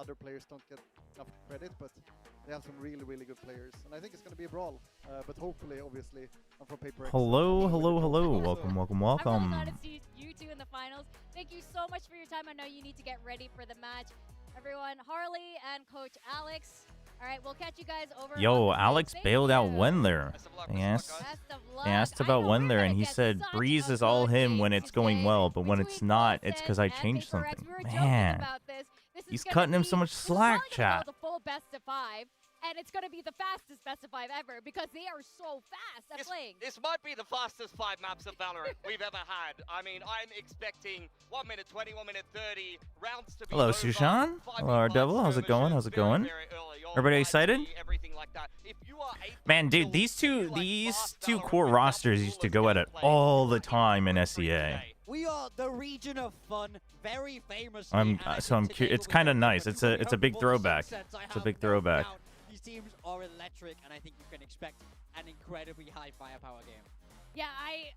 other players don't get enough credit, but they have some really, really good players. And I think it's going to be a brawl. But hopefully, obviously, I'm from PRX. Hello. Welcome. I'm really glad to see you two in the finals. Thank you so much for your time. I know you need to get ready for the match. Everyone, Harley and Coach Alex. All right, we'll catch you guys over. Yo, Alex bailed out Wendler. He asked about Wendler, and he said Breeze is all him when it's going well, but when it's not, it's because I changed something. Man, he's cutting him so much slack, chat. The full best of 5. And it's going to be the fastest best of 5 ever because they are so fast at playing. This might be the fastest 5 maps of Valorant we've ever had. I mean, I'm expecting 1 minute 20, 1 minute 30 rounds to be Hello, over. Sushan. Hello, our devil. How's it going? Everybody excited? Man, dude, these two core rosters used to go at it all the time in SEA. We are the region of fun, very famous. I'm curious. It's kind of nice. It's a big throwback. It's a big throwback. These teams are electric, and I think you can expect an incredibly high firepower game. Yeah, I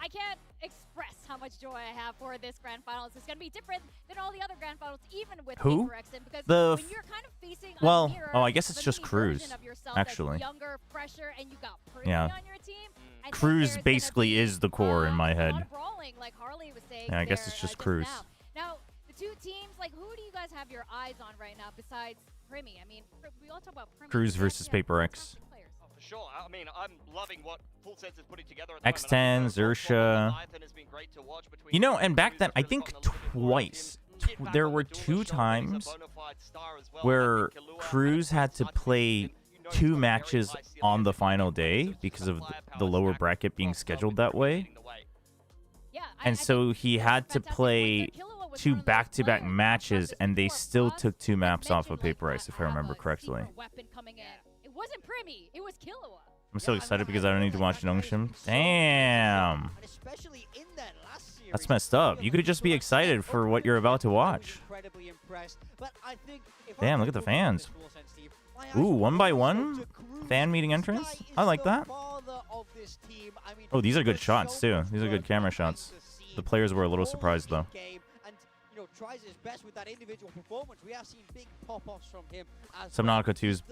can't express how much joy I have for this grand finals. It's going to be different than all the other grand finals, even with PRX, because when you're kind of facing a mirror, I guess it's just Cruz, actually. Younger, fresher, and you got Pretty on your team. Cruz basically is the core in my head. Brawling, like Harley was saying. Yeah, I guess it's just Cruz. Now, the two teams, like, who do you guys have your eyes on right now besides Primi? I mean, we all talk about Primi. Cruz versus PRX. For sure. I mean, I'm loving what Full Sense is putting together. X10, Xerxia. You know, and back then, I think twice. There were 2 times where Cruz had to play 2 matches on the final day because of the lower bracket being scheduled that way. And so he had to play 2 back-to-back matches, and they still took 2 maps off of PRX, if I remember correctly. It wasn't Primi, it was Killua. I'm so excited because I don't need to watch Nongshim. Damn. That's messed up. You could just be excited for what you're about to watch. Damn, look at the fans. Ooh, 1 by 1 fan meeting entrance. I like that. Oh, these are good shots too. These are good camera shots. The players were a little surprised though. Tries his best with that individual performance. We have seen big pop-offs from him. Subnautica 2's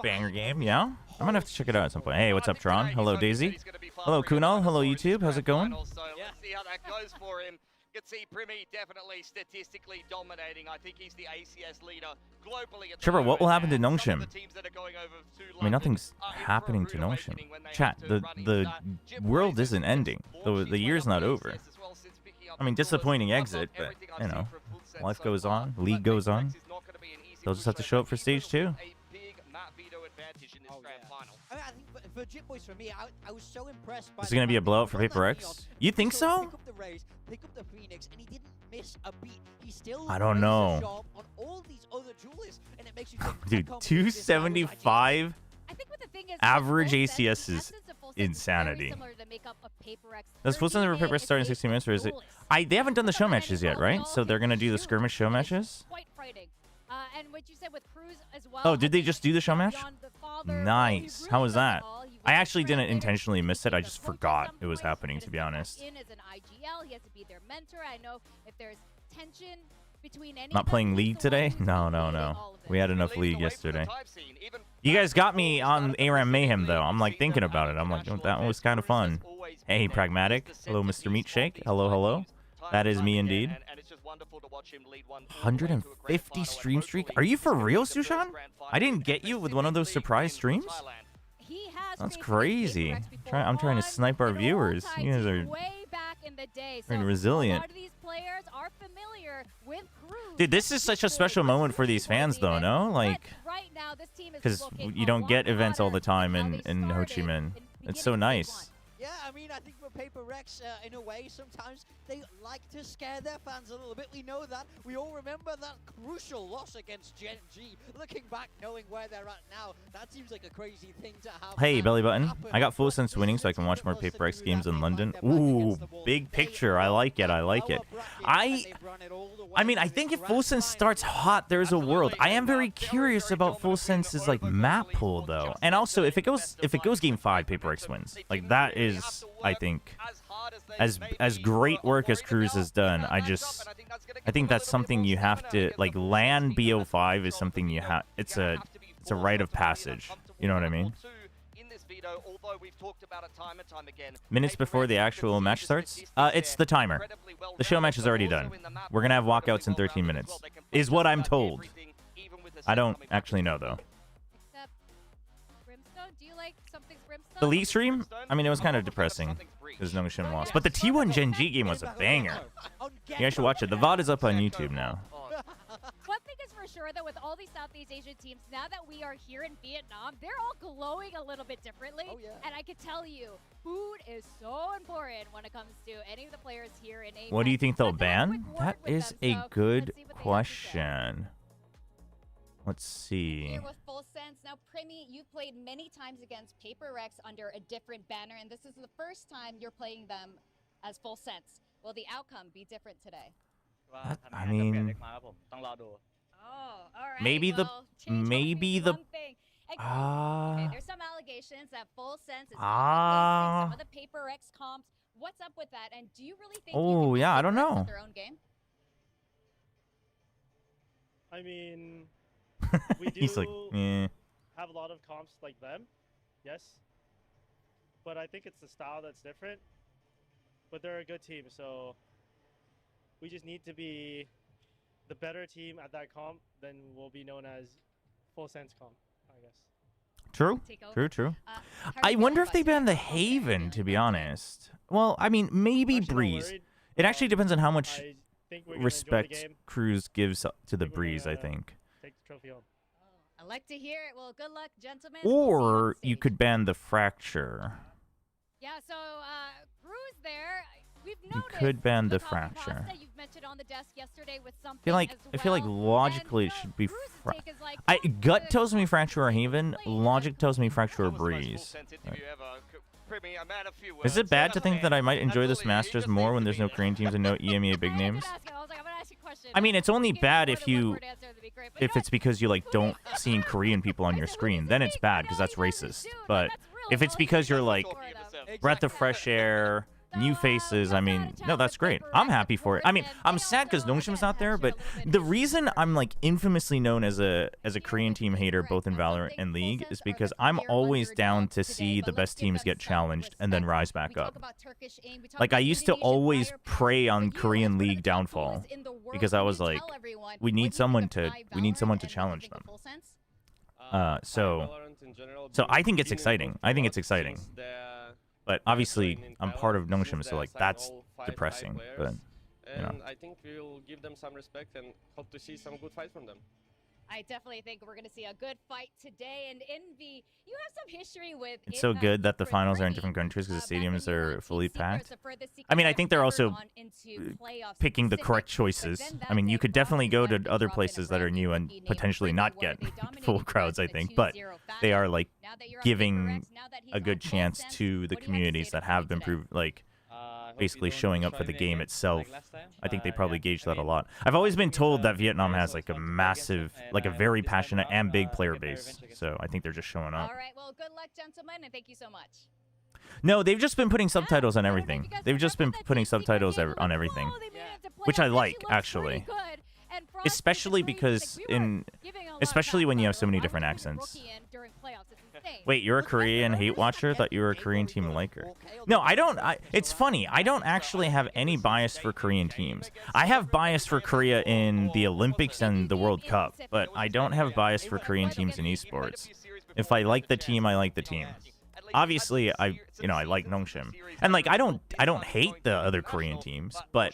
banger game, yeah? I'm gonna have to check it out at some point. Hey, what's up, Tron? Hello, Daisy. Hello, Kunal. Hello, YouTube. How's it going? So let's see how that goes for him. You can see Primi definitely statistically dominating. I think he's the ACS leader globally. Chobra, what will happen to Nongshim? I mean, nothing's happening to Nongshim. Chat, the world isn't ending. The year's not over. I mean, disappointing exit, but, you know, life goes on. League goes on. They'll just have to show up for stage 2. This is going to be a blowout for PRX? You think so? I don't know. Dude, 275 average ACS is insanity. Does Full Sense for PRX start in 16 minutes, or is it? They haven't done the show matches yet, right? So they're gonna do the skirmish show matches. Oh, did they just do the show match? Nice. How was that? I actually didn't intentionally miss it. I just forgot it was happening, to be honest. Not playing League today? No. We had enough League yesterday. You guys got me on ARAM Mayhem, though. I'm, like, thinking about it. I'm like, oh, that was kind of fun. Hey, Pragmatic. Hello, Mr. Meat Shake. Hello. That is me, indeed. 150 stream streak? Are you for real, Sushan? I didn't get you with one of those surprise streams? That's crazy. I'm trying to snipe our viewers. You guys are very resilient. Dude, this is such a special moment for these fans, though, no? Like, because you don't get events all the time in Ho Chi Minh. It's so nice. Yeah, I mean, I think for PRX, in a way, sometimes they like to scare their fans a little bit. We know that. We all remember that crucial loss against Gen G. Looking back, knowing where they're at now, that seems like a crazy thing to have. Hey, Belly Button. I got Full Sense winning so I can watch more PRX games in London. Ooh, big picture. I like it. I mean, I think if Full Sense starts hot, there's a world. I am very curious about Full Sense's, like, map pool, though. And also, if it goes game 5, PRX wins. Like, that is, I think, as great work as Cruz has done, I think that's something you have to, like, land BO5 is something you have, it's a rite of passage. You know what I mean? Minutes before the actual match starts? It's the timer. The show match is already done. We're gonna have walkouts in 13 minutes, is what I'm told. I don't actually know, though. The league stream? I mean, it was kind of depressing because Nongshim lost. But the T1 Gen G game was a banger. You guys should watch it. The VOD is up on YouTube now. One thing is for sure, though, with all these Southeast Asian teams, now that we are here in Vietnam, they're all glowing a little bit differently. Oh, yeah. And I can tell you, food is so important when it comes to any of the players here in APAC. What do you think they'll ban? That is a good question. Let's see. Here with Full Sense. Now, Primi, you've played many times against PRX under a different banner, and this is the first time you're playing them as Full Sense. Will the outcome be different today? I mean, Oh, all right. maybe the Okay, there's some allegations that Full Sense is some of the PRX comps. What's up with that? And do you really think Oh, yeah, I don't know. their own game? I mean, we do He's like, eh. have a lot of comps like them, yes. But I think it's the style that's different. But they're a good team, so we just need to be the better team at that comp, then we'll be known as Full Sense comp, I guess. True. I wonder if they ban the Haven, to be honest. Well, I mean, maybe Breeze. It actually depends on how much respect Cruz gives to the Breeze, I think. Take the trophy home. I like to hear it. Well, good luck, gentlemen. Or you could ban the Fracture. Yeah, so Cruz there. We've You noticed could ban the copy Fracture. pasta you've mentioned on the desk yesterday with something I feel like as well. logically it And, should be. Cruz's take is like, Gut tells me Fracture or Haven. Logic tells me Fracture or Breeze. Is it bad to think that I might enjoy this Masters more when there's no Korean teams and no EMEA big names? I mean, it's only bad if it's because you like don't see Korean people on your screen. Then it's bad because that's racist. But if it's because you're like breath of fresh air, new faces, I mean, no, that's great. I'm happy for it. I mean, I'm sad because Nongshim's not there, but the reason I'm like infamously known as a Korean team hater both in Valorant and League is because I'm always down to see the best teams get challenged and then rise back up. Like, I used to always prey on Korean League downfall because I was like, we need someone to challenge them. So I think it's exciting. But obviously, I'm part of Nongshim, so like that's depressing. But you know. I think we'll give them some respect and hope to see some good fight from them. I definitely think we're going to see a good fight today. And Envy, you have some history with. It's so good that the finals are in different countries because the stadiums are fully packed. I mean, I think they're also picking the correct choices. I mean, you could definitely go to other places that are new and potentially not get full crowds, I think. But they are like giving a good chance to the communities that have been basically showing up for the game itself. I think they probably gauge that a lot. I've always been told that Vietnam has like a massive, like a very passionate and big player base. So I think they're just showing up. All right, well, good luck, gentlemen, and thank you so much. No, they've just been putting subtitles on everything. They've just been putting subtitles on everything, which I like, actually. Especially because especially when you have so many different accents. Wait, you're a Korean hate watcher? Thought you were a Korean team liker. No, I don't. It's funny. I don't actually have any bias for Korean teams. I have bias for Korea in the Olympics and the World Cup, but I don't have bias for Korean teams in esports. If I like the team, I like the team. Obviously, I like Nongshim, and like I don't hate the other Korean teams, but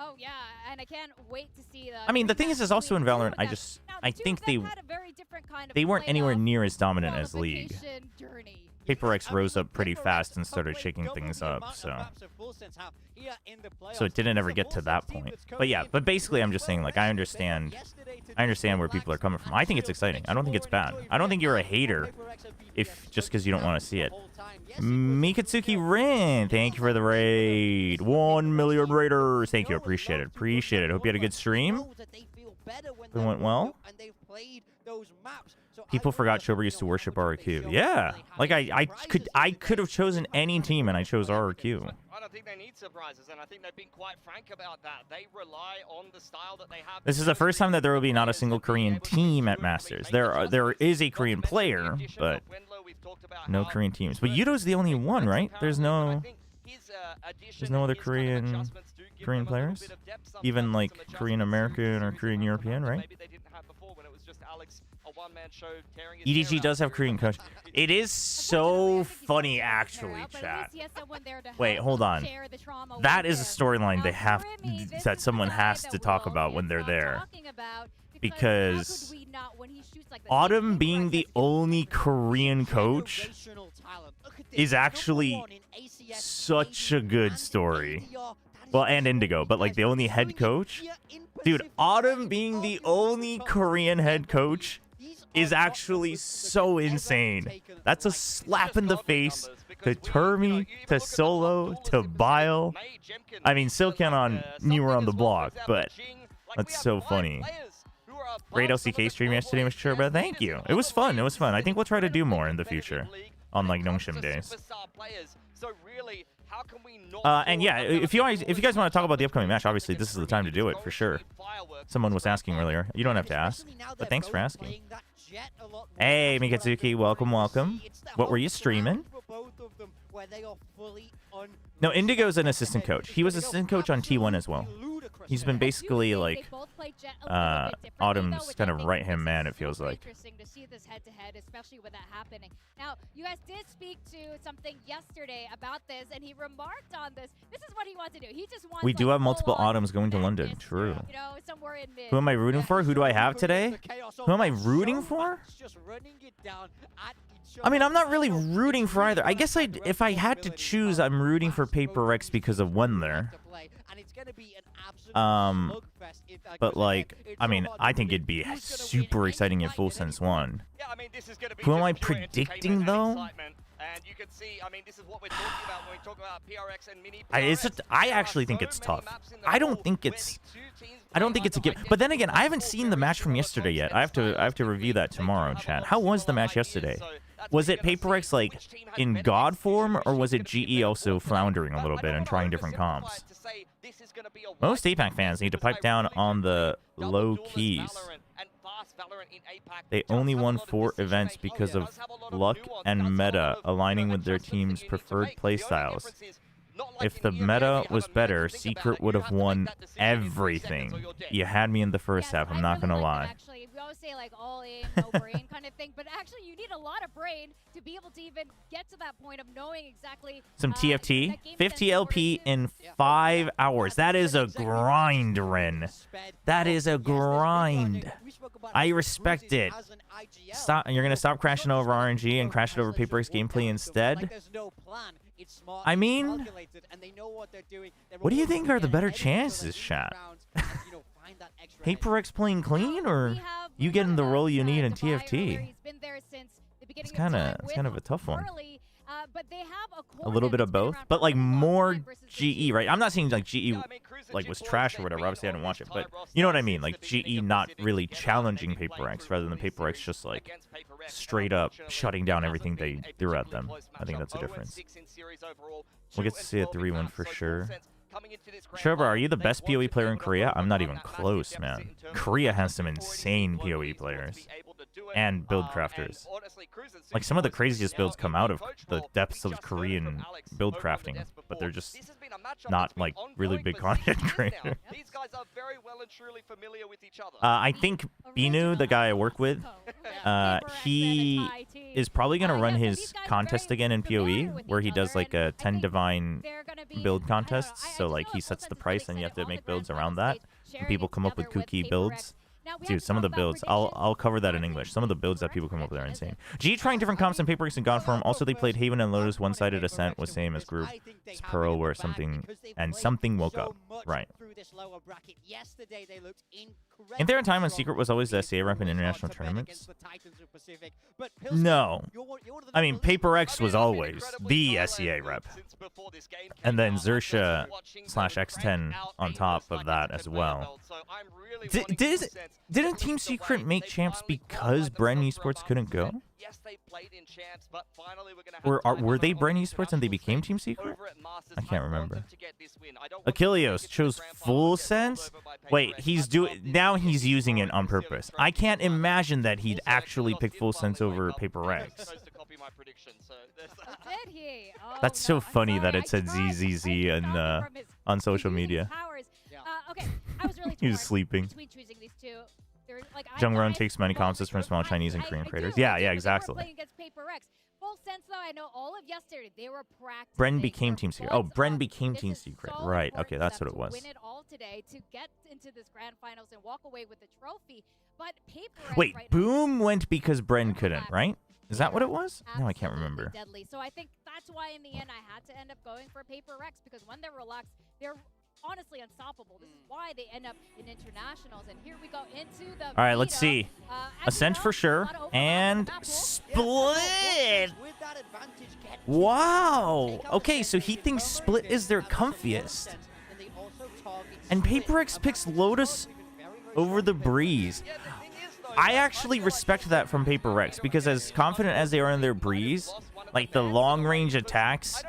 Oh yeah, and I can't wait to see the. I mean, the thing is also in Valorant, I think they weren't anywhere near as dominant as League. PRX rose up pretty fast and started shaking things up, so it didn't ever get to that point. But yeah, but basically I'm just saying, like, I understand where people are coming from. I think it's exciting. I don't think it's bad. I don't think you're a hater just because you don't want to see it. Mikatsuki Rin, thank you for the raid. 1 million raiders. Thank you. Appreciate it. Hope you had a good stream. better when It went well. and they've played those maps. So People forgot Chobra used to worship RRQ. Yeah, like I could have chosen any team and I chose RRQ. I don't think they need surprises, and I think they've been quite frank about that. They rely on the style that they have. This is the first time that there will be not a single Korean team at Masters. There is a Korean player, but no Korean teams. But Yudo's the only one, right? There's no other Korean players, even like Korean American or Korean European, right? EDG does have Korean coach. It is so funny, actually, chat. Wait, hold on. That is a storyline that someone has to talk about when they're there. Because Autumn being the only Korean coach is actually such a good story. Well, and Indigo, but like the only head coach. Dude, Autumn being the only Korean head coach is actually so insane. That's a slap in the face to Termi, to Solo, to Bile. I mean, Silkanon newer on the block, but that's so funny. Great LCK stream yesterday, Mr. Chobra. Thank you. It was fun. It was fun. I think we'll try to do more in the future on like Nongshim days. And yeah, if you guys want to talk about the upcoming match, obviously this is the time to do it for sure. Someone was asking earlier. You don't have to ask, but thanks for asking. Hey, Mikatsuki, welcome, welcome. What were you streaming? No, Indigo's an assistant coach. He was assistant coach on T1 as well. He's been basically like Autumn's kind of right-hand man, it feels like. Interesting to see this head-to-head, especially with that happening. Now, you guys did speak to something yesterday about this, and he remarked on this. This is what he wants to do. He just wants. We do have multiple Autumns going to London. True. You know, somewhere in mid. Who am I rooting for? Who do I have today? Who am I rooting for? I mean, I'm not really rooting for either. I guess if I had to choose, I'm rooting for PRX because of Wendler. But like, I mean, I think it'd be super exciting if Full Sense won. Who am I predicting though? And you can see, I mean, this is what we're talking about when we talk about PRX and mini PRX. I actually think it's tough. I don't think it's a given. But then again, I haven't seen the match from yesterday yet. I have to review that tomorrow, chat. How was the match yesterday? Was it PRX like in god form, or was it GE also floundering a little bit and trying different comps? Most APAC fans need to pipe down on the low keys. They only won 4 events because of luck and meta aligning with their team's preferred playstyles. If the meta was better, Secret would have won everything. You had me in the first half, I'm not gonna lie. Actually, we always say like all in, no brain kind of thing, but actually you need a lot of brain to be able to even get to that point of knowing exactly. Some TFT, 50 LP in 5 hours. That is a grind, Ren. That is a grind. I respect it. Stop. You're gonna stop crashing over RNG and crash it over PRX gameplay instead. I mean, what do you think are the better chances, chat? PRX playing clean, or you getting the role you need in TFT? It's kind of a tough one. A little bit of both, but like more GE, right? I'm not saying like GE like was trash or whatever. Obviously, I didn't watch it, but you know what I mean. Like GE not really challenging PRX, rather than PRX just like straight up shutting down everything they threw at them. I think that's a difference. We'll get to see a 3-1 for sure. Chobra, are you the best PoE player in Korea? I'm not even close, man. Korea has some insane PoE players and build crafters. Like some of the craziest builds come out of the depths of Korean build crafting, but they're just not like really big content creators. I think Binu, the guy I work with, he is probably going to run his contest again in PoE, where he does like a 10 Divine build contests. So like he sets the price and you have to make builds around that. And people come up with kooky builds. Dude, some of the builds, I'll cover that in English. Some of the builds that people come up with are insane. G trying different comps in PRX and God form. Also, they played Haven and Lotus. One-sided Ascent was same as group. It's Pearl where something woke up. Right. In there a time when Secret was always the SA rep in international tournaments? Pacific. But Pilsen, No. you're one of the I mean, least- PRX was always the SEA rep. And then Xersha / X10 on top of that as well. Didn't Team Secret make champs because Bren Esports couldn't go? Yes, they played in champs, but finally we're gonna have Were they Bren Esports and they became Team Secret? I can't remember. Achilleos chose full sense. Wait, now he's using it on purpose. I can't imagine that he'd actually pick full sense over PRX. Did he? Oh, That's so no, I'm funny that sorry, it said I tried. ZZZ I and found it from his on social using media. powers. Okay, I was really He was torn sleeping. between choosing these two. They're, like, Jung Ron I takes many both concepts from because small Chinese and I Korean do, creators. I Yeah, do, yeah, but they were exactly. playing against PRX. Full sense though, I know all of yesterday they were practicing. Bren became their Team Secret. Oh, butts Bren off. became This Team is Secret. so Right. important Okay, for that's them what it to was. Win it all today to get into this grand finals and walk away with the trophy. But PRX Wait, right now, Boom went because Bren couldn't, right? Is that what it was? No, I can't absolutely remember. Deadly. So I think that's why in the end I had to end up going for PRX because when they're relaxed, they're honestly unstoppable. This is why they end up in internationals. And here we go into the All right, let's Vita. see. Ascent for sure. And Split. With that advantage, get Wow. Okay, so he thinks Split is their comfiest. And PRX picks Lotus over the Breeze. I actually respect that from PRX because as confident as they are in their Breeze, like the long range attacks,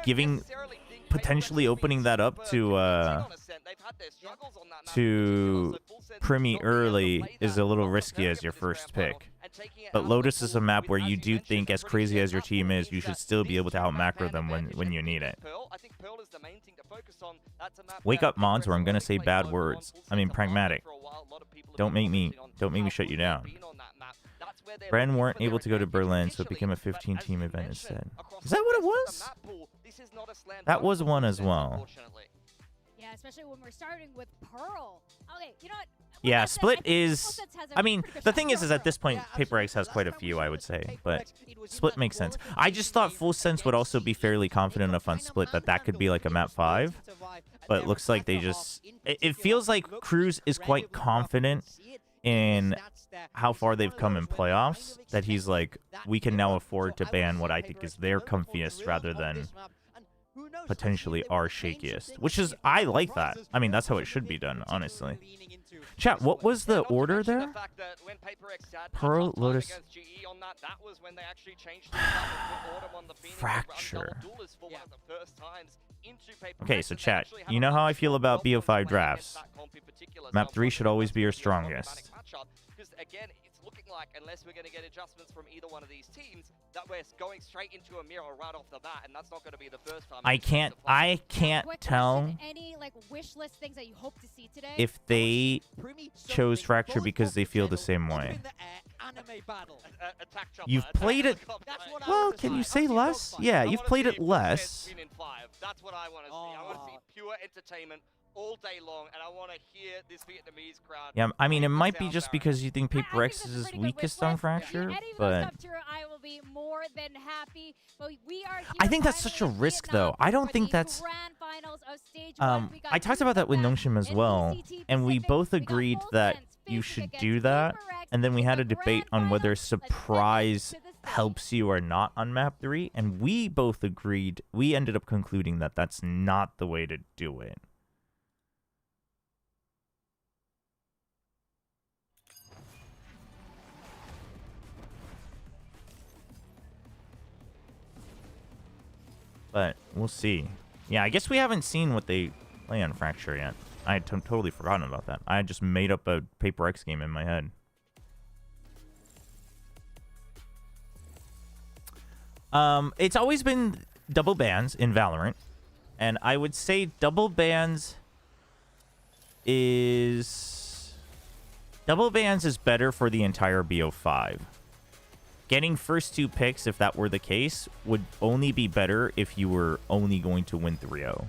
potentially opening that up to Primi early is a little risky as your first pick. But Lotus is a map where you do think, as crazy as your team is, you should still be able to out macro them when you need it. Wake up, Mons, or I'm gonna say bad words. I mean, pragmatic. Don't make me shut you down. Bren weren't able to go to Berlin, so it became a 15-team event instead. Is that what it was? That was one as well. Yeah, especially when we're starting with Pearl. Okay, you know what? Yeah, Split is... I mean, the thing is at this point, PRX has quite a few, I would say. But Split makes sense. I just thought Full Sense would also be fairly confident enough on Split that could be like a map 5. But it looks like they just... It feels like Cruz is quite confident in how far they've come in playoffs, that he's like, we can now afford to ban what I think is their comfiest rather than potentially our shakiest, which is, I like that. I mean, that's how it should be done, honestly. Chat, what was the order there? Pearl, Lotus, Fracture. Okay, so chat, you know how I feel about BO5 drafts. Map 3 should always be your strongest. Because again, it's looking like, unless we're going to get adjustments from either one of these teams, that we're going straight into a mirror right off the bat, and that's not going to be the first time. I can't tell any like wish list things that you hope to see today. if they chose Fracture because they feel the same way. You've played it... Well, can you say less? Yeah, you've played it less. That's what I want to see. I want to see pure entertainment all day long, and I want to hear this Vietnamese crowd. Yeah, I mean, it might be just because you think PRX is his weakest on Fracture, but... I will be more than happy. But we are I think that's such a risk, though. I don't think that's... I talked about that with Nongshim as well, and we both agreed that you should do that, and then we had a debate on whether Surprise helps you or not on map 3, and we both agreed, we ended up concluding that that's not the way to do it. But we'll see. Yeah, I guess we haven't seen what they play on Fracture yet. I had totally forgotten about that. I had just made up a PRX game in my head. It's always been double bans in Valorant. And I would say double bans is better for the entire BO5. Getting first 2 picks, if that were the case, would only be better if you were only going to win 3-0.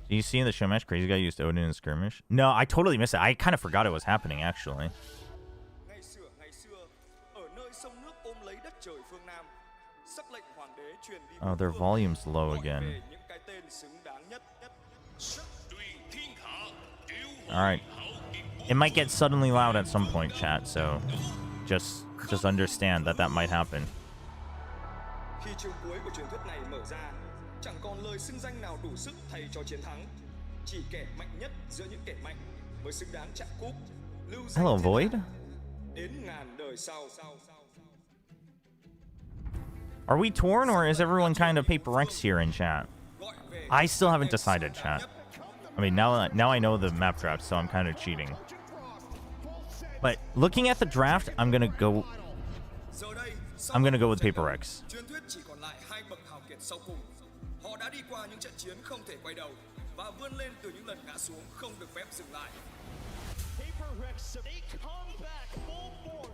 Do you see in the show match, Crazy Guy used Odin in skirmish? No, I totally missed it. I kind of forgot it was happening, actually. Oh, their volume's low again. Alright. It might get suddenly loud at some point, chat, so just understand that that might happen. Hello, Void. Are we torn, or is everyone kind of PRX here in chat? I still haven't decided, chat. I mean, now I know the map draft, so I'm kind of cheating. But looking at the draft, I'm gonna go with PRX.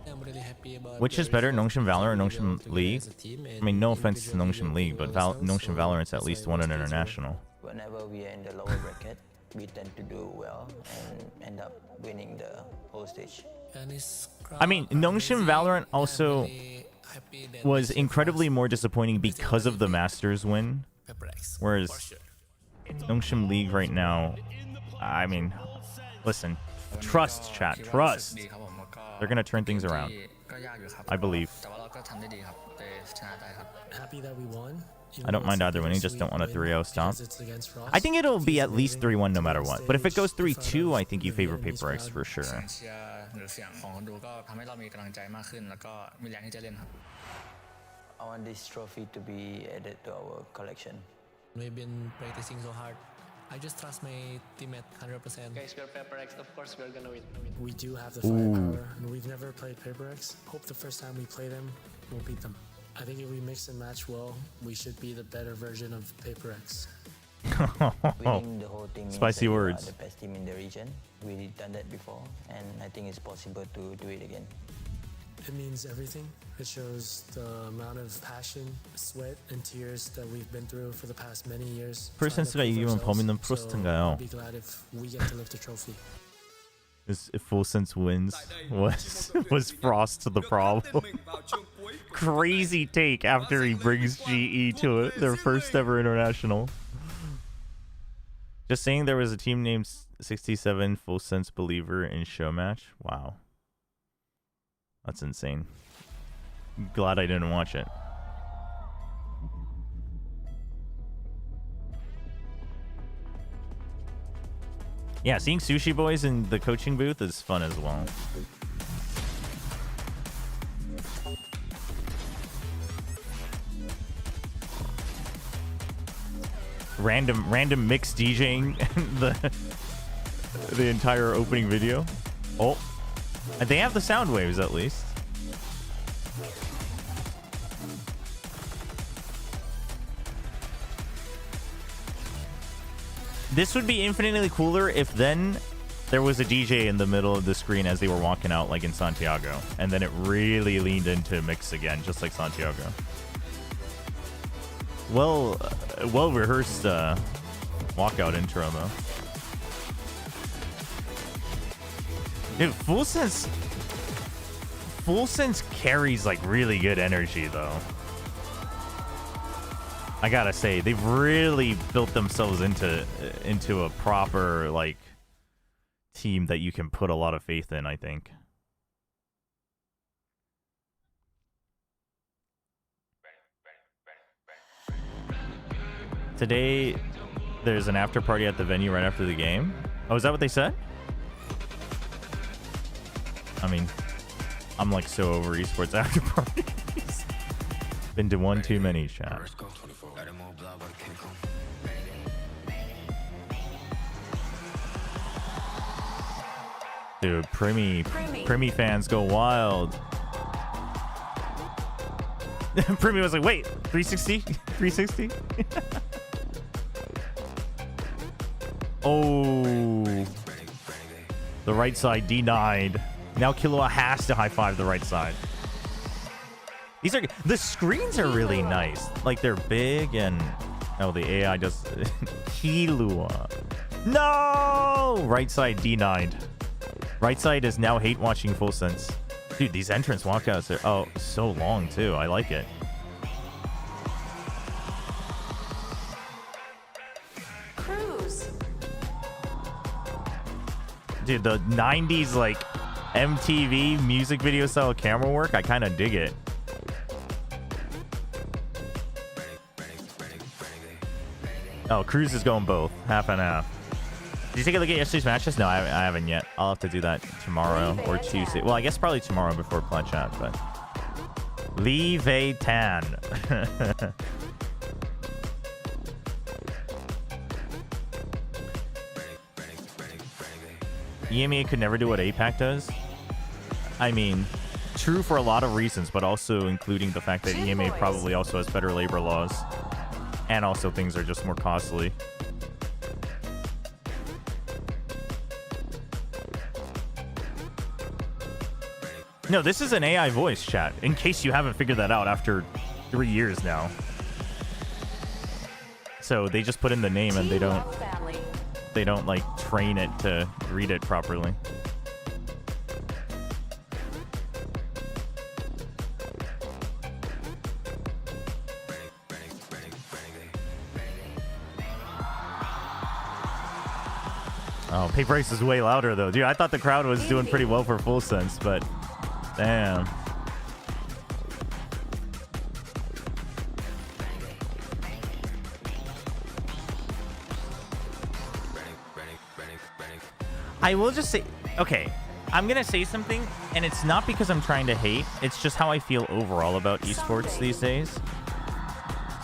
I'm really happy about Which is better, Nongshim Valor or Nongshim League? I mean, no offense to Nongshim League, but Nongshim Valorant's at least won an international. Whenever we are in the lower bracket, we tend to do well and end up winning the whole stage. I mean, Nongshim Valorant also was incredibly more disappointing because of the Masters win, whereas Nongshim League right now, I mean, listen, trust, chat, trust. They're gonna turn things around, I believe. Happy that we won. I don't mind either winning, just don't want a 3-0 stop. I think it'll be at least 3-1 no matter what. But if it goes 3-2, I think you favor PRX for sure. I want this trophy to be added to our collection. We've been practicing so hard. I just trust my teammate 100%. Guys, we're PRX. Of course, we're gonna win. We do have the firepower, and we've never played PRX. Hope the first time we play them, we'll beat them. I think if we mix and match well, we should be the better version of PRX. Winning the whole thing Spicy words. The best team in the region. We've done that before, and I think it's possible to do it again. It means everything. It shows the amount of passion, sweat, and tears that we've been through for the past many years. 풀센스가 이기면 범인은 프로스트인가요? I'll be glad if we get to lift the trophy. If Full Sense wins, was Frost the problem? Crazy take after he brings GE to it, their first ever international. Just saying there was a team named 67 Full Sense Believer in show match. Wow. That's insane. Glad I didn't watch it. Yeah, seeing Sushi Boys in the coaching booth is fun as well. Random mix DJing the entire opening video. Oh, and they have the sound waves at least. This would be infinitely cooler if then there was a DJ in the middle of the screen as they were walking out, like in Santiago, and then it really leaned into mix again, just like Santiago. Well rehearsed walkout intro though. Dude, Full Sense carries like really good energy though. I gotta say, they've really built themselves into a proper like team that you can put a lot of faith in, I think. Today, there's an after party at the venue right after the game. Oh, is that what they said? I mean, I'm like so over esports after parties. Been to one too many, chat. Dude, Primi fans go wild. Primi was like, wait, 360? 360? Oh. The right side denied. Now Killua has to high-five the right side. The screens are really nice. Like, they're big and Oh, the AI does. Kilua. No! Right side D9'd. Right side is now hate watching full sense. Dude, these entrance walkouts are so long too. I like it. Cruise. Dude, the 90s like MTV music video style camera work, I kind of dig it. Oh, Cruz is going both. Half and half. Did you take a look at yesterday's matches? No, I haven't yet. I'll have to do that tomorrow or Tuesday. Well, I guess probably tomorrow before Pledge Chat, but... Leave a tan. EMEA could never do what APAC does. I mean, true for a lot of reasons, but also including the fact that EMEA probably also has better labor laws. And also things are just more costly. No, this is an AI voice chat, in case you haven't figured that out after 3 years now. So they just put in the name and they don't like train it to read it properly. Oh, PRX is way louder though. Dude, I thought the crowd was doing pretty well for full sense, but damn. I will just say, okay, I'm gonna say something, and it's not because I'm trying to hate, it's just how I feel overall about esports these days.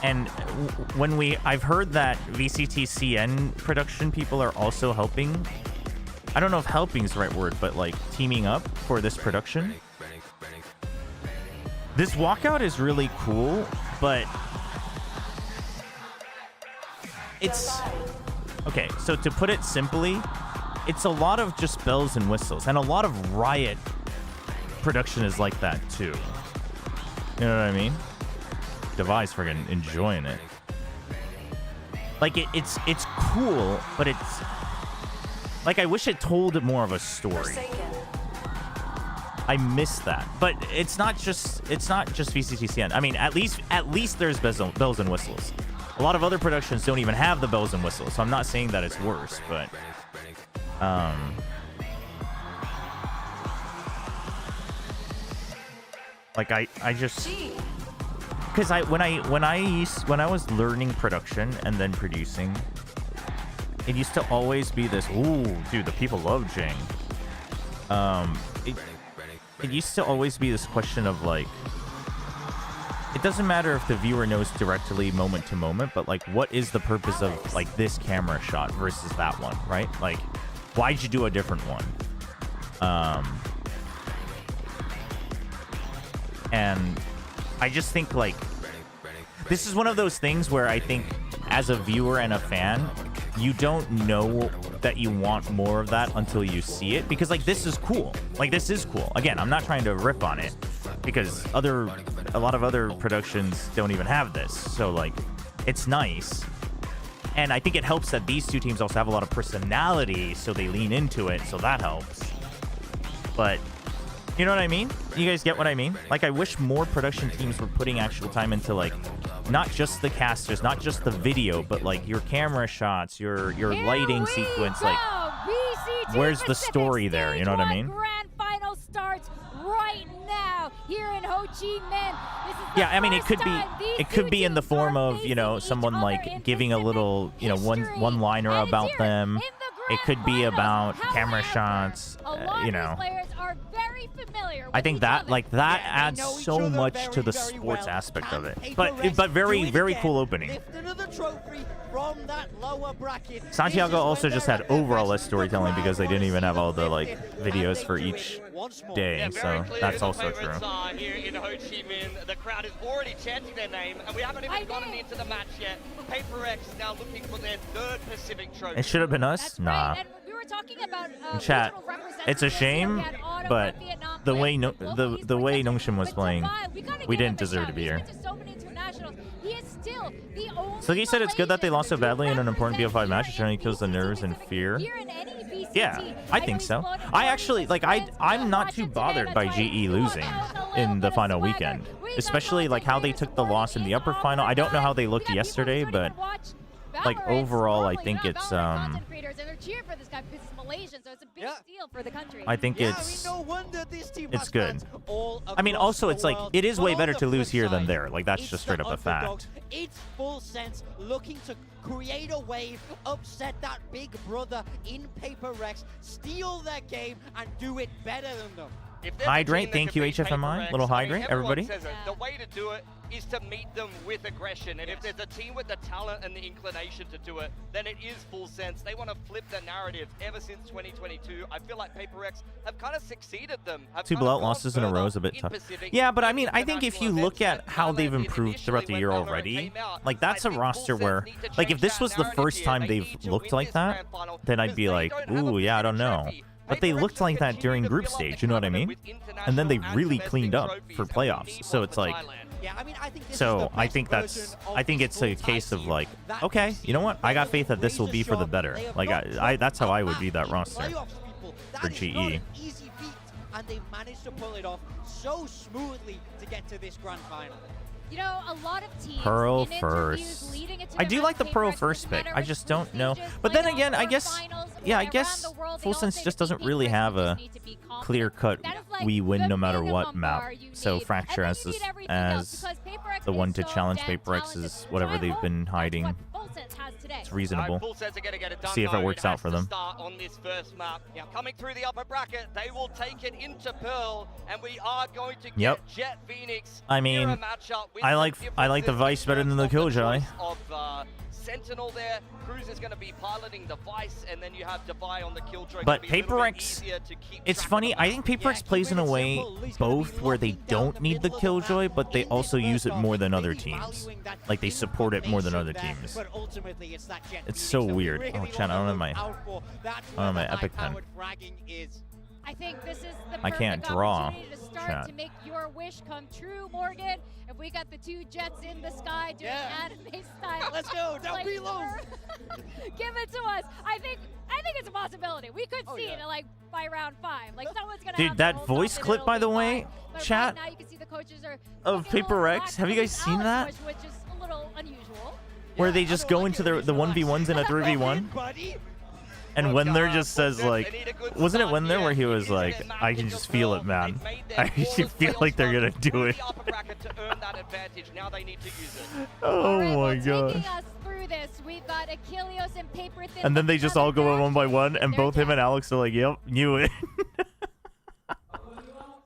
And when I've heard that VCT CN production people are also helping. I don't know if helping is the right word, but like teaming up for this production. This walkout is really cool, but it's okay. So to put it simply, it's a lot of just bells and whistles, and a lot of Riot production is like that too. You know what I mean? Device friggin' enjoying it. Like it's cool, but it's like I wish it told more of a story. I miss that, but it's not just VCTCN. I mean, at least there's bells and whistles. A lot of other productions don't even have the bells and whistles, so I'm not saying that it's worse, but like I just. Because when I was learning production and then producing, it used to always be this. Ooh, dude, the people love Jing. It used to always be this question of like, it doesn't matter if the viewer knows directly moment to moment, but like, what is the purpose of like this camera shot versus that one, right? Like, why'd you do a different one? And I just think like this is one of those things where I think as a viewer and a fan, you don't know that you want more of that until you see it, because like this is cool. Like this is cool. Again, I'm not trying to rip on it because a lot of other productions don't even have this. So like it's nice. And I think it helps that these two teams also have a lot of personality, so they lean into it, so that helps. But you know what I mean? You guys get what I mean? Like, I wish more production teams were putting actual time into, like, not just the casters, not just the video, but, like, your camera shots, your lighting sequence. Like, VCT where's the Pacific story there? You know what I mean? Grand final starts right now here in Ho Chi Minh. This is Yeah, I mean, it could be in the form of, you know, someone, like, giving a little, you know, one-liner about them. It could be about camera shots, you know. I think that adds so much to the sports aspect of it. But very, very cool opening. Santiago also just had overall less storytelling because they didn't even have all the like videos for each day, so that's also true. Here in Ho Chi Minh, the crowd is already chanting their name, and we haven't even gotten into the match yet. PRX now looking for their third Pacific trophy. It should have been us? Nah. In chat, it's a shame, but the way Nongshim was playing, we didn't deserve to be here. He is still So he said it's good that they lost so badly in an important BO5 match. It generally kills the nerves and fear. Yeah, I think so. I actually, like, I'm not too bothered by GE losing in the final weekend. Especially, like, how they took the loss in the upper final. I don't know how they looked yesterday, but, like, overall, I think it's, I think it's good. I mean, also, it's like, it is way better to lose here than there. Like, that's just straight up a fact. It's full sense looking to create a wave, upset that big brother in PaperX, steal their game, and do it better than them. Hydrate, thank you, HFMI. Little hydrate, everybody. The way to do it is to meet them with aggression, and if there's a team with the talent and the inclination to do it, then it is full sense. They want to flip the narrative. Ever since 2022, I feel like PaperX have kind of succeeded them. 2 blowout losses in a row is a bit tough. Yeah, but I mean, I think if you look at how they've improved throughout the year already, like, that's a roster where, like, if this was the first time they've looked like that, then I'd be like, ooh, yeah, I don't know. But they looked like that during group stage, you know what I mean? And then they really cleaned up for playoffs. So it's like, so I think it's a case of like, okay, you know what? I got faith that this will be for the better. Like, that's how I would be that roster for GE. And they managed to pull it off so smoothly to get to this grand final. You know, a lot of teams Pearl first. I do like the Pearl first pick. I just don't know. But then again, I guess, yeah, I guess Full Sense just doesn't really have a clear-cut we win no matter what map. So Fracture as the one to challenge PaperX is whatever they've been hiding. It's reasonable. See if it works out for them. On this first map, coming through the upper bracket, they will take it into Pearl, and we are going to get Jet Phoenix. I mean, I like the Vice better than the Killjoy. Sentinel there. Cruz is going to be piloting the Vice, and then you have Defy on the Killjoy. But PaperX, it's funny. I think PaperX plays in a way both where they don't need the Killjoy, but they also use it more than other teams. Like, they support it more than other teams. It's so weird. Oh, Chan, I don't have my Epic Pen. I think this is the I can't draw. To start to make your wish come true, Morgan. If we got the 2 jets in the sky doing anime style, let's go, down below. Give it to us. I think it's a possibility. We could see it like by round 5. Like, someone's gonna. Dude, that voice clip, by the way, chat, right now you can see the coaches are of PaperX. Have you guys seen that? Which is a little unusual. Where they just go into the 1v1s in a 3v1. And Wendler just says, like, wasn't it Wendler where he was like, I can just feel it, man. I feel like they're going to do it. Oh my god. And then they just all go one by one, and both him and Alex are like, yep, knew it.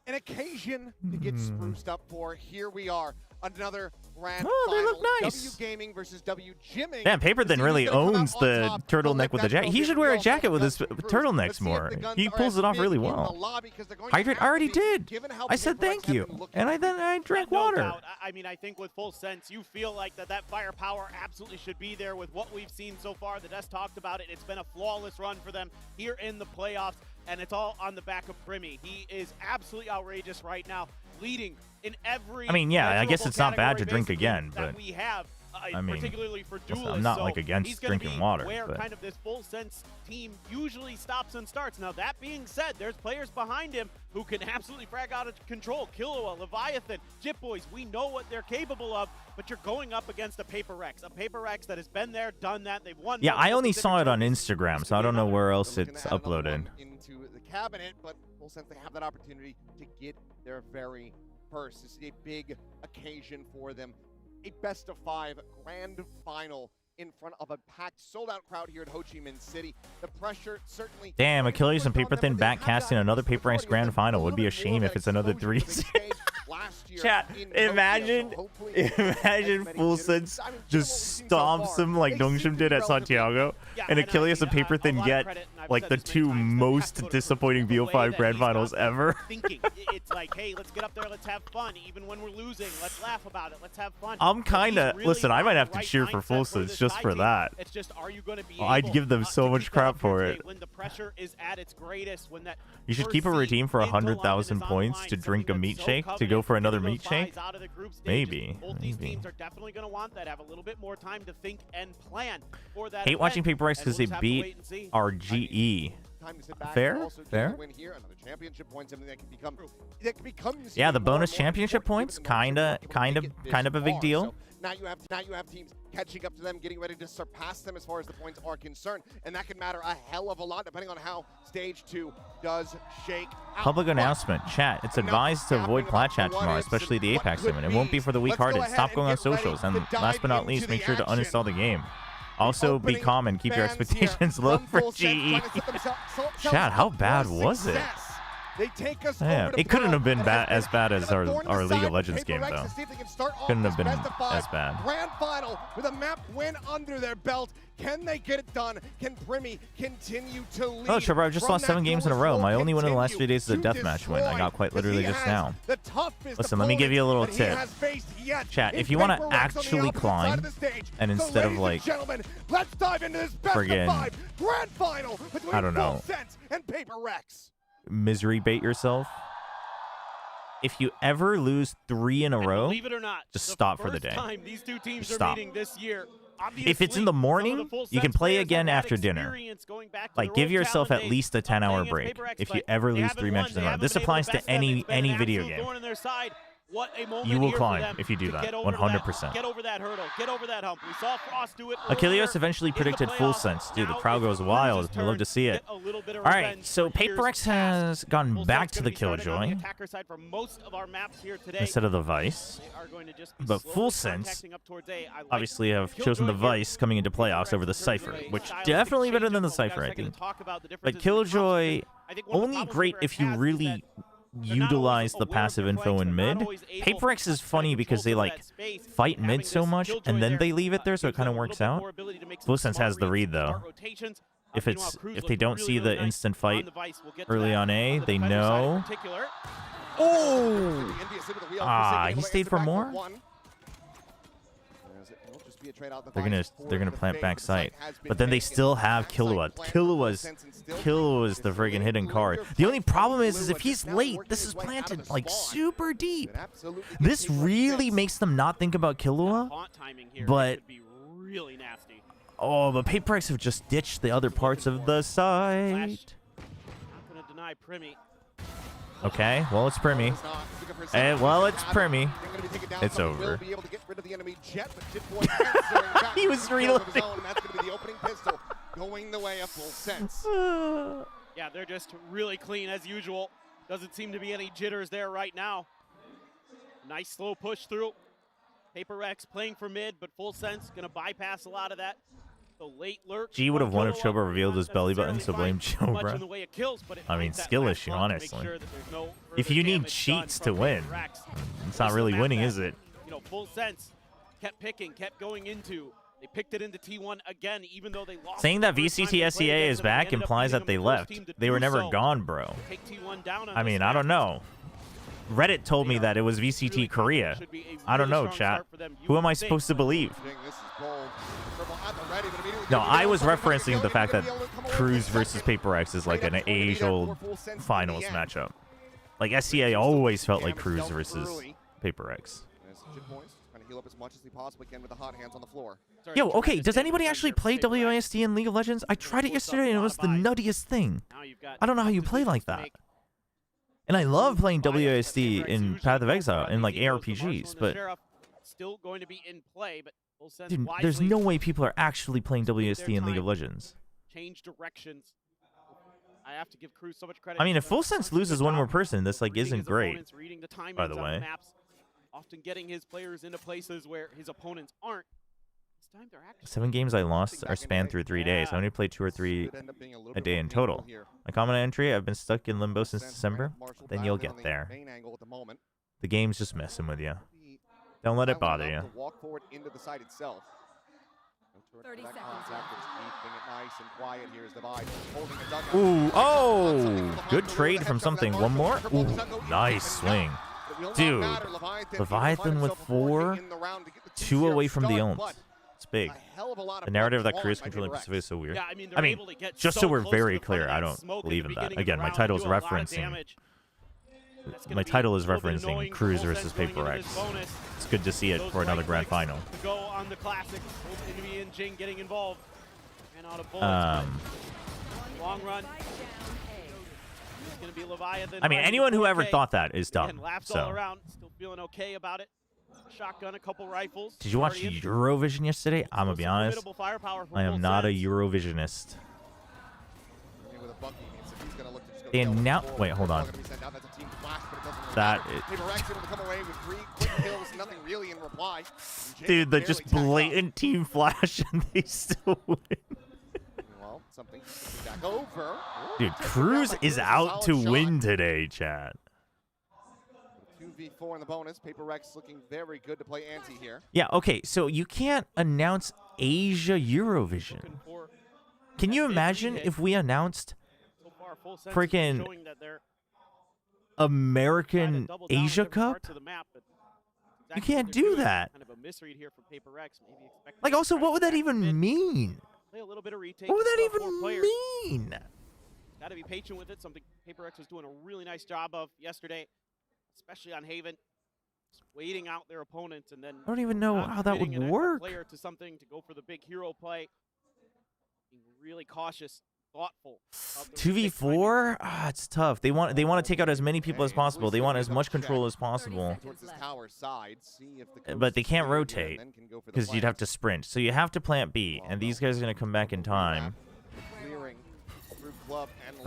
An occasion to get spruced up for. Here we are. Another grand final. They look nice. W Gaming versus W Gymming. Damn, Paper then really owns the turtleneck with the jacket. He should wear a jacket with his turtlenecks more. He pulls it off really well. Hydrate, I already did. I said thank you. And I drank water. I mean, I think with Full Sense, you feel like that firepower absolutely should be there with what we've seen so far. The Des talked about it. It's been a flawless run for them here in the playoffs. And it's all on the back of Primi. He is absolutely outrageous right now, leading in every. I mean, yeah, I guess it's not bad to drink again, but we have, I mean, particularly for duelists, I'm not like against drinking water. Where but. Kind of this Full Sense team usually stops and starts. Now that being said, there's players behind him who can absolutely frag out of control. Killua, Leviathan, Jip Boys, we know what they're capable of, but you're going up against a PaperX that has been there, done that. They've won. Yeah, I only saw it on Instagram, so I don't know where else it's uploaded. Into the cabinet, but Full Sense, they have that opportunity to get their very first. This is a big occasion for them. A best-of-5 grand final in front of a packed, sold-out crowd here at Ho Chi Minh City. The pressure certainly. Damn, Achilles and Paper Thin backcasting another PaperX grand final. Would be a shame if it's another 3. Chat, imagine Full Sense just stomps him like Dongshim did at Santiago. and Achilles and Paper Thin get like the two most disappointing BO5 Grand Finals ever. Thinking. It's like, hey, let's get up there, let's have fun. Even when we're losing, let's laugh about it, let's have fun. I'm kind of listen. I might have to cheer for Full Sense just for that. It's just, are you going to be I'd give them so much crap for it. When the pressure is at its greatest, when that You should keep a routine for 100,000 points to drink a meat shake, to go for another meat shake. Maybe. Both these teams are definitely going to want that, have a little bit more time to think and plan for that. Hate watching Paper X because they beat our GE. Fair? Fair? Yeah, the bonus championship points, kind of a big deal. Now you have teams catching up to them, getting ready to surpass them as far as the points are concerned, and that can matter a hell of a lot depending on how stage 2 does shake out. Public announcement, chat. It's advised to avoid plat chat tomorrow, especially the Apex tournament. It won't be for the weak-hearted. Stop going on socials, and last but not least, make sure to uninstall the game. Also, be calm and keep your expectations low for GE. Chat, how bad was it? Yeah, it couldn't have been as bad as our League of Legends game, though. Couldn't have been as bad. Grand final with a map win under their belt. Can they get it done? Can Primi continue to lead? Oh, Chobra, I've just lost 7 games in a row. My only win in the last 3 days is a deathmatch win. I got quite literally just now. Listen, let me give you a little tip. Chat, if you want to actually climb, and instead of like, friggin', I don't know, misery bait yourself. If you ever lose 3 in a row, believe it or not, just stop for the day. These two teams just are stop. meeting this year. If it's in the morning, you can play again after dinner. Like, give yourself at least a 10-hour break if you ever lose 3 matches in a row. This applies to any video game. You will climb if you do that, 100%. Get over that hurdle. Get over that hump. We saw Frost do it. Achilles eventually predicted Full Sense. Dude, the crowd goes wild. I love to see it. All right, so Paper X has gone back to the Killjoy instead of the Vice. But Full Sense obviously have chosen the Vice coming into playoffs over the Cypher, which definitely better than the Cypher, I think. But Killjoy, only great if you really utilize the passive info in mid. Paper X is funny because they like fight mid so much and then they leave it there, so it kind of works out. Full Sense has the read though. If they don't see the instant fight early on A, they know. Oh! He stayed for more? They're gonna plant back sight, but then they still have Killua. Killua's the friggin' hidden card. The only problem is if he's late, this is planted like super deep. This really makes them not think about Killua. But oh, but Paper X have just ditched the other parts of the site. Okay, well it's Primi. Well it's Primi. It's over. He was reloading. Going the way of Full Sense. Yeah, they're just really clean as usual. Doesn't seem to be any jitters there right now. Nice slow push through. Paper X playing for mid, but Full Sense gonna bypass a lot of that. The late lurk. G would have won if Chobra revealed his belly button, so blame Chobra. I mean, skill issue, honestly. If you need cheats to win, it's not really winning, is it? You know, Full Sense kept picking, kept going into. They picked it into T1 again, even though they lost. Saying that VCT SEA is back implies that they left. They were never gone, bro. I mean, I don't know. Reddit told me that it was VCT Korea. I don't know, chat. Who am I supposed to believe? No, I was referencing the fact that Cruz versus Paper X is like an age-old finals matchup. Like, SEA always felt like Cruz versus Paper X. Yo, okay, does anybody actually play WASD in League of Legends? I tried it yesterday and it was the nuttiest thing. I don't know how you play like that. And I love playing WASD in Path of Exile in like ARPGs, but still going to be in play, but dude, there's no way people are actually playing WASD in League of Legends. Change directions. I have to give Cruz so much credit. I mean, if Full Sense loses one more person, this like isn't great. By the way, often getting his players into places where his opponents aren't. 7 games I lost are spanned through 3 days. I only played 2 or 3 a day in total. My comment entry: I've been stuck in limbo since December. Then you'll get there. The game's just messing with you. Don't let it bother you. Walk forward into the site itself. 30 seconds. Keeping it nice and quiet here is Divide. Holding the dugout. Ooh, oh, good trade from something. One more. Ooh, nice swing. Dude, Leviathan with 4, 2 away from the Olms. It's big. The narrative that Korea's controlling Pacific is so weird. Yeah, I mean, just so we're very clear, I don't believe in that. Again, my title is referencing. My title is referencing Cruz versus PRX. It's good to see it for another grand final. Go on the classic. Envy and Jing getting involved. And out of bullets. Long run. It's gonna be Leviathan. I mean, anyone who ever thought that is dumb. Laughs all around. Still feeling okay about it. Shotgun, a couple rifles. Did you watch Eurovision yesterday? I'm gonna be honest. I am not a Eurovisionist. And now, wait, hold on. Dude, the just blatant team flash and they still win. Dude, Cruz is out to win today, chat. 2v4 in the bonus. PRX looking very good to play anti here. Yeah, okay, so you can't announce Asia Eurovision. Can you imagine if we announced freaking American Asia Cup? You can't do that. Like, also, what would that even mean? What would that even mean? Got to be patient with it. Something PRX was doing a really nice job of yesterday, especially on Haven. Just waiting out their opponents and then I don't even know how that would work. Player to something to go for the big hero play. Being really cautious. Thoughtful. 2v4? Ah, it's tough. They want to take out as many people as possible. They want as much control as possible. But they can't rotate because you'd have to sprint. So you have to plant B, and these guys are going to come back in time.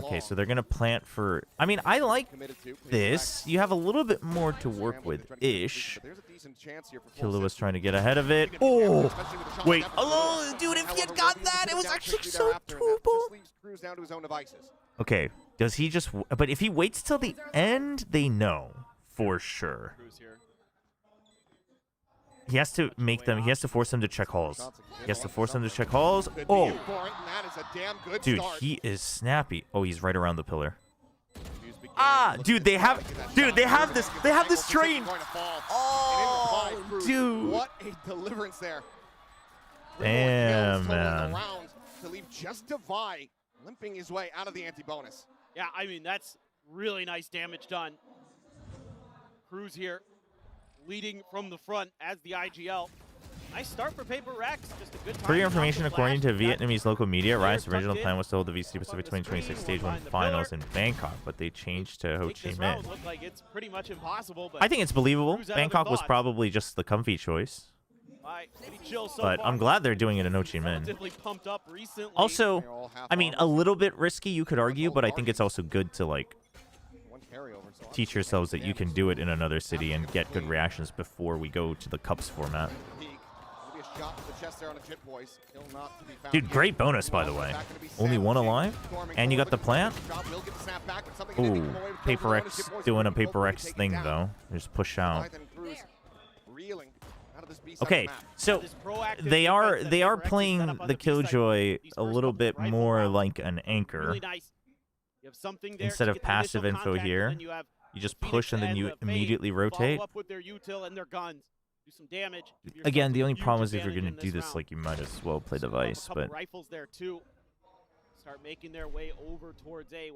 Okay, so they're going to plant for... I mean, I like this. You have a little bit more to work with ish. Killa was trying to get ahead of it. Oh! Wait. Oh, dude, if he had got that, it was actually so doable. Okay, does he just... But if he waits till the end, they know for sure. He has to make them... He has to force them to check halls. He has to force them to check halls. Oh! Dude, he is snappy. Oh, he's right around the pillar. Ah, dude, they have this. They have this train. Oh, dude. What a deliverance there. Damn, man. To leave just Divide limping his way out of the anti-bonus. Yeah, I mean, that's really nice damage done. Cruz here, leading from the front as the IGL. Nice start for PRX. Just a good time. For your information, according to Vietnamese local media, Riot's original plan was to hold the VCT Pacific 2026 Stage 1 finals in Bangkok, but they changed to Ho Chi Minh. Like it's pretty much impossible, but I think it's believable. Bangkok was probably just the comfy choice. But I'm glad they're doing it in Ho Chi Minh. Also, I mean, a little bit risky, you could argue, but I think it's also good to, like, teach yourselves that you can do it in another city and get good reactions before we go to the Cups format. Dude, great bonus, by the way. Only one alive? And you got the plant? Ooh, PRX doing a PRX thing, though. Just push out. Okay, so they are playing the Killjoy a little bit more like an anchor. Instead of passive info here, you just push and then you immediately rotate. Again, the only problem is if you're going to do this, like, you might as well play device, but...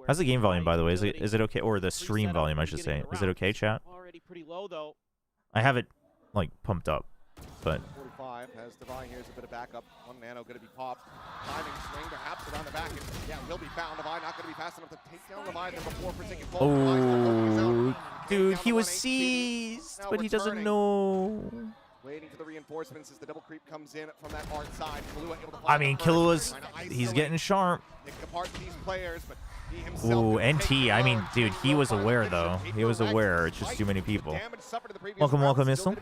How's the game volume, by the way? Is it okay? Or the stream volume, I should say. Is it okay, chat? I have it, like, pumped up, but... 45 has Divine. Here's a bit of backup. One nano going to be popped. Timing swing, perhaps around the back. And, yeah, will be found. Divine not going to be fast enough to take down Divine before forsaking fall. Oh, dude, he was seized, but he doesn't know. Waiting for the reinforcements as the double creep comes in from that hard side. I mean, Killua's, he's getting sharp. Apart these players, but he himself. Ooh, NT. I mean, dude, he was aware, though. He was aware. It's just too many people. Welcome, Missile.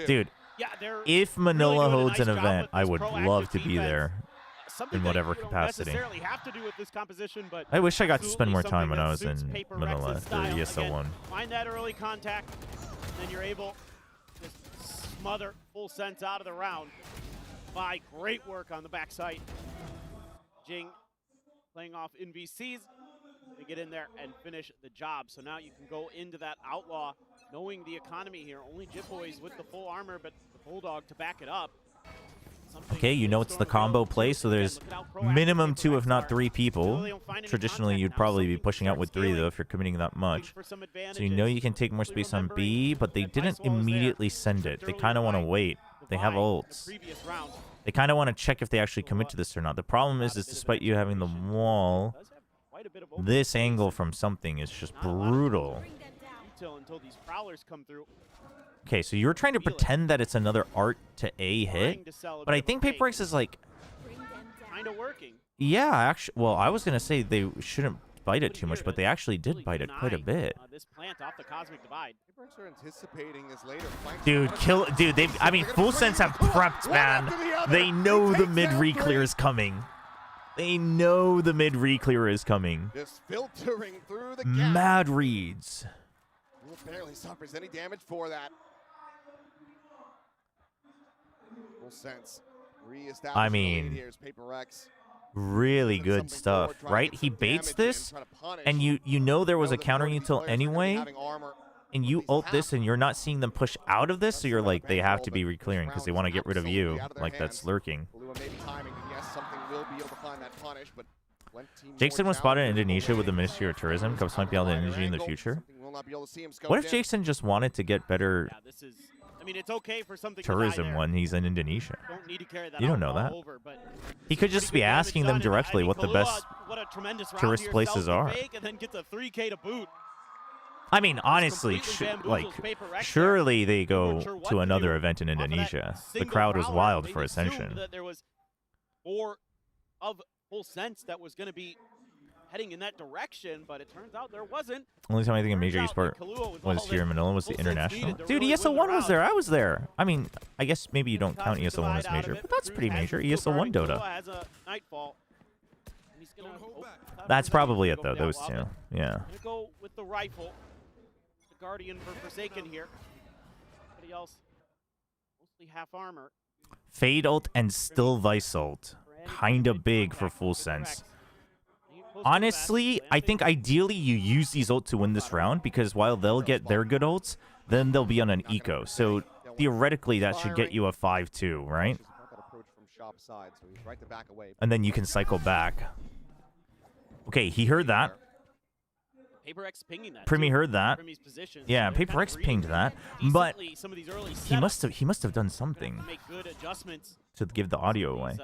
Dude, if Manila holds an event, I would love to be there in whatever capacity. I wish I got to spend more time when I was in Manila for ESL 1. Find that early contact, and then you're able to smother Full Sense out of the round by great work on the backside. Jing playing off NVCs to get in there and finish the job. So now you can go into that Outlaw knowing the economy here. Only Jit Boys with the full armor, but the Bulldog to back it up. Okay, you know it's the combo play, so there's minimum 2, if not 3 people. Traditionally, you'd probably be pushing out with 3, though, if you're committing that much. So you know you can take more space on B, but they didn't immediately send it. They kind of want to wait. They have ults. They kind of want to check if they actually commit to this or not. The problem is despite you having the wall, this angle from something is just brutal. Until these prowlers come through. Okay, so you're trying to pretend that it's another art to A hit, but I think PRX is like, kind of working. Yeah, actually, well, I was gonna say they shouldn't bite it too much, but they actually did bite it quite a bit. This plant off the Cosmic Divide. PRX are anticipating this later flank. Dude, they've, I mean, Full Sense have prepped, man. They know the mid re-clear is coming. They know the mid re-clear is coming. Just filtering through the gap. Mad reads. Barely suffers any damage for that. Full Sense reestablishing I mean, here's PRX. Really good stuff, right? He baits this, and you know there was a counter util anyway, and you ult this, and you're not seeing them push out of this, so you're like, they have to be re-clearing because they want to get rid of you, like that's lurking. Jason was spotted in Indonesia with the Ministry of Tourism. Cubs might be able to Indonesia in the future. What if Jason just wanted to get better it's okay for something tourism when he's in Indonesia? Don't need to carry that You don't know that. He could just be asking them directly what the best tourist places are. And then gets a 3K to boot. I mean, honestly, surely they go to another event in Indonesia. The crowd was wild for Ascension. That there was more of Full Sense that was going to be heading in that direction, but it turns out there wasn't. Only time I think a major esport was here in Manila was the international. Dude, ESL1 was there. I was there. I mean, I guess maybe you don't count ESL1 as major, but that's pretty major. ESL1 Dota. That's probably it, though. Those two. Yeah. Go with the rifle. The Guardian for Forsaken here. Anybody else? Mostly half armor. Fade ult and still Vice ult. Kinda big for Full Sense. Honestly, I think ideally you use these ults to win this round because while they'll get their good ults, then they'll be on an eco. So theoretically, that should get you a 5-2, right? And then you can cycle back. Okay, he heard that. Primi heard that. Yeah, PRX pinged that, but he must have done something to give the audio away.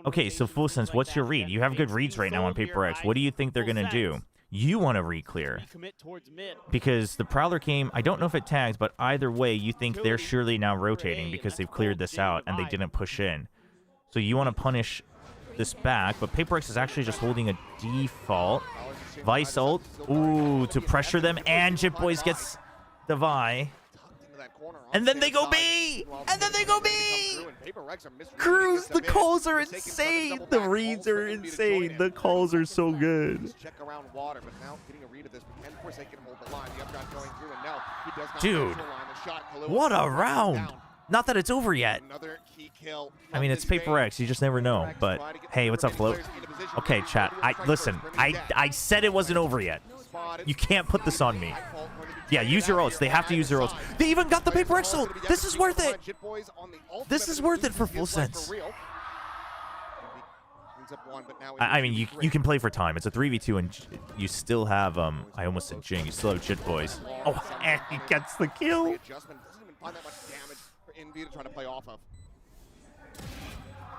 Okay, so Full Sense, what's your read? You have good reads right now on PRX. What do you think they're going to do? You want to re-clear. Because the Prowler came, I don't know if it tags, but either way, you think they're surely now rotating because they've cleared this out and they didn't push in. So you want to punish this back, but PRX is actually just holding a default. Vice ult, ooh, to pressure them, and Jit Boys gets the Vi. And then they go B! And then they go B! Cruz, the calls are insane! The reads are insane. The calls are so good. Dude, what a round! Not that it's over yet. I mean, it's PRX. You just never know. But, hey, what's up, Float? Okay, chat. Listen, I said it wasn't over yet. You can't put this on me. Yeah, use your ults. They have to use their ults. They even got the PRX ult. This is worth it. This is worth it for Full Sense. I mean, you can play for time. It's a 3v2, and you still have, I almost said Jing. You still have Jit Boys. Oh, and he gets the kill.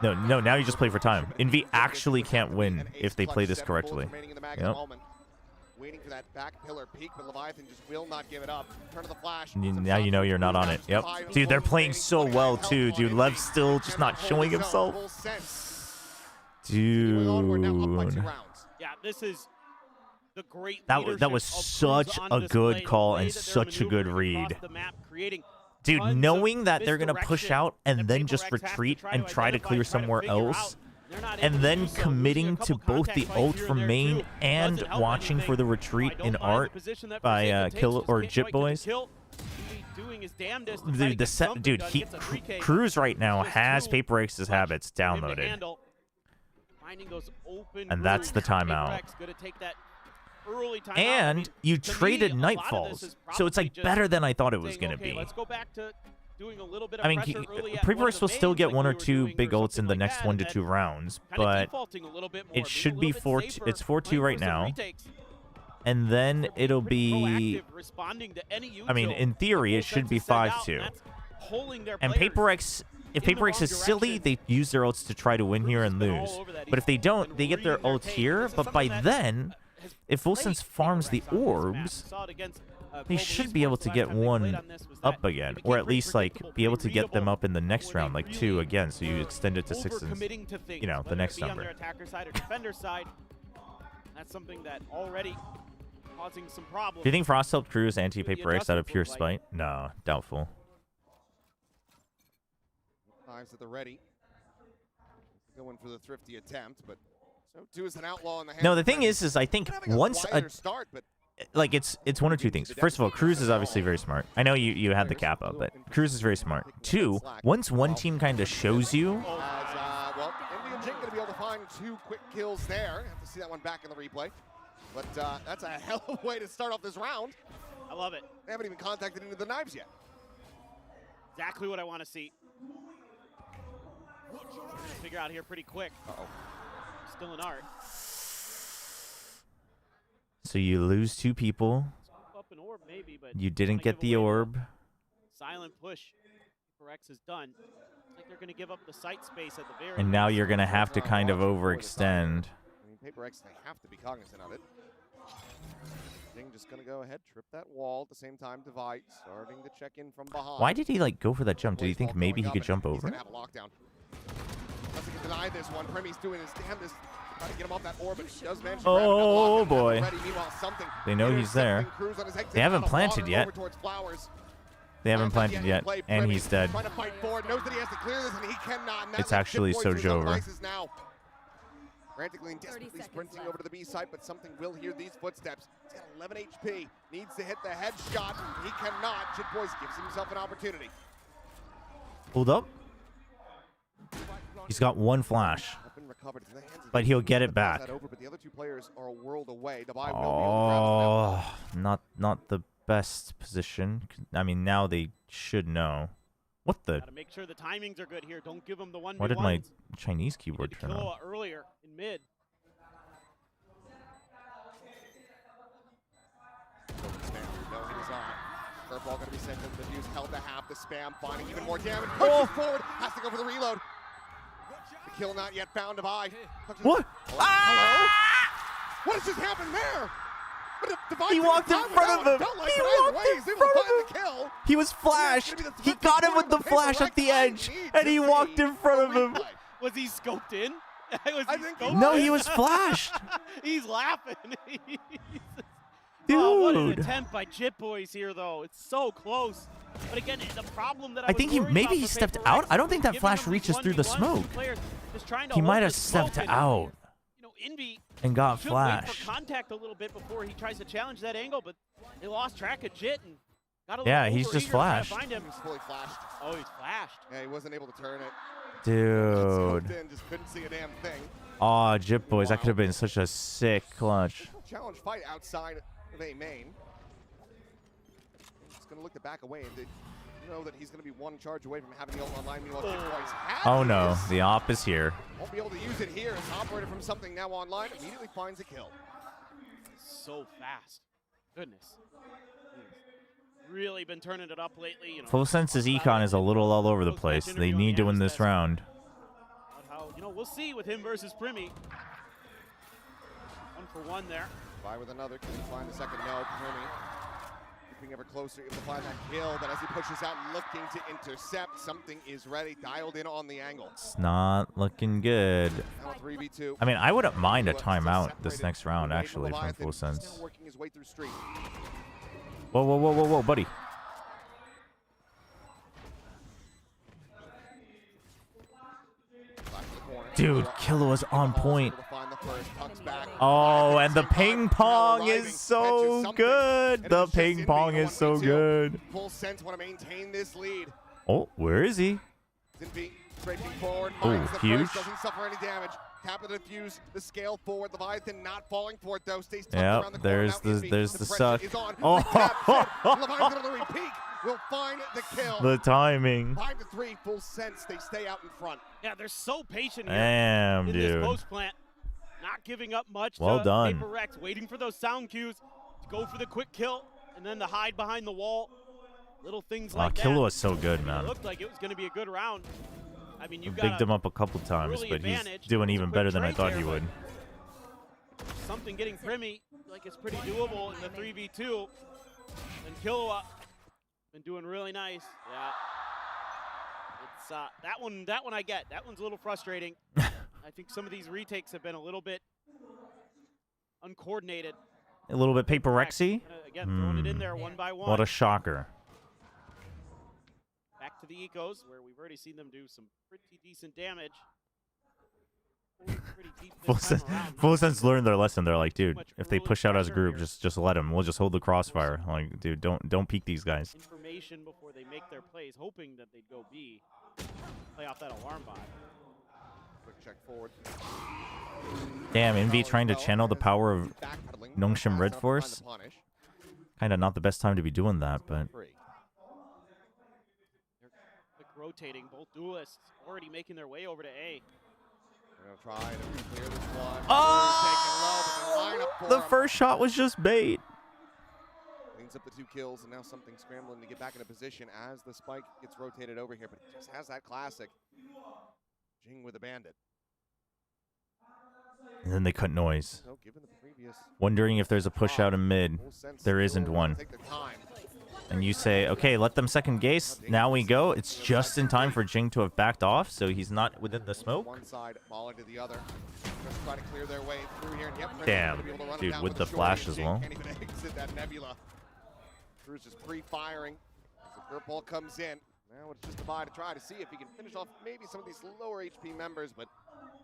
No, now you just play for time. Envy actually can't win if they play this correctly. Yep. Waiting for that back pillar peak, but Leviathan just will not give it up. Turn to the flash. Now you know you're not on it. Yep. Dude, they're playing so well too, dude. Lev's still just not showing himself. Dude. Yeah, this is the great that was such a good call and such a good read. Dude, knowing that they're going to push out and then just retreat and try to clear somewhere else, and then committing to both the ult from main and watching for the retreat in art by Kill or Jit Boys. doing his damnedest. Dude, Cruz right now has Paper X's habits downloaded. And that's the timeout. And you traded Nightfalls, so it's like better than I thought it was going to be. Let's go back to doing a little bit of I mean, Paper X will still get 1 or 2 big ults in the next 1 to 2 rounds, but it should be 4-2. It's 4-2 right now. And then it'll be, I mean, in theory, it should be 5-2. And Paper X, if Paper X is silly, they use their ults to try to win here and lose. But if they don't, they get their ult here. But by then, if Volsense farms the orbs, they should be able to get 1 up again. Or at least, like, be able to get them up in the next round, like 2 again. So you extend it to 6 and, you know, the next number. That's something that already causing some problems. Do you think Frost helped Cruz anti-Paper X out of pure spite? No, doubtful. Knives at the ready. Going for the thrifty attempt, but so too is an outlaw in the hand. No, the thing is I think once like it's 1 or 2 things. First of all, Cruz is obviously very smart. I know you had the kappa, but Cruz is very smart. 2, once one team kind of shows you. Well, Indian Jing going to be able to find 2 quick kills there. Have to see that one back in the replay. But that's a hell of a way to start off this round. I love it. They haven't even contacted into the knives yet. Exactly what I want to see. Figure out here pretty quick. Still an art. So you lose 2 people. Up an orb maybe, but you didn't get the orb. Silent push. PRX is done. It's like they're going to give up the site space at the very And now you're going to have to kind of overextend. I mean, Paper X, they have to be cognizant of it. Jing just going to go ahead, trip that wall at the same time. Divide, starting to check in from behind. Why did he like go for that jump? Did he think maybe he could jump over? He's going to have a lockdown. Doesn't get denied this one. Premi's doing his damnedest. Trying to get him off that orbit. He does manage to oh boy. Meanwhile, they know he's there. They haven't planted yet. They haven't planted yet, and he's dead. Trying to fight forward, knows that he has to clear this, and he cannot. It's actually Chobra. Frantically and desperately sprinting over to the B site, but something will hear these footsteps. He's got 11 HP, needs to hit the headshot. He cannot. Jit Boys gives himself an opportunity. Hold up. He's got 1 flash, but he'll get it back. But the other 2 players are a world away. Oh, not the best position. I mean, now they should know. What the? Gotta make sure the timings are good here. Don't give them the 1v1s. Why did my Chinese keyboard turn on? Earlier in mid. Curveball going to be sent to the Fuse, held to half the spam, finding even more damage. Pushes forward, has to go for the reload. The kill not yet found. Divide. What? Hello? Hello? What has just happened there? He walked in front of him. He walked in front of him. He was flashed. He got him with the flash at the edge, and he walked in front of him. Was he scoped in? No, he was flashed. He's laughing. Dude. Oh, what an attempt by Jit Boys here, though. It's so close. But again, the problem that I think he stepped out. I don't think that flash reaches through the smoke. He might have stepped out and got flashed. Wait for contact a little bit before he tries to challenge that angle, but they lost track of Jit and got a little yeah, he's just flashed. He's fully flashed. Oh, he's flashed. Yeah, he wasn't able to turn it. Dude. Just couldn't see a damn thing. Aw, Jit Boys, that could have been such a sick clutch. Challenge fight outside of A main. He's going to look to back away and know that he's going to be 1 charge away from having the ult online. Meanwhile, Jit Boys oh no, the op is here. Won't be able to use it here. As operator from something now online immediately finds a kill. So fast. Goodness. He's really been turning it up lately. You know, Volsense's econ is a little all over the place. They need to win this round. We'll see with him versus Primi. 1 for 1 there. By with another. Can he find the second? No. Primi creeping ever closer, able to find that kill, but as he pushes out, looking to intercept, something is ready, dialed in on the angle. It's not looking good. Now 3v2. I mean, I wouldn't mind a timeout this next round, actually, from Volsense. Working his way through street. Whoa, whoa, whoa, whoa, whoa, buddy. Dude, Killa was on point. first, tucks back. Oh, and the ping pong is so good. The ping pong is so good. Full Sense want to maintain this lead. Oh, where is he? Zinvi scraping forward. Oh, Finds the huge. first, doesn't suffer any damage. Tap of the defuse, the scale forward. Leviathan not falling for it though. Stays tucked around the Yep, corner. there's the pressure suck. is on. Oh, Leviathan on the repeat will find the kill. the timing. 5-3, Full Sense. They stay out in front. Yeah, they're so patient here Damn, in dude. this post plant. Not giving up much Well to done. PaperX, waiting for those sound cues to go for the quick kill and then the hide behind the wall. Little things like that. Killua is so good, It man. looked like it was going to be a good round. I mean, you I got bigged him up a couple times, early but he's advantage. doing It's a even quick better than I trade thought there, he but would. Something getting Primi, like it's pretty doable in the 3v2. And Killua been doing really nice. Yeah. It's that one I get. That one's a little frustrating. I think some of these retakes have been a little bit uncoordinated. A little bit paper-rexy. Again, throwing it in there one by one. What a shocker. Back to the ecos, where we've already seen them do some pretty decent damage. Full Sense learned their lesson. They're like, dude, if they push out as a group, just let them. We'll just hold the crossfire. Like, dude, don't peek these guys. Information before they make their plays, hoping that they'd go B. Play off that alarm bot. Quick check forward. Damn, Envy trying to channel the power of Nongshim Red Force. Kind of not the best time to be doing that, but Quick rotating, both duelists already making their way over to A. They're gonna try to clear this one. Oh! The first shot was just bait. Cleans up the 2 kills, and now something scrambling to get back into position as the spike gets rotated over here, but it just has that classic Jing with a bandit. And then they cut noise. So, given the previous Wondering if there's a push out in mid. There isn't one. And you say, okay, let them second guess. Now we go. It's just in time for Jing to have backed off, so he's not within the smoke. One side, falling to the other. Just try to clear their way through here. And yep, Damn, gonna be able to run dude, down with the shorty, flash and as Jing well. Can't even exit that nebula. Cruz is pre-firing as the curveball comes in. Now it's just a buy to try to see if he can finish off maybe some of these lower HP members, but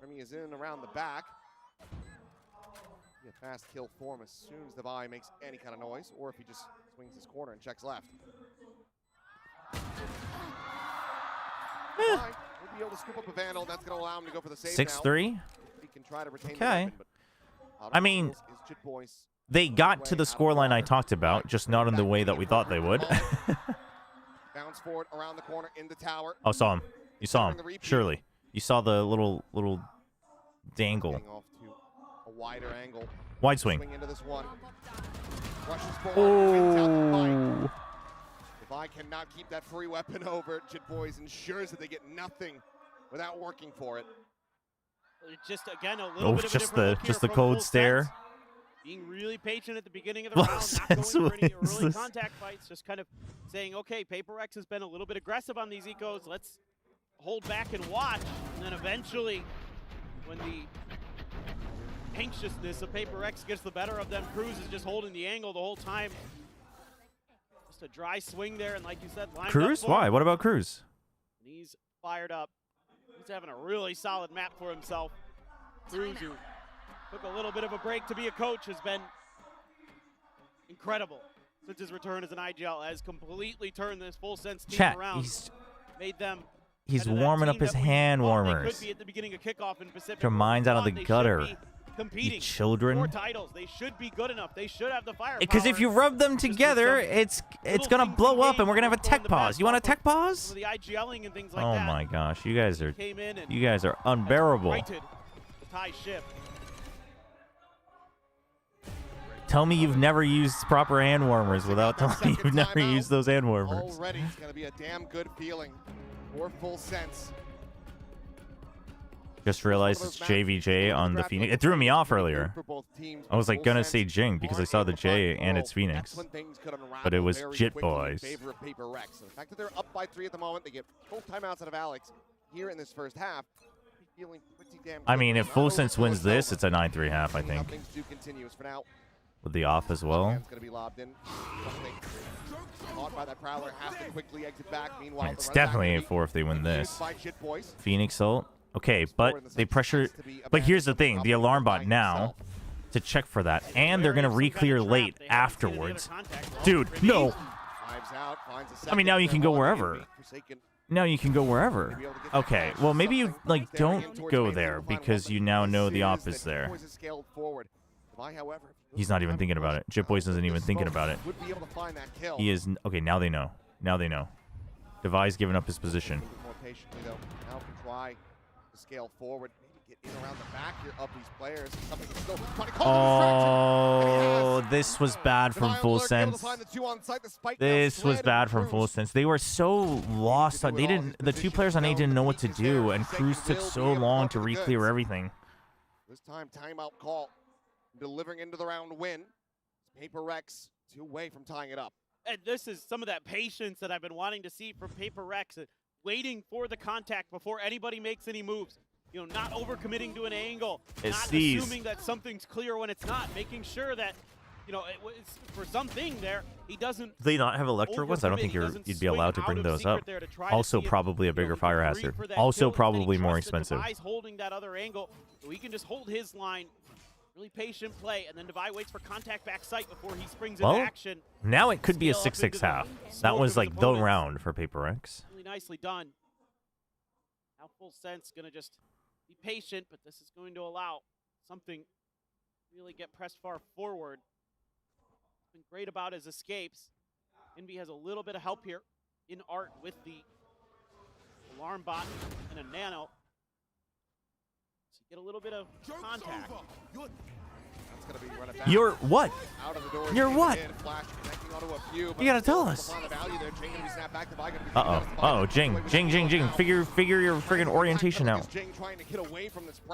Remy is in around the back. Be a fast kill form as soon as the buy makes any kind of noise, or if he just swings his corner and checks left. We'll be able to scoop up a Vandal. That's going to allow him to go for the save 6-3. He can try to retain Okay. the weapon, but I mean, they got to the scoreline I talked about, just not in the way that we thought they would. Bounce forward around the corner in the tower. Oh, saw him. You saw him. Surely. You saw the little dangle. Off to a wider angle. Wide swing. Into this one. Rushes forward, wins out the fight. Oh. If I cannot keep that free weapon over, Jit Boys ensures that they get nothing without working for it. Just again a little bit of a just different look the here from cold Full stare. Sense. Being really patient at the beginning of the round, not going for any early contact fights, just kind of saying, okay, PaperX has been a little bit aggressive on these ecos. Let's hold back and watch. And then eventually, when the anxiousness of PaperX gets the better of them, Cruz is just holding the angle the whole time. Just a dry swing there, and like you said, lined Cruz? up Why? What about Cruz? and he's fired up. He's having a really solid map for himself. Cruz, who took a little bit of a break to be a coach, has been incredible since his return as an IGL. Has completely turned this Full Sense team Chat, around. Made them He's kind of that warming up team his that we hand thought they warmers. could be at the beginning of kickoff in Pacific. Get your minds out of the They should gutter. be competing You children. for titles. They should be good enough. They should have the firepower. Because if you rub them together, it's gonna blow up, and we're gonna have a tech pause. You want a tech pause? Some of the IGLing and things like Oh that. my gosh, you guys are Came in and unbearable. righted the tie ship. Tell me you've never used proper hand warmers without telling me you've never used those hand warmers. Already, it's going to be a damn good feeling for Full Sense. Just realized it's JVJ on the Phoenix. It threw me off earlier. I was like gonna say Jing because I saw the J and it's Phoenix, but it was Jit Boys. Favor of PaperX. So the fact that they're up by 3 at the moment, they get both timeouts out of Alex here in this first half. Feeling pretty damn I good. mean, if Full Sense wins this, it's a 9-3 half, I How think, things do continue is for now. with the off as well. Hand's gonna be lobbed in. Something caught by that Prowler, has to quickly exit back. Meanwhile, It's definitely a 4 if they win this. by Jit Boys. Phoenix ult. Okay, but they pressure. But here's the thing: the alarm bot now to check for that, and they're gonna re-clear late afterwards. Dude, no. I mean, now you can go wherever. Now you can go wherever. Okay, well maybe you like don't go there because you now know the op is there. He's not even thinking about it. Jitboys isn't even thinking about it. He is. Okay, now they know. Now they know. Devi's giving up his position. More patiently though. Now can try to scale forward. Maybe get in around the back here of these players. Something is still trying to call Oh, this was bad from Full Sense. This was bad from Full Sense. They were so lost. They didn't. The two players on A didn't know what to do, and Cruz took so long to re-clear everything. This time, timeout call. Delivering into the round win. PRX 2 away from tying it up. And this is some of that patience that I've been wanting to see from PRX, waiting for the contact before anybody makes any moves. You know, not overcommitting to an angle, not assuming that something's clear when it's not, making sure that, you know, for something there, he doesn't. Do they not have electric ones? I don't think you'd be allowed to bring those up. Also, probably a bigger fire hazard. Also, probably more expensive. Devi's holding that other angle, so he can just hold his line. Really patient play, and then Devi waits for contact back sight before he springs into action. Now it could be a 6-6 half. That was like the round for PRX. Really nicely done. Now Full Sense gonna just be patient, but this is going to allow something really get pressed far forward. What's been great about his escapes. Envy has a little bit of help here in Art with the alarm bot and a nano. Get a little bit of contact. You're what? You're what? You gotta tell us. Uh-oh, Jing. Figure your friggin' orientation out.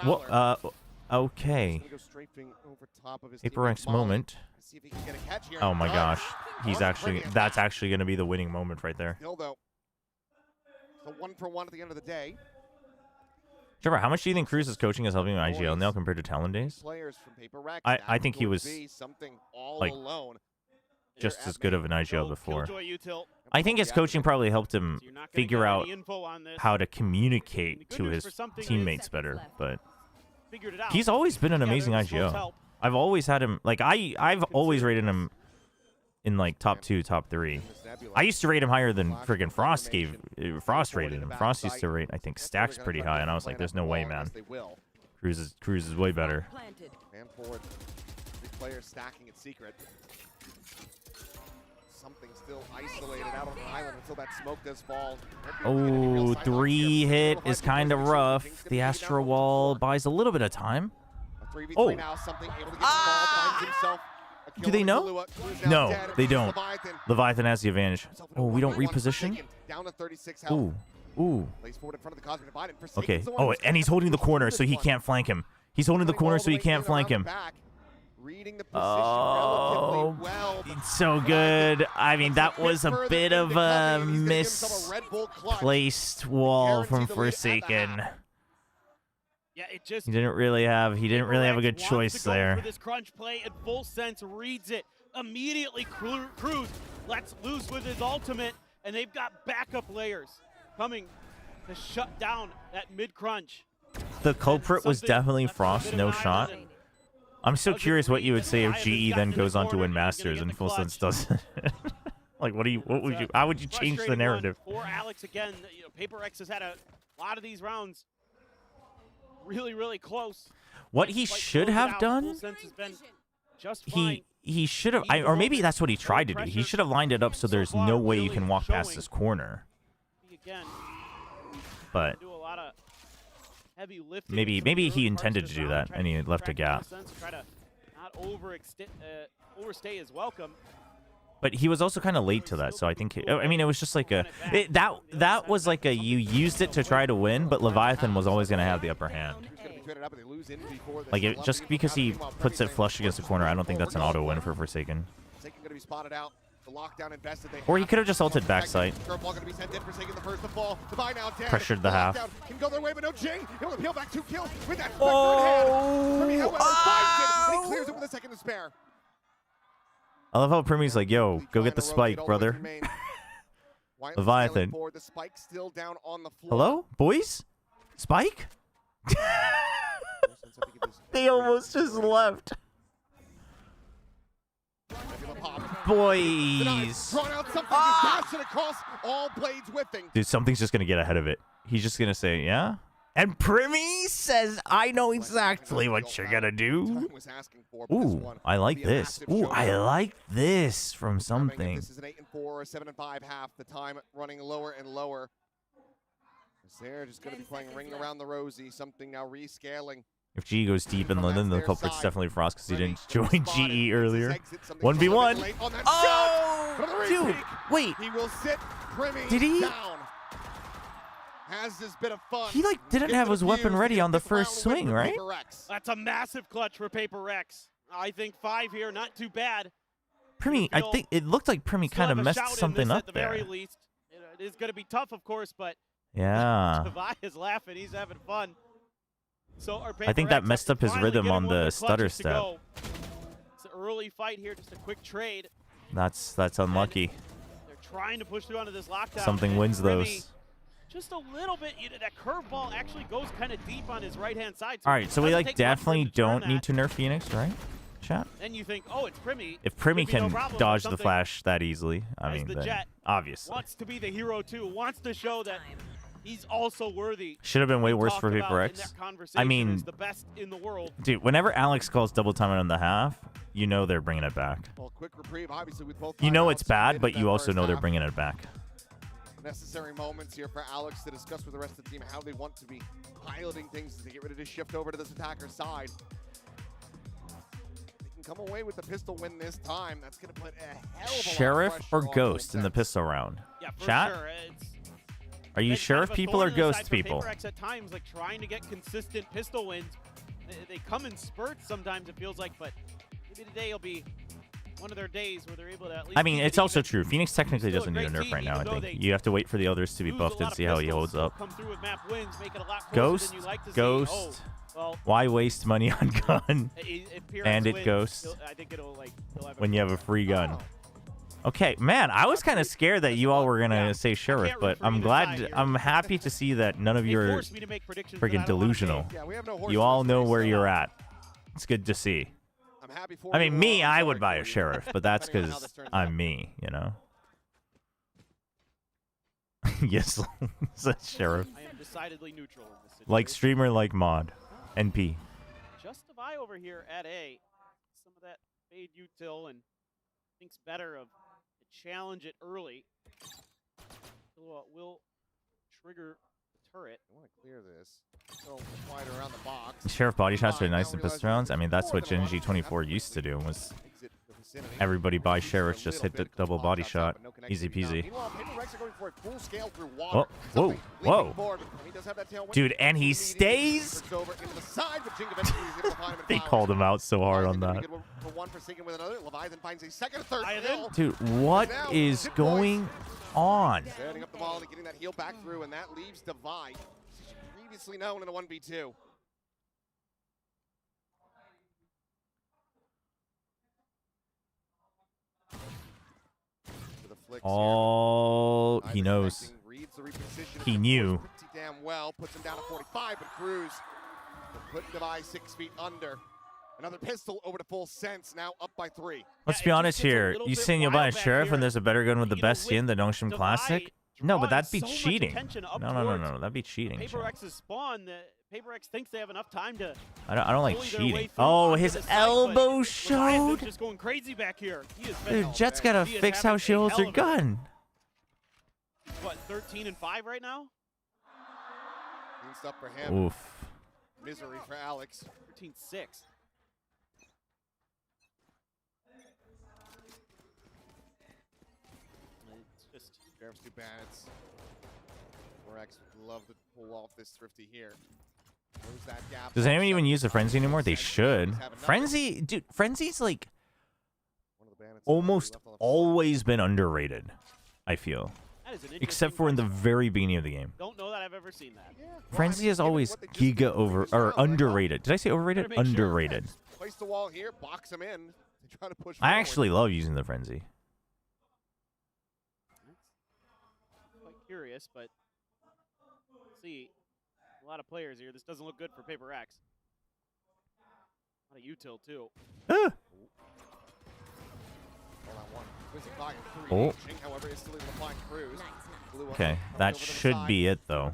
What? Okay. PRX moment. Oh my gosh. That's actually gonna be the winning moment right there. So 1-for-1 at the end of the day. Chobra, how much do you think Cruz is coaching is helping IGL now compared to Talon days? I think he was like just as good of an IGL before. I think his coaching probably helped him figure out how to communicate to his teammates better, but he's always been an amazing IGL. I've always had him like I've always rated him in like top 2, top 3. I used to rate him higher than friggin' Frost rated him. Frost used to rate, I think, Stacks pretty high, and I was like, there's no way, man. Cruz is way better. Man forward. 3 players stacking in secret. Something still isolated out on the island until that smoke does fall. Oh, 3 hit is kind of rough. The Astro Wall buys a little bit of time. Oh. Do they know? No, they don't. Leviathan has the advantage. Oh, we don't reposition? Ooh. Okay. Oh, and he's holding the corner so he can't flank him. He's holding the corner so he can't flank him. Oh, it's so good. I mean, that was a bit of a misplaced wall from Forsaken. Yeah, it just he didn't really have a good choice there. For this crunch play, and Full Sense reads it immediately. Cruz lets loose with his ultimate, and they've got backup layers coming to shut down that mid crunch. The culprit was definitely Frost, no shot. I'm so curious what you would say if GE then goes on to win Masters and Full Sense doesn't. Like, how would you change the narrative? For Alex again, you know, PRX has had a lot of these rounds really close. What he should have done, he should have, or maybe that's what he tried to do. He should have lined it up so there's no way you can walk past this corner. But maybe he intended to do that and he left a gap. Try to not overstay his welcome. But he was also kind of late to that, so I think I mean it was just like that was like a you used it to try to win, but Leviathan was always going to have the upper hand. Like just because he puts it flush against the corner, I don't think that's an auto win for Forsaken. Or he could have just ulted backside. Pressured the half. I love how Primy's like, yo, go get the spike, brother. Leviathan. Hello, boys? Spike? They almost just left. Boys. Across, all blades whipping. Dude, something's just going to get ahead of it. He's just going to say, yeah? And Primy says, I know exactly what you're going to do. Ooh, I like this. Ooh, I like this from something. This is an 8-4, 7-5 half. The time running lower and lower. They're just going to be playing Ring Around the Rosie. Something now rescaling. If GE goes deep in London, the culprit's definitely Frost because he didn't join GE earlier. 1v1. Oh, dude, wait. He will sit Primy Did he? down. Has this bit of fun. He didn't have his weapon ready on the first swing, right? That's a massive clutch for PRX. I think 5 here, not too bad. Primy, I think it looked like Primy kind of messed something up there. At the very least. It is going to be tough, of course, but yeah. Tavai is laughing. He's having fun. So I think that messed up his rhythm on the stutter step. It's an early fight here, just a quick trade. That's unlucky. They're trying to push through onto this lockdown. Something wins those. Just a little bit. That curveball actually goes kind of deep on his right-hand side. All right, so we definitely don't need to nerf Phoenix, right? Chat. Then you think, oh, it's Primy. If Primy can dodge the flash that easily, I mean, then Jet obviously. Wants to be the hero too. Wants to show that he's also worthy. Should have been way worse for PRX. I mean, the best in the world. Dude, whenever Alex calls double time on the half, you know they're bringing it back. Well, quick reprieve, obviously, with both you know it's bad, but you also know they're bringing it back. Necessary moments here for Alex to discuss with the rest of the team how they want to be piloting things as they get ready to shift over to this attacker side. They can come away with the pistol win this time. That's going to put a hell of a lot of Sheriff pressure or on Ghost in the pistol round? Yeah, for Chat? sure. Are you Sheriff people or Ghost people? PRX at times, like trying to get consistent pistol wins. They come in spurts sometimes, it feels like, but maybe today will be one of their days where they're able to at least. I mean, it's also true. Phoenix technically doesn't need a nerf right now, I think. You have to wait for the others to be buffed and see how he holds up. Ghost? Ghost? Why waste money on gun? And it Ghost when you have a free gun. Okay, man, I was kind of scared that you all were going to say Sheriff, but I'm glad, I'm happy to see that none of you are freaking delusional. You all know where you're at. It's good to see. I mean, me, I would buy a Sheriff, but that's because I'm me, you know? Yes, says Sheriff. I am decidedly neutral in this situation. Like streamer, like mod. NP. Just a buy over here at A. Some of that fade util and thinks better of to challenge it early. Will trigger the turret. I want to clear this. So wider around the box. Sheriff body shots are nice in pistol rounds. I mean, that's what Gen G 24 used to do. Was everybody buy Sheriffs, just hit the double body shot, easy peasy. Oh, whoa, whoa, dude, and he stays. They called him out so hard on that. Dude, what is going on? Setting up the volley, getting that heel back through, and that leaves Divide, previously known in a 1v2. Oh, he knows. He knew. Pretty damn well, puts him down to 45, but Cruz will put Divide 6 feet under. Another pistol over to full sense, now up by 3. Let's be honest here. You saying you'll buy a Sheriff when there's a better gun with the best skin than Ocean Classic? No, but that'd be cheating. No. That'd be cheating. PRX's spawn, PRX thinks they have enough time to. I don't like cheating. Oh, his elbow showed. Just going crazy back here. Dude, Jet's gotta fix how she holds her gun. What, 13 and 5 right now? Clean up for him. Oof. Misery for Alex. 13-6. Sheriff's too bad. PRX would love to pull off this thrifty here. That gap. Does anyone even use the Frenzy anymore? They should. Frenzy, dude, Frenzy's like almost always been underrated, I feel. Except for in the very beginning of the game. Don't know that I've ever seen that. Frenzy is always underrated. Did I say overrated? Underrated. Place the wall here, box him in. Try to push I actually love using the Frenzy. Quite curious, but let's see. A lot of players here. This doesn't look good for Paper X. A lot of util too. Oh. However, is still able to find Cruz. Okay, that should be it though.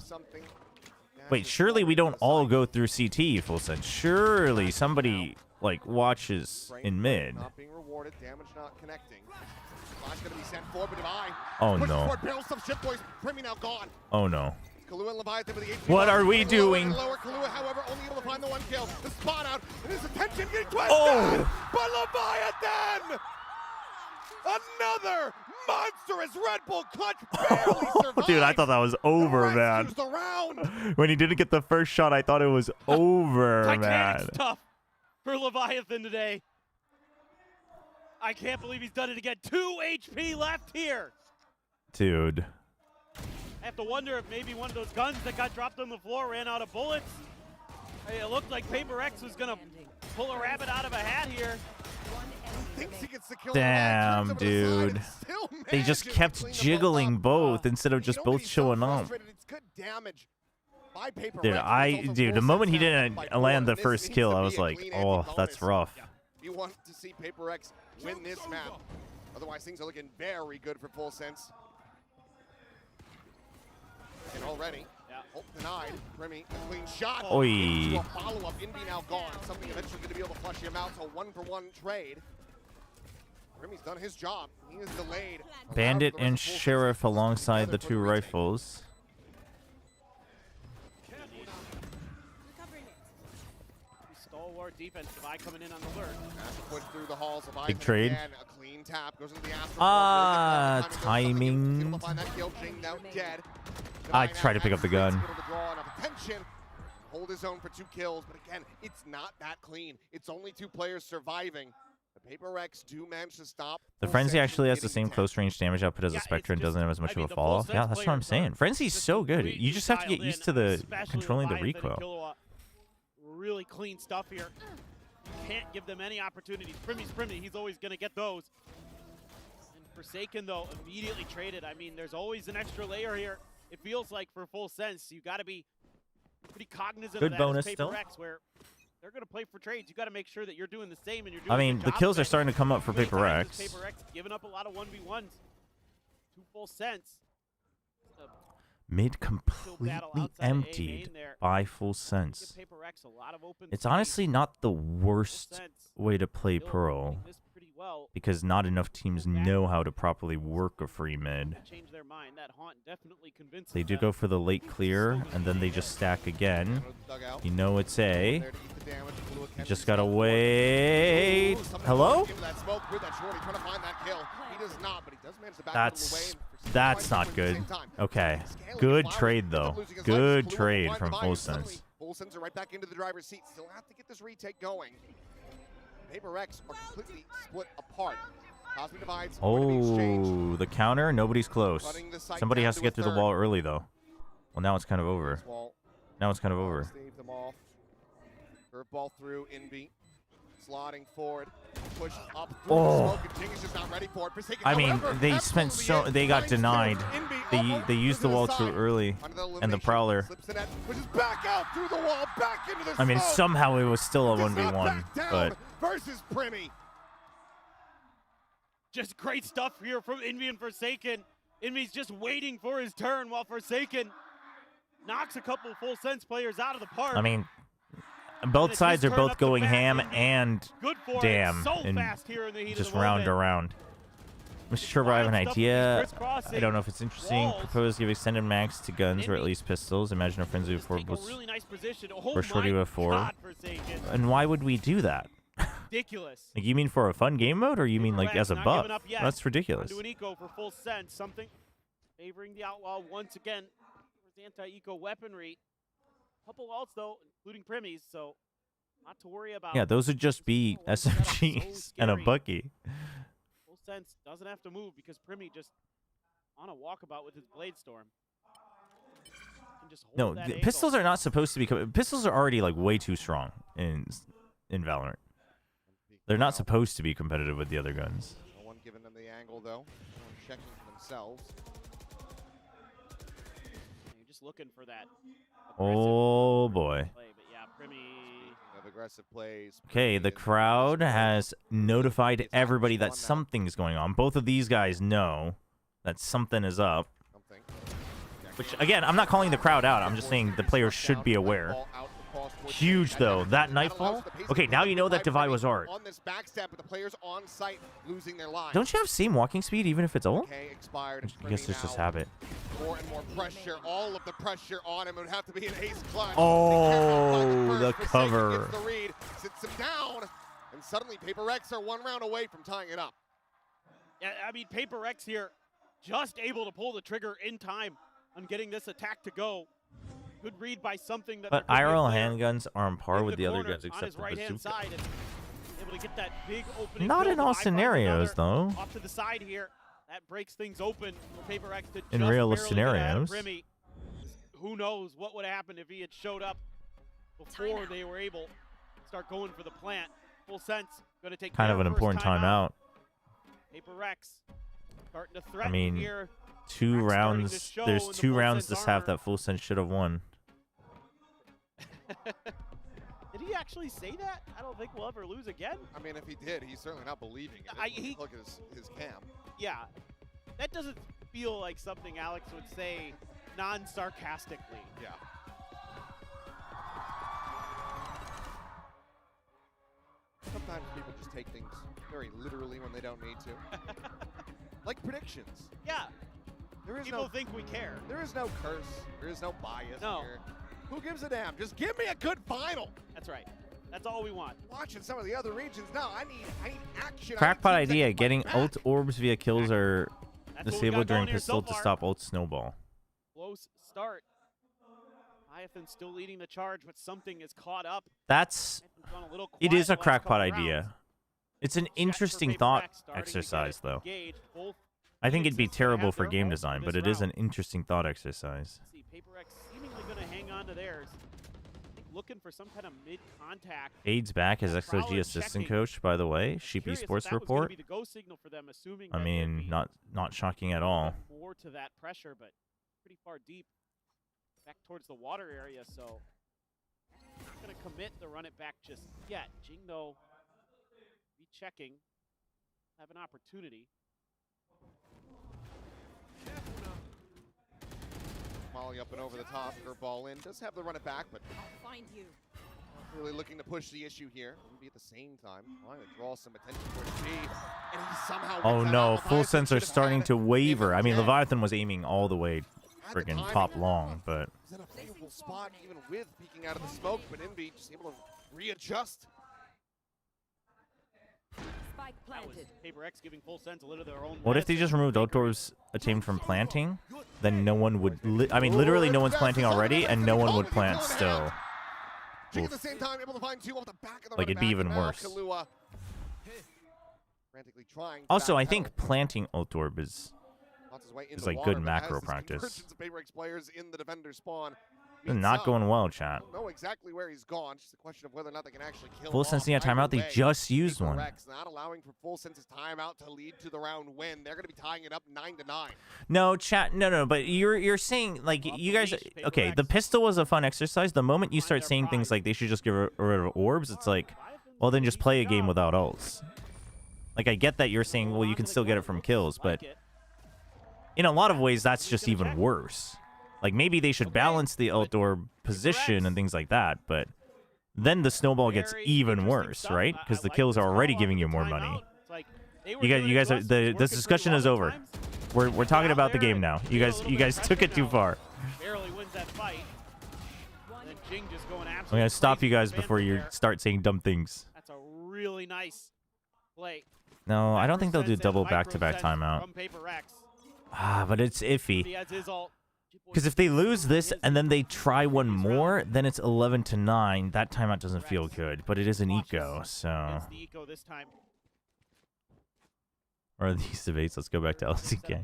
Wait, surely we don't all go through CT full sense. Surely somebody like watches in mid. Not being rewarded, damage not connecting. Flash's gonna be sent forward, but Levi Oh pushes no. forward, barrels some shit boys. Primi now gone. Oh no. Kahlua and Leviathan with the HP. What are we doing? Lower Kahlua, however, only able to find the one kill. The spot out, and his attention getting twisted. Oh! But Leviathan! Another monstrous Red Bull clutch barely survives. Dude, I thought that was over, man. The round. When he didn't get the first shot, I thought it was over, Titanic man. stuff for Leviathan today. I can't believe he's done it again. 2 HP left here. Dude. I have to wonder if maybe one of those guns that got dropped on the floor ran out of bullets. Hey, it looked like Paper X was going to pull a rabbit out of a hat here. Damn, dude. They just kept jiggling both instead of just both showing up. Dude, the moment he didn't land the first kill, I was like, oh, that's rough. You want to see Paper X win this map. Otherwise, things are looking very good for Full Sense. And already, hope denied. Primi, a clean shot. Oi. Follow-up, Indy now gone. Something eventually going to be able to flush him out. So 1-for-1 trade. Primi's done his job. He is delayed. Bandit and Sheriff alongside the two rifles. Stalwart defense, Levi coming in on the alert. Push through the halls. Big trade. Again, a clean tap goes into the timing. I tried to pick up the gun. Hold his own for 2 kills, but again, it's not that clean. It's only 2 players surviving. The Paper X do manage to stop. The Frenzy actually has the same close range damage output as the Spectre and doesn't have as much of a fall off. Yeah, that's what I'm saying. Frenzy's so good. You just have to get used to the controlling the recoil. Really clean stuff here. You can't give them any opportunities. Primi's Primi, he's always going to get those. And Forsaken, though, immediately traded. I mean, there's always an extra layer here. It feels like for Full Sense, you got to be pretty cognizant of that bonus as Paper still. X, where they're going to play for trades. You got to make sure that you're doing the same and you're doing I mean, the the kills are starting to come up for Paper X. Paper X giving up a lot of 1v1s to Full Sense. Mid completely emptied by Full Sense. It's honestly not the worst way to play Pearl, because not enough teams know how to properly work a free mid. They do go for the late clear, and then they just stack again. You know it's A. You just gotta wait. Hello? That's not good. Okay. Good trade, though. Good trade from Full Sense. Full Sense are right back into the driver's seat. Still have to get this retake going. Paper X are completely split apart. Cosmic divides. Oh, the counter? Nobody's close. Somebody has to get through the wall early, though. Well, now it's kind of over. Now it's kind of over. Stave them off. Curveball through, Inby. Slotting forward. Push up through the smoke, and King is just not ready for it. Forsaken, I mean, however, they spent so... They got denied. They used the wall too early. And the Prowler. Slips the net, pushes back out through the wall, back into the I mean, smoke. somehow it was still a Does not 1v1, back down but... versus Primi. Just great stuff here from Envy and Forsaken. Envy's just waiting for his turn while Forsaken knocks a couple Full Sense players out of the park. I mean, both sides are both going ham and damn, so and fast here in the heat just of the round moment. around. Mr. Chobra, I have an idea. crisscrossing I don't know if it's interesting. Propose give extended max to guns or at least pistols. Imagine a frenzy with 4 bullets Really nice position. Oh or shorty my with 4. God, Forsaken. And why would we do that? Ridiculous. Like, you mean for a fun game mode, or you mean like as a Not buff? giving up yet. That's ridiculous. Onto an eco for Full Sense. Something favoring the Outlaw once again. There's anti-eco weaponry. Couple ults though, including Primis, so not to worry about. Yeah, those would just be SMGs and a Bucky. Full Sense doesn't have to move because Primi just on a walkabout with his Blade Storm. Can just hold No, that the angle. pistols are not supposed to be. Pistols are already like way too strong in Valorant. They're not supposed to be competitive with the other guns. No one giving them the angle though. No one checking for themselves. just looking for that. Oh boy. Play, but yeah, Speaking of aggressive plays. Okay, the crowd has notified everybody that something's going on. Both of these guys know that something is up. Which, again, I'm not calling the crowd out. I'm just saying the players should be aware. Huge, though. That nightfall. Okay, now you know that Divide was art. On this backstep with the players on site losing their lives. Don't you have same walking speed even if it's ult? Okay, expired. I guess it's just habit. More and more pressure. All of the pressure on him. It would have to be an ace clutch. Oh, the cover. Gets the read, sits him down, and suddenly PRX are 1 round away from tying it up. Yeah, I mean, PRX here just able to pull the trigger in time on getting this attack to go. Good read by something that. But IRL handguns are on par with the other guns except for bazooka. Side and able to get that big opening. Not in all scenarios, though. Off to the side here, that breaks things open for PRX to in just real barely scenarios. get out of Remy. Who knows what would have happened if he had showed up before they were able to start going for the plant. Full sense, going to take kind of an important timeout. PRX starting to threaten I mean, here. 2 rounds. There's 2 rounds this half that Full Sense should have won. Did he actually say that? I don't think we'll ever lose again. I mean, if he did, he's certainly not believing it. Look at his cam. Yeah, that doesn't feel like something Alex would say non-sarcastically. Yeah. Sometimes people just take things very literally when they don't need to. Like predictions. Yeah. There is people think we care. There is no curse. There is no bias here. Who gives a damn? Just give me a good final. That's right. That's all we want. Watching some of the other regions now, I need action. Crackpot idea: getting ult orbs via kills are disabled during pistol to stop ult snowball. Close start. Leviathan still leading the charge, but something is caught up. It is a crackpot idea. It's an interesting thought exercise, though. I think it'd be terrible for game design, but it is an interesting thought exercise. PRX seemingly going to hang on to theirs. Looking for some kind of mid-contact. Aids back as XOG assistant coach, by the way. Sheep Esports report. I mean, not shocking at all. More to that pressure, but pretty far deep back towards the water area, so not going to commit to run it back just yet. Jing, though, be checking, have an opportunity. Molly up and over the top, her ball in. Does have the run it back, but I'll find you. Really looking to push the issue here. Maybe at the same time, trying to draw some attention towards G. And he somehow oh no, full sense are starting to waver. I mean, Leviathan was aiming all the way friggin' top long, but was in a favorable spot even with peeking out of the smoke, but Envy just able to readjust. Spike planted. PRX giving full sense a little of their own. What if they just removed outdoors attempt from planting? Then no one would. I mean, literally, no one's planting already, and no one would plant still. At the same time, able to find 2 off the back of the like it'd be even worse. Frantically trying also, I think planting ult orb is like good macro practice. PRX players in the defender spawn. Not going well, chat. Don't know exactly where he's gone. Just a question of whether or not they can actually kill Full Sense need a timeout. They just used one. Not allowing for Full Sense's timeout to lead to the round win. They're going to be tying it up 9-9. No, chat. No. But you're saying like you guys. Okay, the pistol was a fun exercise. The moment you start saying things like they should just get rid of orbs, it's like, well, then just play a game without ults. Like I get that you're saying, well, you can still get it from kills, but in a lot of ways, that's just even worse. Like, maybe they should balance the ult orb position and things like that, but then the snowball gets even worse, right? Because the kills are already giving you more money. You guys, this discussion is over. We're talking about the game now. You guys took it too far. Barely wins that fight. Then Jing just going I'm gonna stop you guys before you start saying dumb things. That's a really nice play. No, I don't think they'll do double back-to-back timeout. But it's iffy. Because if they lose this and then they try one more, then it's 11-9. That timeout doesn't feel good, but it is an eco, so. Or these debates. Let's go back to LCK.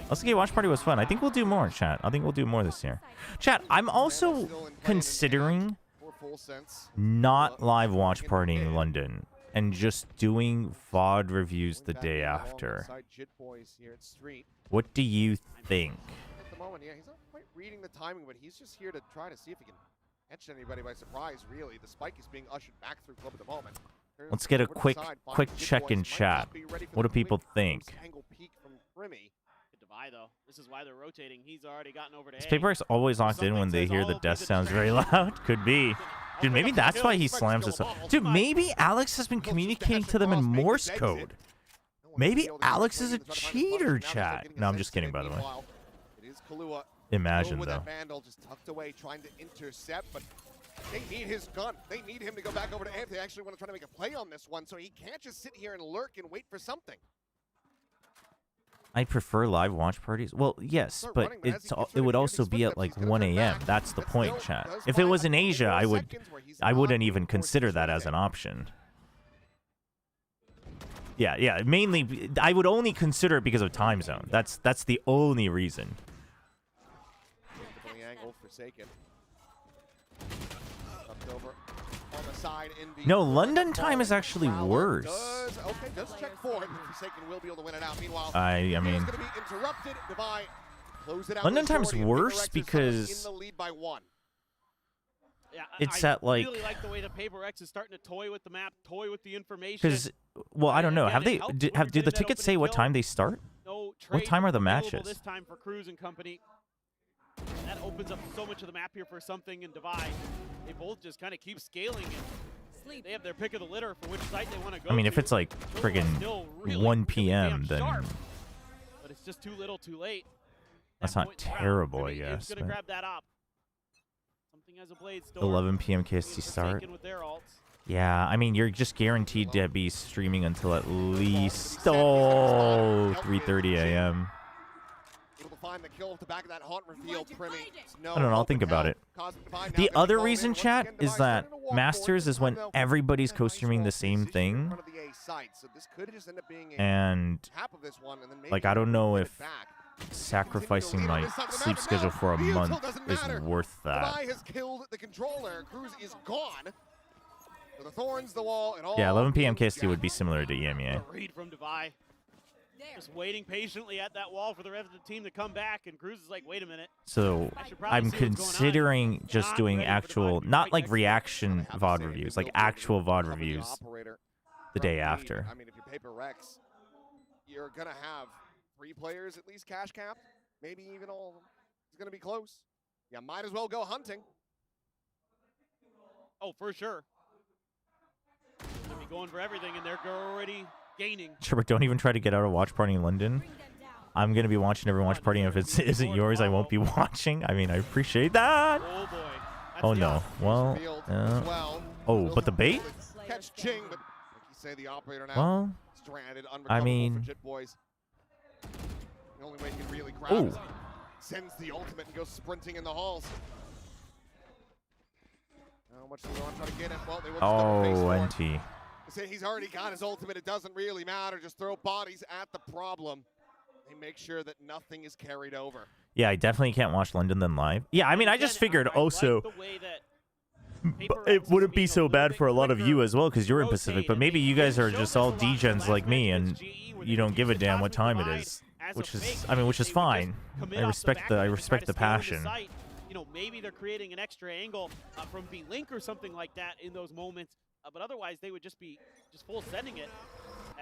LCK Watch Party was fun. I think we'll do more, chat. I think we'll do more this year. Chat, I'm also considering not live watch partying in London and just doing VOD reviews the day after. What do you think? At the moment, yeah, he's not quite reading the timing, but he's just here to try to see if he can catch anybody by surprise, really. The spike is being ushered back through Club at the moment. Let's get a quick check in chat. What do people think? Divide though. This is why they're rotating. He's already gotten over to Is PRX always locked in when they hear the death sounds very loud? Could be. Dude, maybe that's why he slams this up. Dude, maybe Alex has been communicating to them in Morse code. Maybe Alex is a cheater, chat. No, I'm just kidding, by the way. Imagine, though. Vandal just tucked away, trying to intercept, but they need his gun. They need him to go back over to Amp. They actually want to try to make a play on this one, so he can't just sit here and lurk and wait for something. I prefer live watch parties. Well, yes, but it would also be at like 1 a.m. That's the point, chat. If it was in Asia, I wouldn't even consider that as an option. Yeah. Mainly, I would only consider it because of time zone. That's the only reason. No, London time is actually worse. Okay, does check forward. Forsaken will be able to win it out. Meanwhile, I mean, London time's worse because it's at like. I really like the way the PaperX is starting to toy with the map, toy with the information. Because, well, I don't know. Have they? Do the tickets say what time they start? What time are the matches? This time for Cruz and company. That opens up so much of the map here for Something and Divide. They both just kind of keep scaling it. They have their pick of the litter for which site they want to go. I mean, if it's like friggin' 1 p.m., then but it's just too little, too late. That's not terrible, I guess. Gonna grab that up. Something has a blade storm. 11 p.m. KST start. Yeah, I mean, you're just guaranteed to be streaming until at least 3:30 a.m. Find the kill off the back of that haunt reveal. I don't know, I'll think about it. The other reason, chat, is that Masters is when everybody's co-streaming the same thing. And, like, I don't know if sacrificing my sleep schedule for a month is worth that. Yeah, 11 p.m. KST would be similar to EMEA. Just waiting patiently at that wall for the rest of the team to come back, and Cruz is like, wait a minute. So I'm considering just doing actual, not like reaction VOD reviews, like actual VOD reviews the day after. I mean, if you're PaperX, you're going to have 3 players at least cash cap, maybe even all of them. It's going to be close. Yeah, might as well go hunting. Oh, for sure. They'll be going for everything, and they're already gaining. Chobra, don't even try to get out of Watch Party in London. I'm going to be watching every Watch Party, and if it isn't yours, I won't be watching. I mean, I appreciate that. Oh, boy. Oh, no. Well, oh, but the bait? Catch Ching, but like you say, the operator now well, stranded, I mean, for Jit Boys. The only way he can really grab is sends the ultimate and goes sprinting in the halls. How much do they want to try to get him? Well, they will just NT. Say he's already got his ultimate. It doesn't really matter. Just throw bodies at the problem. They make sure that nothing is carried over. Yeah, I definitely can't watch London then live. Yeah, I mean, I just figured also it wouldn't be so bad for a lot of you as well because you're in Pacific, but maybe you guys are just all degens like me and you don't give a damn what time it is, which is fine. I respect the passion. You know, maybe they're creating an extra angle from B-Link or something like that in those moments. But otherwise, they would just be full sending it.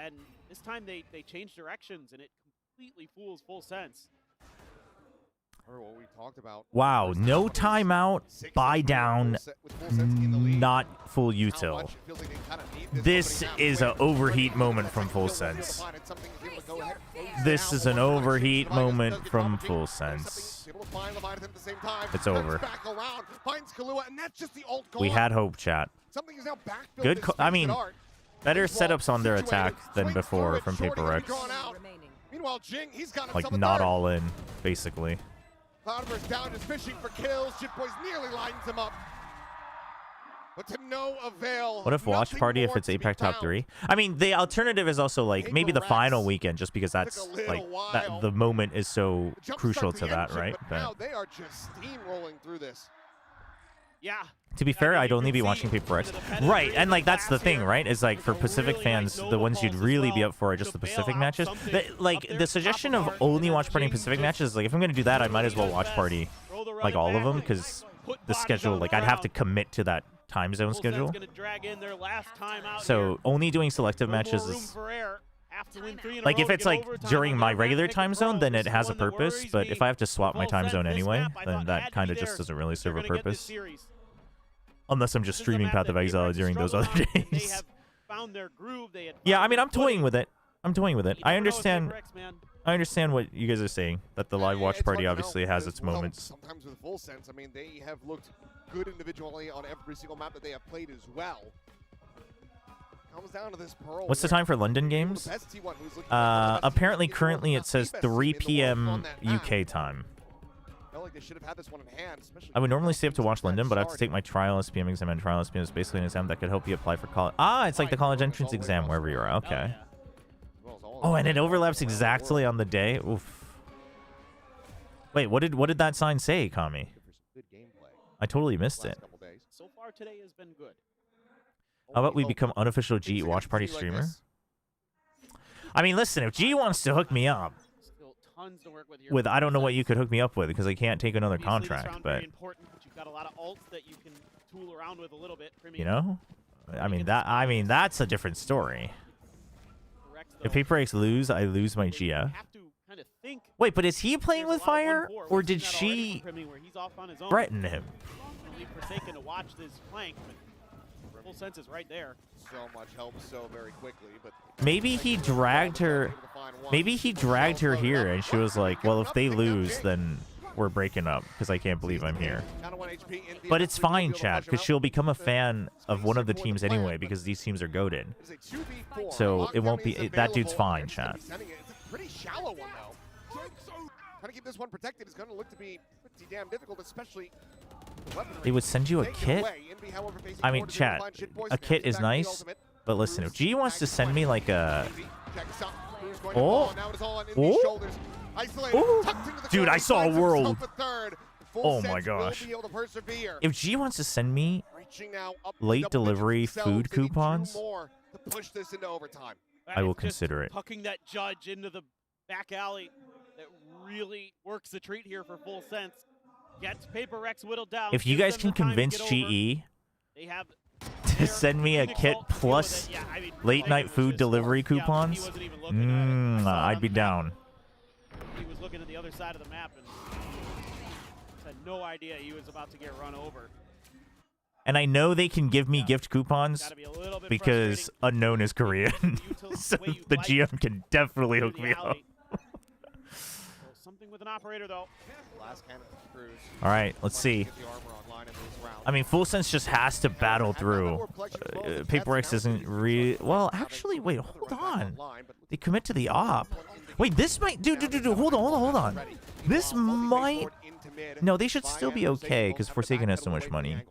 And this time they change directions, and it completely fools Full Sense. What we talked about. Wow, no timeout, buy down, not full util. This is an overheat moment from Full Sense. This is an overheat moment from Full Sense. It's over. We had hope, chat. Good, I mean, better setups on their attack than before from PaperX. Like, not all in, basically. Cloudburst down, just fishing for kills. Jit Boys nearly lines him up. But to no avail. What if Watch Party if it's APAC top 3? I mean, the alternative is also like maybe the final weekend, just because that's like the moment is so crucial to that, right? But now they are just steamrolling through this. Yeah. To be fair, I'd only be watching PaperX. Right, and like that's the thing, right? Is like for Pacific fans, the ones you'd really be up for are just the Pacific matches. Like the suggestion of only Watch Party Pacific matches, like if I'm gonna do that, I might as well Watch Party like all of them, because the schedule, like I'd have to commit to that time zone schedule. So only doing selective matches is like if it's like during my regular time zone, then it has a purpose. But if I have to swap my time zone anyway, then that kind of just doesn't really serve a purpose. Unless I'm just streaming Path of Exile during those other days. Yeah, I mean, I'm toying with it. I'm toying with it. I understand what you guys are saying, that the live watch party obviously has its moments. Sometimes with full sense, I mean, they have looked good individually on every single map that they have played as well. Comes down to this Pearl. What's the time for London games? Apparently, currently it says 3 p.m. UK time. Like they should have had this one in hand, I would normally stay up to watch London, but I have to take my trial SPM exam, and trial SPM is basically an exam that could help you apply for college. Ah, it's like the college entrance exam wherever you are. Okay. Oh, and it overlaps exactly on the day. Oof. Wait, what did that sign say, Kami? I totally missed it. So far today has been good. How about we become unofficial G watch party streamer? I mean, listen, if G wants to hook me up with, I don't know what you could hook me up with because I can't take another contract, but you know, I mean that's a different story. If PRX lose, I lose my GF. Wait, but is he playing with fire, or did she threaten him? Forsaken to watch this flank, but full sense is right there. So much help so very quickly, but maybe he dragged her. Maybe he dragged her here, and she was like, "Well, if they lose, then we're breaking up because I can't believe I'm here." But it's fine, chat, because she'll become a fan of one of the teams anyway because these teams are goated. So it won't be that dude's fine, chat. It's a pretty shallow one though. Trying to keep this one protected is going to look to be pretty damn difficult, especially. They would send you a kit? I mean, chat, a kit is nice, but listen, if G wants to send me like a... Oh! Dude, I saw a world! Oh my gosh. If G wants to send me late delivery food coupons, I will consider it. Tucking that judge into the back alley that really works the treat here for full sense. Gets PRX whittled down. If you guys can convince GE to send me a kit plus late night food delivery coupons, I'd be down. He was looking at the other side of the map and had no idea he was about to get run over. And I know they can give me gift coupons because Unknown is Korean. So the GM can definitely hook me up. Something with an operator though. All right, let's see. I mean, Full Sense just has to battle through. PRX isn't really... Well, actually, wait, hold on. They commit to the op. Wait, this might... Dude, hold on. This might... No, they should still be okay because Forsaken has so much money.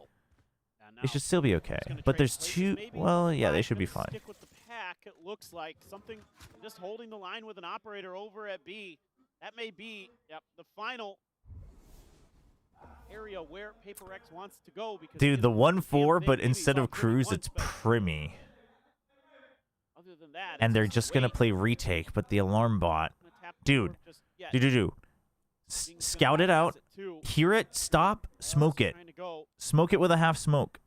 They should still be okay. But there's two... Well, yeah, they should be fine. Stick with the pack, it looks like something just holding the line with an operator over at B. That may be the final area where PRX wants to go. Because dude, the 1-4, but instead of Cruise, it's Primi. Other than that, and they're just going to play retake, but the alarm bot. Dude. Scout it out. Hear it, stop, smoke it. Smoke it with a half smoke.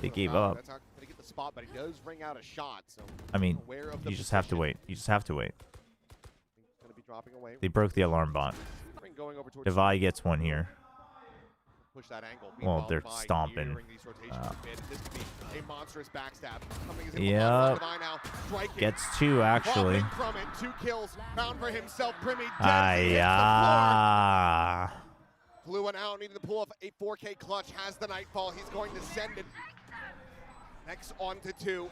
They gave up. But he does ring out a shot, so I mean, you just have to wait. You just have to wait. They broke the alarm bot. Devi gets one here. Well, they're stomping. Yeah. Gets two, actually. Flew one out, needed to pull off a 4K clutch, has the Nightfall. He's going to send it. Next on to 2.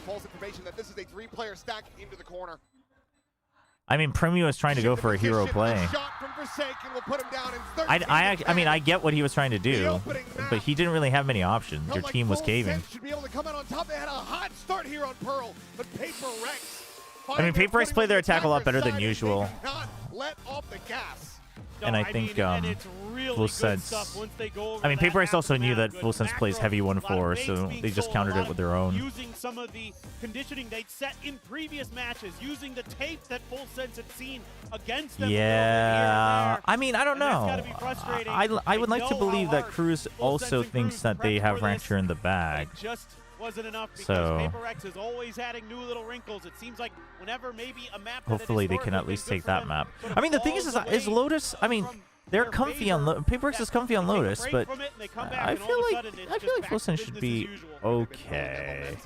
False information that this is a 3-player stack into the corner. I mean, Primi was trying to go for a hero play. I mean, I get what he was trying to do, but he didn't really have many options. Your team was caving. Should be able to come out on top. They had a hot start here on Pearl, but PRX. I mean, PRX played their attack a lot better than usual. Not let off the gas. and I think Full Sense. I mean, PRX also knew that Full Sense plays heavy 1-4, so they just countered it with their own. Using some of the conditioning they'd set in previous matches, using the tape that Full Sense had seen against them. Yeah, I mean, I don't know. I would like to believe that Cruz also thinks that they have Rancher in the bag. Wasn't enough because So PRX is always adding new little wrinkles. It seems like whenever maybe a map hopefully they can at least take that map. I mean, the thing is Lotus, I mean, they're comfy on PRX is comfy on Lotus, but I feel like Full Sense should be okay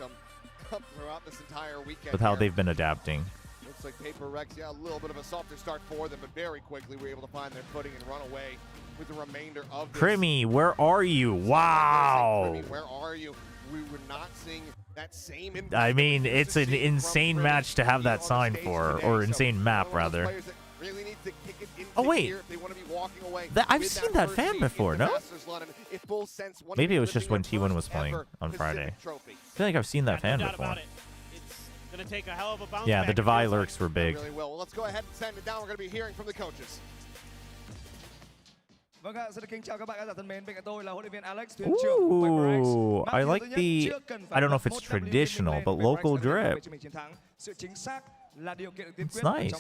with how they've been adapting. Looks like PRX, yeah, a little bit of a softer start for them, but very quickly we're able to find their footing and run away with the remainder of this. Primi, where are you? Wow. Primi, where are you? We were not seeing that same. I mean, it's an insane match to have that signed for, or insane map rather. Oh wait, I've seen that fan before, no? Maybe it was just when T1 was playing on Friday. I feel like I've seen that fan before. Gonna take a hell of a bounce Yeah, the back. Devi lurks were big. Really well. Let's go ahead and send it down. We're going to be hearing from the coaches. Ooh, I like the, I don't know if it's traditional, but local drip. It's nice.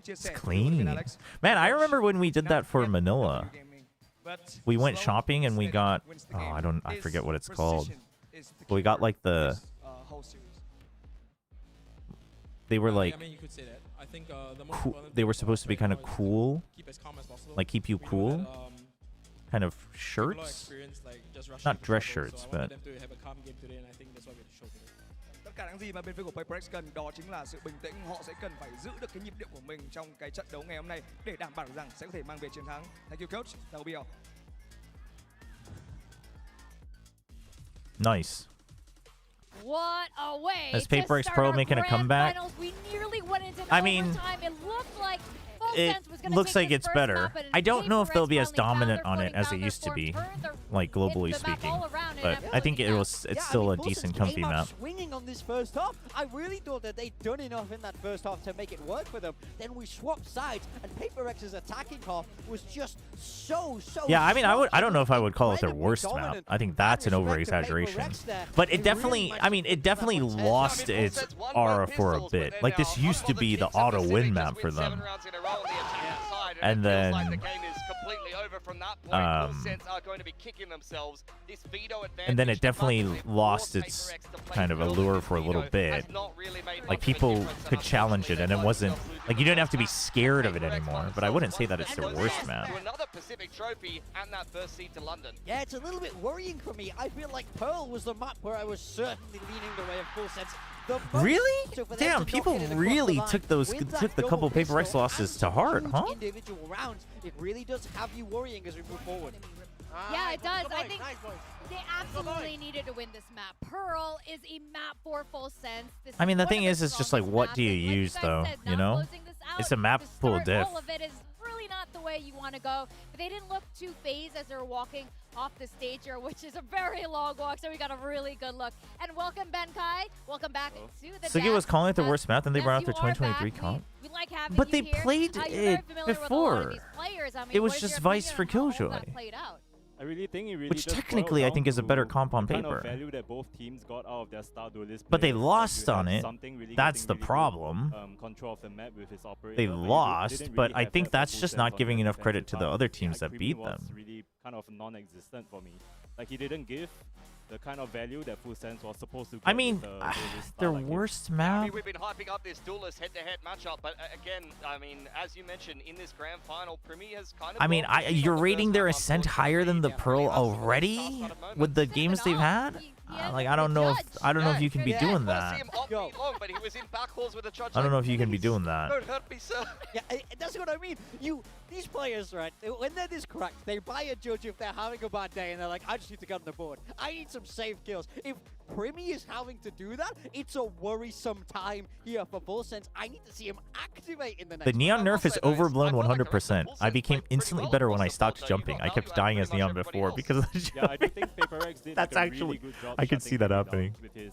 It's clean. Man, I remember when we did that for Manila. We went shopping and we got, oh, I forget what it's called. But we got like the, they were like, they were supposed to be kind of cool, like keep you cool, kind of shirts, not dress shirts, but tất cả những gì mà bên phía của PRX cần đó chính là sự bình tĩnh. Họ sẽ cần phải giữ được cái nhịp điệu của mình trong cái trận đấu ngày hôm nay để đảm bảo rằng sẽ có thể mang về chiến thắng. Thank you coach. That will be all. Nice. What a way! Is PRX Pro making a comeback? I mean, it looks like it's better. I don't know if they'll be as dominant on it as they used to be, like globally speaking. But I think it's still a decent, comfy map. Swinging on this first half. I really thought that they'd done enough in that first half to make it work for them. Then we swapped sides, and PRX's attacking half was just so. Yeah, I mean, I don't know if I would call it their worst map. I think that's an over-exaggeration. But it definitely, I mean, it definitely lost its aura for a bit. Like, this used to be the auto-win map for them. And then, and then it definitely lost its kind of allure for a little bit. Like, people could challenge it, and it wasn't, like, you didn't have to be scared of it anymore. But I wouldn't say that it's their worst map. Yeah, it's a little bit worrying for me. I feel like Pearl was the map where I was certainly leaning the way of Full Sense. Really? Damn, people really took the couple PRX losses to heart, huh? Individual rounds, it really does have you worrying as we move forward. Yeah, it does. I think they absolutely needed to win this map. Pearl is a map for Full Sense. I mean, the thing is, it's just like, what do you use, though? You know? It's a map full of diff. All of it is really not the way you want to go. But they didn't look too phased as they were walking off the stage here, which is a very long walk, so we got a really good look. And welcome, Ben Kai. Welcome back to the Sugi was calling it the worst map, and they brought out their 2023 comp. We like having But you they here. played You're it very familiar with a lot of before. these players. I mean, It was what is just your Vice opinion for on how all Killjoy. that played out? I really think it really Which just technically boiled I think down is a better to comp on the kind paper. of value that both teams got out of their star duelist But they players. lost You on had it. something really That's getting the really good, problem. Control of the map with his operator, They but you lost, didn't but really I have think that that's full just sense not on giving the enough credit to the defensive other half. teams that Creamy beat was them. really kind of non-existent for me. Like, he didn't give the kind of value that Full Sense was supposed to get. I mean, with the duelist their style like worst I map. mean, we've been hyping up this duelist head-to-head matchup, but again, I mean, as you mentioned, in this grand final, Primi has kind of. I mean, you're rating their Ascent higher than the Pearl already with the games they've had. Like, I don't know if you can be doing that. I don't know if you can be doing that. Don't hurt me, sir. Yeah, that's what I mean. These players, right, when they're this cracked, they buy a judge if they're having a bad day and they're like, I just need to get on the board. I need some safe kills. If Primi is having to do that, it's a worrisome time here for Full Sense. I need to see him activate in the next The Neon nerf is overblown 100%. I became instantly better when I stopped jumping. I kept dying as Neon before because of the jumping. Yeah, I do think PRX did That's like a actually, really good job I could see that shutting him happening. down with his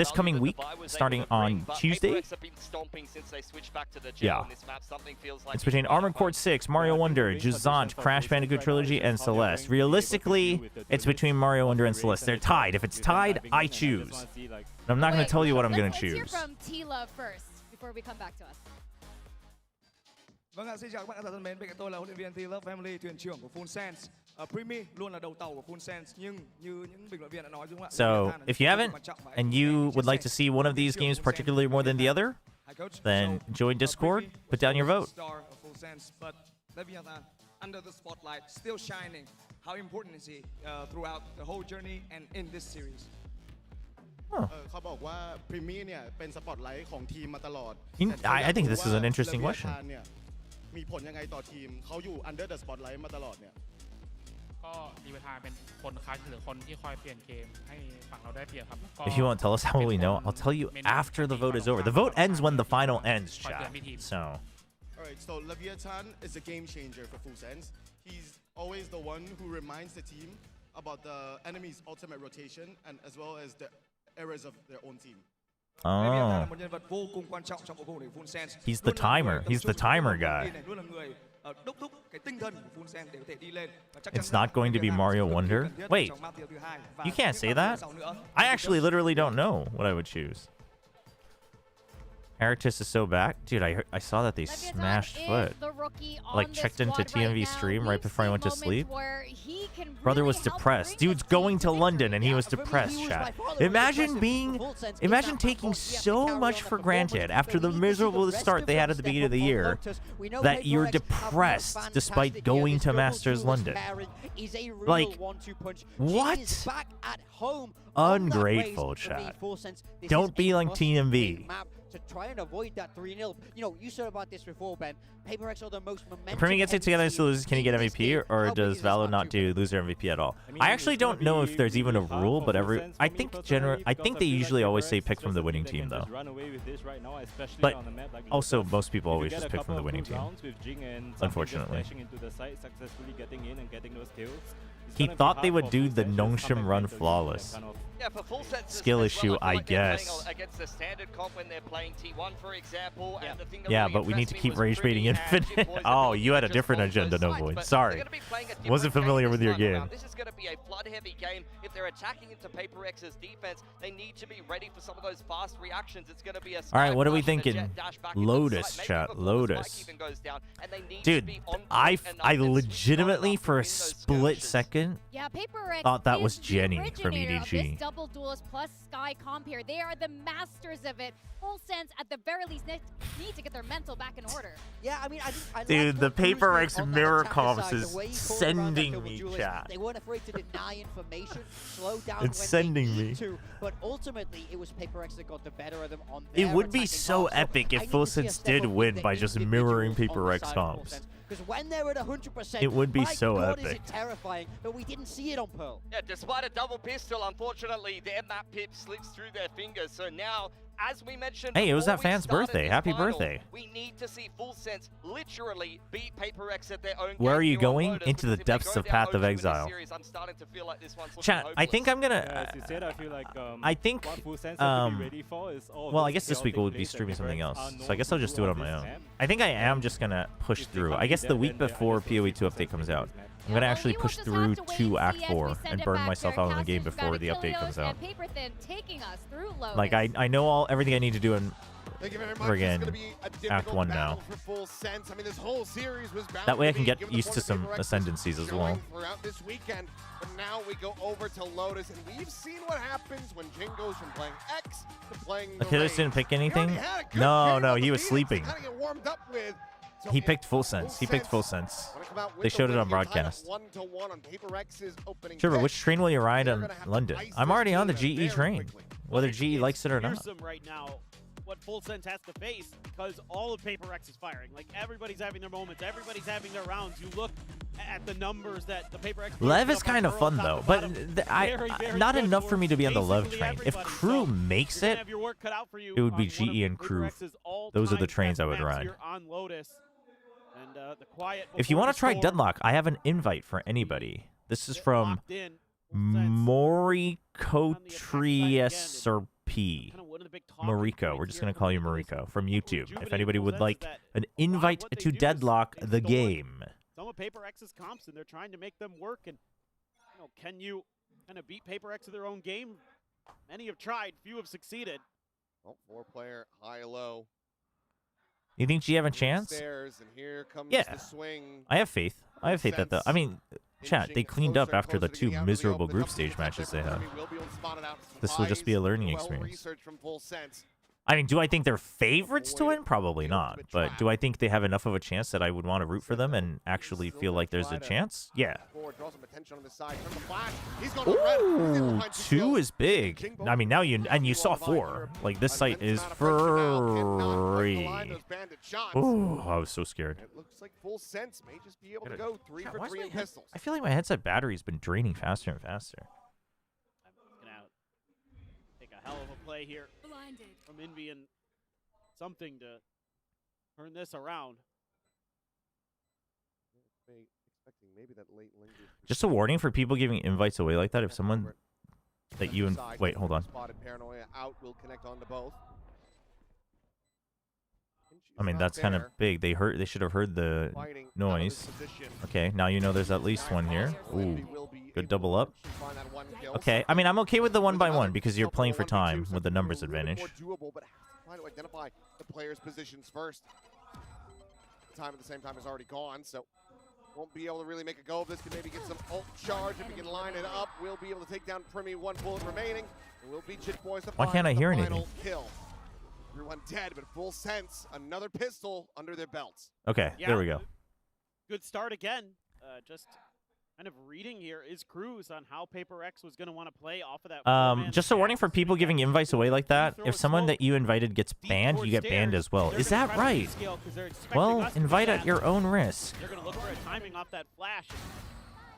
this upcoming week, starting on Tuesday. Yeah. It's between Armored Core 6, Mario Wonder, Jusant, Crash Bandicoot Trilogy, and Celeste. Realistically, it's between Mario Wonder and Celeste. They're tied. If it's tied, I choose. I'm not going to tell you what I'm going to choose. Let's hear from T-Love first before we come back to us. Vâng ạ, xin chào các bạn thân mến. Bên cạnh tôi là huấn luyện viên T-Love, family thuyền trưởng của Full Sense. Primi luôn là đầu tàu của Full Sense, nhưng như những bình luận viên đã nói đúng không ạ? So, if you haven't, and you would like to see one of these games particularly more than the other, then join Discord, put down your vote. But Leviathan, under the spotlight, still shining. How important is he throughout the whole journey and in this series? เขาบอกว่าพรีเมียร์เนี่ยเป็นสปอตไลท์ของทีมมาตลอด I think this is an interesting question. มีผลยังไงต่อทีมเขาอยู่ under the spotlight มาตลอดเนี่ย ก็ดีเวทาเป็นคนคัดหรือคนที่คอยเปลี่ยนเกมให้ฝั่งเราได้เปรียบครับ If you won't tell us how will we know, I'll tell you after the vote is over. The vote ends when the final ends, chat. So. Alright, so Leviathan is a game changer for Full Sense. He's always the one who reminds the team about the enemy's ultimate rotation and as well as the errors of their own team. Oh. He's the timer. He's the timer guy. It's not going to be Mario Wonder? Wait, you can't say that? I actually literally don't know what I would choose. Arctis is so back. Dude, I saw that they smashed foot. Like, checked into TMV stream right before I went to sleep. Brother was depressed. Dude's going to London and he was depressed, chat. Imagine taking so much for granted after the miserable start they had at the beginning of the year that you're depressed despite going to Masters London. Like, what? Ungrateful, chat. Don't be like TMV. To try and avoid that 3-0. You know, you said about this before, Ben. PaperX are the most momentum. If Premier gets it together and still loses, can he get MVP, or does Valo not do loser MVP at all? I actually don't know if there's even a rule, but I think they usually always say pick from the winning team, though. But also, most people always just pick from the winning team, unfortunately. He thought they would do the Nongshim run flawless. Yeah, for Full Sense, skill issue, I guess. Against the standard comp when they're playing T1, for example, and the thing that Yeah, really but we need to impressed me keep was rage baiting Infinite. Oh, you had a different agenda, no void. Sorry. Wasn't familiar with your game. This is going to be a flood-heavy game. If they're attacking into PaperX's defense, they need to be ready for some of those fast reactions. It's going to be a all right, what are we thinking? Lotus, chat. Lotus. Dude, I legitimately, for a split second, thought that was Jenny from EDG. Double duelist plus Sky comp here. They are the masters of it. Full Sense, at the very least, need to get their mental back in order. Yeah, I mean, I dude, the PaperX mirror comps is sending me, chat. They weren't afraid to deny information, slow down it's sending me. But ultimately, it was PaperX that got the better of them on their It would be so epic if Full Sense did win by just mirroring PaperX comps. Because when they're at 100%, it would be so epic. Is it terrifying, but we didn't see it on Pearl. Yeah, despite a double pistol, unfortunately, the map pip slips through their fingers. So now, as we mentioned, hey, it was that fan's birthday. Happy birthday. We need to see Full Sense literally beat PaperX at their own Where are you going? Into the depths of Path of Exile. Chat, I think I'm gonna... I think... well, I guess this week we'll be streaming something else. So I guess I'll just do it on my own. I think I am just gonna push through. I guess the week before PoE 2 update comes out, I'm gonna actually push through to Act 4 and burn myself out in the game before the update comes out. Like, I know everything I need to do in friggin' Act 1 now. I mean, this whole series was that way I can get used to some ascendancies as well. Throughout this weekend, but now we go over to Lotus, and we've seen what happens when Jin goes from playing X to playing the Achilles didn't pick anything? No, he was sleeping. He picked Full Sense. He picked Full Sense. They showed it on broadcast. Chobra, which train will you ride in London? I'm already on the GE train, whether GE likes it or not. Right now, what Full Sense has to face, because all of PaperX is firing. Like, everybody's having their moments. Everybody's having their rounds. You look at the numbers that the PaperX... Lev is kind of fun, though, but not enough for me to be on the Lev train. If Crew makes it, it would be GE and Crew. Those are the trains I would ride. If you want to try Deadlock, I have an invite for anybody. This is from Mori Kotriesrp. Mariko. We're just going to call you Mariko from YouTube. If anybody would like an invite to Deadlock the game. Some of Paper X's comps, and they're trying to make them work. And can you kind of beat Paper X to their own game? Many have tried, few have succeeded. Oh, 4-player, high-low. You think you have a chance? And here comes Yeah, the swing. I have faith. I have faith that I mean, chat, they cleaned up after the 2 miserable group stage matches they had. This will just be a learning experience. I mean, do I think they're favorites to win? Probably not. But do I think they have enough of a chance that I would want to root for them and actually feel like there's a chance? Yeah. Ooh, 2 is big. I mean, now you saw 4. Like, this site is free. Ooh, I was so scared. It looks like Full Sense may just be able to go 3 for 3 in pistols. I feel like my headset battery's been draining faster and faster. Take a hell of a play here from Envy and something to turn this around. Maybe that late Just a warning for people giving invites away like that. If someone that you wait, hold on. Paranoia out will connect on to both. I mean, that's kind of big. They should have heard the noise. Okay, now you know there's at least one here. Ooh, good double up. Okay, I mean, I'm okay with the 1-by-1 because you're playing for time with the numbers advantage. Doable, but trying to identify the players' positions first. Time at the same time is already gone, so won't be able to really make a go of this. Can maybe get some ult charge if we can line it up. We'll be able to take down Primi. 1 bullet remaining. It will be Jit Boys to Why can't I hear anything? Kill. Everyone dead, but Full Sense, another pistol under their belts. Okay, there we go. Good start again. Just kind of reading here is Cruz on how Paper X was going to want to play off of that. Just a warning for people giving invites away like that. If someone that you invited gets banned, you get banned as well. Is that right? Well, invite at your own risk. They're going to look for a timing off that flash.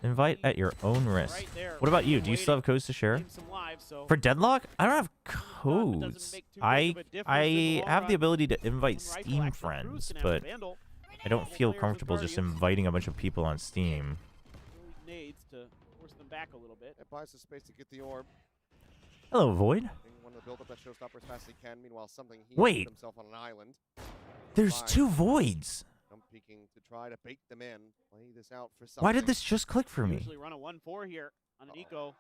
Invite at your own risk. What about you? Do you still have codes to share? For Deadlock? I don't have codes. I have the ability to invite Steam friends, but I don't feel comfortable just inviting a bunch of people on Steam. Nades to force them back a little bit. It buys the space to get the orb. Hello, Void. Want to build up that showstopper as fast as he can. Meanwhile, something he Wait. himself on an island. There's 2 Voids. I'm peeking to try to bait them in. Play this out for something. Why did this just click for me? Usually run a 1-4 here on an eco.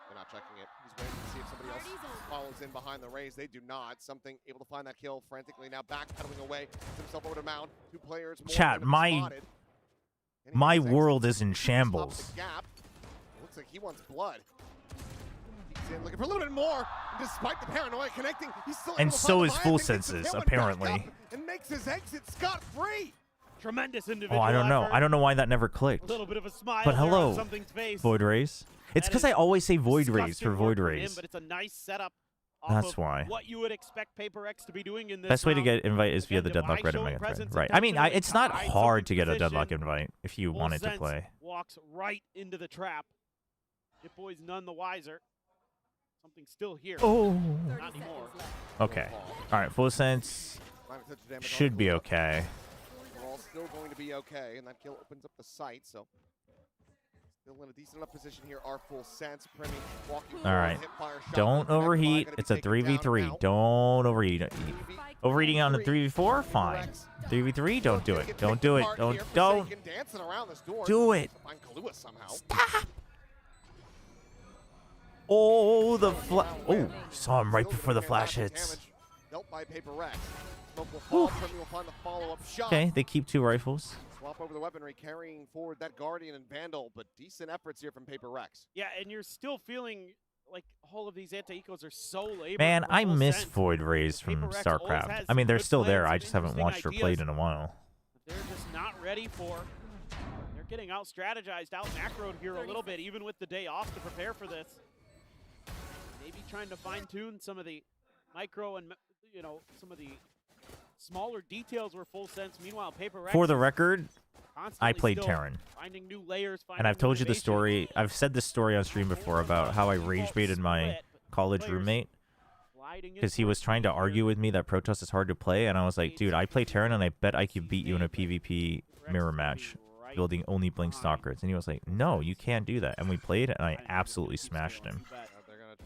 They're not checking it. He's waiting to see if somebody else follows in behind the raise. They do not. Something able to find that kill frantically now backpedaling away. Gets himself over to Mound. 2 players more. Chat, my world is in shambles. Gap. It looks like he wants blood. He's in looking for a little bit more. And despite the paranoia connecting, he's still And so is Full Senses, apparently. And makes his exit scot-free. Tremendous individual. Oh, I don't know. effort. I don't know why that never clicked. A little bit of a smile But there hello, on something's face. Void Rays. It's because I always say Void Rays for Void Him, Rays. but it's a nice setup. That's why. What you would expect Paper X to be doing in this Best way to round. get invite is via the Again, Deadlock Device Reddit showing mega thread. presence Right. and I mean, potential it's not inside hard to something get a position. Deadlock invite if you Full wanted to Sense play. Walks right into the trap. Hit Boy's none the wiser. Something still here. Oh. Not anymore. Okay. All right. Full Sense should be okay. We're all still going to be okay, and that kill opens up the site, so still in a decent enough position here. Our Full Sense. Primi walking All right. Don't overheat. It's a 3v3. Don't overheat. Overeating on the 3v4? Fine. 3v3? Don't do it. Don't do it. Don't do it. Stop. Oh, the oh, saw him right before the flash hits. Okay, they keep 2 rifles. Swap over the weaponry, carrying forward that Guardian and Vandal, but decent efforts here from Paper Rex. Yeah, and you're still feeling like all of these anti-ecos are so labor. Man, I miss Void Rays from StarCraft. I mean, they're still there. I just haven't watched or played in a while. They're just not ready for. They're getting out strategized, out macroed here a little bit, even with the day off to prepare for this. Maybe trying to fine-tune some of the micro and, you know, some of the smaller details were Full Sense. Meanwhile, Paper Rex For the record, I played still Terran. Finding new layers, And I've told you the story. I've said this story on stream before about how I rage baited my college roommate because he was trying to argue with me that Protoss is hard to play, and I was like, dude, I play Terran and I bet I could beat you in a PvP mirror match building only Blink Stalkers. And he was like, no, you can't do that. And we played, and I absolutely smashed him.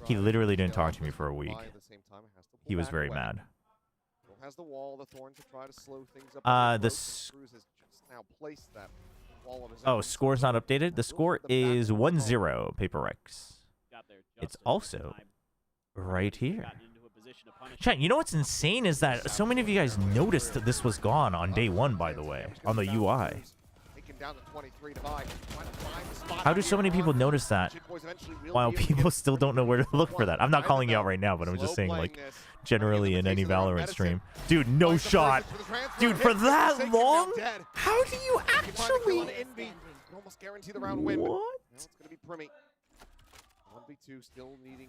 He literally didn't talk to me for a week. he was very mad. Has the wall, the Thorns to try to slow things up. Cruz has just now placed that wall of his Oh, own. score's not updated. The score is 1-0 PRX. It's also right here. Chat, you know what's insane is that so many of you guys noticed that this was gone on day one, by the way, on the UI. How do so many people notice that while people still don't know where to look for that? I'm not calling you out right now, but I'm just saying, like, generally in any Valorant stream. Dude, no shot. Dude, for that long? How do you actually... Almost guarantee the round win. What? Now it's going to be Primmy. 1v2 still needing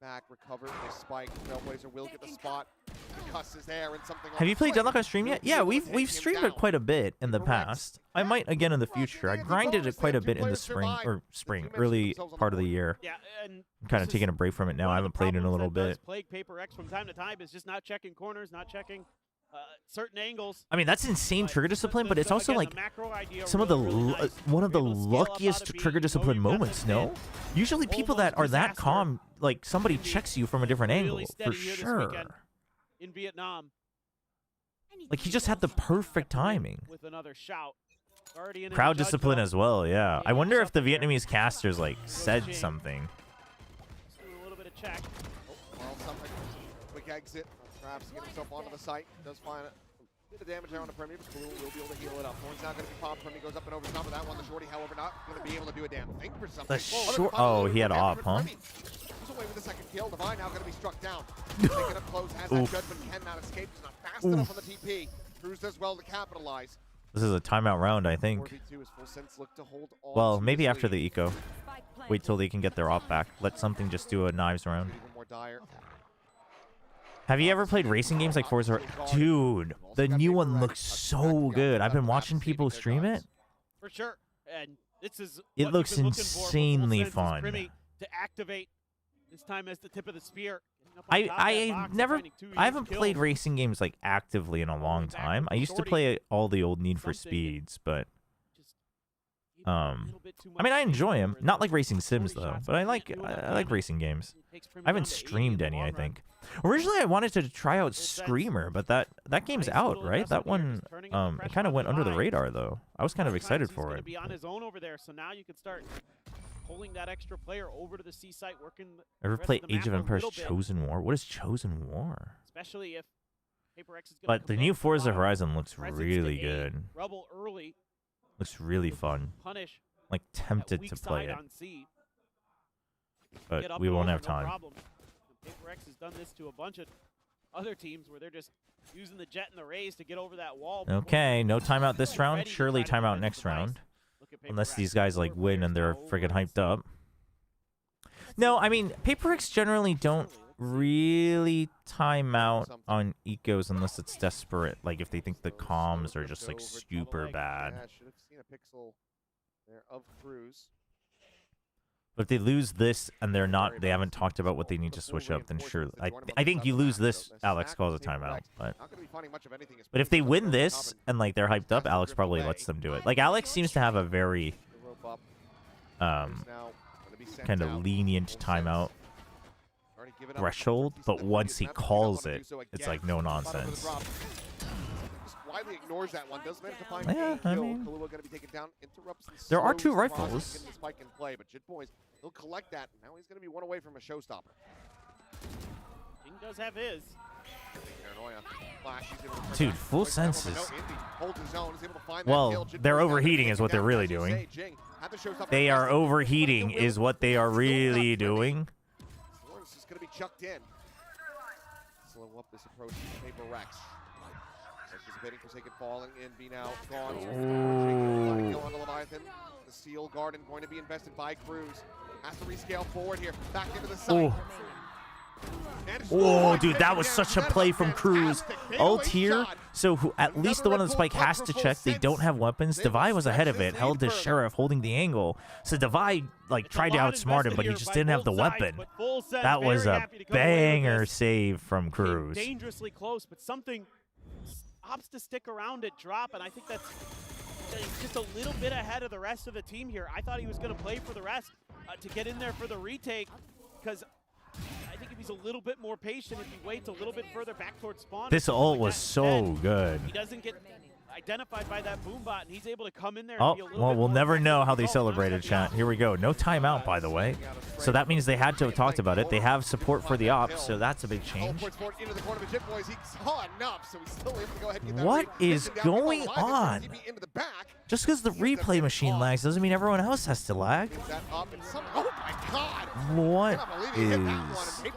back, recover, they spike. Trailblazer will get the spot. Cuss is there and something. Have you played Deadlock on stream yet? Yeah, we've streamed it quite a bit in the past. I might again in the future. I grinded it quite a bit in the early part of the year. Yeah, and I'm kind of taking a break from it now. I haven't played in a little bit. Plague PaperX from time to time is just not checking corners, not checking certain angles. I mean, that's insane trigger discipline, but it's also like some of the one of the luckiest trigger discipline moments. No, usually people that are that calm, like somebody checks you from a different angle for sure. In Vietnam, like he just had the perfect timing. With another shout. Crowd discipline as well. Yeah, I wonder if the Vietnamese casters like said something. Just doing a little bit of check. Well, something. Quick exit. Traps to get himself onto the site. Does find a bit of damage there on the Premier, but Blue will be able to heal it up. Thorn's not going to be popped. Premier goes up and over top of that one. The shorty, however, not going to be able to do a damn thing for something. The short. Oh, he had op, huh? He's away with the second kill. Divine now going to be struck down. Taking up close, has that judgment, cannot escape. He's not fast enough on the TP. Cruz does well to capitalize. This is a timeout round, I think. Well, maybe after the eco. Wait till they can get their op back. Let something just do a knives round. Have you ever played racing games like Forza? Dude, the new one looks so good. I've been watching people stream it. For sure. And this is it looks insanely fun. To activate this time as the tip of the spear. I haven't played racing games like actively in a long time. I used to play all the old Need for Speeds, but I mean, I enjoy them. Not like racing sims though, but I like racing games. I haven't streamed any, I think. Originally, I wanted to try out Screamer, but that game's out, right? That one, it kind of went under the radar though. I was kind of excited for it. Be on his own over there, so now you can start pulling that extra player over to the C site, working. Ever play Age of Empires Chosen War? What is Chosen War? Especially if PaperX is but the new Forza Horizon looks really good. Rubble early. Looks really fun. Punish. Like tempted to play it. But we won't have time. PaperX has done this to a bunch of other teams where they're just using the jet and the rays to get over that wall. Okay, no timeout this round. Surely timeout next round. Unless these guys like win and they're friggin' hyped up. No, I mean, PaperX generally don't really time out on ecos unless it's desperate. Like if they think the comms are just like super bad. Should have seen a pixel there of Cruz. But if they lose this and they haven't talked about what they need to switch up, then sure. I think you lose this, Alex calls a timeout. But if they win this and like they're hyped up, Alex probably lets them do it. Like Alex seems to have a very kind of lenient timeout threshold, but once he calls it, it's like no nonsense. Widely ignores that one. Does manage to find yeah, I mean, Kahlua going to be taken down. Interrupts there are two rifles. The spike in play, but Jit Boys, he'll collect that. Now he's going to be one away from a showstopper. King does have his. Dude, full senses. Well, they're overheating is what they're really doing. They are overheating is what they are really doing. Lawrence is going to be chucked in. Slow up this approach to PaperX. Anticipating Forsaken falling in, be now gone. Go on to Leviathan. The Steel Garden going to be invested by Cruz. Has to rescale forward here. Back into the site. Oh, dude, that was such a play from Cruz. Ult here, so at least the one on the spike has to check. They don't have weapons. Devi was ahead of it, held his Sheriff, holding the angle. So Devi like tried to outsmart him, but he just didn't have the weapon. That was a banger save from Cruz. Dangerously close, but something opts to stick around at drop, and I think that's just a little bit ahead of the rest of the team here. I thought he was going to play for the rest to get in there for the retake, because I think if he's a little bit more patient, if he waits a little bit further back towards spawn. This ult was so good. He doesn't get identified by that boom bot, and he's able to come in there. Oh, and be a little well, bit we'll more never aggressive. know how they celebrated, chat. Here we go. No timeout, by the way. So that means they had to have talked about it. They have support for the ops, so that's a big change. What is going on? Just because the replay machine lags doesn't mean everyone else has to lag. Oh my God! What is...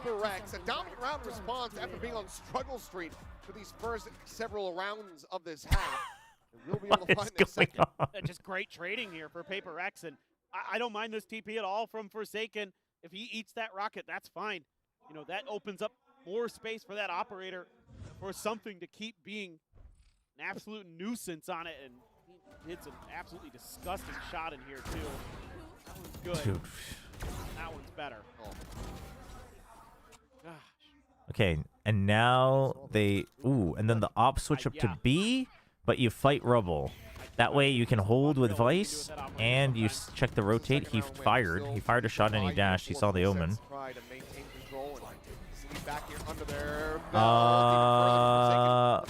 PRX, a dominant round response after being on struggle street for these first several rounds of this half. We'll be able to find this second. Just great trading here for PRX, and I don't mind this TP at all from Forsaken. If he eats that rocket, that's fine. You know, that opens up more space for that operator for something to keep being an absolute nuisance on it, and he hits an absolutely disgusting shot in here too. That one's good. Dude. That one's better. Gosh. Okay, and now they... Ooh, and then the ops switch up to B, but you fight Rubble. That way you can hold with Vice, and you check the rotate. He fired. He fired a shot and he dashed. He saw the Omen.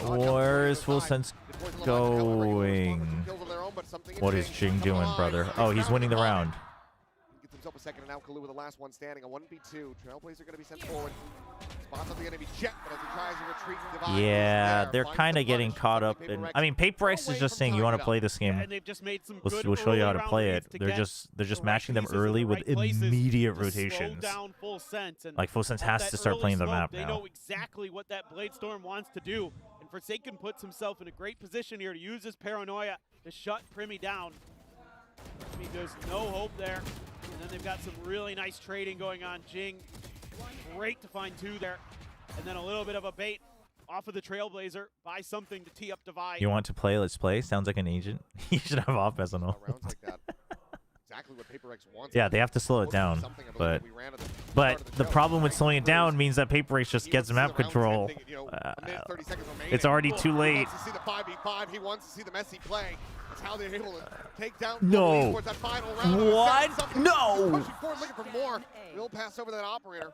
Where's Full Sense going? What is Jing doing, brother? Oh, he's winning the round. Gets himself a second, and now Kalu with the last one standing. A 1v2. Trailblazer going to be sent forward. Spots going to be checked, but as he tries to retreat, Divine Yeah, they're kind of getting caught up in... I mean, PRX is just saying, you want to play this game? And they've just made some We'll show you how to play it. They're just matching them early with immediate rotations. Like Full Sense has to start playing the map now. They know exactly what that Blade Storm wants to do, and Forsaken puts himself in a great position here to use his paranoia to shut Primi down. I mean, there's no hope there. And then they've got some really nice trading going on. Jing, great to find two there. And then a little bit of a bait off of the Trailblazer. Buy something to tee up Divide. You want to play? Let's play. Sounds like an agent. You should have off as an ult. Exactly what PRX wants. Yeah, they have to slow it down. But the problem with slowing it down means that PRX just gets map control. It's already too late. He wants to see the 5v5. He wants to see the messy play. That's how they're able to take down No. that final round. What? No. Pushing forward, looking for more. Will pass over that operator.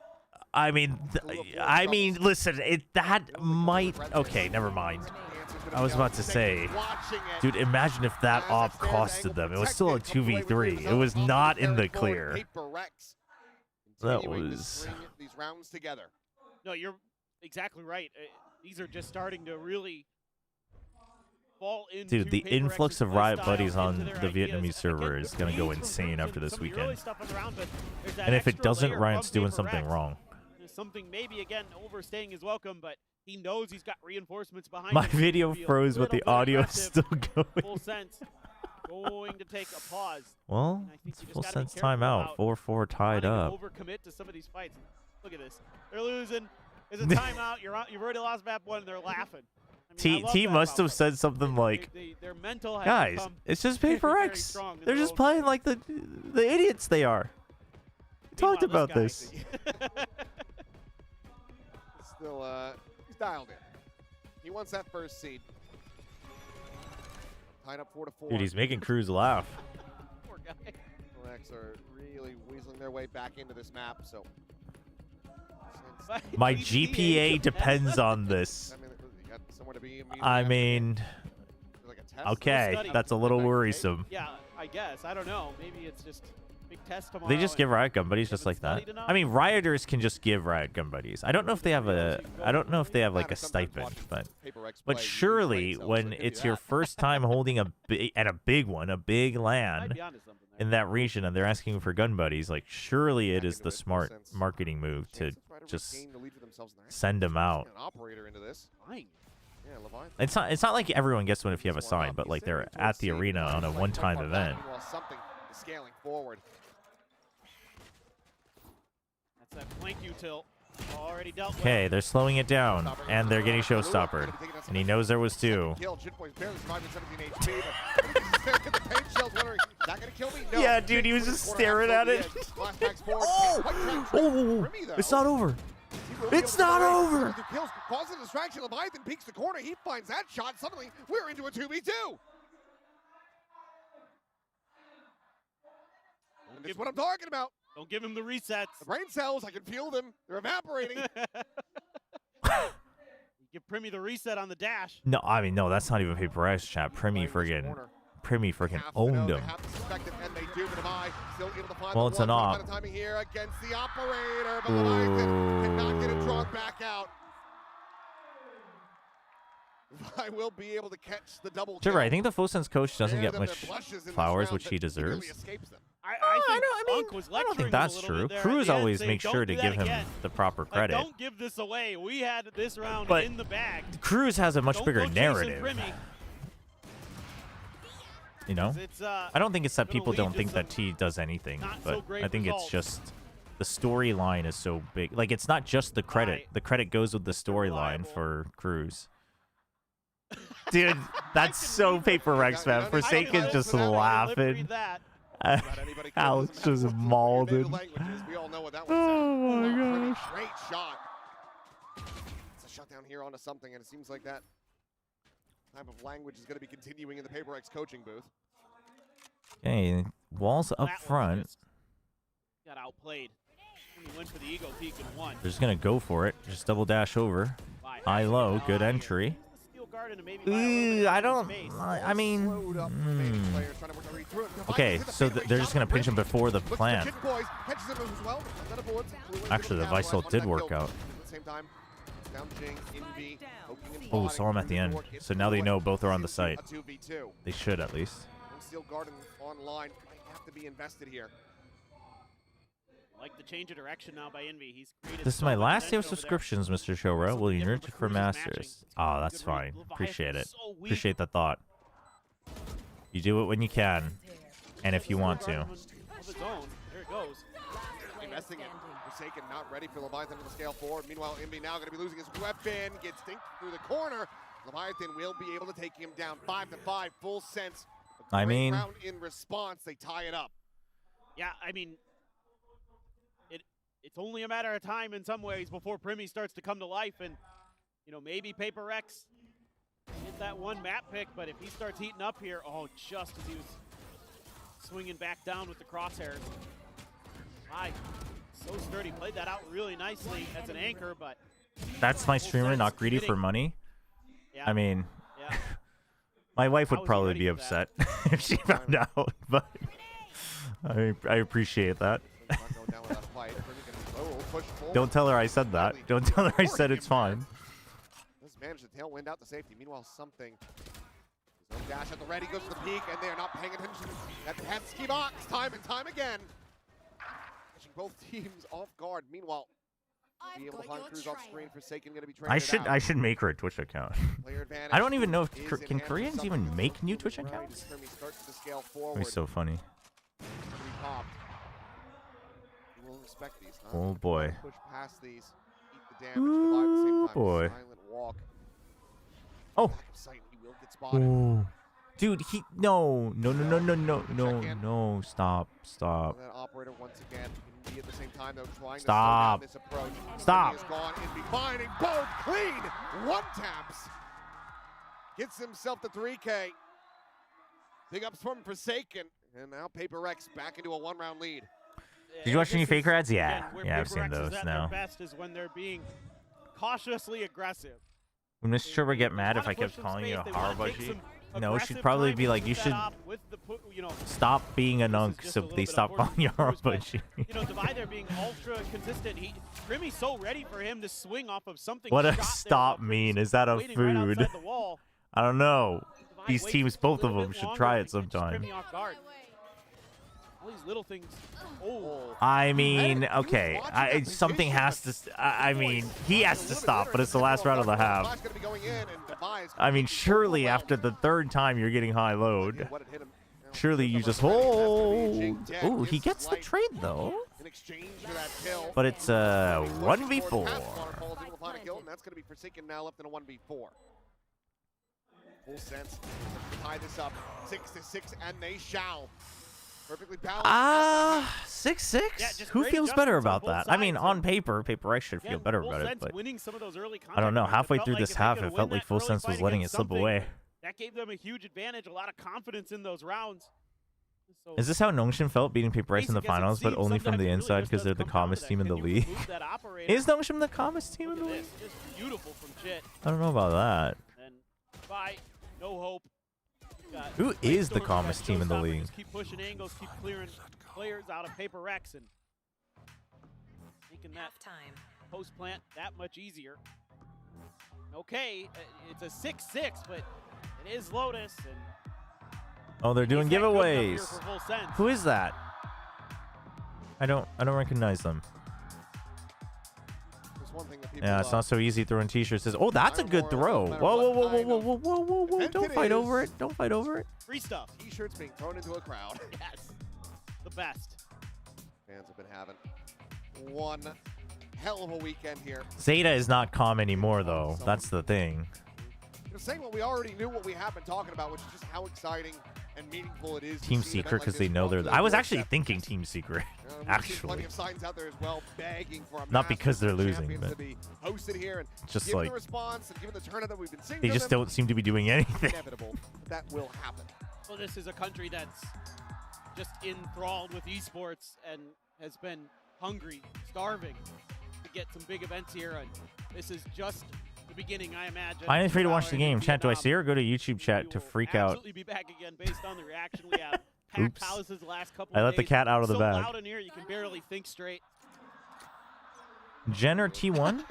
I mean, listen, that might... Okay, never mind. I was about to say, dude, imagine if that op costed them. It was still a 2v3. It was not in the clear. That was... These rounds together. No, you're exactly right. These are just starting to really fall into... Dude, the influx of Riot buddies on the Vietnamese server is going to go insane after this weekend. And if it doesn't, Riot's doing something wrong. Something maybe, again, overstaying his welcome, but he knows he's got reinforcements behind My him. video froze, but the audio is still going. Full Sense going to take a pause. Well, it's Full Sense timeout. 4-4 tied up. Overcommit to some of these fights. Look at this. They're losing. There's a timeout. You've already lost map 1, and they're laughing. I mean, T must have said something like, their mental has guys, become it's just very, very PRX. strong in They're their just own playing like the idiots they are. We talked about this. Still, he's dialed in. He wants that first seed. Tied up 4-4. Dude, he's making Cruz laugh. Poor guy. PRX are really weaseling their way back into this map, so... My GPA depends on this. I mean, okay, that's a little worrisome. Yeah, I guess. I don't know. Maybe it's just big test tomorrow. They just give Riot gun buddies just like that. I mean, Rioters can just give Riot gun buddies. I don't know if they have a, like a stipend, but surely when it's your first time holding a big LAN in that region and they're asking for gun buddies, like surely it is the smart marketing move to just send them out. It's not like everyone gets one if you have a sign, but like they're at the arena on a one-time event. Scaling forward. That's that flank util already dealt with. Okay, they're slowing it down, and they're getting showstoppered. And he knows there was two. Yeah, dude, he was just staring at it. Oh, it's not over. It's not over. Causes a distraction. Leviathan peeks the corner. He finds that shot. Suddenly, we're into a 2v2. That's what I'm talking about. Don't give him the resets. The brain cells, I can feel them. They're evaporating. Give Primy the reset on the dash. No, I mean, no, that's not even PRX, chat. Primy friggin' owned him. Well, it's an op. Timing here against the operator, but Leviathan cannot get it drawn back out. I will be able to catch the double kill. Chobra, I think the Full Sense coach doesn't get much flowers, which he deserves. I don't think that's true. Cruz always makes sure to give him the proper credit. Don't give this away. We had this round But in the bag. Cruz has a much bigger narrative. You know? I don't think it's that people don't think that T does anything, but I think it's just the storyline is so big. Like, it's not just the credit. The credit goes with the storyline for Cruz. Dude, that's so PRX, man. Forsaken's just laughing. Alex just mauled him. Oh my gosh. Great shot. It's a shutdown here onto something, and it seems like that type of language is going to be continuing in the PRX coaching booth. Okay, walls up front. Got outplayed. He went for the ego peek and won. They're just going to go for it. Just double dash over. High low, good entry. I don't. I mean. Okay, so they're just gonna pinch him before the plant. Actually, the Vice ult did work out. Oh, saw him at the end. So now they know both are on the site. They should at least. Steel Garden online might have to be invested here. Like the change of direction now by Envy. He's created This is my last day of subscriptions, Mr. Chobra. Will you nurture for Masters? Oh, that's fine. Appreciate it. Appreciate the thought. You do it when you can, and if you want to. There it goes. Investing in Forsaken, not ready for Leviathan to the scale forward. Meanwhile, Envy now going to be losing his weapon. Gets dinked through the corner. Leviathan will be able to take him down 5-5. Full sense. I mean, round in response, they tie it up. Yeah, I mean, it's only a matter of time in some ways before Primy starts to come to life, and you know, maybe PRX get that one map pick, but if he starts heating up here, oh, just as he was swinging back down with the crosshairs. So sturdy, played that out really nicely as an anchor, but that's my streamer, not greedy for money. Yeah. I mean, my wife would probably be upset if she found out, but I appreciate that. Don't tell her I said that. Don't tell her I said it's fine. Let's manage the tailwind out to safety. Meanwhile, something. His own dash at the ready, goes to the peak, and they're not paying attention at the Hetsky box time and time again. Catching both teams off guard. Meanwhile, be able to find Cruz off screen. Forsaken going to be traded I should make her a Twitch account. I don't even know if can Koreans even make new Twitch accounts? That'd be so funny. Respect these, huh? Oh boy. Push past these, eat the damage, divide at the same time. Boy. Silent walk. Oh. Sight, he will get spotted. Oh. Dude, no, stop. That operator once again, Envy at the same time though, trying stop. to slow down this approach. Stop. Envy is gone, Envy finding both clean. One taps. Gets himself the 3K. Big ups from Forsaken. And now PRX back into a 1-round lead. Did you watch any fake ads? Yeah. Again, Yeah, I've seen PRX those is at now. their best is when they're being cautiously aggressive. Would Mr. Chobra get mad if I kept calling you a Harabashi? No, she'd probably be like, you should stop being a nunk so they stop calling you Harabashi. You know, Divider being ultra consistent. Primy's so ready for him to swing off of something. What does stop mean? Is that a food? I don't know. These teams, both of them, should try it sometime. All these little things. Oh. I mean, okay. Something has to. I mean, he has to stop, but it's the last round of the half. I mean, surely after the third time you're getting high load, surely you just hold. Ooh, he gets the trade though. But it's 1v4. That's going to be Forsaken now left in a 1v4. Full sense to tie this up 6-6, and they shall. Perfectly balanced. 6-6? Yeah, who feels better about that? I mean, on paper, PRX should feel better about it, but I don't know. Halfway through this half, it felt like Full Sense was letting it slip away. That gave them a huge advantage, a lot of confidence in those rounds. Is this how Nongshin felt beating PRX in the finals, but only from the inside because they're the calmest team in the league? Is Nongshin the calmest team in the league? Just beautiful from Chit. I don't know about that. And bye. No hope. Who is the calmest team in the league? Just keep pushing angles, keep clearing players out of PRX and making that post plant that much easier. Okay, it's a 6-6, but it is Lotus. And oh, they're doing giveaways. Who is that? I don't recognize them. Yeah, it's not so easy throwing t-shirts. Oh, that's a good throw. Whoa, whoa, whoa, whoa, whoa, whoa, whoa, whoa, whoa. Don't fight over it. Don't fight over it. Free stuff. T-shirts being thrown into a crowd. Yes. The best. Fans have been having one hell of a weekend here. Zeta is not calm anymore, though. That's the thing. You're saying what we already knew, what we have been talking about, which is just how exciting and meaningful it is. Team Secret, because they know they're... I was actually thinking Team Secret, actually. Plenty of signs out there as well, begging for a not because they're losing, but to be hosted here and just given like the response and given the turnout that we've been seeing, they just don't seem to be doing anything. Inevitable that will happen. Well, this is a country that's just enthralled with esports and has been hungry, starving to get some big events here, and this is just the beginning, I imagine. I'm free to watch the game. Chat, do I see her? Go to YouTube chat to freak out. Absolutely be back again based on the reaction we have. Oops. Houses the last couple I of let the days. cat out of the so bag. Loud in here, you can barely think straight. Gen or T1?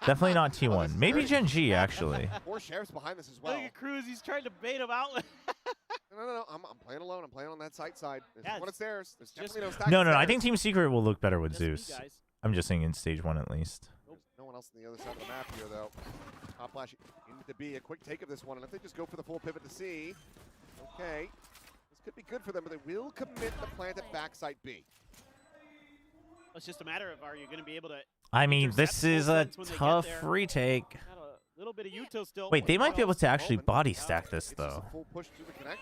Definitely not T1. Maybe Gen G, actually. Four sheriffs behind this as well. Look at Cruz. He's trying to bait him out. No. I'm playing alone. I'm playing on that side. Yeah, when it's theirs. There's definitely no stack. No. I think Team Secret will look better with Just Zeus. me, guys. I'm just saying in stage 1 at least. There's no one else on the other side of the map here, though. Top flash into the B. A quick take of this one. And if they just go for the full pivot to C, okay. This could be good for them, but they will commit the plant at backside B. It's just a matter of, are you going to be able to... I mean, this is a tough retake. Got a little bit of util still. Wait, they might be able to actually body stack this, though.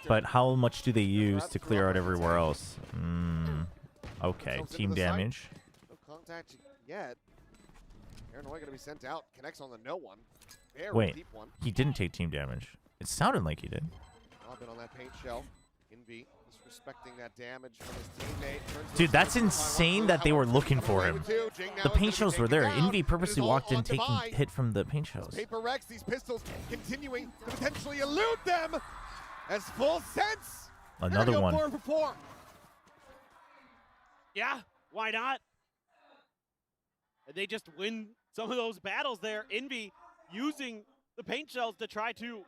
But how much do they use to clear out everywhere else? Okay, team damage. No contact yet. Paranoia going to be sent out. Connects on the no one. Very Wait, deep one. he didn't take team damage. It sounded like he did. Been on that paint shell. Envy disrespecting that damage from his teammate. Dude, that's insane that they were looking for him. The paint shells were there. Envy purposely walked in taking hit from the paint shells. PRX, these pistols continuing to potentially elude them as full sense. Another one. 4 for 4. Yeah, why not? And they just win some of those battles there. Envy using the paint shells to try to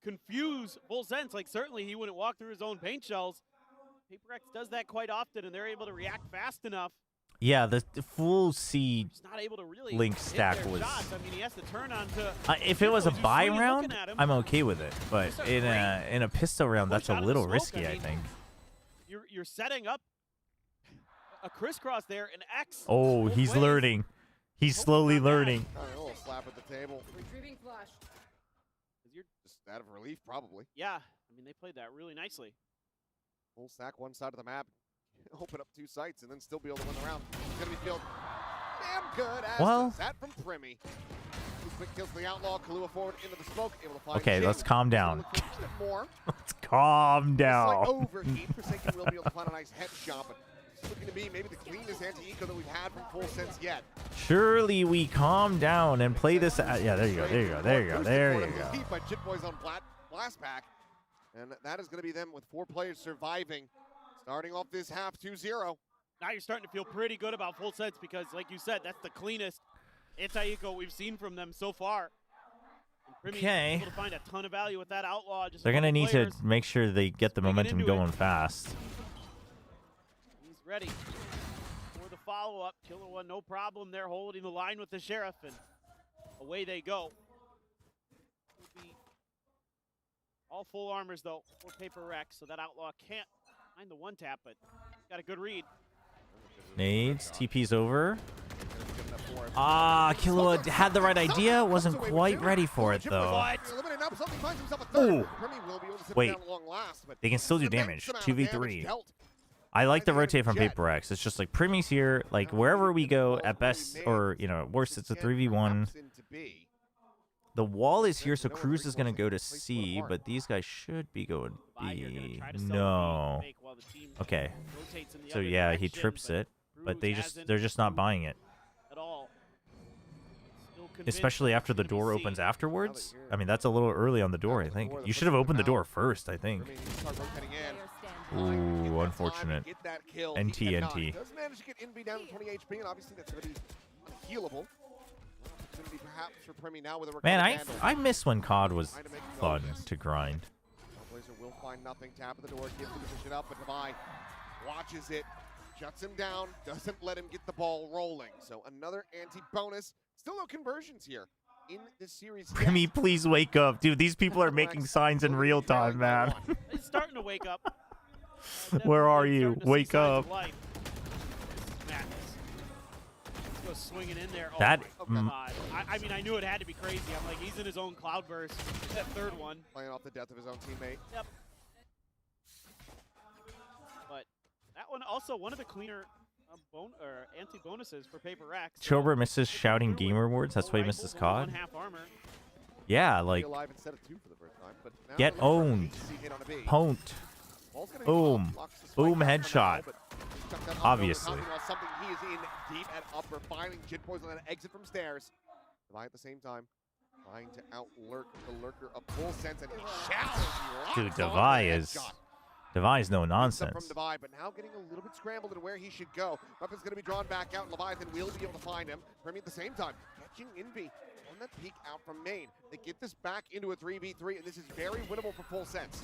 confuse full sense. Like, certainly he wouldn't walk through his own paint shells. PRX does that quite often, and they're able to react fast enough. Yeah, the full C not able to really link stack was... shots. I mean, he has to turn on to... if it was a buy round, I'm okay with it. But in a pistol round, that's a little risky, I think. You're setting up a crisscross there, an X. Oh, he's learning. He's slowly learning. A little slap at the table. Retrieving flash. Just out of relief, probably. Yeah, I mean, they played that really nicely. Full stack one side of the map. Open up 2 sites and then still be able to win the round. It's going to be filled damn good as that from Primmy. 2 quick kills for the Outlaw. Kahlua forward into the smoke. Able to find Okay, let's calm down. More. Let's calm down. It's like overheat. Forsaken will be able to find a nice headshot, but it's looking to be maybe the cleanest anti-eco that we've had from Full Sense yet. Surely we calm down and play this. Yeah, there you go. There you go. There you go. There you go. Lead by Chit Boys on Blast Pack. And that is going to be them with 4 players surviving. Starting off this half 2-0. Now you're starting to feel pretty good about Full Sense because, like you said, that's the cleanest anti-eco we've seen from them so far. Okay. Able to find a ton of value with that Outlaw. Just They're going to need players. to make sure they get the momentum going fast. He's ready for the follow-up. Killer One, no problem there, holding the line with the Sheriff, and away they go. All full armors, though, for PRX, so that Outlaw can't find the one tap, but got a good read. Nades, TP's over. Killua had the right idea, wasn't quite ready for it, though. Ooh. Wait, they can still do damage. 2v3. I like the rotate from PRX. It's just like Primmy's here, like wherever we go, at best, or, you know, at worst, it's a 3v1. The wall is here, so Cruz is going to go to C, but these guys should be going B. No. Okay. So yeah, he trips it, but they're just not buying it. Especially after the door opens afterwards. I mean, that's a little early on the door, I think. You should have opened the door first, I think. Ooh, unfortunate. NT. Does manage to get NB down to 20 HP, and obviously that's going to be unhealable. Perhaps for Premi now with a Man, I miss when COD was fun to grind. Blazer will find nothing. Tap at the door, gives him push it up, but Devi watches it, shuts him down, doesn't let him get the ball rolling. So another anti-bonus. Still no conversions here in this series. Premi, please wake up. Dude, these people are making signs in real time, man. He's starting to wake up. Where are you? Wake up. Swinging in there. Oh that my God. I mean, I knew it had to be crazy. I'm like, he's in his own cloudburst. That third one. Playing off the death of his own teammate. Yep. But that one also one of the cleaner anti-bonuses for PRX. Chobra misses shouting gamer words. That's why he misses COD. Yeah, like get owned. Pwned. Boom. Boom headshot. Obviously. Something he is in deep at upper, finding Jit Poison on an exit from stairs. Devi at the same time, trying to out-lurk the lurker of full sense, and he showers. Dude, Devi is no nonsense. From Devi, but now getting a little bit scrambled in where he should go. Weapon's going to be drawn back out, and Leviathan will be able to find him. Premi at the same time, catching Envy on that peek out from main. They get this back into a 3v3, and this is very winnable for full sense.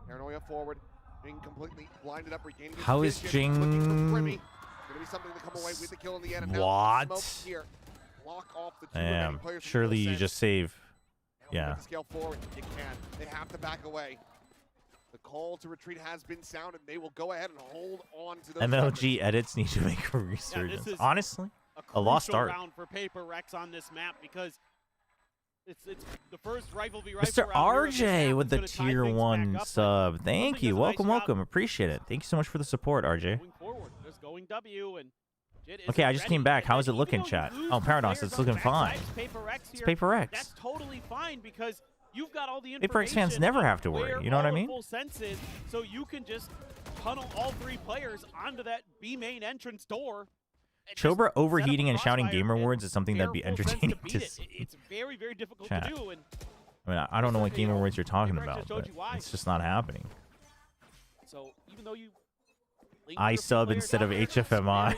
Paranoia forward. Being completely blinded up, regaining his How is vision, Jing? Gonna be something to come away with the kill in the end. And now the smoke here. Block off the two remaining players. Surely you just save. Yeah. Scale forward. You can. They have to back away. The call to retreat has been sounded. They will go ahead and hold on to those. MLG edits need to make a resurgence. Yeah, honestly, a lost art. Round for PRX on this map because it's the first rifle v rifle. Mr. RJ with the tier 1 sub. Thank you. Welcome, welcome. Appreciate it. Thank you so much for the support, RJ. Going forward, just going W and okay, I just came back. How is it looking, chat? Oh, Paradox, it's looking fine. It's PRX. That's totally fine because you've got all the information. PRX fans never have to worry. You know what I mean? Full sense is, so you can just tunnel all three players onto that B main entrance door. Chobra overheating and shouting gamer words is something that'd be entertaining to see. It's very, very difficult Chat. to do. And I mean, I don't know what gamer words you're talking about, but it's just not happening. So even though you I sub instead of HFMI.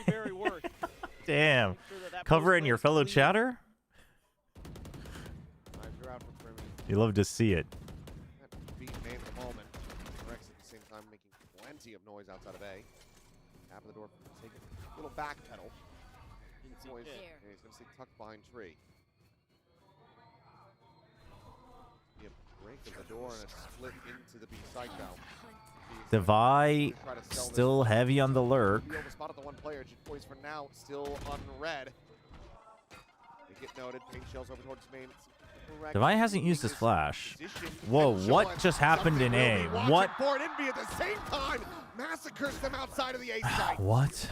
Damn. Cover in your fellow chatter? You love to see it. Beat man at the moment. Rex at the same time making plenty of noise outside of A. Tap of the door, take a little back pedal. He's going to stay tucked behind tree. Be a break of the door and a split into the B side valve. Devi still heavy on the lurk. Spotted the one player. Boys for now still unread. They get noted. Pink shells over towards main. Devi hasn't used his flash. Whoa, what just happened in A? What? Envy at the same time massacres them outside of the A site. What?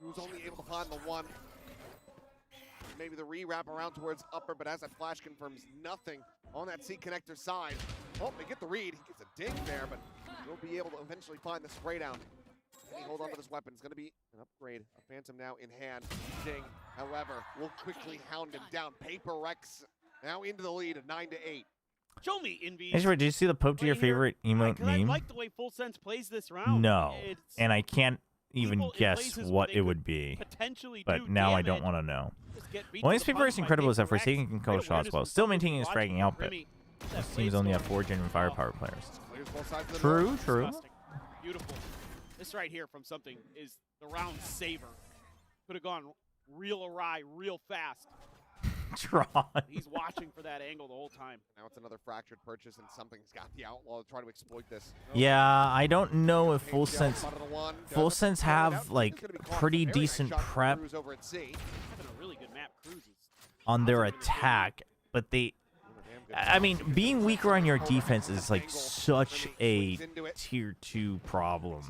Who's only able to find the one? Maybe the re-wrap around towards upper, but as that flash confirms nothing on that C connector side. Oh, they get the read. He gets a ding there, but he'll be able to eventually find the spray down. Can he hold on to this weapon? It's going to be an upgrade. A Phantom now in hand. Ding, however, will quickly hound him down. PRX now into the lead of 9-8. Show me, Envy. Hey, did you see the Pope to your favorite emote meme? I like the way Full Sense plays this round. No, and I can't even guess what it would be. But now I don't want to know. Well, his paper is incredible as that for taking control shots while still maintaining his fragging output. Most teams only have 4 genuine firepower players. True, true. Beautiful. This right here from something is the round saver. Could have gone real awry, real fast. Tron. He's watching for that angle the whole time. Now it's another fractured purchase, and something's got the outlaw to try to exploit this. Yeah, I don't know if Full Sense have like pretty decent prep on their attack, but they, I mean, being weaker on your defense is like such a tier 2 problem,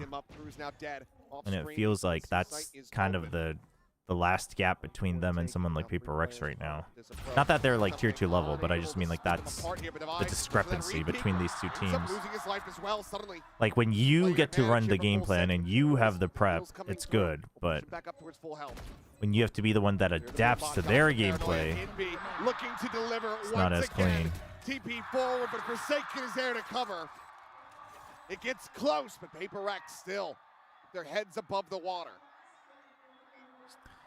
and it feels like that's kind of the the last gap between them and someone like PRX right now. Not that they're like tier 2 level, but I just mean like that's the discrepancy between these two teams. Like when you get to run the game plan and you have the prep, it's good, but when you have to be the one that adapts to their gameplay, it's not as clean. TP forward, but Forsaken is there to cover. It gets close, but PRX still, their heads above the water.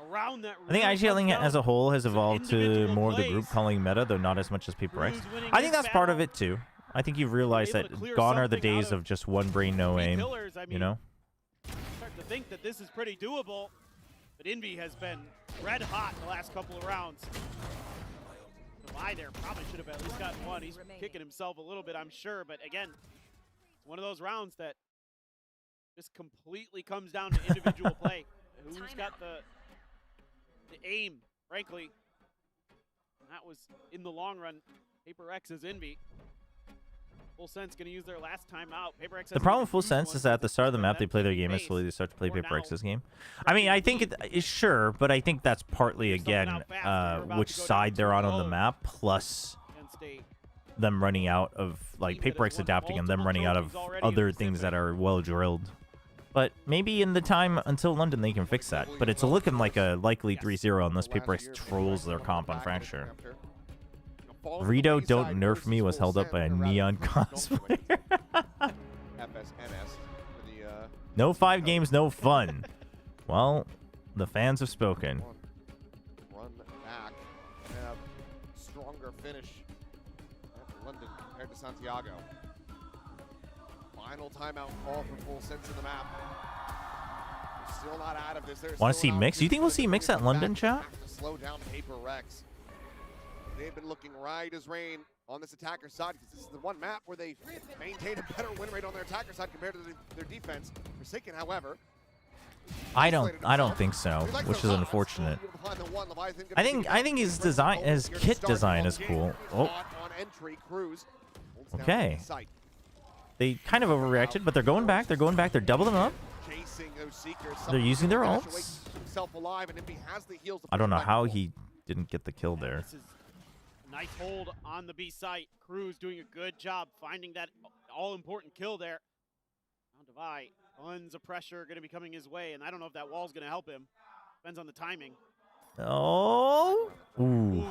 Around that, I think IGLing as a whole has evolved to more of the group calling meta, though not as much as PRX. I think that's part of it too. I think you've realized that gone are the days of just one brain, no aim. You know? Start to think that this is pretty doable, but Envy has been red hot the last couple of rounds. Why there probably should have at least gotten one. He's kicking himself a little bit, I'm sure, but again, it's one of those rounds that just completely comes down to individual play. Who's got the aim, frankly. And that was, in the long run, PRX's Envy. Full Sense going to use their last time out. PRX the problem with Full Sense is that at the start of the map, they play their game as slowly they start to play PRX's game. I mean, I think it's sure, but I think that's partly, again, which side they're on the map, plus them running out of, like, PRX adapting and them running out of other things that are well-drilled. But maybe in the time until London they can fix that. But it's looking like a likely 3-0 unless PRX trolls their comp on Fracture. Rito Don't Nerf Me was held up by a neon cosplayer. No 5 games, no fun. Well, the fans have spoken. Run back and have stronger finish at London compared to Santiago. Final timeout call for Full Sense in the map. We're still not out of this. Want to see Mix? Do you think we'll see Mix at London, chat? Slow down PRX. They've been looking right as rain on this attacker side because this is the one map where they maintain a better win rate on their attacker side compared to their defense. Forsaken, however, I don't think so, which is unfortunate. I think his design, his kit design is cool. Oh. Okay. They kind of overreacted, but they're going back. They're going back. They're doubling up. They're using their ults. I don't know how he didn't get the kill there. Nice hold on the B site. Cruz doing a good job finding that all-important kill there. Now Devi, tons of pressure going to be coming his way, and I don't know if that wall's going to help him. Depends on the timing. Oh. Ooh.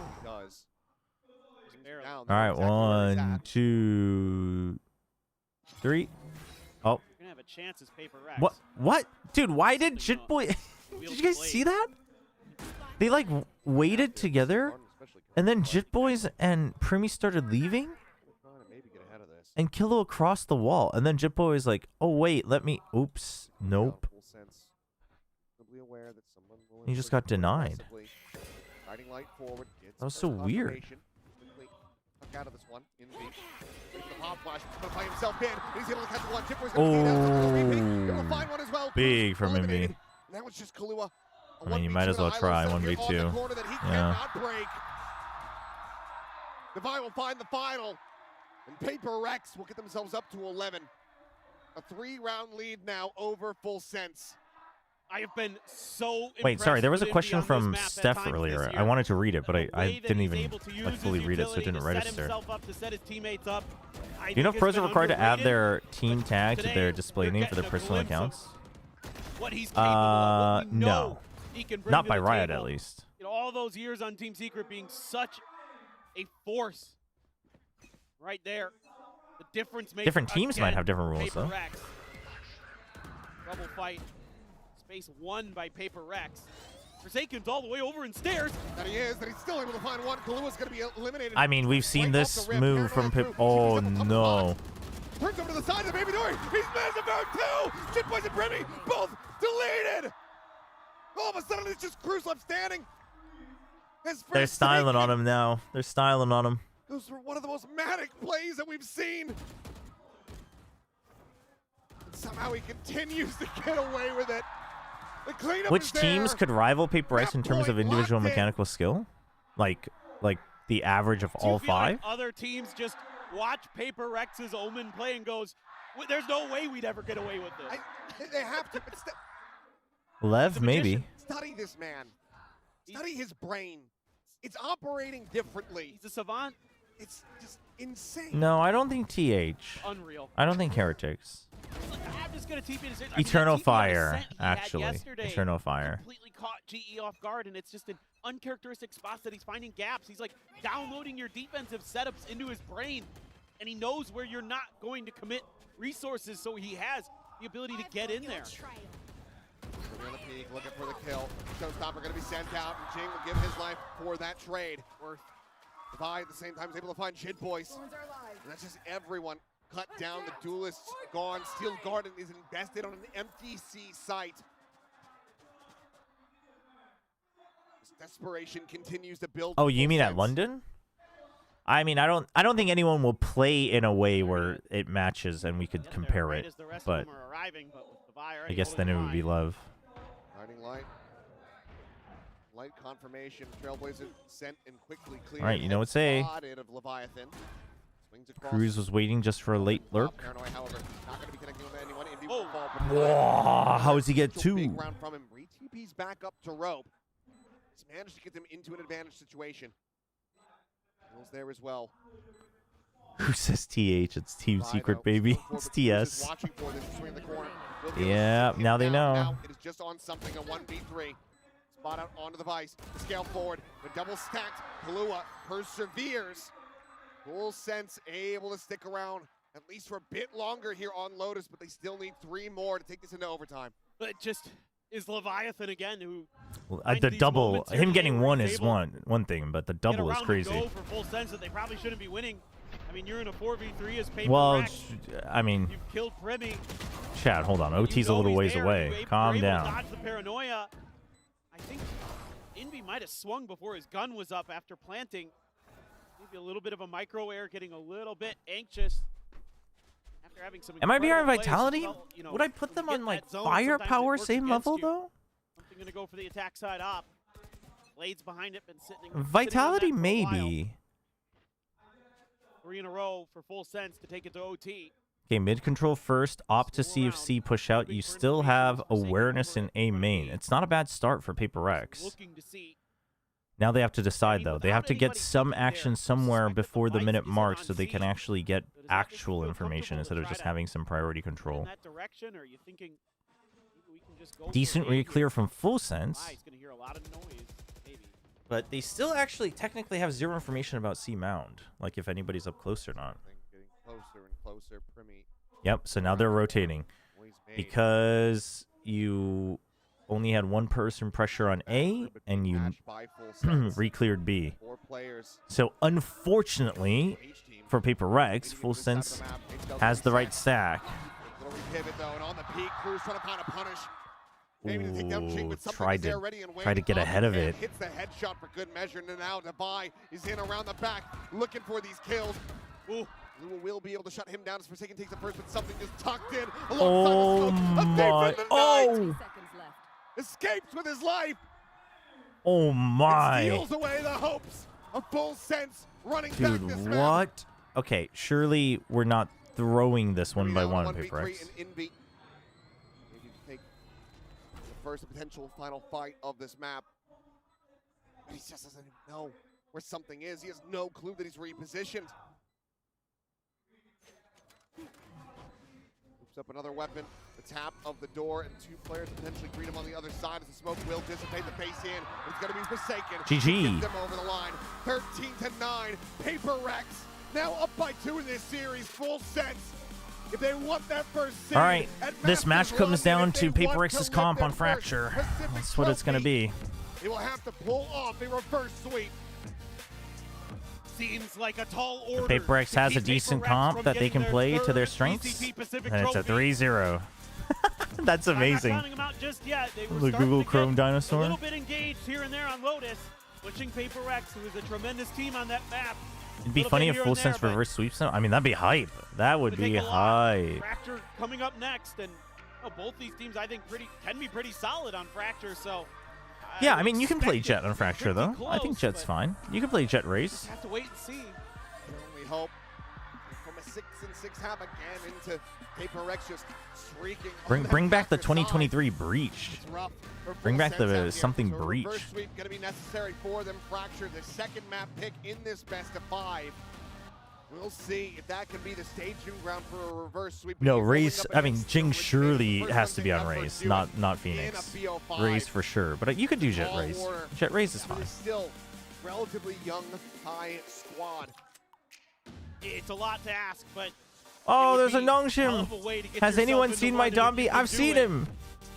All right, 1, 2, 3. Oh. You're gonna have a chance as PRX. What? Dude, why did Jitboy... Did you guys see that? They, like, waited together, and then Jitboys and Primi started leaving, and Kilo across the wall, and then Jitboy was like, oh, wait, let me... Oops. Nope. He just got denied. That was so weird. Out of this one. By himself in. He's able to catch one. Oh, big from Envy. That was just Kahlua. I mean, you might as well try 1v2. Yeah. Devi will find the final, and PRX will get themselves up to 11. A 3-round lead now over Full Sense. I have been so Wait, sorry, there was a question from Steph earlier. I wanted to read it, but I didn't even like fully read it, so it didn't register. Do you know if pros are required to add their team tag to their display name for their personal accounts? No. Not by Riot, at least. You know, all those years on Team Secret being such a force right there. The difference makes different teams might have different rules, though. Double fight. Space won by PRX. Forsaken's all the way over in stairs. That he is, that he's still able to find one. Kalua's going to be eliminated. I mean, we've seen this move from Pip. Oh, no. Turns over to the side of the Baby Dory. He's missed about 2. Jitboys and Primi, both deleted. All of a sudden, it's just Cruz left standing. They're styling on him now. They're styling on him. Those were one of the most manic plays that we've seen. And somehow he continues to get away with it. Which teams could rival PRX in terms of individual mechanical skill? Like the average of all 5? Like other teams just watch PRX's Omen play and goes, there's no way we'd ever get away with this. They have to. Lev, maybe. It's Study this man. Study his brain. It's operating differently. He's a savant. It's just insane. No, I don't think TH. Unreal. I don't think Heretics. I'm just gonna TP this. Eternal Fire, actually. Eternal Fire. Completely caught GE off guard, and it's just an uncharacteristic spots that he's finding gaps. He's like downloading your defensive setups into his brain, and he knows where you're not going to commit resources, so he has the ability to get in there. On the peak, looking for the kill. Showstopper going to be sent out, and Jing will give his life for that trade. Worth Levi at the same time is able to find Jid Boys. And that's just everyone cut down. The duelists gone. Steel Garden is invested on an MTC site. This desperation continues to build. Oh, you mean at London? I mean, I don't think anyone will play in a way where it matches and we could compare it. But I guess then it would be love. Riding light. Light confirmation. Trailblazer sent and quickly cleared. All right, you know what say. Of Leviathan. Cruz was waiting just for a late lurk. Paranoid, however, not going to be connecting with anyone. Whoa, how does he get two? Big round from him. Re-TP's back up to rope. He's managed to get them into an advantage situation. Will's there as well. Who says TH? It's Team Secret, baby. It's TS. Yeah, now they know. Now it is just on something, a 1v3. Spot out onto the Vice. The scale forward. The double stacked. Kalua perseveres. Full Sense able to stick around at least for a bit longer here on Lotus, but they still need 3 more to take this into overtime. But just is Leviathan again, who the double, him getting one is one thing, but the double is crazy. Go for Full Sense that they probably shouldn't be winning. I mean, you're in a 4v3 as PRX. Well, I mean, you've killed Premi. Chat, hold on. OT's a little ways away. Calm down. Dodge the paranoia. I think Envy might have swung before his gun was up after planting. Maybe a little bit of a micro air, getting a little bit anxious. After having some Am I behind plays, Vitality? well, you know, Would I put them on like zone, firepower it same level you. though? Something gonna go for the attack side op. Blades behind it, been sitting. Vitality maybe. 3 in a row for Full Sense to take it to OT. Okay, mid control first, opt to see if C push out. You still have awareness in A main. It's not a bad start for PRX. Now they have to decide though. They have to get some action somewhere before the minute mark so they can actually get actual information instead of just having some priority control. Decent re-clear from Full Sense. But they still actually technically have 0 information about C Mound, like if anybody's up close or not. Getting closer and closer. Premi. Yep, so now they're rotating. Because you only had 1 person pressure on A, and you re-cleared B. So unfortunately, for PRX, Full Sense has the right stack. Pivot though, and on the peak, Cruz trying to find a punish. Ooh, tried to get ahead of it. Hits the headshot for good measure, and now Debai is in around the back, looking for these kills. Ooh, Lua will be able to shut him down as Forsaken takes the first, but something just tucked in. Oh my! Oh! Escapes with his life. Oh my! Steals away the hopes of Full Sense running back Dude, this what? Okay, surely we're not throwing this one by one, PRX. Maybe take the first potential final fight of this map. But he just doesn't even know where something is. He has no clue that he's repositioned. Oops up another weapon. The tap of the door, and 2 players potentially greet him on the other side as the smoke will dissipate the base in. It's going to be Forsaken. GG. Get them over the line. 13-9. PRX now up by 2 in this series. Full Sense. If they want that first seed, all right, this match comes down to PRX's comp on Fracture. That's what it's going to be. They will have to pull off a reverse sweep. Seems like a tall order. If PRX has a decent comp that they can play to their strengths, VCT Pacific and it's a 3-0. That's amazing. The Google Chrome dinosaur. A little bit engaged here and there on Lotus, pushing PRX, who is a tremendous team on that map. It'd be funny if Full Sense reverse sweeps them. I mean, that'd be hype. That would be hype. Fracture coming up next, and both these teams I think can be pretty solid on Fracture. So yeah, I mean, you can play Jet on Fracture though. I think Jet's fine. You can play Jet Race. Have to wait and see. We hope from a 6-6 have again into PRX just streaking. Bring back the 2023 breach. It's rough for Bring back Full Sense out the here. something So a breach. reverse sweep going to be necessary for them. Fracture, the second map pick in this best of 5. We'll see if that can be the staging ground for a reverse sweep. No, Rolling Raze. up I mean, against Jing Chobra, surely first has to something be on up for Raze, doing not in Phoenix. a BO5. Raze for sure, but you could do Jet All Raze. order. Jet Raze is It fine. is still relatively young, high squad. It's a lot to ask, but Oh, it would there's a be hell of a Nongshim. way to get Has yourself anyone into seen my London if Dombi? you can I've do seen it. him.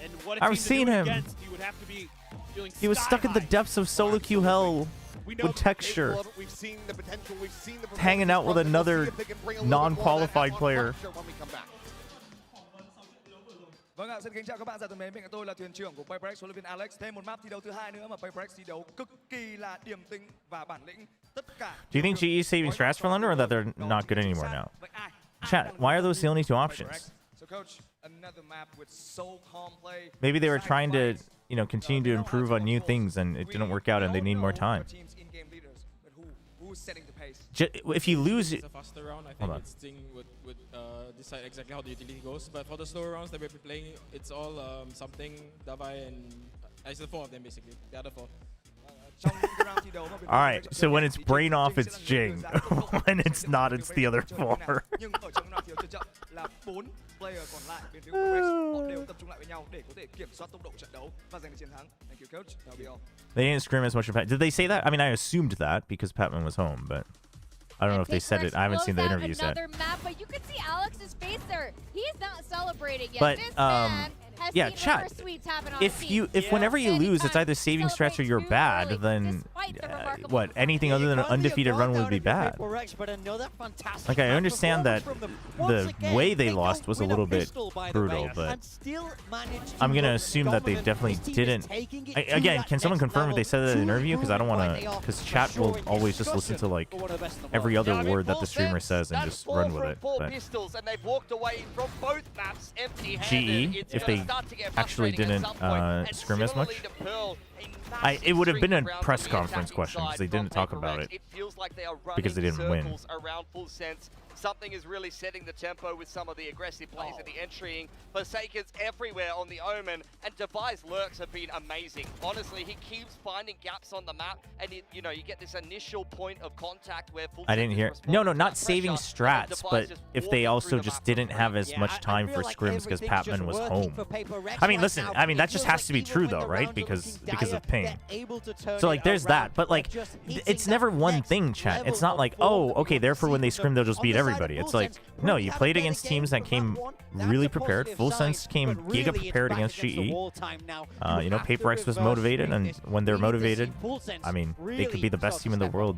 And what a I've team to seen do it him. against, you would have to be feeling He was stuck in the depths of solo queue hell We know with texture, We've seen the potential. We've seen the hanging out with another non-qualified player. when we come back. Vâng ạ, xin kính chào các bạn. Dạ thân mến, bên cạnh tôi là thuyền trưởng của PRX, huấn luyện viên Alex. Thêm một map thi đấu thứ hai nữa mà PRX thi đấu cực kỳ là điềm tĩnh và bản lĩnh. Tất cả. Do you think GE is saving strats for London, or that they're not good anymore now? Chat, why are those the only two options? So coach, another map with so calm play. Maybe they were trying to, you know, continue to improve on new things, and it didn't work out, and they need more time. Who's setting the pace? If you lose, it's a faster round. I hold think on. it's Sting would decide exactly how the utility goes. But for the slower rounds that we've been playing, it's all something, Davai, and actually 4 of them basically. The other 4. All right, so when it's brain off, it's Jing. When it's not, it's the other 4. Nhưng ở trong round thi đấu trước là 4 player còn lại bên phía PRX, họ đều tập trung lại với nhau để có thể kiểm soát tốc độ trận đấu và giành được chiến thắng. Thank you coach. That'll be all. They didn't scrim as much of Pat. Did they say that? I mean, I assumed that because Patman was home, but I don't know if they said it. I haven't seen the interviews yet. Another map, but you can see Alex's face there. He's not celebrating yet. But this man has yeah, seen chat. reverse sweeps happen on If his you, team. whenever you lose, it's either saving strats or you're bad. Then what? Anything other than an undefeated run would be bad. Like I understand that the way they lost was a little bit brutal, but I'm gonna assume that they definitely didn't. Again, can someone confirm if they said that in the interview? Because I don't want to. Because chat will always just listen to like every other word that the streamer says and just run with it. But pistols, and they've walked away from both maps empty-handed. GE, It's if gonna they start to get actually frustrating didn't at some point. And scrim as much, similarly to Pearl, it would have been a streak ground press from the conference attacking question because they side didn't from talk about PRX. it It feels like they are running because they didn't win. circles around Full Sense. Something is really setting the tempo with some of the aggressive plays at the entrying. Forsaken's everywhere on the Omen, and Devi's lurks have been amazing. Honestly, he keeps finding gaps on the map, and you know, you get this initial point of contact where Full I didn't Sense hear. is responding No, to not that saving pressure, strats, and but Devi's just if they walking also through the just map didn't for have free. as much time for scrims because Patman was home. I mean, listen. I mean, that just has to be true though, right? Because of ping. So like, there's that. But like, it's never one thing, chat. It's not like, oh, okay, therefore when they scrim, they'll just beat everybody. It's like, no, you played against teams that came really prepared. Full Sense came giga prepared against GE. You know, PRX was motivated, and when they're motivated, I mean, they could be the best team in the world,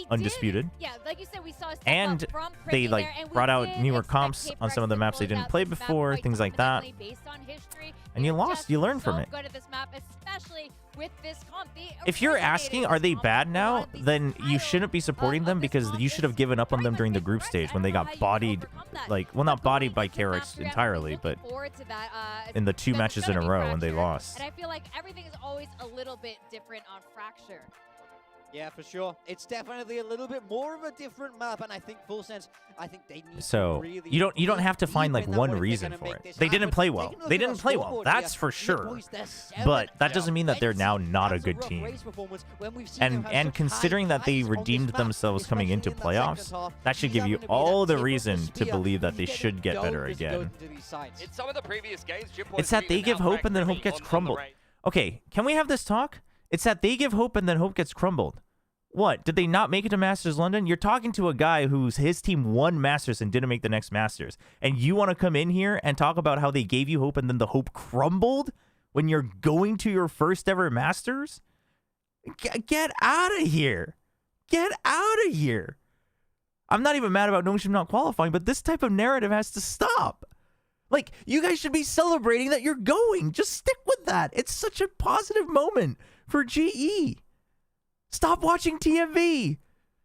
undisputed. Yeah, like you said, we saw a step And up from they Pretty like there, and we brought out did newer expect comps on some of the maps they didn't play before, things like that. based on history. And you lost. You learned from it. Good at this map, especially with this comp. If you're asking, are they bad now? Then you shouldn't be supporting them because you should have given up on them during the group stage when they got bodied, like, well, not bodied by KRX entirely, but in the 2 matches in a row when they lost. And I feel like everything is always a little bit different on Fracture. Yeah, for sure. It's definitely a little bit more of a different map, and I think Full Sense, I think they need So to really you don't have to find like deep in one that reason they're for gonna it. make this They didn't happen. play Taking well. a look They at the didn't play well. scoreboard That's here, for the sure. boys, they're 7 But that doesn't mean that they're now seasons. not a That's good rough team. race performance when we've seen them And have and such considering high that they highs on this redeemed map, themselves coming into especially in that playoffs, second half, that should these give are you gonna be all that the tip of reason to spear. believe that they You get should get dope better as it goes again. into these sides. In some of the previous games, It's that they give hope and then hope gets crumbled. Okay, can we have this talk? It's that they give hope and then hope gets crumbled. What? Did they not make it to Masters London? You're talking to a guy his team won Masters and didn't make the next Masters. And you want to come in here and talk about how they gave you hope and then the hope crumbled when you're going to your first ever Masters? Get out of here. Get out of here. I'm not even mad about Nongshim not qualifying, but this type of narrative has to stop. Like, you guys should be celebrating that you're going. Just stick with that. It's such a positive moment for GE. Stop watching TMV.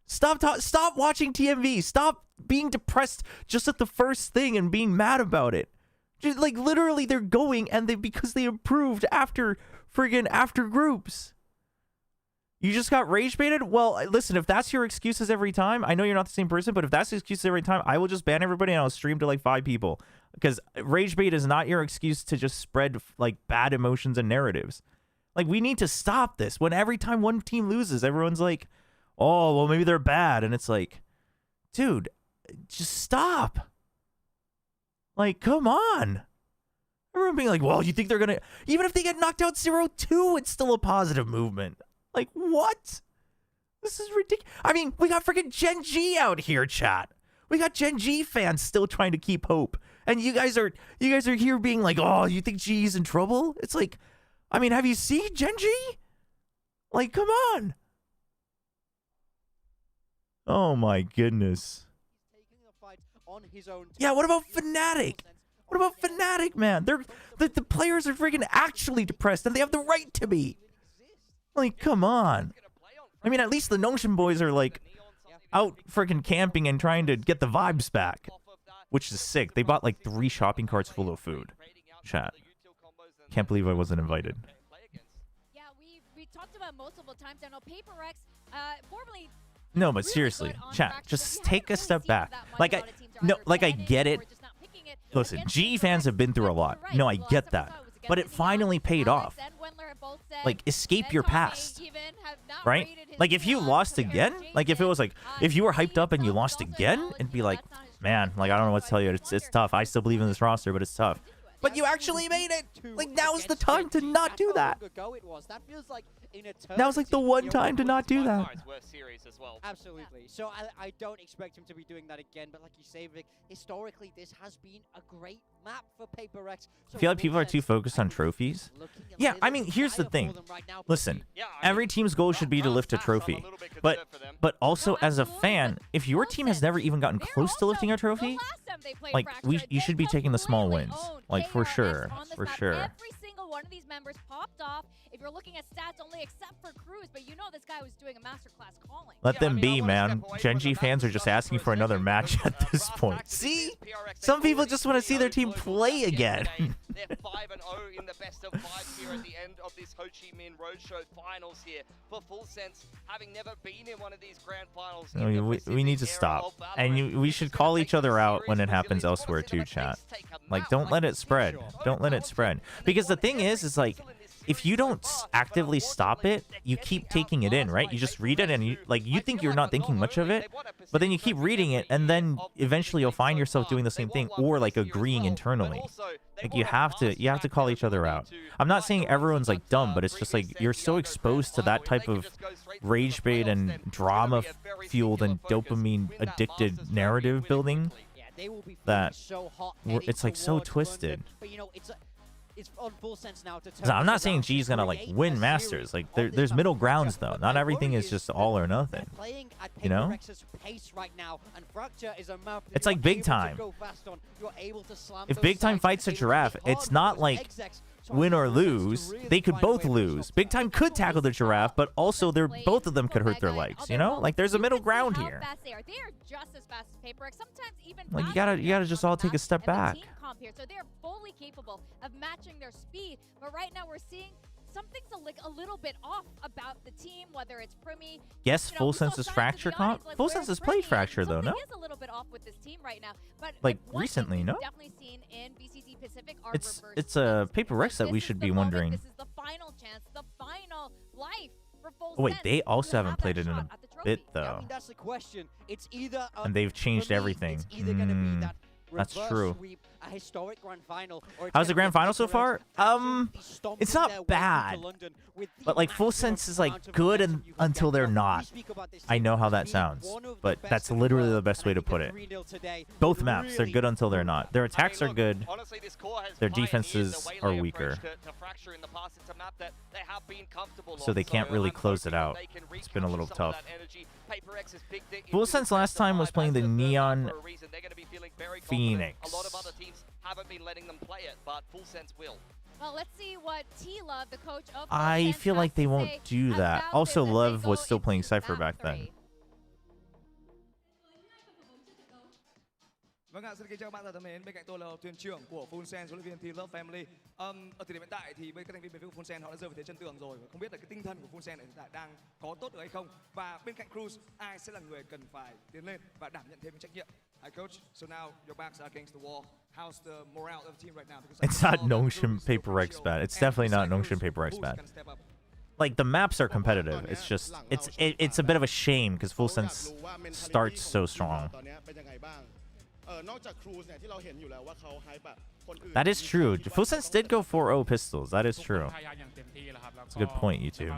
Stop watching TMV. Stop being depressed just at the first thing and being mad about it. Just, like, literally, they're going and because they improved after groups. You just got rage baited? Well, listen, if that's your excuses every time, I know you're not the same person, but if that's the excuses every time, I will just ban everybody and I'll stream to like 5 people. Because rage bait is not your excuse to just spread like bad emotions and narratives. Like, we need to stop this. When every time one team loses, everyone's like, oh, well, maybe they're bad. And it's like, dude, just stop. Like, come on. Everyone being like, well, you think they're going to... Even if they get knocked out 0-2, it's still a positive movement. Like, what? This is ridiculous. I mean, we got freaking Gen G out here, chat. We got Gen G fans still trying to keep hope. And you guys are here being like, oh, you think G's in trouble? It's like, I mean, have you seen Gen G? Like, come on. Oh, my goodness. Yeah, what about Fnatic? What about Fnatic, man? The players are freaking actually depressed, and they have the right to be. Like, come on. I mean, at least the Notion boys are, like, out freaking camping and trying to get the vibes back, which is sick. They bought, like, 3 shopping carts full of food. Chat. Can't believe I wasn't invited. Yeah, we talked about multiple times. I know PRX, formerly... No, but seriously, chat, just take a step back. Like, I get it. Listen, G fans have been through a lot. No, I get that. But it finally paid off. Like, escape your past. Right? Like, if you lost again, like, if it was like, if you were hyped up and you lost again, it'd be like, man, like, I don't know what to tell you. It's tough. I still believe in this roster, but it's tough. But you actually made it! Like, now's the time to not do that. That was like the one time to not do that. Absolutely. So I don't expect him to be doing that again. But like you say, Vic, historically, this has been a great map for PRX. I feel like people are too focused on trophies. Yeah, I mean, here's the thing. Listen, every team's goal should be to lift a trophy. But also, as a fan, if your team has never even gotten close to lifting a trophy, like, you should be taking the small wins. Like, for sure. For sure. Every single one of these members popped off. If you're looking at stats only except for Cruz, but you know this guy was doing a masterclass calling. Let them be, man. Gen G fans are just asking for another match at this point. See? Some people just want to see their team play again. They're 5-0 in the best of 5 here at the end of this Ho Chi Minh Roadshow finals here. For Full Sense, having never been in one of these grand finals. I mean, we need to stop. And we should call each other out when it happens elsewhere too, chat. Like, don't let it spread. Don't let it spread. Because the thing is like, if you don't actively stop it, you keep taking it in, right? You just read it and you think you're not thinking much of it, but then you keep reading it and then eventually you'll find yourself doing the same thing or like agreeing internally. Like, you have to call each other out. I'm not saying everyone's like dumb, but it's just like you're so exposed to that type of rage bait and drama fueled and dopamine addicted narrative building that it's like so twisted. It's on Full Sense now to I'm not saying G's gonna like win Masters. Like, there's middle grounds though. Not everything is just all or nothing. You know? It's like Big Time. If Big Time fights a Giraffe, it's not like win or lose. They could both lose. Big Time could tackle the Giraffe, but also both of them could hurt their legs. You know? Like, there's a middle ground here. They are just as fast as PRX. Sometimes even like, you gotta just all take a step back. Here, so they're fully capable of matching their speed. But right now we're seeing something's a little bit off about the team, whether it's Primi. Yes, Full Sense's Fracture comp. Full Sense has played Fracture though, no? Is a little bit off with this team right now, but like recently, no? Definitely seen in VCT Pacific. It's a PRX that we should be wondering. This is the final chance, the final life for Full Oh wait, Sense. they also haven't played it in a bit though. I mean, that's the question. It's either and they've changed everything. It's either gonna be that that's true. Sweep, a historic grand final, how's the grand final so far? It's not bad, but like Full Sense is like good until they're not. I know how that sounds, but that's literally the best way to put it. Both maps, they're good until they're not. Their attacks are good, their defenses are weaker, so they can't really close it out. It's been a little tough. Full Sense last time was playing the Neon Phoenix. A lot of other teams haven't been letting them play it, but Full Sense will. Well, let's see what T-Love, the coach of I feel like they won't do that. Also, Love was still playing Cypher back then. Vâng ạ, xin kính chào các bạn thân mến. Bên cạnh tôi là thuyền trưởng của Full Sense, huấn luyện viên Team Love Family. Ở thời điểm hiện tại thì bên các thành viên bên phía của Full Sense họ đã rơi vào thế chân tường rồi. Không biết là cái tinh thần của Full Sense hiện tại đang có tốt được hay không. Và bên cạnh Cruz, ai sẽ là người cần phải tiến lên và đảm nhận thêm trách nhiệm. Hi coach, so now your backs are against the wall. How's the morale of the team right now? It's not Nongshim PaperX bad. It's definitely not Nongshim PaperX bad. Like the maps are competitive. It's just it's a bit of a shame because Full Sense starts so strong. That is true. Full Sense did go 4-0 pistols. That is true. It's a good point, you two.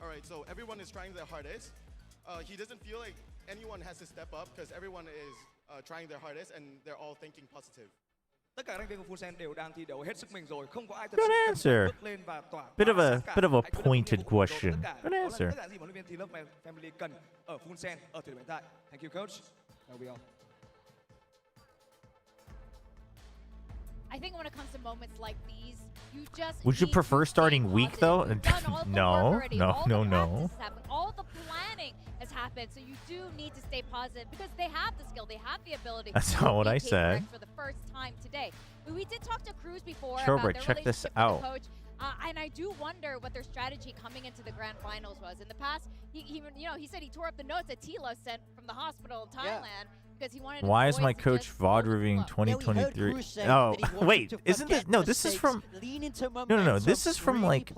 All right, so everyone is trying their hardest. He doesn't feel like anyone has to step up because everyone is trying their hardest and they're all thinking positive. Tất cả thành viên của Full Sense đều đang thi đấu hết sức mình rồi, không có ai thật Good sự answer. bước lên và tỏa Bit of a hãy pointed ủng hộ question. tất cả. Good Đó là answer. tất cả gì mà huấn luyện viên Team Love Family cần ở Full Sense ở thời điểm hiện tại. Thank you coach. That'll be all. I think when it comes to moments like these, you just Would you need prefer to stay starting weak positive. though? You've done all the No, work already. no, All no, the no. practice has happened. All the planning has happened, so you do need to stay positive because they have the skill, they have the ability. That's to not what I beat said. PRX for the first time today. We did talk to Cruz before Chobra, about their check this relationship with out. the coach. And I do wonder what their strategy coming into the grand finals was. In the past, he said he tore up the notes that Tilo sent from the hospital in Thailand because he wanted. Why is my coach VOD reviewing 2023? Oh, wait, isn't this? No, this is from. No. This is from like.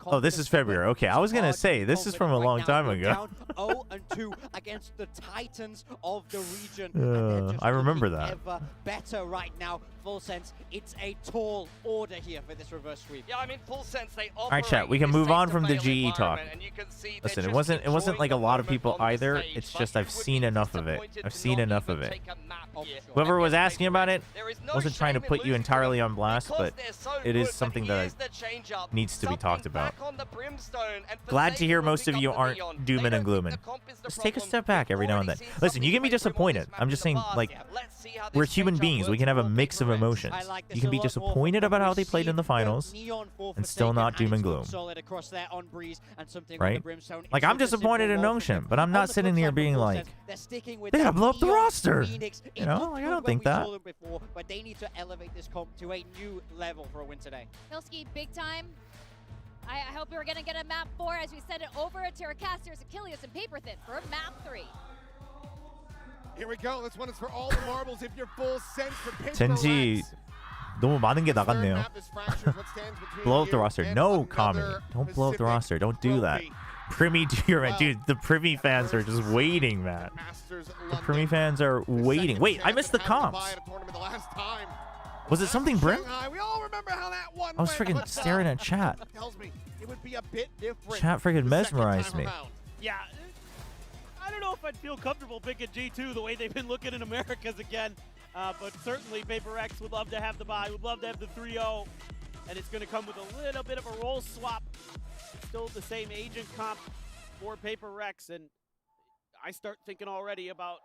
Oh, this is February. Okay, I was gonna say this is from a long time ago. 0-2 against the Titans of the region. I remember that. Ever better right now. Full Sense, it's a tall order here for this reverse sweep. Yeah, I mean, Full Sense, they All right, chat. We can move on from the GE talk. Listen, it wasn't like a lot of people either. It's just I've seen enough of it. I've seen enough of it. Whoever was asking about it wasn't trying to put you entirely on blast, but it is something that needs to be talked about. Glad to hear most of you aren't dooming and glooming. Just take a step back every now and then. Listen, you can be disappointed. I'm just saying, like, we're human beings. We can have a mix of emotions. You can be disappointed about how they played in the finals and still not doom and gloom. Right? Like, I'm disappointed in Nongshim, but I'm not sitting here being like, they gotta blow up the roster. You know, like, I don't think that. But they need to elevate this comp to a new level for a win today. Milski, big time. I hope we're going to get a map 4 as we send it over to our casters, Achilles and Paperthin for map 3. Here we go. This one is for all the marbles if you're Full Sense for 젠지 너무 많은 게 나갔네요. Blow up the roster. No, Kami. Don't blow up the roster. Don't do that. Primi, dude, the Primi fans are just waiting, man. The Primi fans are waiting. Wait, I missed the comps. Was it something Brim? I was freaking staring at chat. Chat freaking mesmerized me. Yeah, I don't know if I'd feel comfortable picking G2 the way they've been looking in Americas again. But certainly PaperX would love to have the bye, would love to have the 3-0. And it's going to come with a little bit of a role swap. Still the same agent comp for PaperX. And I start thinking already about...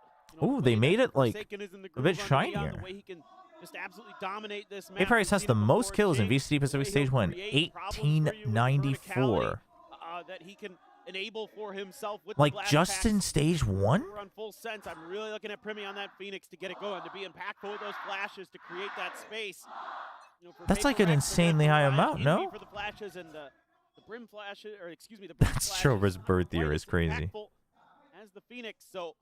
Ooh, they made it like a bit shinier. The way he can just absolutely dominate this map. PaperX has the most kills in VCT Pacific Stage 1. 1894. That he can enable for himself with like the just in Stage 1? We're on Full Sense. I'm really looking at Primi on that Phoenix to get it going, to be impactful with those flashes, to create that space. That's like an insanely high amount, no? For the flashes and the Brim flashes, or excuse me, the Brim That's Chobra's bird theory is crazy. As the Phoenix, so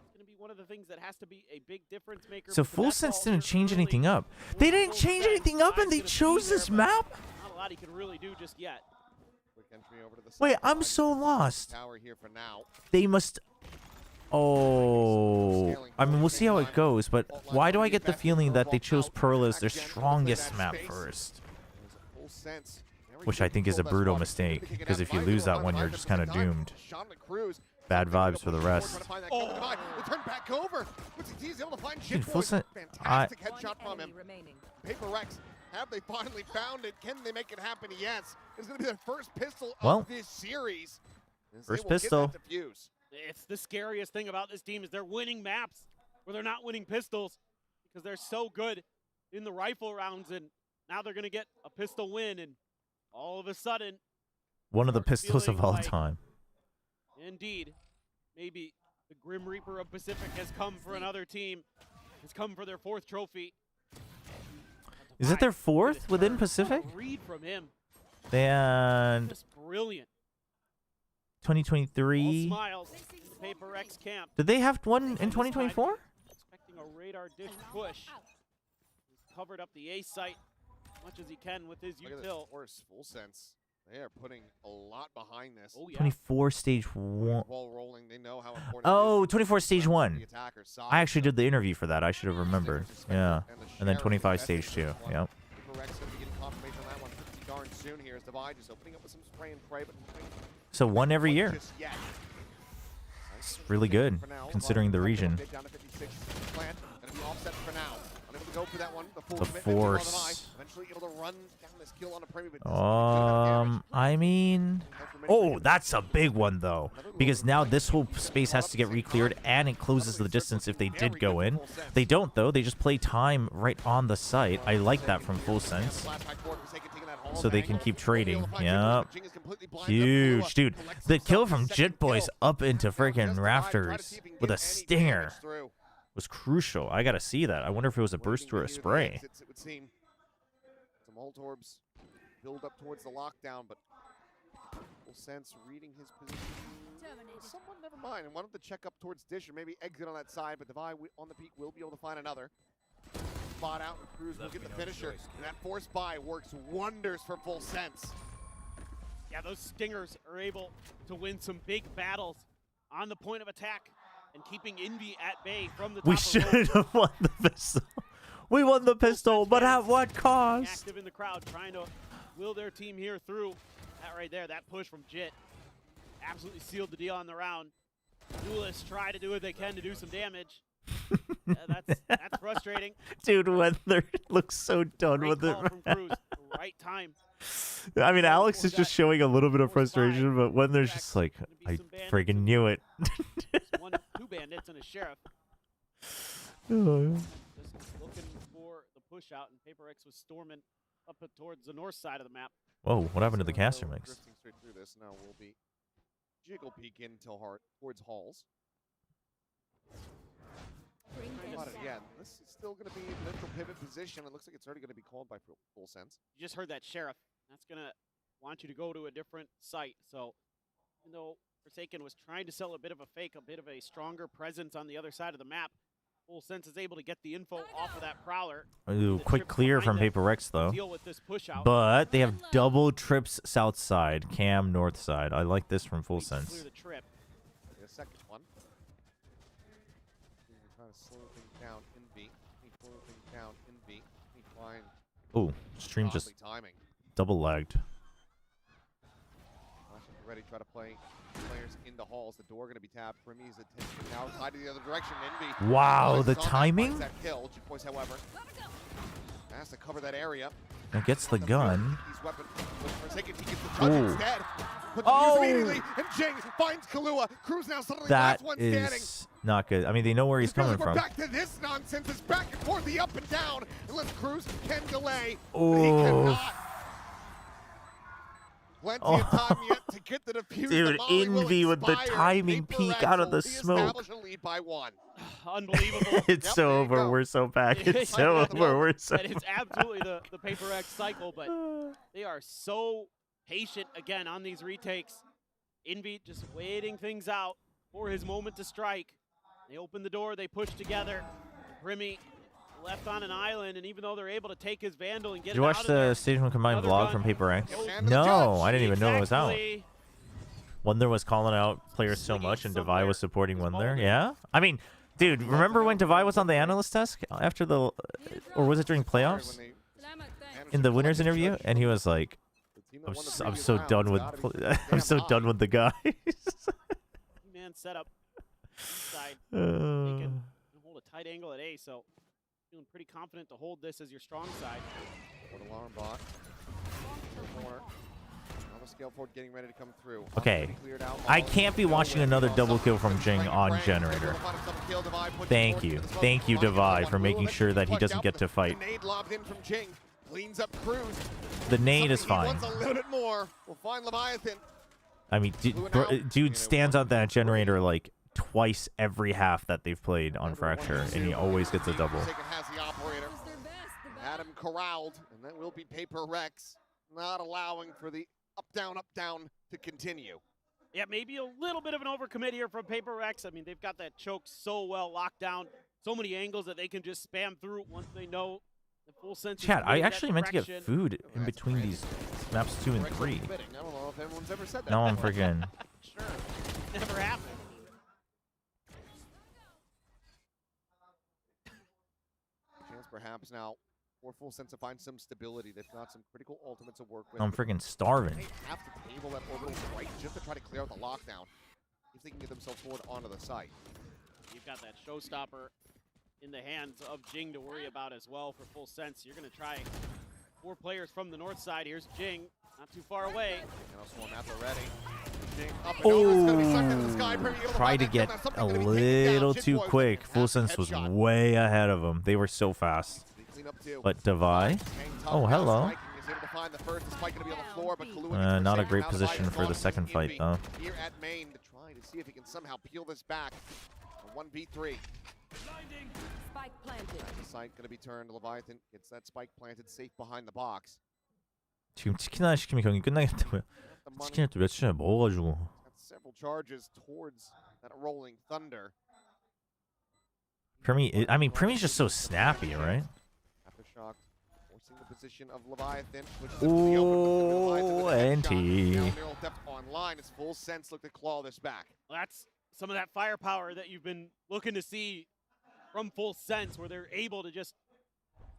it's going to be one of the things that has to be a big difference maker. So Full Sense didn't change anything up. They didn't change anything up and they chose this map? Not a lot he can really do just yet. Wait, I'm so lost. They must... Oh... I mean, we'll see how it goes, but why do I get the feeling that they chose Pearl as their strongest map first? Which I think is a brutal mistake, because if you lose that one, you're just kind of doomed. Bad vibes for the rest. Dude, Full Sense... Fantastic headshot from him. PaperX, have they finally found it? Can they make it happen? Yes. It's going to be their first pistol of this series. First pistol. It's the scariest thing about this team is they're winning maps where they're not winning pistols because they're so good in the rifle rounds, and now they're going to get a pistol win, and all of a sudden One of the pistols of all like- time. Indeed. Maybe the Grim Reaper of Pacific has come for another team. Has come for their 4th trophy. Is it their 4th within Pacific? Read from him. And Just brilliant. 2023. Smiles. The Paper X camp. Did they have one in 2024? Expecting a radar dish push. He's covered up the A site as much as he can with his Look at this util. horse, full sense. They are putting a lot behind this. Oh, yeah. 24 stage 1. Ball rolling, they know how important Oh, it is 24 stage 1. the attacker's side. I actually did the interview for that. I should have remembered. Yeah. And then 25 stage 2. Yep. Paper X going to be getting confirmation on that one pretty darn soon here as Divide just opening up with some spray and pray, but So one every year. just yet. It's really good, considering the region. Down to 56. Plant going to be offset for now. Unable to go for that one. The full The commitment to Divide. force. Eventually able to run down this kill on a Premi, but I mean, oh, that's a big one though, because now this whole space has to get re-cleared, and it closes the distance if they did go in. They don't though; they just play time right on the site. I like that from Full Sense, so they can keep trading. Yep, huge, dude. The kill from Jit Boys up into freaking rafters with a stinger was crucial. I gotta see that. I wonder if it was a burst or a spray. It would seem some ult orbs build up towards the lockdown, but Full Sense reading his position. Someone, never mind, and wanted to check up towards Dish or maybe exit on that side, but Divide on the peak will be able to find another. Spot out, and Cruz will get the finisher, and that force buy works wonders for Full Sense. Yeah, those Stingers are able to win some big battles on the point of attack and keeping Envy at bay from the top We of should road. have won the pistol. We won the pistol, but at what cost? Active in the crowd, trying to will their team here through. That right there, that push from Jit, absolutely sealed the deal on the round. Duelists try to do what they can to do some damage. That's frustrating. Dude, Weather looks so done Great with it. call from Cruz, right time. I mean, Alex is just showing a little bit of frustration, but Weather's just like, I friggin' knew it. Two bandits and a sheriff. Oh. Just looking for the push out, and Paper X was storming up towards the north side of the map. Whoa, what happened to the caster mix? Drifting straight through this now will be Jiggle Peek in towards Halls. But again, this is still going to be a neutral pivot position. It looks like it's already going to be called by Full Sense. You just heard that sheriff. That's going to want you to go to a different site. So even though Forsaken was trying to sell a bit of a fake, a bit of a stronger presence on the other side of the map, Full Sense is able to get the info off of that Prowler. Ooh, quick clear from Paper X though. Deal with this push out. But they have double trips south side, Cam north side. I like this from Full Clear Sense. the trip. The second one. Trying to slow things down in V. Slow things down in V. Find Oh, stream just timing. double lagged. Ready, try to play players into Halls. The door going to be tapped. Primy's attention now tied to the other direction. Envy. Wow, the Finds timing? that kill. Boys, however, has to cover that area. It gets the gun. His weapon was Forsaken. He gets the judge Ooh. instead. Puts Oh! the use immediately, and Jing finds Kahlua. Cruz now suddenly That last one standing. is not good. I mean, they know where he's coming We're from. back to this nonsense. It's back and forth, the up and down. Unless Cruz can delay, but he Oh. cannot. Plenty of time yet to get the defuse. Dude, The Molly will Envy with the expire. timing Paper peek X out of will the smoke. reestablish a lead by 1. Unbelievable. It's so over. We're so back. It's so over. We're so. And it's absolutely the Paper X cycle, but they are so patient again on these retakes. Envy just waiting things out for his moment to strike. They open the door, they push together. Remy left on an island, and even though they're able to take his Vandal and get Did you it watch out of the there, Stage 1 combined another vlog gun. from Paper X? And the No, judge. I didn't even know it was out. Exactly. Wonder was calling out players so much, and Devi was supporting Wonder. Yeah? I mean, dude, remember when Devi was on the analyst desk after the, or was it during playoffs? In the winners interview, and he was like, I'm so done with, I'm so done with the guys. Man setup inside. They can hold a tight angle at A, so feeling pretty confident to hold this as your strong side. What alarm bot. Corner. On the scale forward, getting ready to come through. Okay, I can't be watching another double kill from Jing on Generator. Thank you, Devi, for making sure that he doesn't get to fight. Nade lobbed in from Jing. Cleans up Cruz. The nade is Something he fine. wants a little bit more. We'll find Leviathan. I mean, dude stands on that generator like twice every half that they've played on Fracture, and he always gets a double. Has the operator. Had him corralled, and that will be Paper Rex, not allowing for the up, down to continue. Yeah, maybe a little bit of an overcommit here from Paper X. I mean, they've got that choke so well locked down, so many angles that they can just spam through once they know the full sense. Chat, I actually meant to get food in between these maps 2 and 3. I don't know if anyone's ever said that. Now I'm freaking. Sure, never happened. Chance perhaps now for full sense to find some stability. They've got some critical ultimates to work with. I'm freaking starving. They have to table that orbital right just to try to clear out the lockdown if they can get themselves forward onto the site. You've got that showstopper in the hands of Jing to worry about as well for full sense. You're going to try 4 players from the north side. Here's Jing, not too far away. Tried to get a little too quick. Full sense was way ahead of them. They were so fast. But Devi, oh hello. Not a great position for the second fight though. Here at main to try to see if he can somehow peel this back. A 1v3. Spike planted. The site going to be turned. Leviathan gets that spike planted safe behind the box. 지금 치킨 하나 시키면 경기 끝나겠다고요. 치킨을 또 며칠 전에 먹어가지고. Several charges towards that rolling thunder. Primi, I mean, Primi's just so snappy, right? Aftershock forcing the position of Leviathan. Oh, NT. Online, it's full sense look to claw this back. Well, that's some of that firepower that you've been looking to see from Full Sense, where they're able to just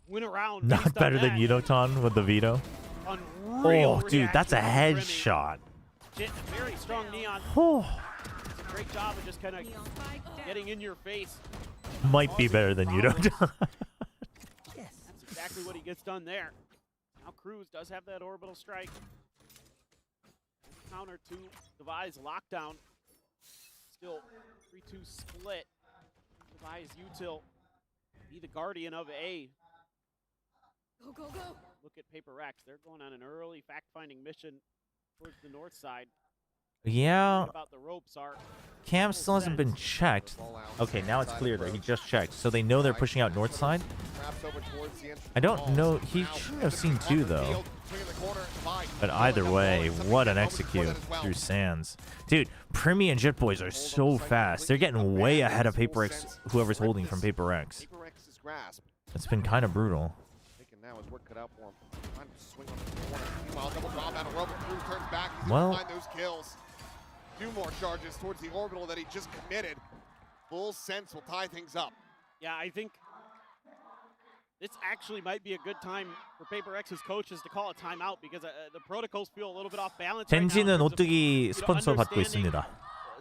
win around. Not better than Yunoton with the veto. Unreal dude, that's a headshot. Very strong Neon. It's a great job of just kind of getting in your face. Might be better than Yunoton. Yes, that's exactly what he gets done there. Now Cruz does have that orbital strike. Counter to Devi's lockdown. Still 3-2 split. Devi's util be the guardian of A. Go, go, go. Look at Paper X. They're going on an early fact-finding mission towards the north side. Yeah. What about the ropes are. Cam still hasn't been checked. Okay, now it's clear that he just checked. So they know they're pushing out north side. I don't know. He shouldn't have seen 2 though. But either way, what an execute through Sands. Dude, Primi and Jet Boys are so fast. They're getting way ahead of Paper X, whoever's holding from Paper X. It's been kind of brutal. Now his work cut out for him. Trying to swing on the corner. Meanwhile, double drop out of Robo. Cruz turns back. He's well, gonna find those kills. 2 more charges towards the orbital that he just committed. Full sense will tie things up. Yeah, I think this actually might be a good time for Paper X's coaches to call a timeout because the protocols feel a little bit off balance. 젠지는 오뚜기 스폰서 받고 있습니다.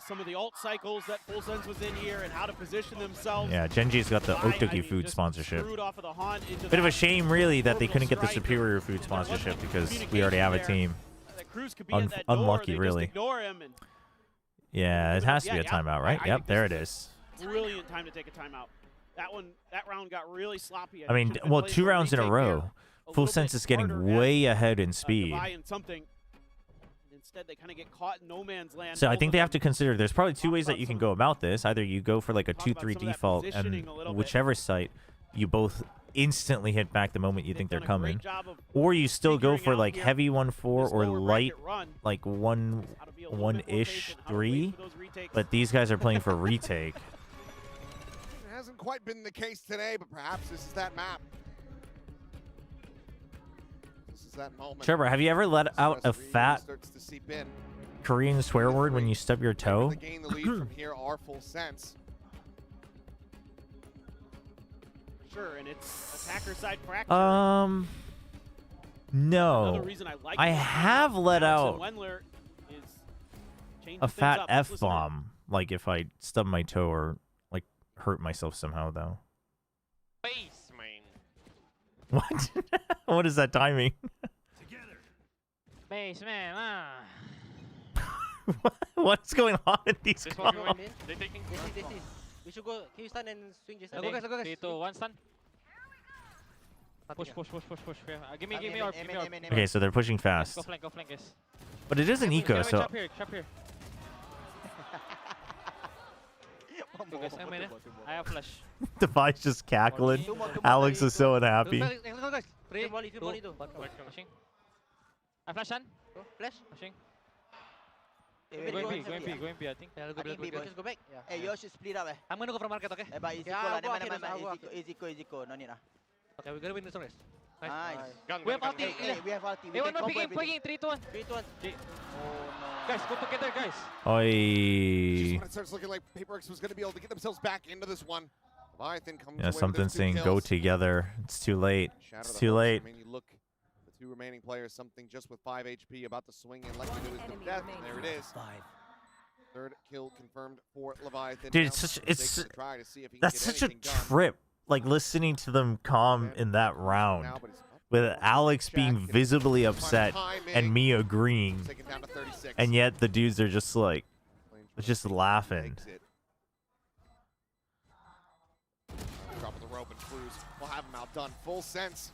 Some of the alt cycles that Full Sense was in here and how to position themselves. Yeah, Genji's got the Otogi food sponsorship. Bit of a shame, really, that they couldn't get the Superior food sponsorship because we already have a team. Unlucky, really. Yeah, it has to be a timeout, right? Yep, there it is. Brilliant time to take a timeout. That round got really sloppy. I mean, well, 2 rounds in a row. Full Sense is getting way ahead in speed. Instead, they kind of get caught in no man's land. So I think they have to consider there's probably 2 ways that you can go about this. Either you go for like a 2-3 default, and whichever site you both instantly hit back the moment you think they're coming, or you still go for like heavy 1-4 or light like 1-ish 3. But these guys are playing for retake. It hasn't quite been the case today, but perhaps this is that map. Chobra, have you ever let out a fat Korean swear word when you stub your toe? Sure, and it's attacker side fracture. No. I have let out a fat F-bomb, like if I stub my toe or like hurt myself somehow, though. What? What is that timing? Baseman, What's going on in these calls? We should go. Can you stand and swing just go guys, go guys. 3, 2, 1, stand. Push. Yeah. Give me orb. Okay, so they're pushing fast. Go flank, guys. But it is an eco, so... Trap here. Guys, I'm in. I have flash. Devi's just cackling. Alex is so unhappy. Guys. 3, 2, flashing. I flash on. Go, flash. Flashing. Going B, I think. I think B, boys. Just go back. Hey, you should split up. I'm gonna go for market, okay? But easy call. Easy call. No need. Okay, we're gonna win this race. Nice. We have ulti. We have ulti. Hey, one more picking. 3, 2, 1. 3, 2, 1. Guys, go together, guys. Oi. When it starts looking like PRX was going to be able to get themselves back into this one. Leviathan comes Yeah, away with something those 2 saying kills. go together. It's too late. It's too late. I mean, you look at the 2 remaining players, something just with 5 HP about to swing in like we do is the death. And there it is. 3rd kill confirmed for Leviathan. Dude, Now it's such they can try to see if he can that's get such a anything done. trip. Like listening to them calm in that round, with Alex being visibly upset and me agreeing, and yet the dudes are just like, just laughing. Drop of the rope and Cruz will have him outdone. Full sense.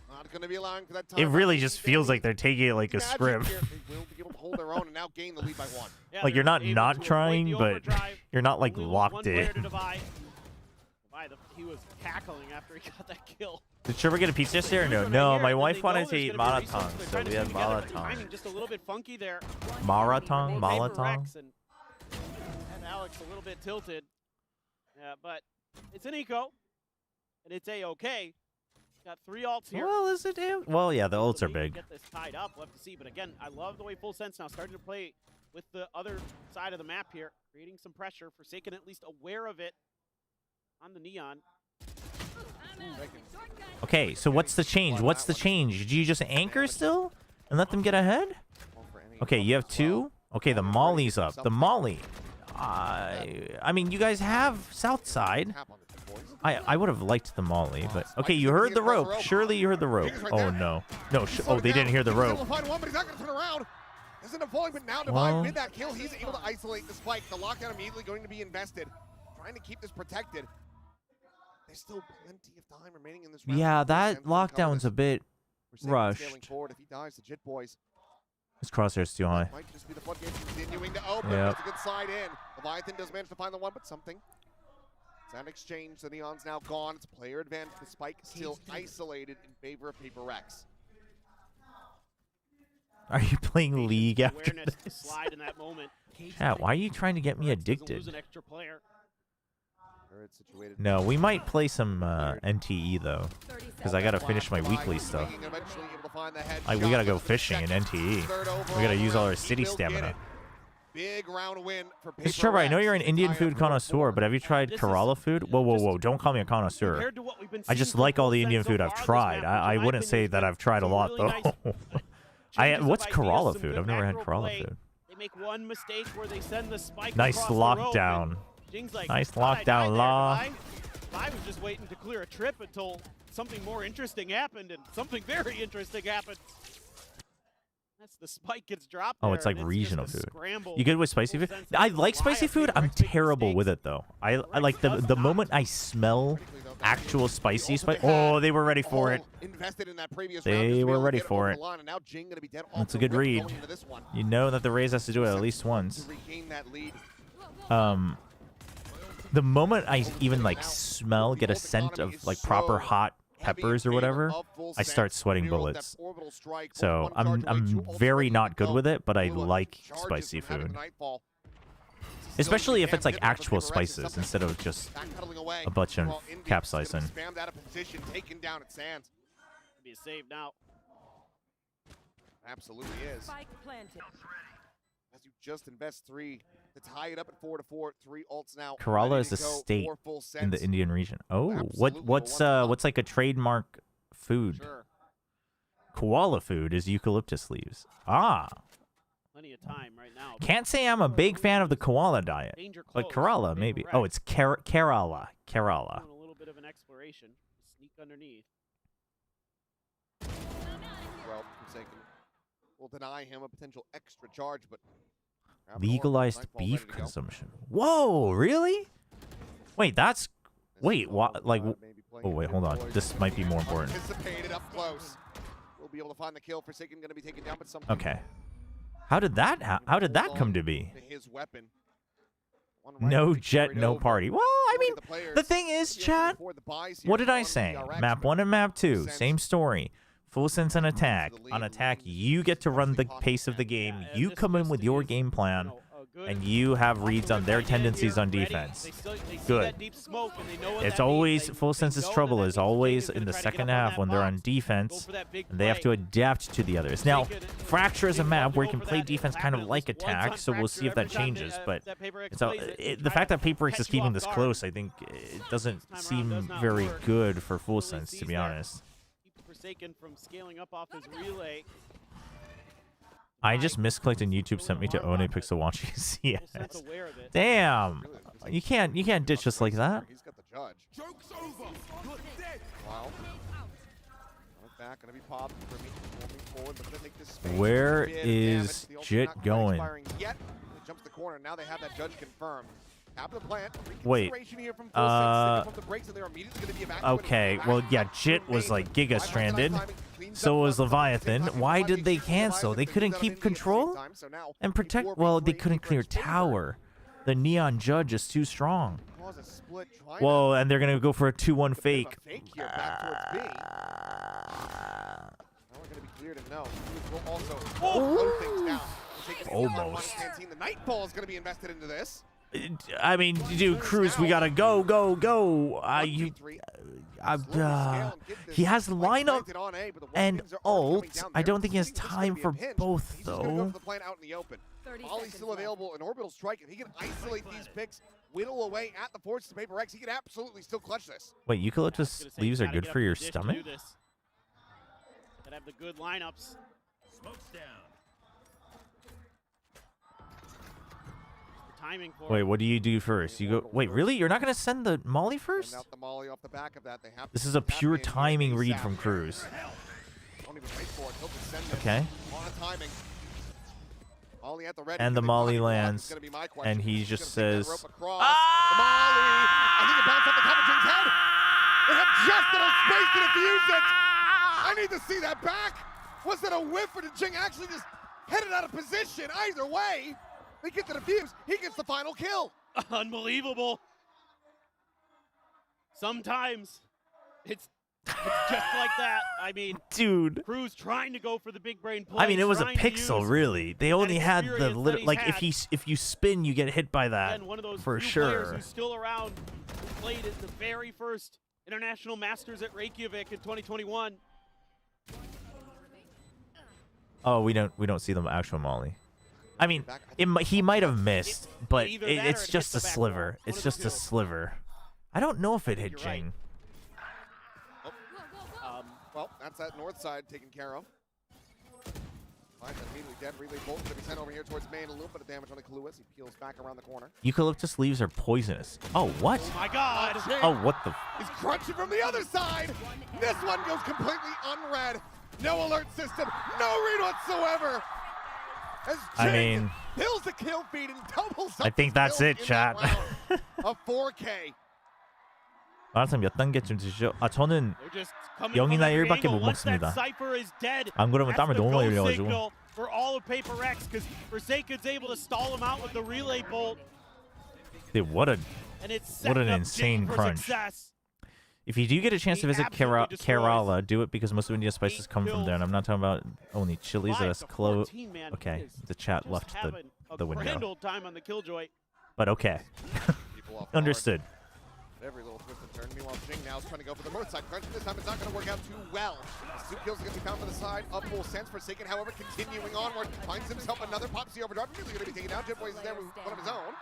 Not going to be allowing for that time. It really just feels like they're taking it like a Magic script. here. They will be able to hold their own and now gain the lead by 1. Yeah, Like you're not able to trying, avoid the but overdrive. you're not like Only with locked one player to in. Levi, he was cackling after he got that kill. Did Chobra get a pizza yesterday or no? No, my wife wanted to eat marathon, so we had marathon. Timing just a little bit funky there. Marathon? Paper Marathon? Rex and Alex a little bit tilted. Yeah, but it's an eco, and it's A-okay. Got 3 ults here. Well, is it? Well, yeah, the ults are big. Get this tied up. We'll have to see. But again, I love the way Full Sense now starting to play with the other side of the map here, creating some pressure. Forsaken at least aware of it on the Neon. Okay, so what's the change? What's the change? Do you just anchor still and let them get ahead? Okay, you have 2. Okay, the Molly's up. The Molly. I mean, you guys have South Side. I would have liked the Molly, but okay, you heard the rope. Surely you heard the rope. Oh no, no. Oh, they didn't hear the rope. Isn't avoid, but now Divine with that kill, he's able to isolate the spike. The lockdown immediately going to be invested, trying to keep this protected. There's still plenty of time remaining in this round. Yeah, that lockdown's a bit rushed. Forward. If he dies, the Jit boys. His crosshair's too high. Might just be the floodgates continuing to open. Yep. It's a good slide in. Leviathan does manage to find the one, but something. It's an exchange. The Neon's now gone. It's player advantage. The spike still isolated in favor of PRX. Are you playing League after Awareness to this? slide in that moment. Chat, why are you trying to get me Lose addicted? an extra player. No, we might play some NTE though, because I gotta finish my weekly stuff. We gotta go fishing in NTE. We gotta use all our city stamina. Big round win for Hey, Chobra, I know you're an Indian food connoisseur, but have you tried Kerala food? Whoa, don't call me a connoisseur. I just like all the Indian food I've tried. I wouldn't say that I've tried a lot though. What's Kerala food? I've never had Kerala food. They make one mistake where they send the spike Nice across the rope, lockdown. and Jing's like, Nice "Die lockdown, there, Law." Divine." I was just waiting to clear a trip until something more interesting happened, and something very interesting happened. That's the spike gets dropped. Oh, there, it's like and regional just a food. scramble. You good with spicy food? I like spicy food. I'm terrible with it though. I like the moment I smell actual spicy spice. Oh, they were ready for it. Invested in that previous They were ready for it. line, and now Jing gonna be dead off That's a the good rip read. going into this one. You know that the Rays has to do it at least once. To regain that lead. The moment I even like smell, get a scent of like proper hot peppers or whatever, I start sweating bullets. So I'm very not good with it, but I like spicy food. Especially if it's like actual spices instead of just a bunch of capsaicin. Spam that a position taken down at Sands. Be a save now. Absolutely is. As you just invest 3 to tie it up at 4-4, 3 ults now. Kerala ready is to a go state for Full in the Sense. Indian region. Oh, Absolutely, what's like a trademark food? Sure. Koala food is eucalyptus leaves. Ah, Plenty of time right now. can't say I'm a big fan of the koala diet, but Kerala maybe. Oh, it's Kerala. Kerala. Doing a little bit of an exploration. Sneak underneath. Well, Forsaken will deny him a potential extra charge, but Legalized beef consumption. Whoa, really? Wait, that's Wait, what? Like, oh wait, hold on. This might be more important. Anticipated up close. We'll be able to find the kill. Forsaken going to be taken down, but something. Okay. How did that come to be? His weapon. No jet, no party. Well, I mean, the thing is, chat, what did I say? Map 1 and map 2, same story. Full sense on attack. On attack, you get to run the pace of the game. You come in with your game plan, and you have reads on their tendencies on defense. Good. It's always, full sense's trouble is always in the second half when they're on defense, and they have to adapt to the others. Now, Fracture is a map where you can play defense kind of like attack, so we'll see if that changes. But the fact that PRX is keeping this close, I think it doesn't seem very good for full sense, to be honest. Forsaken from scaling up off his relay. I just misclicked and YouTube sent me to One Pixel watching CS. Damn, you can't ditch us like that. He's got the judge. Joke's over. You're dead. Wow. Back, gonna be popped. Forward, but gonna take this space. Where is Jit going? Yet. It jumps the corner. Now they have that judge confirmed. Tap the plant. Wait. Okay. Well, yeah, Jit was like Giga stranded. So was Leviathan. Why did they cancel? They couldn't keep control and protect. Well, they couldn't clear tower. The Neon Judge is too strong. Whoa, and they're gonna go for a 2-1 fake. Almost. The Nightfall is gonna be invested into this. I mean, dude, Cruz, we gotta go. He has lineup and ult. I don't think he has time for both, though. Ollie's still available, an orbital strike, and he can isolate these picks, whittle away at the force to PRX. He can absolutely still clutch this. Wait, eucalyptus leaves are good for your stomach? Gotta have the good lineups. Smokes down. Timing for Wait, what do you do first? You go. Wait, really? You're not gonna send the molly first? The molly off the back of that. They have this is a pure timing read from Cruz. Okay. And the molly lands, and he just says, I think it bounced off the top of Jing's head. They have just enough space to defuse it. I need to see that back. Was it a whiff, or did Jing actually just hit it out of position? Either way, they get the defuse. He gets the final kill. Unbelievable. Sometimes it's just like that. I mean, dude, Cruz trying to go for the big brain play. I mean, it was a pixel, really. They only had the little, like, if you spin, you get hit by that. Again, one of those for few sure. Players who's still around, who played at the very first International Masters at Reykjavik in 2021. Oh, we don't see them actual molly. I mean, he might have missed, but it's just a sliver. It's just a sliver. I don't know if it hit Jing. Well, that's that north side taken care of. Finds immediately dead. Relay bolt going to be sent over here towards main. A little bit of damage on the Kaluas. He peels back around the corner. Eucalyptus leaves are poisonous. Oh, what? Oh my God! Oh, what the? He's crunching from the other side. This one goes completely unread. No alert system. No read whatsoever. As I mean, pills the kill feed and doubles. I think that's it, chat. A 4K. 말씀 몇 단계쯤 드시죠? 아, 저는 0이나 1밖에 못 먹습니다. 안 그러면 땀을 너무 많이 흘려가지고. For all of PRX, because Forsaken's able to stall him out with the relay bolt. Dude, what an insane crunch. If you do get a chance to visit Kerala, do it because most of India's spices come from there. And I'm not talking about only chilies that's close. Okay, the chat left the window. Time on the Killjoy. But okay. Understood. Every little twist and turn. Meanwhile, Jing now is trying to go for the north side crunch. This time it's not going to work out too well. 2 kills are going to be found for the side. Up full sense. Forsaken, however, continuing onward. Finds himself another Popsy overdrive. He's going to be taken down. Jetboy is there with one of his own.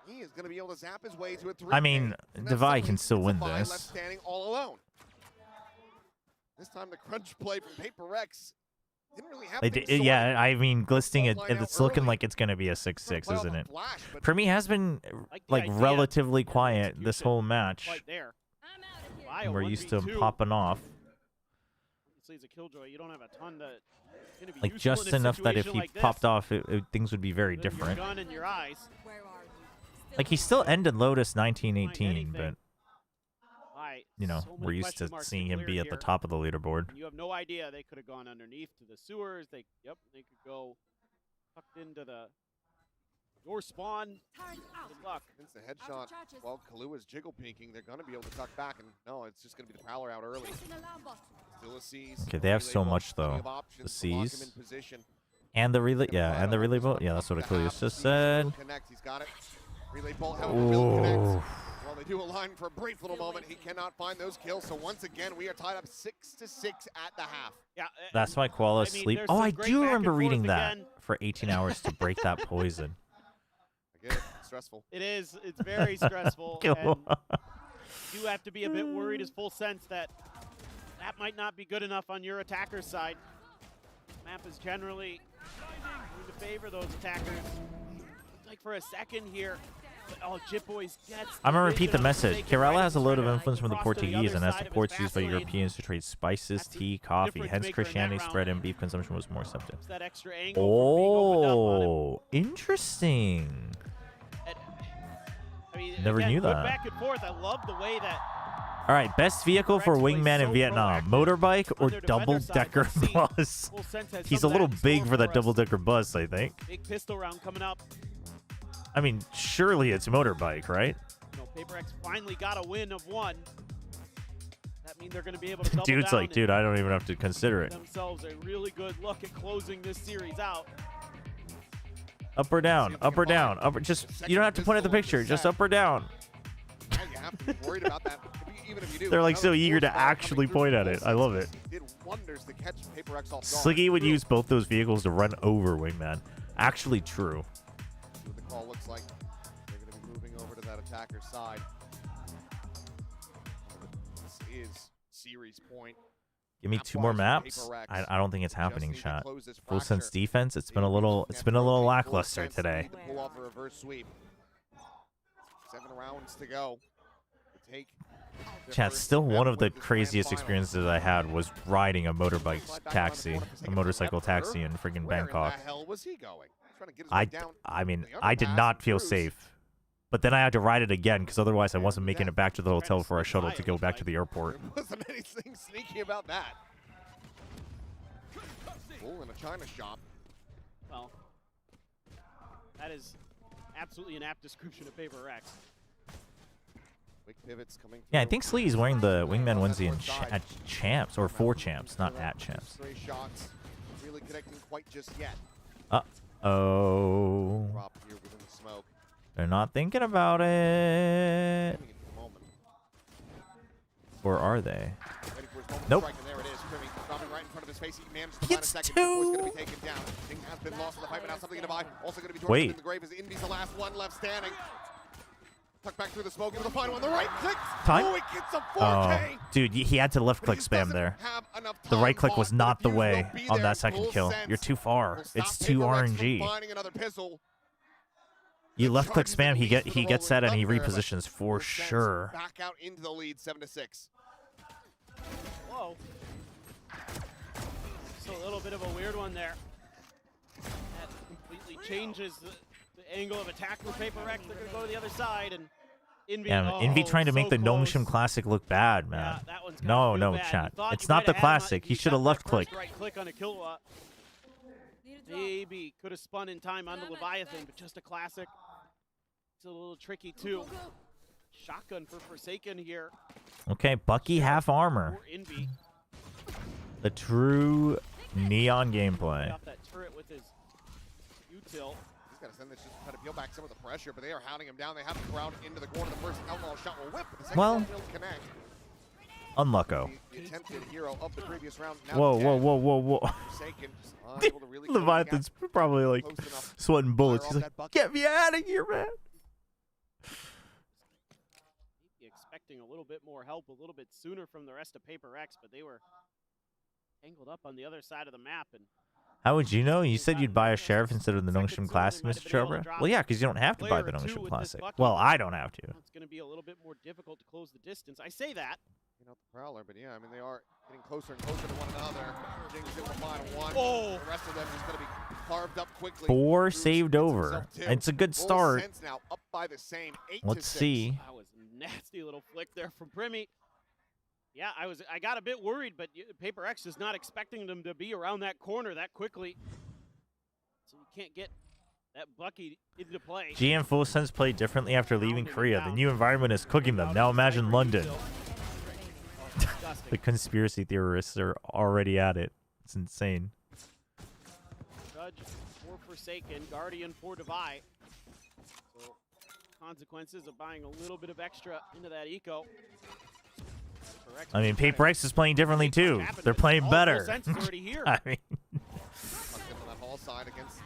He is going to be able to zap his way to a 3. I mean, Divide can still win this. Left standing all alone. This time the crunch play from PRX didn't really have yeah, I mean, Glisting, it's looking like it's going to be a 6-6, isn't it? Primi has been, like, relatively quiet this whole match. We're used to him popping off. Like, just enough that if he popped off, things would be very different. Like, he still ended Lotus 1918, but you know, So we're many used to question marks seeing to him be clear at the here. top of the leaderboard. And you have no idea. They could have gone underneath to the sewers. They could go tucked into the your spawn. Good luck. Against the headshot, while Kalua's jiggle pinking, they're going to be able to tuck back, and no, it's just going to be the Prowler out early. Still a C's. Okay, they have so much though. The C's. And the relay, yeah, and the relay bolt. Yeah, that's what Achilles just said. He's got it. Relay bolt, however, will connect. Oh. While they do align for a brief little moment, he cannot find those kills. So once again, we are tied up 6-6 at the half. Yeah, That's why Koala I mean, sleep. there's Oh, some I great do back remember and reading forth that again. for 18 hours to break that poison. I get it. It's stressful. It is. It's very stressful. Go And on. you have to be a bit worried as full sense that that might not be good enough on your attacker's side. Map is generally going to favor those attackers. Like for a second here. But, oh, Jitboys gets I'm gonna repeat the vision on message. Forsaken Kerala right has a as load of he's influence from the across to the Portuguese other and has side of his supports used by fast lane. Europeans to trade spices, tea, coffee. difference Hence, maker in that Christianity round. spread and beef consumption was more accepted. It's that extra angle from being opened up on him. Oh, interesting. I mean, Never again, knew good that. back and forth. I love the way that All right, best vehicle for wingman in Vietnam: motorbike or double-decker bus? Full Sense has He's a some of little that in big store for that us. double-decker bus, I think. Big pistol round coming up. I mean, surely it's motorbike, right? No, PaperX finally got a win of one. That means they're going to be able to double Dude's down like, and dude, I don't even have to consider it. themselves a really good look at closing this series out. Up or down, up or down, up. Just you don't have to point at the picture. Just up or down. Now you have to be worried about that. Even if you do, They're like so another eager to force fire coming actually through point from at it. Full I love it. Sense did wonders to catch PaperX off guard. Sliggy would use both those vehicles to run over Wingman. Actually true. See what the call looks like. They're going to be moving over to that attacker's side. This is series point. Give me 2 more maps. I don't think it's happening, chat. Full sense defense. It's been a little lackluster today. To pull off a reverse sweep. 7 rounds to go. To take Chat, still one of the craziest experiences I had was riding a motorbike taxi, a motorcycle taxi in freaking Bangkok. Where in the hell was he going? Trying to get his way down. I mean, I did not feel safe. But then I had to ride it again because otherwise I wasn't making it back to the hotel for a shuttle to go back to the airport. There wasn't anything sneaky about that. Oh, in a China shop. Well, that is absolutely an apt description of PaperX. Quick pivots coming Yeah, I think Slee is wearing the Wingman onesie at Champs, or for Champs, not at Champs. Stray shots. Really connecting quite just yet. Uh-oh. Drop here within the smoke. They're not thinking about it. Or are they? Ready for his moment Nope. strike, and there it is. Crimmy dropping right in front of his face. He managed to find a second. Boy's going to be taken down. Thing has been lost in the fight, but now something in the buy. Also going to be joined Wait. in the grave as Indy's the last one left standing. Tuck back through the smoke into the final one. The right click. Time? Oh, it gets a 4K. Dude, he had to left click spam there. The right click was not the way on that second kill. You're too far. It's too RNG. Finding another pistol. You left click spam, he gets that and he repositions for sure. Back out into the lead, 7-6. Whoa. So a little bit of a weird one there. That completely changes the angle of attack for PaperX. They're going to go to the other side, and Envy, Yeah, Envy trying to make the Gnome Classic look bad, man. No, chat. It's not the Classic. He should have left click. Right click on a Killua. Maybe could have spun in time onto Leviathan, but just a Classic. It's a little tricky too. Shotgun for Forsaken here. Okay, Bucky half armor. For Envy. The true neon gameplay. Off that turret with his util. He's got to send this just to try to peel back some of the pressure, but they are hounding him down. They have to crowd into the corner. The first outlaw shot will whip, but the second Well, one will connect. Unlucko. The attempted hero of the previous round. Now Whoa, dead. whoa, whoa, whoa, whoa. Forsaken just unable to really close the Leviathan's gap. probably like Close enough. sweating bullets. Fire He's off like, that bucket. get me out of here, man. Expecting a little bit more help a little bit sooner from the rest of PaperX, but they were tangled up on the other side of the map. And How would you know? You said you'd buy a Sheriff instead of the Notion Classic, Mr. Chobra? Well, yeah, because you don't have to buy the Notion Classic. Well, I don't have to. it's going to be a little bit more difficult to close the distance. I say that. You know, the Prowler, but yeah, I mean, they are getting closer and closer to one another. Jinx in the final one. Oh. The rest of them is going to be carved up quickly. 4 Bruce saved gets over. himself two. It's a good Full start. Sense now up by the same, 8-6. Let's see. That was a nasty little flick there from Primi. Yeah, I got a bit worried, but PRX is not expecting them to be around that corner that quickly. So you can't get that Bucky into play. G and Full Sense play differently after leaving Korea. The new environment is cooking them. Now imagine London. The conspiracy theorists are already at it. It's insane. Judge for Forsaken, Guardian for Devi. So consequences of buying a little bit of extra into that eco. I mean, PRX is playing differently too. They're playing better. I mean, on that hall side against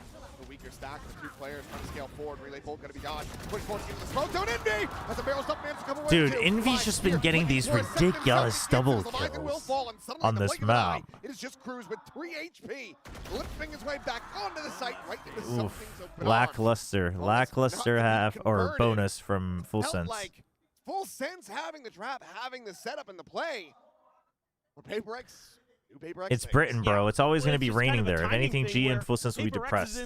the weaker stack. The two players trying to scale forward. Relay bolt gonna be dodged. Push forward to get the smoke zone. Envy has a barrel stop man to come away. dude, Envy's just been getting these ridiculous double kills on this map. It is just Cruz with 3 HP, lifting his way back onto the site right into Oof. something so Lackluster half or bonus from Full Sense. Like Full Sense having the trap, having the setup and the play. For PRX. It's Britain, bro. It's always going to be raining there. If anything, G and Full Sense will be depressed.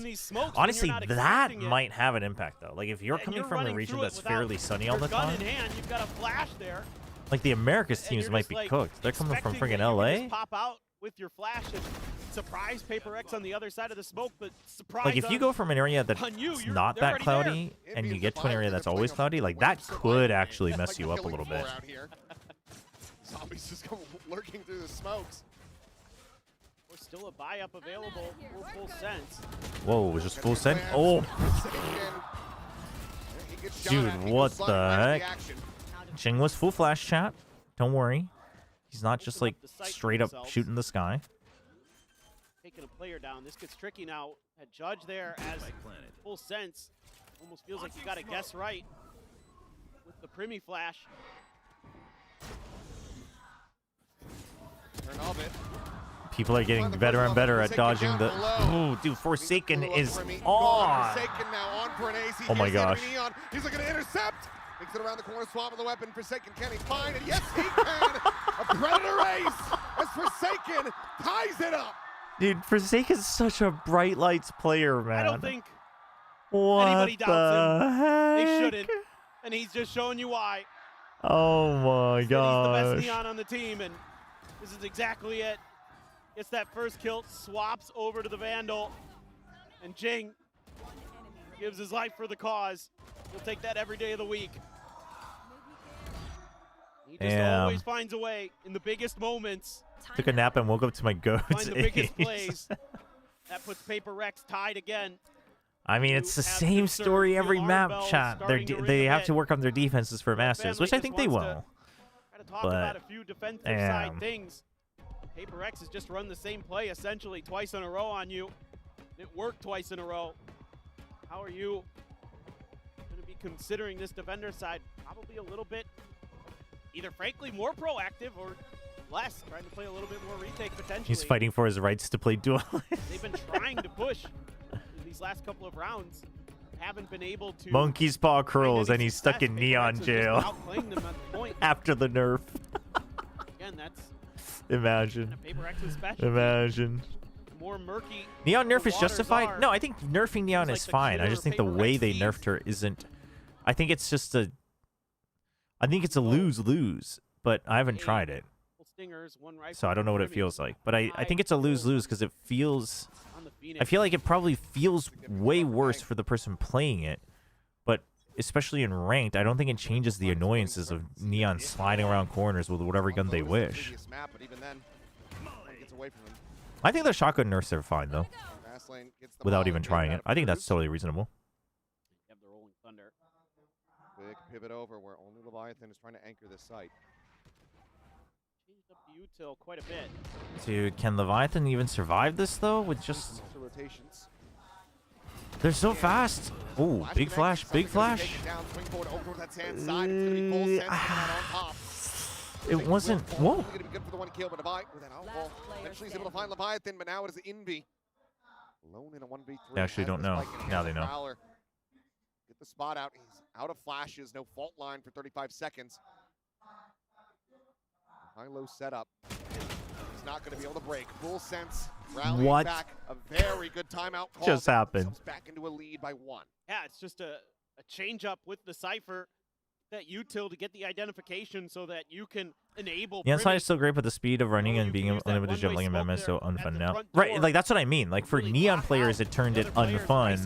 Honestly, that might have an impact, though. Like, if you're coming from a region that's fairly sunny all the time, you've got a flash there. like the Americas teams might be cooked. They're coming from friggin' LA. Pop out with your flash and surprise PRX on the other side of the smoke, but surprise. Like, if you go from an area that's not that cloudy and you get to an area that's always cloudy, like, that could actually mess you up a little bit. Zombies just come lurking through the smokes. There's still a buy up available for Full Sense. Whoa, was just Full Sense? Oh. Dude, what the heck? Ching was full flash, chat. Don't worry. He's not just like straight up shooting the sky. Taking a player down. This gets tricky now. A Judge there as Full Sense. Almost feels like you got to guess right with the Primi flash. Turn of it. People are getting better and better at dodging the... Oh, dude, Forsaken is on. Oh my gosh. He's looking to intercept. Makes it around the corner, swap of the weapon. Forsaken, can he find it? Yes, he can. A Predator ace as Forsaken ties it up. Dude, Forsaken's such a bright lights player, man. I don't think What anybody doubts the him. heck? They shouldn't. And he's just showing you why. Oh my He's the gosh. best Neon on the team, and this is exactly it. Gets that first kill, swaps over to the Vandal, and Jing gives his life for the cause. He'll take that every day of the week. He just always finds a way in the biggest moments. Took a nap and woke up to my goats. Find the biggest plays. That puts PRX tied again. I mean, it's the same story every map, chat. They have to work on their defenses for Masters, which I think they will. Try to talk about a few defensive side things. PRX has just run the same play essentially twice in a row on you. It worked twice in a row. How are you going to be considering this defender side? Probably a little bit, either frankly more proactive or less, trying to play a little bit more retake potentially. He's fighting for his rights to play duelist. They've been trying to push in these last couple of rounds. Haven't been able to. Monkey's paw curls and he's stuck in neon jail outplaying them at the point. after the nerf. Again, that's Imagine. PRX's specialty. Imagine. More murky. Neon nerf is waters justified? are. No, I think nerfing Neon is fine. I just think the way they nerfed her isn't. I think it's just a. I think it's a lose-lose, but I haven't tried it. So I don't know what it feels like. But I think it's a lose-lose because it feels. I feel like it probably feels way worse for the person playing it. But especially in ranked, I don't think it changes the annoyances of Neon sliding around corners with whatever gun they wish. I think the shotgun nerfs are fine, though. Without even trying it. I think that's totally reasonable. You have the rolling thunder. Quick pivot over where only Leviathan is trying to anchor this site. Changed up the util quite a bit. Dude, can Leviathan even survive this, though? With just... rotations. They're so fast. Oh, big flash, big flash. It wasn't. Whoa. Eventually he's able to find Leviathan, but now it is Envy. Alone in a 1v3. They actually don't know. Now they know. Get the spot out. He's out of flashes. No fault line for 35 seconds. High-low setup. He's not going to be able to break. Full Sense rallying back. A very good timeout call. Just happened. Back into a lead by 1. Yeah, it's just a change up with the Cypher. that util to get the identification so that you can enable. The inside is still great, but the speed of running and being unlimited juggling and movement is so unfun now. Right, like that's what I mean. Like for Neon players, it turned it unfun,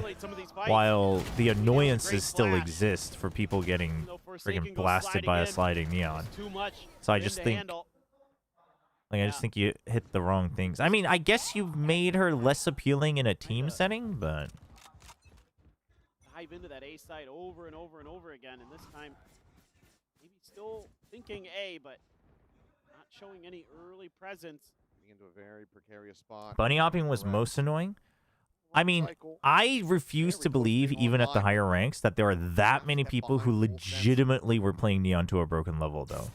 while the annoyances still exist for people getting freaking blasted by a sliding Neon. So I just think, like, I just think you hit the wrong things. I mean, I guess you've made her less appealing in a team setting, but dive into that A side over and over and over again, and this time maybe still thinking A, but not showing any early presence. Into a very precarious spot. bunny hopping was most annoying. I mean, I refuse to believe, even at the higher ranks, that there are that many people who legitimately were playing Neon to a broken level, though.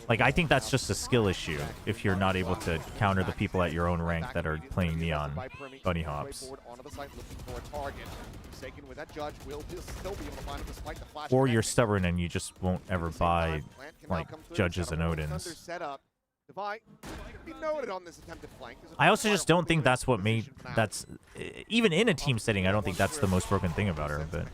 Like, I think that's just a skill issue if you're not able to counter the people at your own rank that are playing Neon bunny hops. Or you're stubborn and you just won't ever buy, like, Judges and Odins. I also just don't think that's what made... That's... Even in a team setting, I don't think that's the most broken thing about her, but...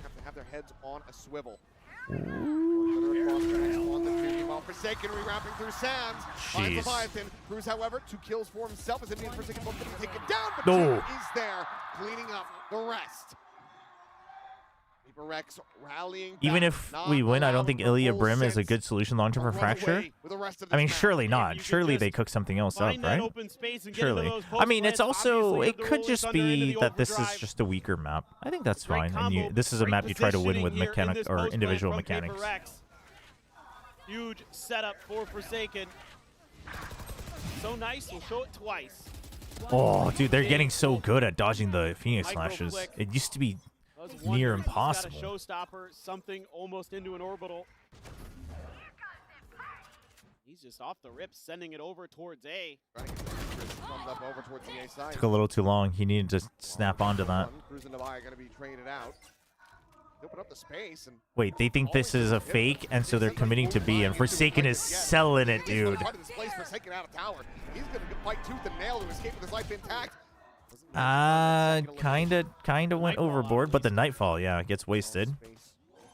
Forsaken rewrapping through sands. Finds Leviathan. Cruz, however, 2 kills for himself as Indian Forsaken both going to take it down, but No. is there, cleaning up the rest. PRX rallying back. Even if we win, I don't think Ilya Brim is a good solution long-term for Fracture. I mean, surely not. Surely they cook something else up, right? Surely. I mean, it's also... It could just be that this is just a weaker map. I think that's fine. And this is a map you try to win with mechanic or individual mechanics. Huge setup for Forsaken. So nice, we'll show it twice. Oh, dude, they're getting so good at dodging the Phoenix slashes. It used to be near impossible. Got a showstopper, something almost into an orbital. He's just off the rip, sending it over towards A. Took a little too long. He needed to snap onto that. Cruz and Levi are going to be traded out. Open up the space and Wait, they think this is a fake, and so they're committing to B, and Forsaken is selling it, dude. Forsaken out of tower. He's going to fight tooth and nail to escape with his life intact. Kinda went overboard, but the Nightfall, yeah, gets wasted.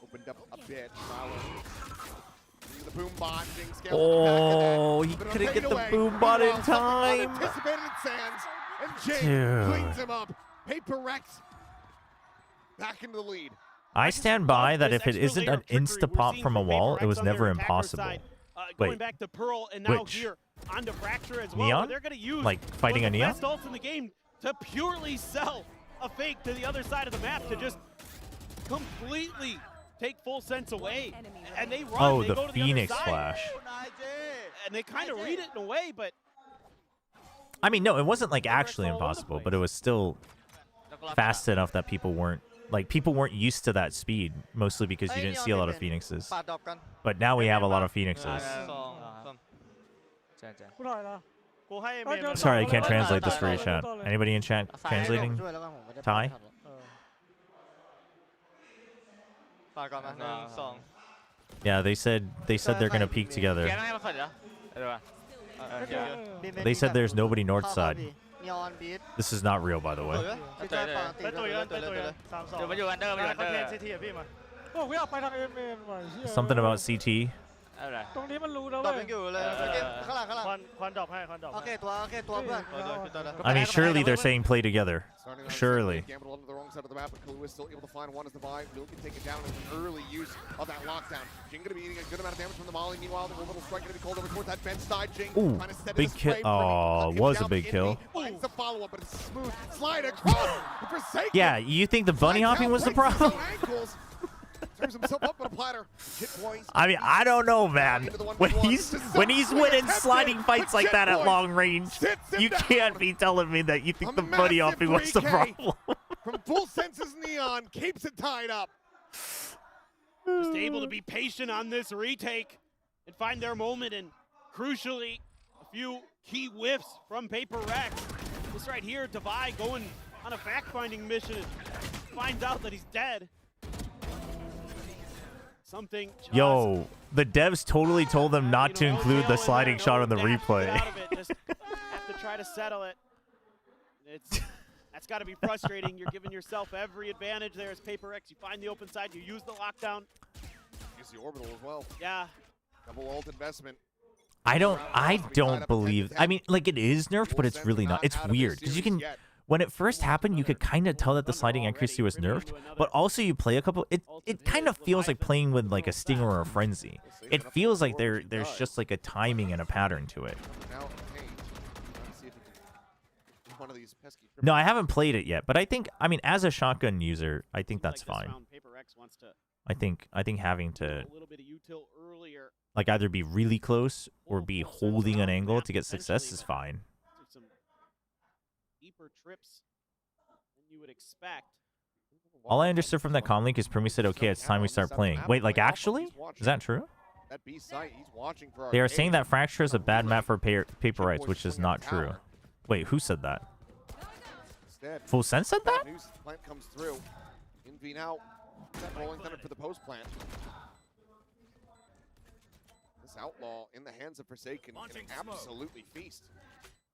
Opened up a bit. The boom bot. Oh, he couldn't get the boom bot in time. Anticipated in sands, and Jing cleans him up. PRX back into the lead. I stand by that if it isn't an insta-pop from a wall, it was never impossible. Going Wait, back to Pearl and now which? here onto Fracture as well. Neon? They're going to use like fighting a Neon? best ults in the game to purely sell a fake to the other side of the map to just completely take full sense away. And they run. Oh, they the go to Phoenix the other side, flash. and they kind of read it in a way, but I mean, no, it wasn't like actually impossible, but it was still fast enough that people weren't used to that speed, mostly because you didn't see a lot of Phoenixes. But now we have a lot of Phoenixes. Sorry, I can't translate this for you, chat. Anybody in chat translating? Thai? Yeah, they said they're gonna peak together. They said there's nobody north side. This is not real, by the way. Something about CT. I mean, surely they're saying play together. Surely. Still able to find one as the buy. Will can take it down as an early use of that lockdown. Jing going to be eating a good amount of damage from the Molly. Meanwhile, the orbital strike going to be called over towards that bench side. Jing trying to set big kill. Oh, was a big kill. Finds the follow-up, but it's smooth. Slide across. Yeah, you think the bunny hopping was the problem? Turns himself up on a platter. I mean, I don't know, man. When he's winning sliding fights like that at long range, you can't be telling me that you think the bunny hopping was the problem. From full senses, Neon keeps it tied up. Just able to be patient on this retake and find their moment, and crucially, a few key whiffs from PRX. This right here, Devi going on a fact-finding mission and finds out that he's dead. Something. Yo, the devs totally told them not to include the sliding shot on the replay. Just have to try to settle it. That's got to be frustrating. You're giving yourself every advantage there as PRX. You find the open side, you use the lockdown. Uses the orbital as well. Yeah. Double ult investment. I don't believe. I mean, like, it is nerfed, but it's really not. It's weird because you can. When it first happened, you could kind of tell that the sliding accuracy was nerfed, but also you play a couple. It kind of feels like playing with like a Stinger or a Frenzy. It feels like there's just like a timing and a pattern to it. No, I haven't played it yet, but I mean, as a shotgun user, I think that's fine. I think having to like either be really close or be holding an angle to get success is fine. Some deeper trips than you would expect. All I understood from that comm link is Primi said, "Okay, it's time we start playing." Wait, like actually? Is that true? They are saying that Fracture is a bad map for paper rights, which is not true. Wait, who said that? Full Sense said that? Plant comes through. Envy now. Rolling Thunder for the post plant. This Outlaw in the hands of Forsaken can absolutely feast.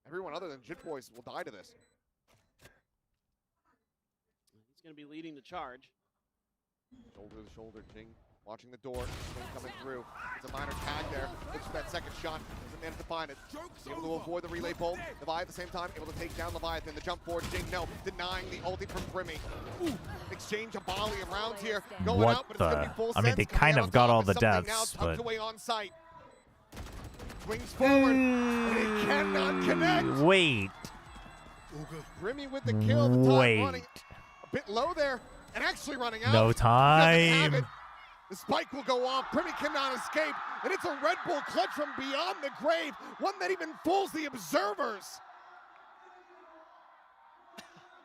Everyone other than Jit Boys will die to this. He's going to be leading the charge. Shoulder to shoulder, Jing watching the door. Swing coming through. It's a minor tag there. Looks for that second shot. Doesn't manage to find it. Able to avoid the relay bolt. Levi at the same time able to take down Leviathan. The jump forward. Jing, no. Denying the ulti from Primi. Ooh. Exchange of volley around here. Going What out, but it's gonna be full I mean, they kind of got all the deaths, but... away on site. Swings forward. And he cannot connect. Wait. Primi with the kill. The time running a bit low there. And actually running out. No time. The spike will go off. Primi cannot escape. And it's a Red Bull clutch from beyond the grave. One that even fools the observers.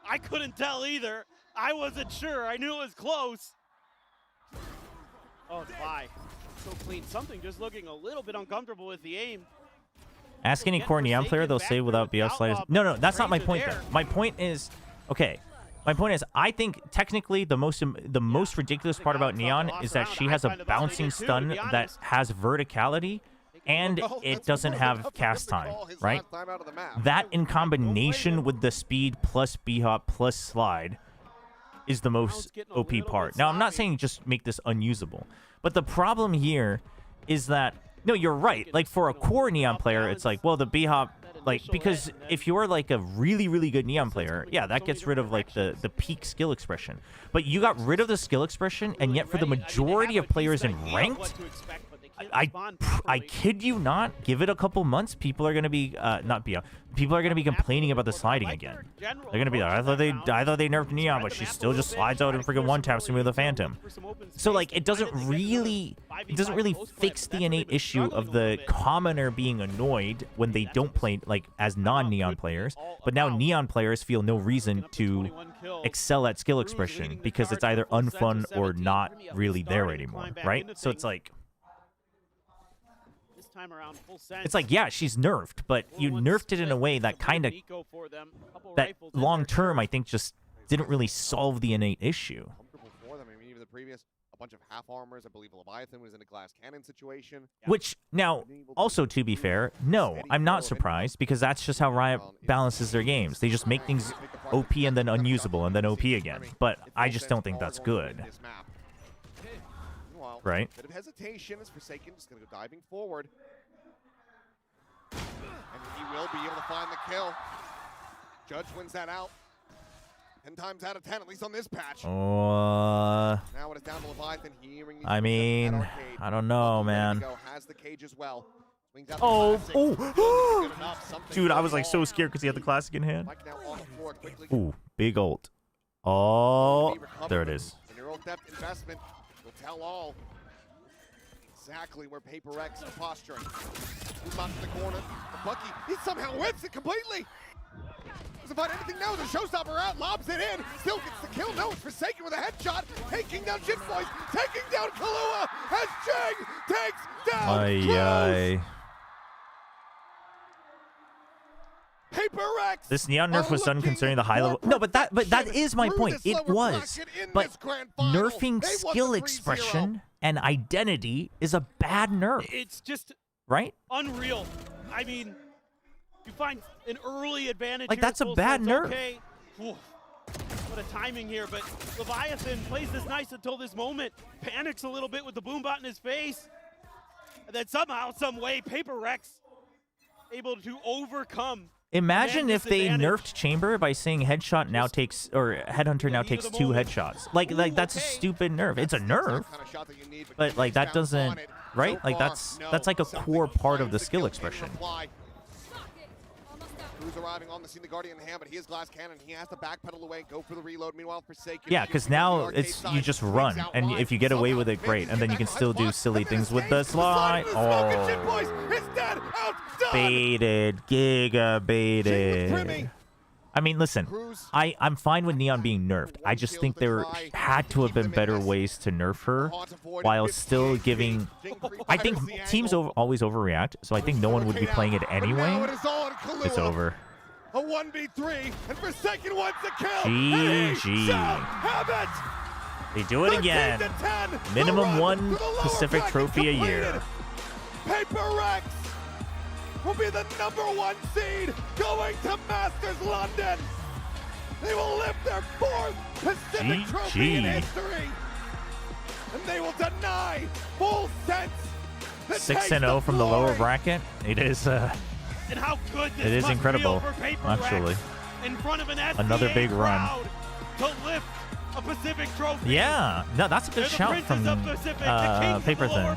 I couldn't tell either. I wasn't sure. I knew it was close. Oh, Levi. So clean. Something just looking a little bit uncomfortable with the aim. Ask any core Neon player, they'll say without BF sliders. No, that's not my point there. My point is, okay. My point is, I think technically the most ridiculous part about Neon is that she has a bouncing stun that has verticality, and it doesn't have cast time, right? That in combination with the speed plus B-hop plus slide is the most OP part. Now, I'm not saying just make this unusable, but the problem here is that, no, you're right. Like, for a core Neon player, it's like, well, the B-hop, like, because if you're like a really, really good Neon player, yeah, that gets rid of like the peak skill expression. But you got rid of the skill expression, and yet for the majority of players in ranked, I kid you not, give it a couple months, people are gonna be people are gonna be complaining about the sliding again. They're gonna be like, I thought they nerfed Neon, but she still just slides out and freaking one taps me with a Phantom. So like, it doesn't really fix the innate issue of the commoner being annoyed when they don't play like as non-Neon players. But now Neon players feel no reason to excel at skill expression because it's either unfun or not really there anymore, right? So it's like. It's like, yeah, she's nerfed, but you nerfed it in a way that kind of, that long term, I think, just didn't really solve the innate issue. Even the previous, a bunch of half armors. I believe Leviathan was in a glass cannon situation. Which, now, also to be fair, no, I'm not surprised, because that's just how Riot balances their games. They just make things OP and then unusable and then OP again. But I just don't think that's good. Right? Bit of hesitation as Forsaken just going to go diving forward. And he will be able to find the kill. Judge wins that out. 10 times out of 10, at least on this patch. Now it is down to Leviathan. I mean, I don't know, man. Has the cage as well. Dude, I was like so scared because he had the classic in hand. Ooh, big ult. Oh, there it is. Neural depth investment will tell all exactly where PRX is posturing. Moves on to the corner. The Bucky, he somehow wins it completely. Doesn't find anything now. The showstopper out, lobs it in. Still gets the kill. No, it's Forsaken with a headshot. Taking down Jit Boys. Taking down Kahlua as Jing takes down Cruz. PRX. This Neon nerf was done concerning the high level. No, but that is my point. It was. But nerfing skill expression and identity is a bad nerf. It's just right? Unreal. I mean, you find an early advantage. Like, that's a bad nerf. Okay. But bit of timing here, but Leviathan plays this nice until this moment. Panics a little bit with the boombot in his face. And then somehow, some way, PRX able to overcome. Imagine if they nerfed Chamber by saying headshot now takes, or headhunter now takes 2 headshots. Like that's a stupid nerf. It's a nerf, but like that doesn't, right? Like that's like a core part of the skill expression. Cruz arriving on the scene, the Guardian in hand, but he has glass cannon. He has to backpedal away and go for the reload. Meanwhile, Forsaken. Yeah, because now it's you just run, and if you get away with it, great. And then you can still do silly things with the slide. Oh, baited, giga baited. I mean, listen, I'm fine with Neon being nerfed. I just think there had to have been better ways to nerf her while still giving... I think teams always overreact, so I think no one would be playing it anyway. It's over. A 1v3, and Forsaken wants the kill. GG. They do it again. Minimum 1 Pacific trophy a year. PRX will be the #1 seed going to Masters London. They will lift their 4th Pacific trophy in history. And they will deny full sense. 6-0 from the lower bracket. It is and how good this it is incredible, actually. In front of an another big run. To lift a Pacific trophy. Yeah, no, that's a good shout from Paper Thin.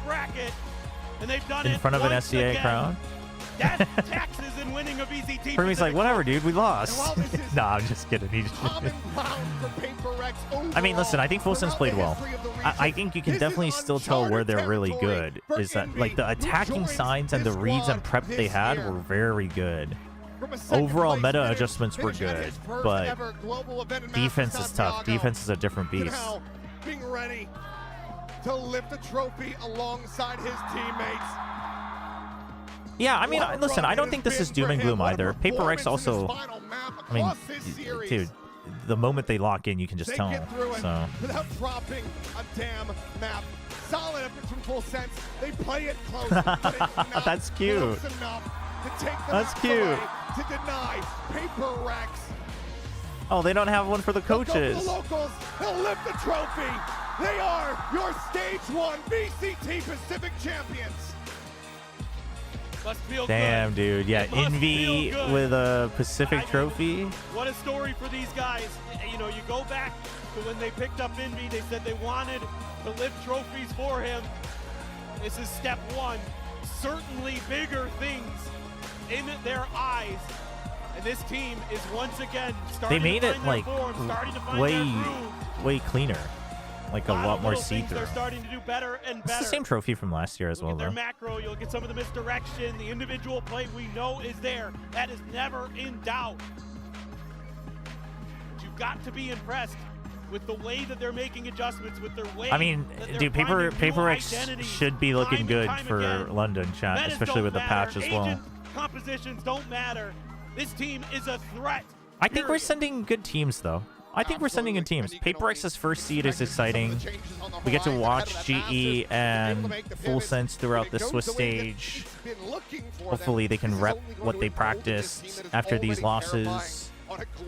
And they've done in front of an SCA crowd. That's taxes in winning a VCT. Firmy's like, whatever, dude, we lost. Nah, I'm just kidding. I mean, listen, I think Full Sense played well. I think you can definitely still tell where they're really good. Is that like the attacking signs and the reads and prep they had were very good. Overall meta adjustments were good, but defense is tough. Defense is a different beast. Being ready to lift a trophy alongside his teammates. Yeah, I mean, listen, I don't think this is doom and gloom either. PRX also, I mean, dude, the moment they lock in, you can just tell them. So. Without dropping a damn map. Solid efforts from Full Sense. They play it close, but it's not That's cute. close enough to take the That's cute. to deny PRX. Oh, they don't have one for the coaches. The locals, they'll lift the trophy. They are your Stage 1 VCT Pacific champions. Must feel Damn, good. dude. Yeah, Envy with a Pacific trophy. What a story for these guys. You know, you go back to when they picked up Envy, they said they wanted to lift trophies for him. This is step 1. Certainly bigger things in their eyes. And this team is once again starting They made to it find like their form, starting to find way, their groove. way cleaner. Like a lot more see-through. They're starting to do better and better. It's the same trophy from last year as well, Their though. macro, you'll get some of the misdirection, the individual play we know is there. That is never in doubt. But you've got to be impressed with the way that they're making adjustments, with their way. I mean, dude, PRX should be looking good for again. London, chat, Metas especially with the don't patch matter. as well. Agent compositions don't matter. This team is a threat. I think we're sending good teams, though. I think we're sending good teams. PRX's first seed is exciting. We get to watch GE and Full Sense throughout the Swiss stage. Hopefully they can rep what they practiced after these losses.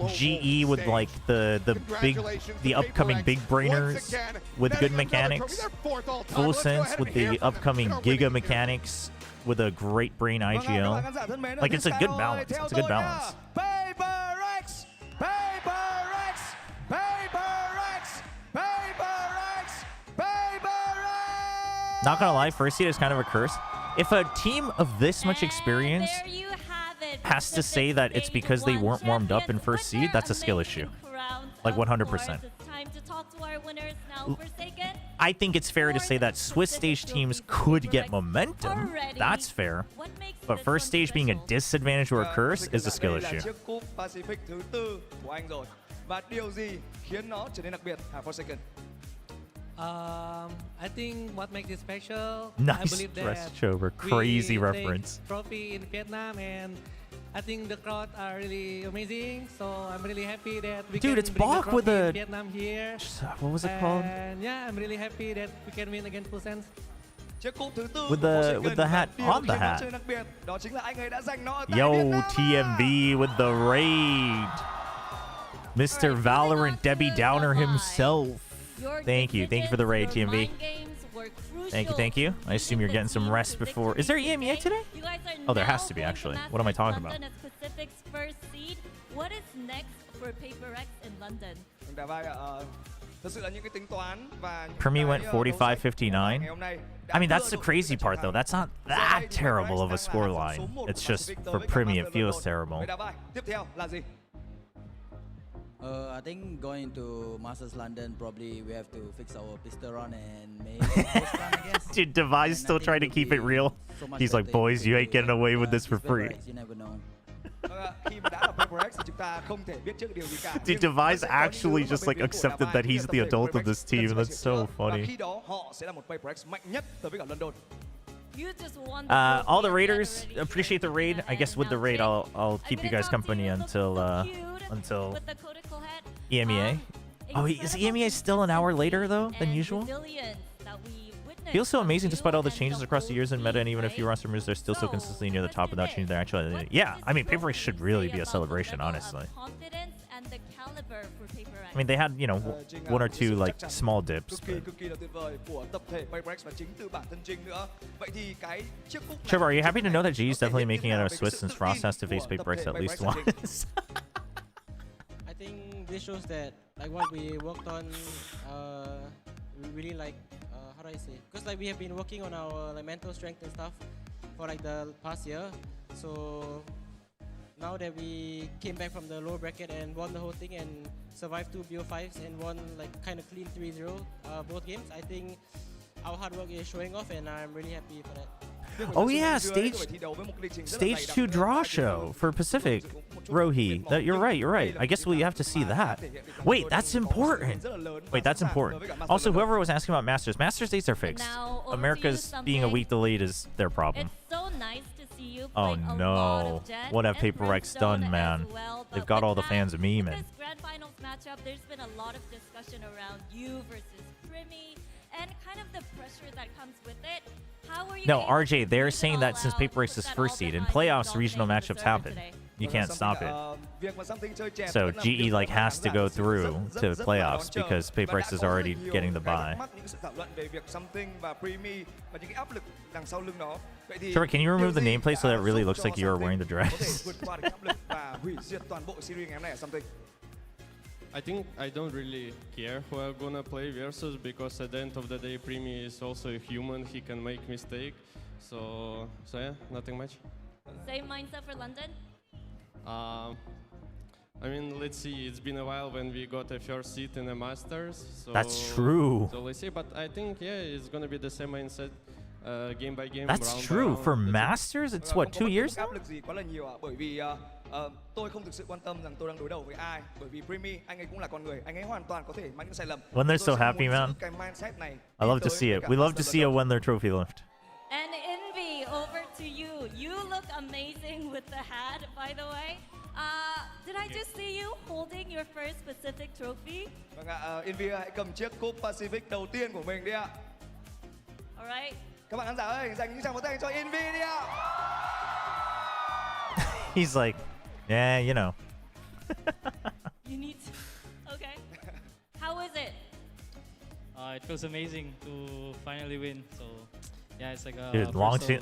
GE with like the upcoming big brainers with good mechanics. Full Sense with the upcoming giga mechanics with a great brain IGL. Like it's a good balance. It's a good balance. PRX! PRX! PRX! PRX! PRX! Not gonna lie, first seed is kind of a curse. If a team of this much experience has to say that it's because they weren't warmed up in first seed, that's a skill issue. Like 100%. I think it's fair to say that Swiss stage teams could get momentum. That's fair. But first stage being a disadvantage or a curse is a skill issue. I think what makes it special, Nice I believe dress, that Chobra. Crazy we reference. take trophy in Vietnam, and I think the crowd are really amazing. So I'm really happy that we Dude, can it's bring the Bach with trophy a- in Vietnam here. What was it called? And yeah, I'm really happy that we can win against Full Sense. With the hat on the hat. Yo, TMV with the raid. Mr. Valorant Debbie Downer himself. Thank you for the raid, TMV. Thank you. I assume you're getting some rest before. Is there EMEA today? Oh, there has to be actually. What am I talking about? Pacific's first seed. What is next for PRX in London? Primi went 45-59. I mean, that's the crazy part, though. That's not that terrible of a scoreline. It's just for Primi, it feels terrible. I think going to Masters London, probably we have to fix our pistol run and maybe post run, I guess. Dude, Devi's still trying to keep it real. He's like, boys, you ain't getting away with this for free. You never know. Dude, Devi's actually just like accepted that he's the adult of this team. That's so funny. All the raiders appreciate the raid. I guess with the raid, I'll keep you guys company until EMEA. Oh, is EMEA still an hour later though than usual? Feels so amazing despite all the changes across the years in meta, and even if few roster moves, they're still so consistently near the top without changing their actual identity. Yeah, I mean, PRX should really be a celebration, honestly. I mean, they had, you know, one or two, like, small dips. Chobra, are you happy to know that G is definitely making it out of Swiss since Frost has to face PRX at least once? I think this shows that, like, what we worked on, we really, like, how do I say? Because, like, we have been working on our, like, mental strength and stuff for, like, the past year. So now that we came back from the lower bracket and won the whole thing and survived 2 BO5s and won like kind of clean 3-0 both games, I think our hard work is showing off and I'm really happy for that. Oh yeah, stage 2 draw show for Pacific. Rohi, you're right. I guess we have to see that. Wait, that's important. Also, whoever was asking about Masters dates are fixed. America's being a week delayed is their problem. It's so nice to see you oh no, what have PRX done, man? They've got all the fans memeing. This grand finals matchup, there's been a lot of discussion around you versus Primi and kind of the pressure that comes with it. How are you? No, RJ, they're saying that since PRX's first seed in playoffs, regional matchups happen. You can't stop it. So GE like has to go through to playoffs because PRX is already getting the bye. Trevor, can you remove the nameplate so that it really looks like you are wearing the dress? I think I don't really care who I'm gonna play versus because at the end of the day, Primi is also a human. He can make mistake. So yeah, nothing much. Same mindset for London? I mean, let's see. It's been a while when we got a first seat in the Masters. So, that's true. So let's see. But I think, yeah, it's going to be the same mindset game by game. That's true. For Masters, it's what, 2 years now? When they're so happy, man. I love to see it. We love to see a win their trophy lift. And Envy, over to you. You look amazing with the hat, by the way. Did I just see you holding your first Pacific trophy? Envy hãy cầm chiếc cúp Pacific đầu tiên của mình đi ạ. All right. Các bạn khán giả ơi, dành những tràng pháo tay cho Envy đi ạ. He's like, yeah, you know. You need to. Okay. How is it? It feels amazing to finally win. So, yeah, it's like a dude,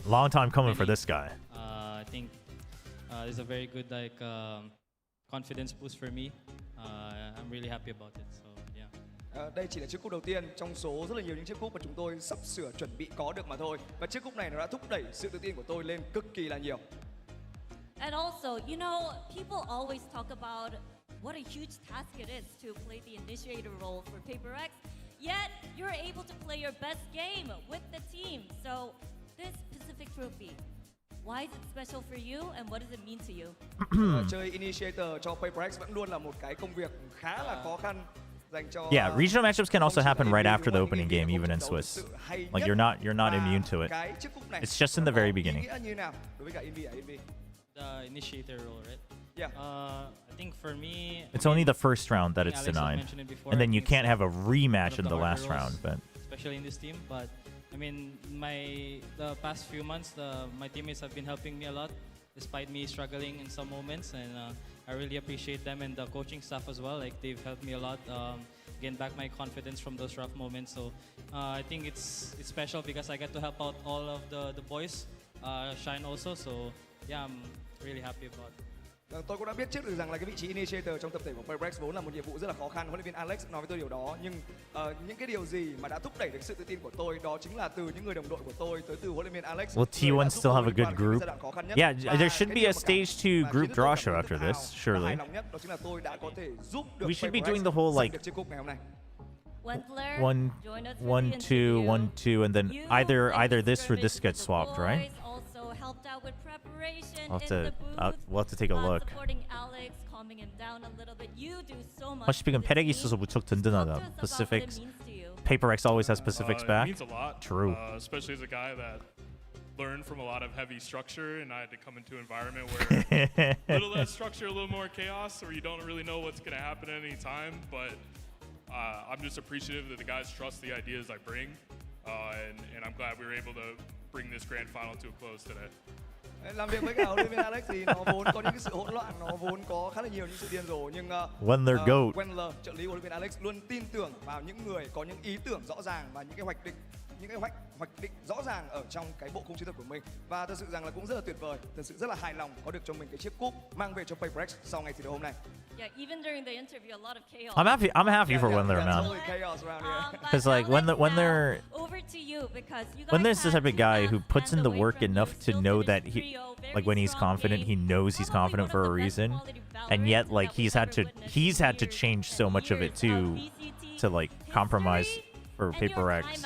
long time coming for this guy. I think it's a very good like confidence boost for me. I'm really happy about it. So, yeah. Đây chỉ là chiếc cúp đầu tiên trong số rất là nhiều những chiếc cúp mà chúng tôi sắp sửa chuẩn bị có được mà thôi. Và chiếc cúp này nó đã thúc đẩy sự tự tin của tôi lên cực kỳ là nhiều. And also, you know, people always talk about what a huge task it is to play the initiator role for PRX. Yet, you're able to play your best game with the team. So, this Pacific Trophy, why is it special for you and what does it mean to you? Chơi initiator cho PRX vẫn luôn là một cái công việc khá là khó khăn. Yeah, regional matchups can also happen right after the opening game, even in Swiss. Like you're not immune to it. It's just in the very beginning. The initiator role, right? Yeah. I think for me, it's only the first round that it's denied, and then you can't have a rematch in the last round. But especially in this team, but I mean, the past few months, my teammates have been helping me a lot, despite me struggling in some moments, and I really appreciate them and the coaching staff as well. Like they've helped me a lot gain back my confidence from those rough moments. So I think it's special because I get to help out all of the boys shine also. So yeah, I'm really happy about it. Tôi cũng đã biết trước được rằng là cái vị trí initiator trong tập thể của PRX vốn là một nhiệm vụ rất là khó khăn. Huấn luyện viên Alex nói với tôi điều đó, nhưng những cái điều gì mà đã thúc đẩy được sự tự tin của tôi đó chính là từ những người đồng đội của tôi, tới từ huấn luyện viên Alex. Will T1 still have a good group? Yeah, there should be a stage 2 group draw show after this, surely. We should be doing the whole like 1-2, and then either this or this gets swapped, right? Helped out with preparation. We'll have to take a look. Alex, calming him down a little bit. You do so much. 확실히 지금 패렉이 있어서 무척 든든하다. Pacifics. PaperX always has Pacifics back. It means a lot. True. Especially as a guy that learned from a lot of heavy structure, and I had to come into an environment where a little less structure, a little more chaos, where you don't really know what's going to happen at any time. But I'm just appreciative that the guys trust the ideas I bring, and I'm glad we were able to bring this grand final to a close today. Làm việc với cả huấn luyện viên Alex thì nó vốn có những cái sự hỗn loạn, nó vốn có khá là nhiều những sự điên rồ, nhưng Wendler, trợ lý huấn luyện viên Alex luôn tin tưởng vào những người có những ý tưởng rõ ràng và những cái hoạch định rõ ràng ở trong cái bộ khung chiến thuật của mình, và thật sự rằng là cũng rất là tuyệt vời, thật sự rất là hài lòng có được cho mình cái chiếc cúp mang về cho PRX sau ngày thi đấu hôm nay. Yeah, even during the interview, a lot of chaos. I'm happy for Wendler, man. Because like when there's this type of guy who puts in the work enough to know that he, like when he's confident, he knows he's confident for a reason, and yet like he's had to change so much of it to like compromise for PaperX.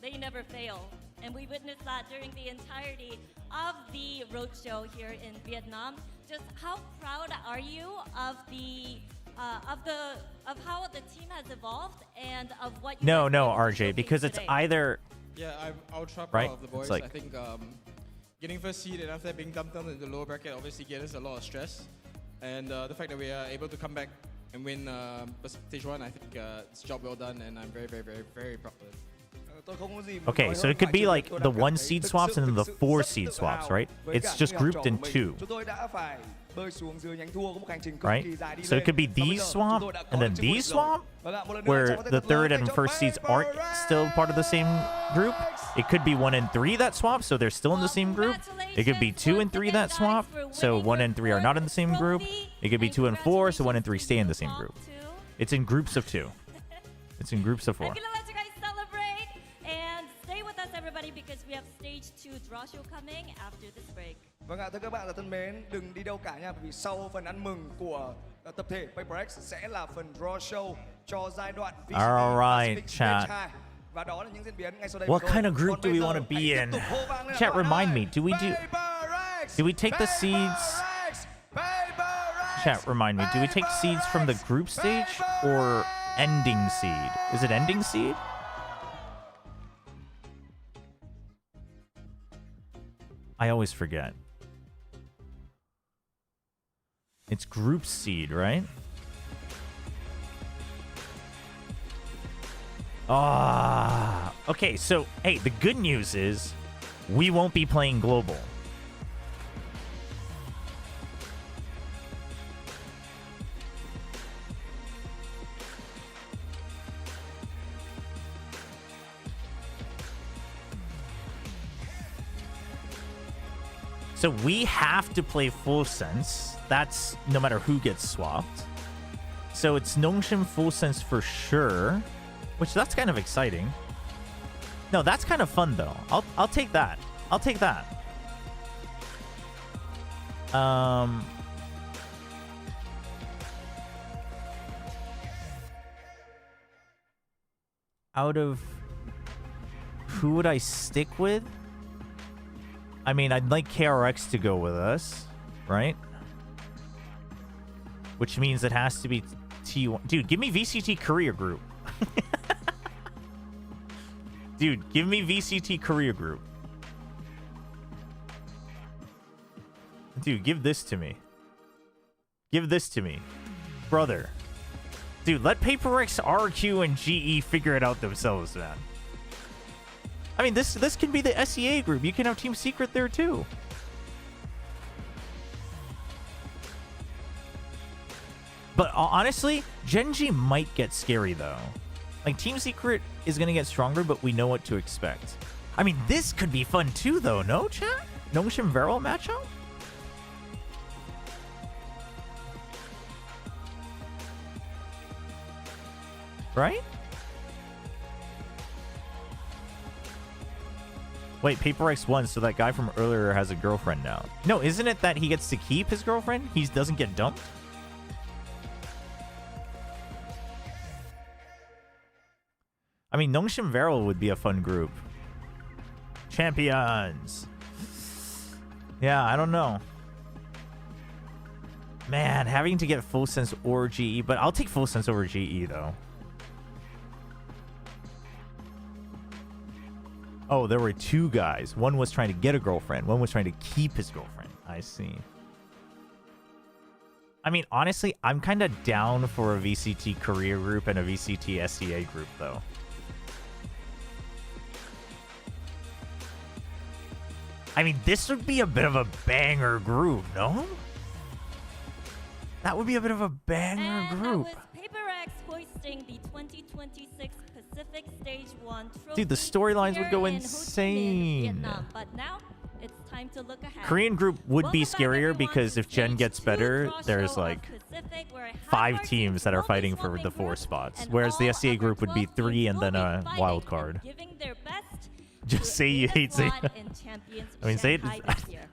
They never fail, and we witnessed that during the entirety of the roadshow here in Vietnam. Just how proud are you of how the team has evolved and of what you No, RJ, because it's either I'll try right? of the boys. Like, I think getting first seed and after that being dumped down in the lower bracket obviously gave us a lot of stress, and the fact that we are able to come back and win stage 1, I think it's a job well done, and I'm very, very, very, very proud of it. Okay, so it could be like the 1 seed swaps and then the 4 seed swaps, right? It's just grouped in 2. Right? So it could be these swap and then these swap, where the 3rd and 1st seeds aren't still part of the same group. It could be 1 and 3 that swap, so they're still in the same group. It could be 2 and 3 that swap, so 1 and 3 are not in the same group. It could be 2 and 4, so 1 and 3 stay in the same group. It's in groups of 2. It's in groups of 4. Everybody, because we have stage 2 draw show coming after this break. Vâng ạ, thưa các bạn thân mến, đừng đi đâu cả nha, vì sau phần ăn mừng của tập thể PaperX sẽ là phần draw show cho giai đoạn VCT Pacific chat. Và đó là những diễn biến ngay sau đây. What kind of group do we want to be in? Chat, remind me. Do we take the seeds? Chat, remind me. Do we take seeds from the group stage or ending seed? Is it ending seed? I always forget. It's group seed, right? Okay, so, hey, the good news is we won't be playing global. So we have to play full sense. That's no matter who gets swapped. So it's Nongshim full sense for sure, which that's kind of exciting. No, that's kind of fun though. I'll take that. I'll take that. Out of who would I stick with? I mean, I'd like PRX to go with us, right? Which means it has to be T1. Dude, give me VCT Career Group. Dude, give me VCT Career Group. Dude, give this to me. Give this to me. Brother. Dude, let PaperX, RQ, and GE figure it out themselves, man. I mean, this can be the SEA group. You can have Team Secret there too. But honestly, Gen G might get scary though. Like Team Secret is gonna get stronger, but we know what to expect. I mean, this could be fun too, though. No, chat? Nongshim Varel matchup? Right? Wait, PRX won, so that guy from earlier has a girlfriend now. No, isn't it that he gets to keep his girlfriend? He doesn't get dumped? I mean, Nongshim Varel would be a fun group. Champions. Yeah, I don't know. Man, having to get full sense or GE, but I'll take full sense over GE though. Oh, there were two guys. One was trying to get a girlfriend. One was trying to keep his girlfriend. I see. I mean, honestly, I'm kind of down for a VCT career group and a VCT SEA group, though. I mean, this would be a bit of a banger group, no? That would be a bit of a banger group. That was PRX hoisting the 2026 Pacific Stage 1 trophy. Dude, the storylines would go here in insane. Vietnam. But now it's time to look ahead. Korean group would be scarier because if Gen gets better, there's like 5 teams that are fighting for the 4 spots. Whereas the SEA group would be 3 and then a wild card. Just say you hate Zeta. I mean, Zeta.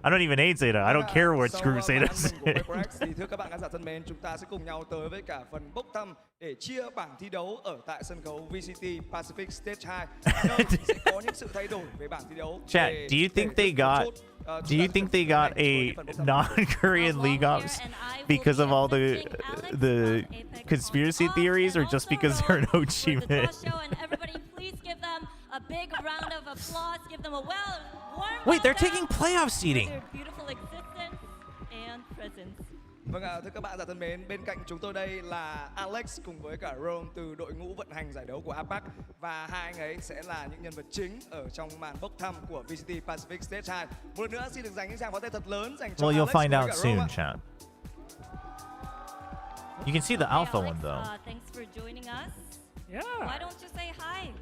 I don't even hate Zeta. I don't care what group Zeta's in. Thì thưa các bạn khán giả thân mến, chúng ta sẽ cùng nhau tới với cả phần bốc thăm để chia bảng thi đấu ở tại sân khấu VCT Pacific Stage 2. Nơi sẽ có những sự thay đổi về bảng thi đấu. Chat, do you think they got a non-Korean league ops because of all the conspiracy theories, or just because they're an achievement? A big round of applause. Give them a warm Wait, they're taking playoff seeding. Their beautiful existence and presence. Vâng ạ, thưa các bạn giả thân mến, bên cạnh chúng tôi đây là Alex cùng với cả Rome từ đội ngũ vận hành giải đấu của APAC, và hai anh ấy sẽ là những nhân vật chính ở trong màn bốc thăm của VCT Pacific Stage 2. Một lần nữa xin được dành những tràng pháo tay thật lớn dành cho Well, Alex you'll find cùng out cả soon, Rome ạ. chat. You can see the alpha Alex, one though. Thanks for joining us. Yeah. Why don't you say hi?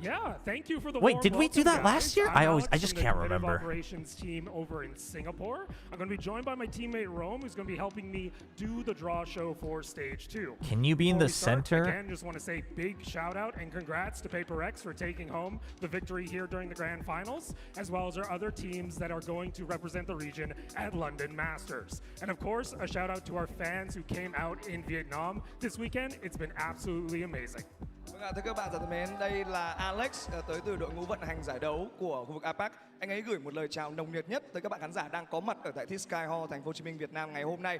Yeah, thank you for the Wait, warm did we do welcome, that last guys. year? I'm I Alex just from the can't competitive remember. Operations team over in Singapore. I'm going to be joined by my teammate Rome, who's going to be helping me do the draw show for Stage 2. Can you be in Before the we start, center? Again, just want to say big shout out and congrats to PRX for taking home the victory here during the Grand Finals, as well as our other teams that are going to represent the region at London Masters. And of course, a shout out to our fans who came out in Vietnam this weekend. It's been absolutely amazing. Vâng ạ, thưa các bạn giả thân mến, đây là Alex tới từ đội ngũ vận hành giải đấu của khu vực APAC. Anh ấy gửi một lời chào nồng nhiệt nhất tới các bạn khán giả đang có mặt ở tại thi Sky Hall, thành phố Hồ Chí Minh, Việt Nam ngày hôm nay.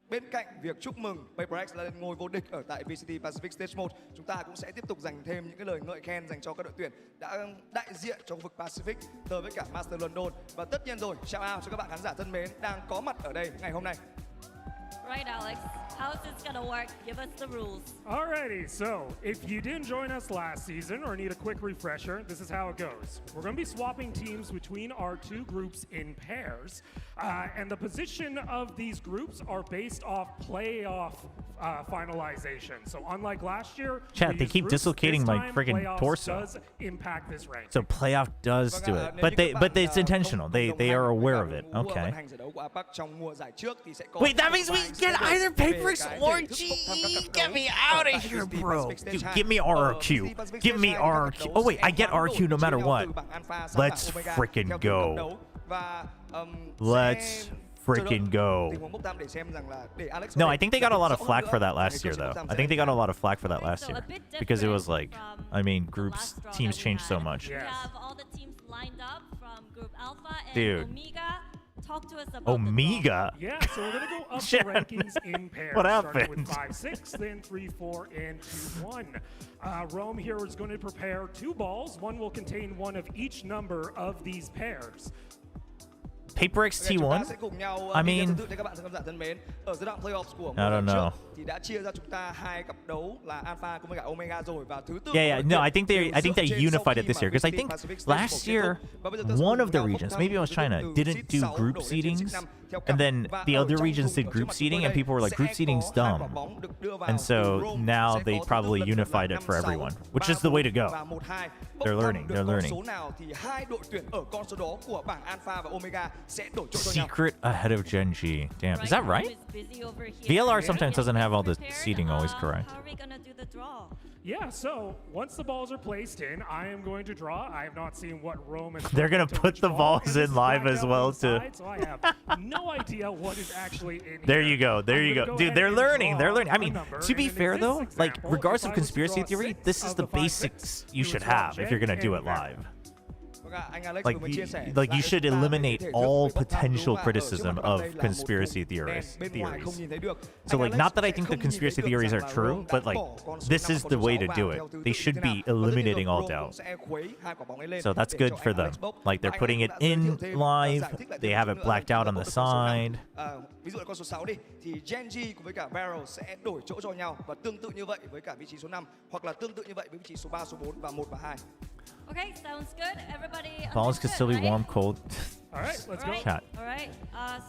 Bên cạnh việc chúc mừng PRX lên ngôi vô địch ở tại VCT Pacific Stage 1, chúng ta cũng sẽ tiếp tục dành thêm những cái lời ngợi khen dành cho các đội tuyển đã đại diện cho khu vực Pacific tới với cả Master London. Và tất nhiên rồi, shout out cho các bạn khán giả thân mến đang có mặt ở đây ngày hôm nay. Right, Alex. How's this gonna work? Give us the rules. Alrighty, so if you didn't join us last season or need a quick refresher, this is how it goes. We're going to be swapping teams between our 2 groups in pairs, and the position of these groups are based off playoff finalization. So unlike last year, Chat, they keep dislocating my friggin' torso. Does impact this rank. So playoff does do it, but it's intentional. They are aware of it. Okay. Wait, that means we get either PRX or GE. Get me out of here, bro. Dude, give me RRQ. Give me RRQ. Oh wait, I get RRQ no matter what. Let's frickin' go. Let's frickin' go. No, I think they got a lot of flack for that last year, though. I think they got a lot of flack for that last year because it was like, I mean, teams changed so much. We have all the teams lined up from Group Alpha and Dude. Omega. Talk to us about Omega. Yeah, so we're gonna go up the rankings in pairs. What starting happened? with 5-6, then 3-4, and 2-1. Rome here is going to prepare 2 balls. One will contain one of each number of these pairs. PRX T1? I mean, I don't know. thì đã chia ra chúng ta 2 cặp đấu là Alpha cùng với cả Omega rồi và thứ tự. Yeah, no, I think they unified it this year because I think last year one of the regions, maybe it was China, didn't do group seedings, and then the other regions did group seeding, and people were like, group seeding's dumb, and so now they probably unified it for everyone, which is the way to go. They're learning. Secret ahead of Gen G. Damn, is that right? VLR sometimes doesn't have all the seeding always correct. How are we gonna do the draw? Yeah, so once the balls are placed in, I am going to draw. I have not seen what Rome is. They're gonna put the balls in live as well too. So I have no idea what is actually in There here. you go. There you go. Dude, they're learning. They're learning. I mean, to be fair though, like regardless of conspiracy theory, this is the basics you should have if you're gonna do it live. Like you should eliminate all potential criticism of conspiracy theories. So like, not that I think the conspiracy theories are true, but like this is the way to do it. They should be eliminating all doubt. So that's good for them. Like they're putting it in live. They have it blacked out on the side. Ví dụ là con số 6 đi thì Gen G cùng với cả Barrel sẽ đổi chỗ cho nhau và tương tự như vậy với cả vị trí số 5 hoặc là tương tự như vậy với vị trí số 3, số 4 và 1 và 2. Okay, sounds good. Everybody Balls could still be right? warm, cold. All right, let's go. Chat. All right.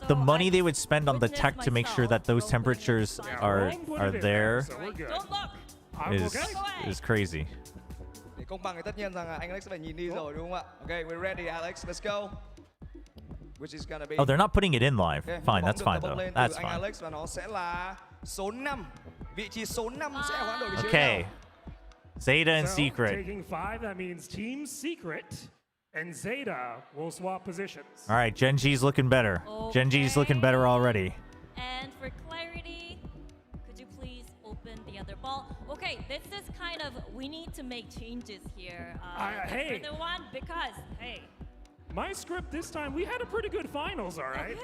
So The money they would spend on the tech to make sure that those temperatures are there is crazy. Để công bằng thì tất nhiên rằng anh Alex phải nhìn đi rồi đúng không ạ? Okay, we're ready, Alex. Let's go. Which is gonna be. Oh, they're not putting it in live. Okay, Fine, that's fine though. That's anh fine. Alex và nó sẽ là số 5. Vị trí số 5 sẽ hoán đổi vị trí. Okay. Zeta and So, Secret. taking 5, that means Team Secret and Zeta will swap positions. All right, Gen G's looking better. Gen G's looking better already. And for clarity, could you please open the other ball? Okay, this is kind of, we need to make changes here. Hey. For the one, because, hey. My script this time, we had a pretty good finals, all right?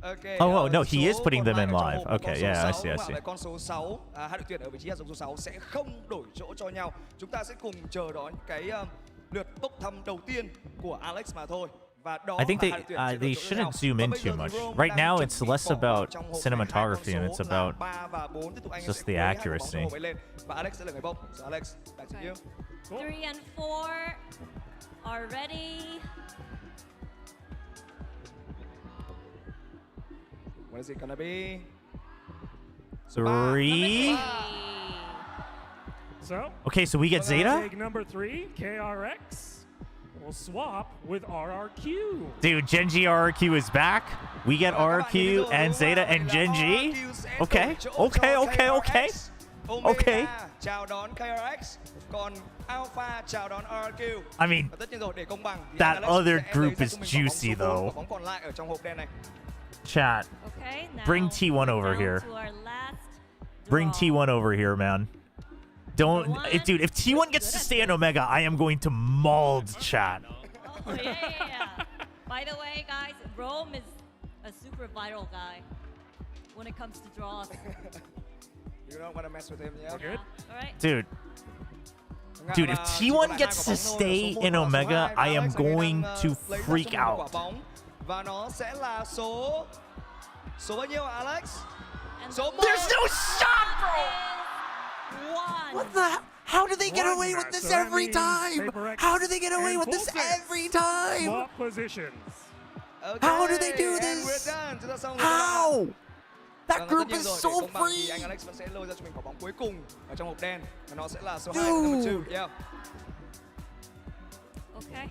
Okay. Oh, no, he is putting them in live. Okay, yeah, I see, I see. Con số 6, hai đội tuyển ở vị trí hạt giống số 6 sẽ không đổi chỗ cho nhau. Chúng ta sẽ cùng chờ đón cái lượt bốc thăm đầu tiên của Alex mà thôi. I think they shouldn't zoom in too much. Right now, it's less about cinematography and it's about just the accuracy. Alex sẽ là người bốc. So Alex, back to you. 3 and 4 are ready. What is it gonna be? 3. So. Okay, so we get Zeta? Take number 3, KRX. We'll swap with RRQ. Dude, Gen G RRQ is back. We get RRQ and Zeta and Gen G. Okay, okay, okay, okay. Okay. Chào đón KRX. Còn Alpha chào đón RRQ. I mean, that other group is juicy though. Bóng còn lại ở trong hộp đen này. Chat. Okay, now Bring T1 over here. to our last Bring T1 over here, man. Don't, dude, if T1 gets to stay in Omega, I am going to maul chat. Oh, yeah. By the way, guys, Rome is a super viral guy when it comes to draws. You don't want to mess with him, yeah? Good. All right. Dude, if T1 gets to stay in Omega, I am going to freak out. Và nó sẽ là số bao nhiêu Alex? There's no shot, bro! What the? How do they get away with this every time? How do they get away with this every time? Swap positions. How do they do this? How? That group is so free. Anh Alex vẫn sẽ lôi ra cho mình quả bóng cuối cùng ở trong hộp đen và nó sẽ là số 2 number 2. Yeah. Okay.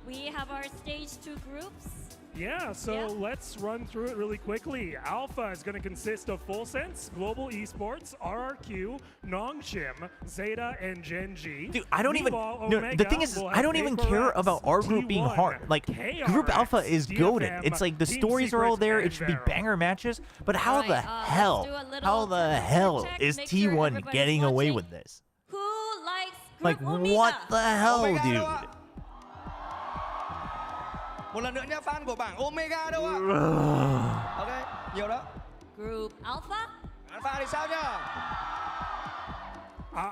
We have our stage 2 groups. Yeah, so let's run through it really quickly. Alpha is going to consist of Full Sense, Global Esports, RRQ, Nongshim, Zeta, and Gen G. Dude, I don't even. No, the thing is, I don't even care about our group being hard. Like, Group Alpha is goated. It's like the stories are all there. It should be banger matches. But how the hell? How the hell is T1 getting away with this? Who likes Like, what the hell, dude? Một lần nữa nhá, fan của bảng Omega đâu ạ? Ok, nhiều đó. Group Alpha? Alpha thì sao nhá?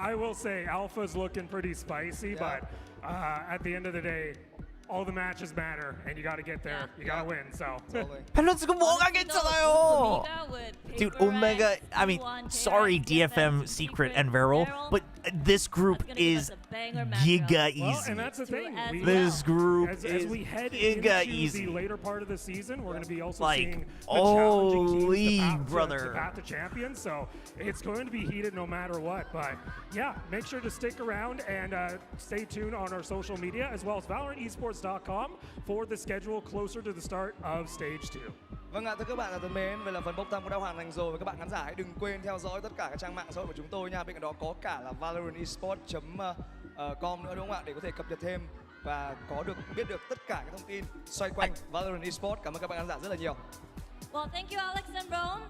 I will say Alpha's looking pretty spicy, but at the end of the day, all the matches matter, and you got to get there. You got to win. So. 밸런스가 뭐가 괜찮아요. Dude, Omega. I mean, sorry, DFM, Secret, and Varel, but this group is giga easy. Well, and that's the thing. This group as is we head giga into easy. the later part of the season, we're going to be also Like, seeing the holy challenging teams to brother. path to champions. So it's going to be heated no matter what. But yeah, make sure to stick around and stay tuned on our social media as well as ValorantEsports.com for the schedule closer to the start of Stage 2. Vâng ạ, thưa các bạn thân mến, vậy là phần bốc thăm cũng đã hoàn thành rồi và các bạn khán giả hãy đừng quên theo dõi tất cả các trang mạng xã hội của chúng tôi nha. Bên cạnh đó có cả là valorantesports.com nữa đúng không ạ, để có thể cập nhật thêm và biết được tất cả các thông tin xoay quanh Valorant Esports. Cảm ơn các bạn khán giả rất là nhiều. Well, thank you, Alex and Rome.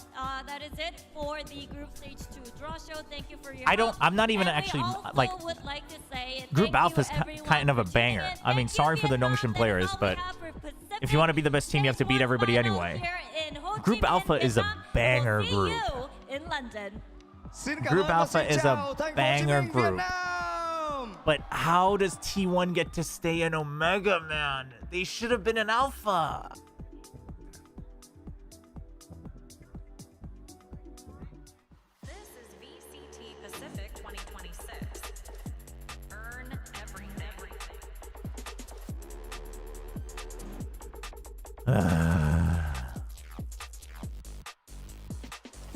That is it for the group stage 2 draw show. Thank you for your I'm not even and actually, we also like, would like to say Group thank Alpha is you everyone kind of a for tuning banger. in. I mean, sorry for the Nongshim players, but if you want to be the best team, you have to beat everybody anyway. Group Alpha is a banger group. In London. Group Alpha is a banger group. But how does T1 get to stay in Omega, man? They should have been in Alpha. This is VCT Pacific 2026. Earn everything.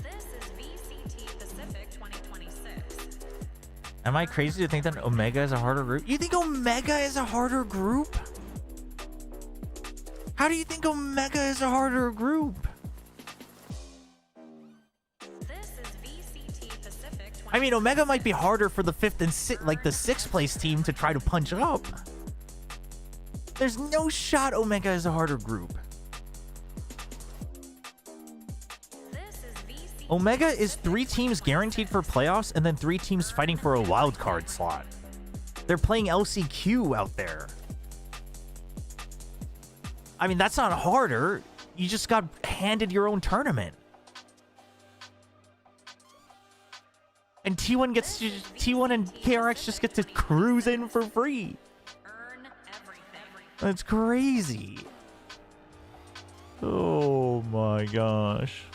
This is VCT Pacific 2026. Am I crazy to think that Omega is a harder group? You think Omega is a harder group? How do you think Omega is a harder group? This is VCT Pacific 2026. I mean, Omega might be harder for the 5th and the 6th place team to try to punch up. There's no shot Omega is a harder group. Omega is 3 teams guaranteed for playoffs and then 3 teams fighting for a wild card slot. They're playing LCQ out there. I mean, that's not harder. You just got handed your own tournament. And T1 and PRX just get to cruise in for free. That's crazy. Oh my gosh.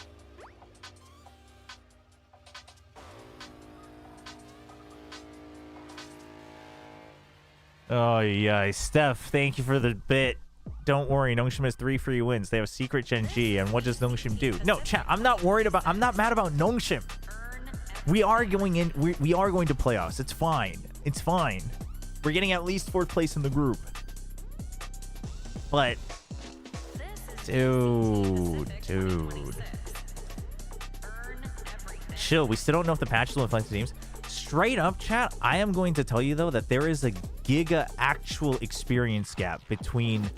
Oh yeah, Steph, thank you for the bit. Don't worry, Nongshim has 3 free wins. They have Secret Gen G, and what does Nongshim do? No, chat, I'm not mad about Nongshim. We are going in, we are going to playoffs. It's fine. It's fine. We're getting at least 4th place in the group. But dude. Chill, we still don't know if the patch will affect the teams. Straight up, chat, I am going to tell you, though, that there is a giga actual experience gap between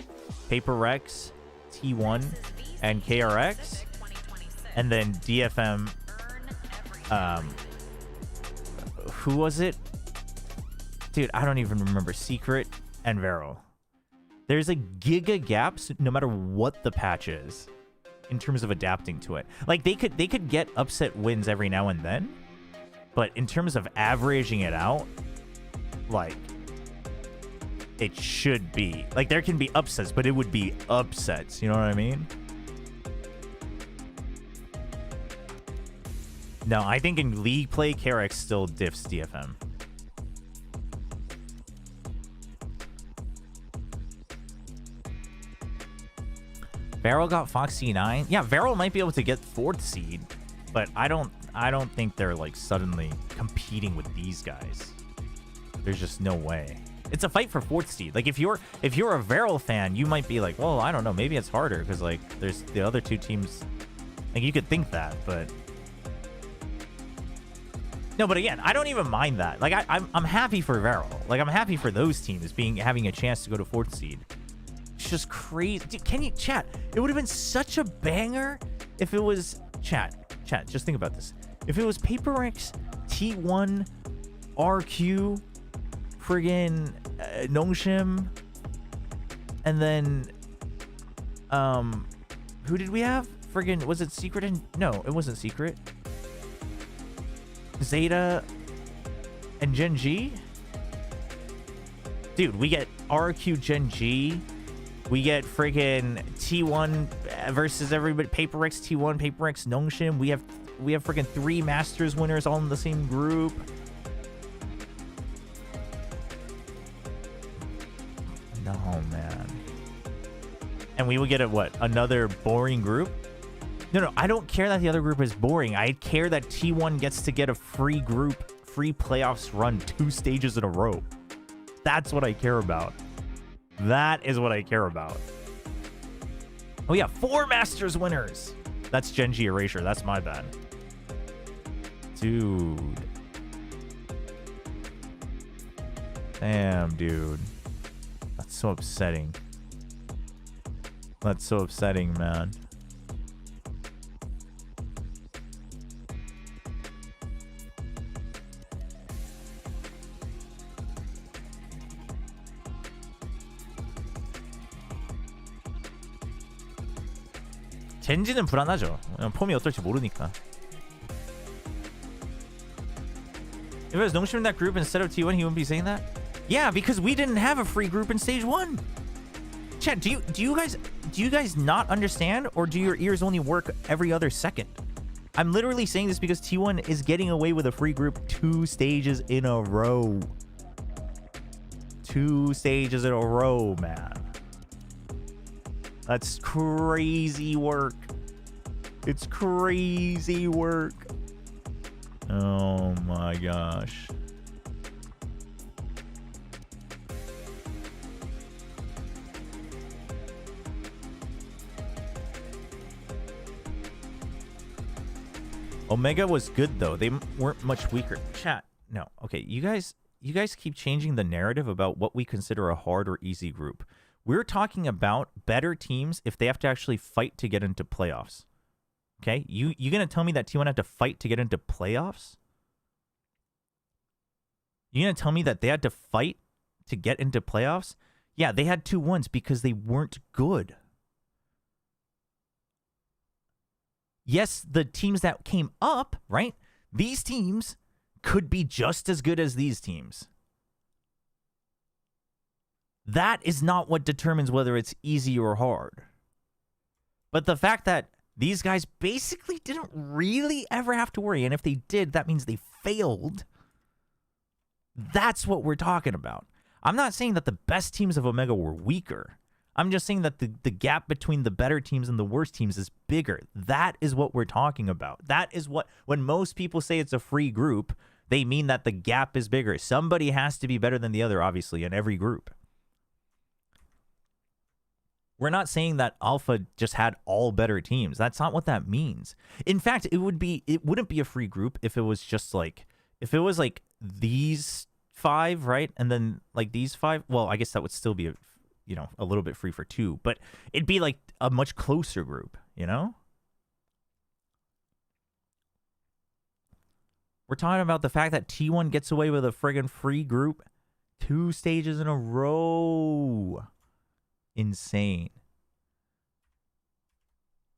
PRX, T1, and KRX, and then DFM. Who was it? Dude, I don't even remember. Secret and Vero. There's a giga gap no matter what the patch is in terms of adapting to it. Like, they could get upset wins every now and then. But in terms of averaging it out, like, it should be. Like, there can be upsets, but it would be upsets. You know what I mean? No, I think in league play, KRX still diffs DFM. Varel got Foxy 9. Yeah, Varel might be able to get 4th seed, but I don't think they're like suddenly competing with these guys. There's just no way. It's a fight for 4th seed. Like, if you're a Varel fan, you might be like, well, I don't know, maybe it's harder because like there's the other 2 teams. Like, you could think that, but no. But again, I don't even mind that. Like, I'm happy for Varel. Like, I'm happy for those teams having a chance to go to 4th seed. It's just crazy. Dude, can you chat? It would have been such a banger if it was chat. Just think about this. If it was PRX, T1, RQ, friggin' Nongshim, and then who did we have? Friggin', was it Secret? No, it wasn't Secret. Zeta and Gen G. Dude, we get RQ Gen G. We get friggin' T1 versus everybody. PaperX T1, PaperX Nongshim. We have friggin' 3 Masters winners all in the same group. No, man. And we would get another boring group? No, I don't care that the other group is boring. I care that T1 gets to get a free group, free playoffs run 2 stages in a row. That's what I care about. That is what I care about. Oh yeah, 4 Masters winners. That's Gen G Erasure. That's my bad. Dude. Damn, dude. That's so upsetting. That's so upsetting, man. 젠지는 불안하죠. 폼이 어떨지 모르니까. If it was Nongshim in that group instead of T1, he wouldn't be saying that? Yeah, because we didn't have a free group in stage 1. Chat, do you guys not understand, or do your ears only work every other second? I'm literally saying this because T1 is getting away with a free group 2 stages in a row. 2 stages in a row, man. That's crazy work. It's crazy work. Oh my gosh. Omega was good though. They weren't much weaker. Chat. No. Okay, you guys keep changing the narrative about what we consider a hard or easy group. We're talking about better teams if they have to actually fight to get into playoffs. Okay? You going to tell me that T1 had to fight to get into playoffs? You going to tell me that they had to fight to get into playoffs? Yeah, they had 2-1s because they weren't good. Yes, the teams that came up, right? These teams could be just as good as these teams. That is not what determines whether it's easy or hard. But the fact that these guys basically didn't really ever have to worry, and if they did, that means they failed. That's what we're talking about. I'm not saying that the best teams of Omega were weaker. I'm just saying that the gap between the better teams and the worst teams is bigger. That is what we're talking about. That is what, when most people say it's a free group, they mean that the gap is bigger. Somebody has to be better than the other, obviously, in every group. We're not saying that Alpha just had all better teams. That's not what that means. In fact, it wouldn't be a free group if it was just like, if it was like these 5, right? And then like these 5, well, I guess that would still be a little bit free for 2, but it'd be like a much closer group, you know? We're talking about the fact that T1 gets away with a friggin' free group 2 stages in a row. Insane.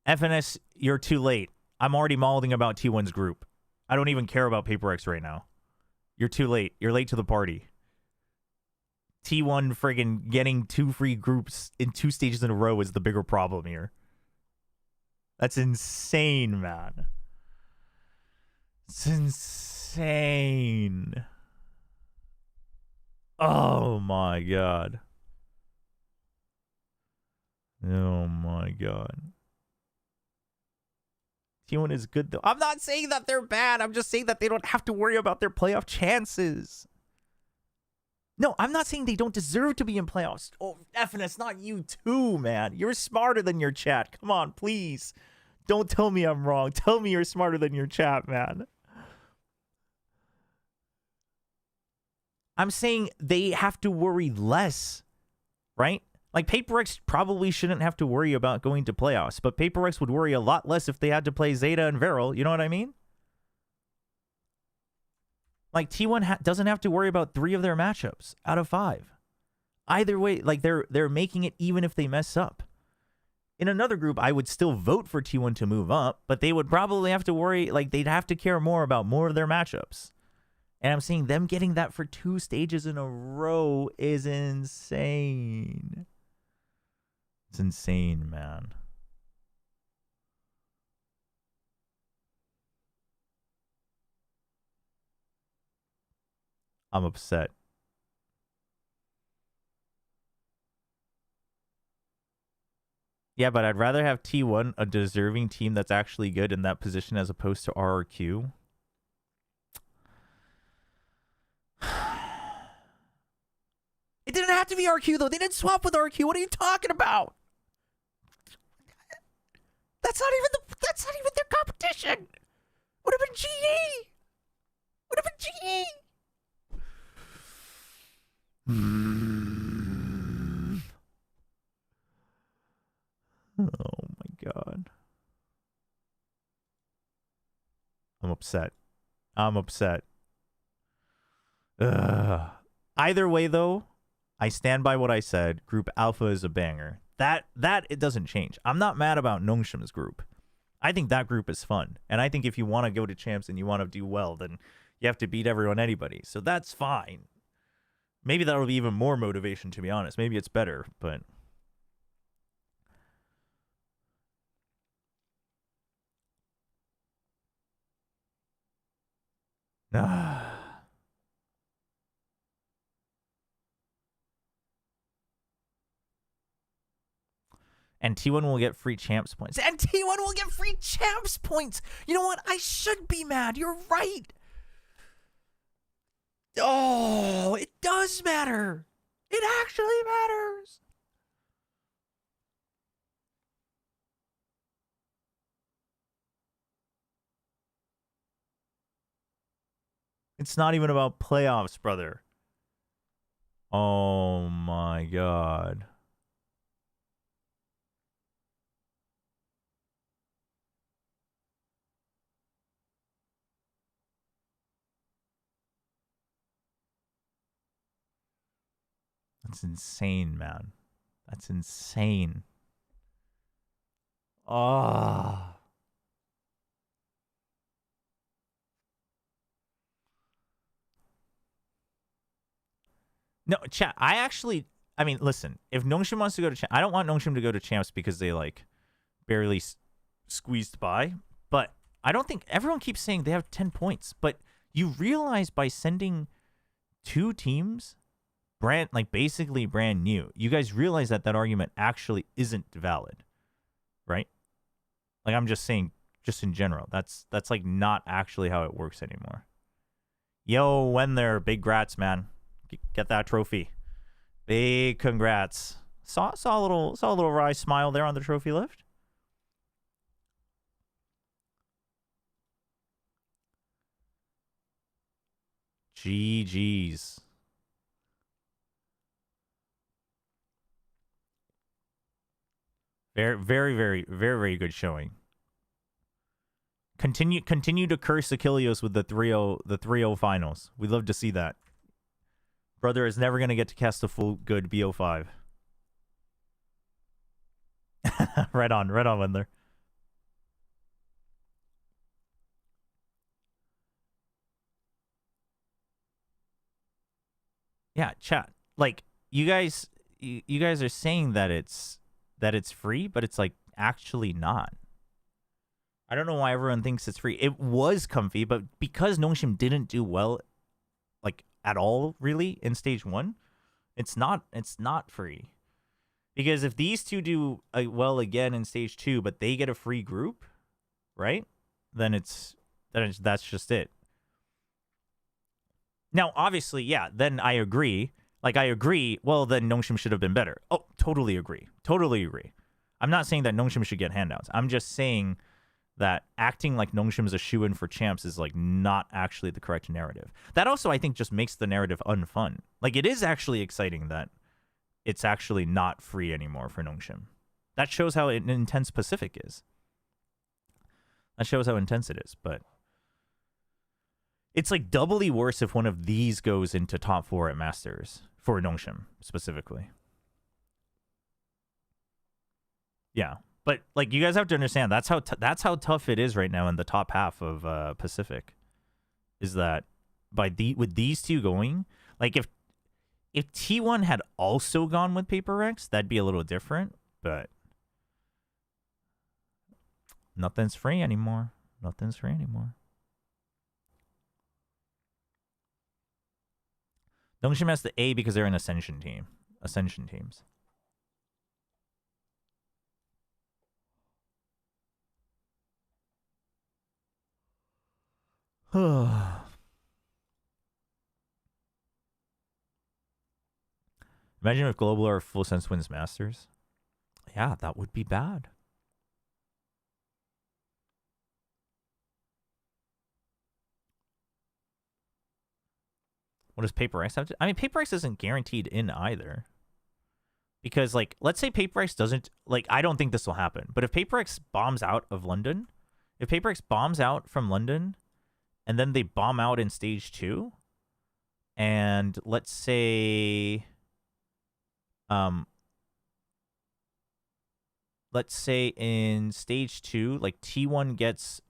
FNS, you're too late. I'm already mauling about T1's group. I don't even care about PaperX right now. You're too late. You're late to the party. T1 friggin' getting 2 free groups in 2 stages in a row is the bigger problem here. That's insane, man. It's insane. Oh my god. Oh my god. T1 is good though. I'm not saying that they're bad. I'm just saying that they don't have to worry about their playoff chances. No, I'm not saying they don't deserve to be in playoffs. Oh, FNS, not you too, man. You're smarter than your chat. Come on, please. Don't tell me I'm wrong. Tell me you're smarter than your chat, man. I'm saying they have to worry less, right? Like, PaperX probably shouldn't have to worry about going to playoffs, but PaperX would worry a lot less if they had to play Zeta and Veryl. You know what I mean? Like, T1 doesn't have to worry about 3 of their matchups out of 5. Either way, like, they're making it even if they mess up. In another group, I would still vote for T1 to move up, but they would probably have to worry, like, they'd have to care more about more of their matchups. And I'm saying them getting that for 2 stages in a row is insane. It's insane, man. I'm upset. Yeah, but I'd rather have T1, a deserving team that's actually good in that position, as opposed to RRQ. It didn't have to be RQ, though. They didn't swap with RQ. What are you talking about? That's not even their competition. Would have been GE. Would have been GE. Oh my god. I'm upset. I'm upset. Ugh. Either way, though, I stand by what I said. Group Alpha is a banger. That it doesn't change. I'm not mad about Nongshim's group. I think that group is fun. And I think if you want to go to champs and you want to do well, then you have to beat everyone, anybody. So that's fine. Maybe that'll be even more motivation, to be honest. Maybe it's better, but... And T1 will get free champs points. And T1 will get free champs points. You know what? I should be mad. You're right. Oh, it does matter. It actually matters. It's not even about playoffs, brother. Oh my god. That's insane, man. That's insane. Ah. No, chat, I mean, listen, if Nongshim wants to go to champs, I don't want Nongshim to go to champs because they, like, barely squeezed by. But I don't think, everyone keeps saying they have 10 points. But you realize by sending 2 teams, basically brand new, you guys realize that that argument actually isn't valid, right? Like, I'm just saying, just in general, that's like not actually how it works anymore. Yo, when there, big grats, man. Get that trophy. Big congrats. Saw a little wry smile there on the trophy lift. GG's. Very good showing. Continue to curse Achilleos with the 3-0 finals. We'd love to see that. Brother is never gonna get to cast a full good BO5. right on, Wendler. Yeah, chat. Like, you guys are saying that it's free, but it's like actually not. I don't know why everyone thinks it's free. It was comfy, but because Nongshim didn't do well, like, at all, really, in stage 1, it's not free. Because if these two do well again in stage 2, but they get a free group, right? Then that's just it. Now, obviously, yeah, then I agree. Like, I agree, well, then Nongshim should have been better. Oh, totally agree. Totally agree. I'm not saying that Nongshim should get handouts. I'm just saying that acting like Nongshim's a shoo-in for champs is, like, not actually the correct narrative. That also, I think, just makes the narrative unfun. Like, it is actually exciting that it's actually not free anymore for Nongshim. That shows how intense Pacific is. That shows how intense it is, but it's, like, doubly worse if one of these goes into top 4 at Masters, for Nongshim, specifically. Yeah. But, like, you guys have to understand, that's how tough it is right now in the top half of Pacific. Is that with these two going, like if T1 had also gone with PRX, that'd be a little different, but nothing's free anymore. Nothing's free anymore. Dongshim has the A because they're an Ascension team. Ascension teams. Imagine if Global or Full Sense wins Masters. Yeah, that would be bad. What does PRX have to... I mean, PRX isn't guaranteed in either. Because, like, let's say PRX doesn't... Like, I don't think this will happen. But if PRX bombs out of London... If PRX bombs out from London... And then they bomb out in Stage 2... And let's say... Let's say in Stage 2... Like, T1 gets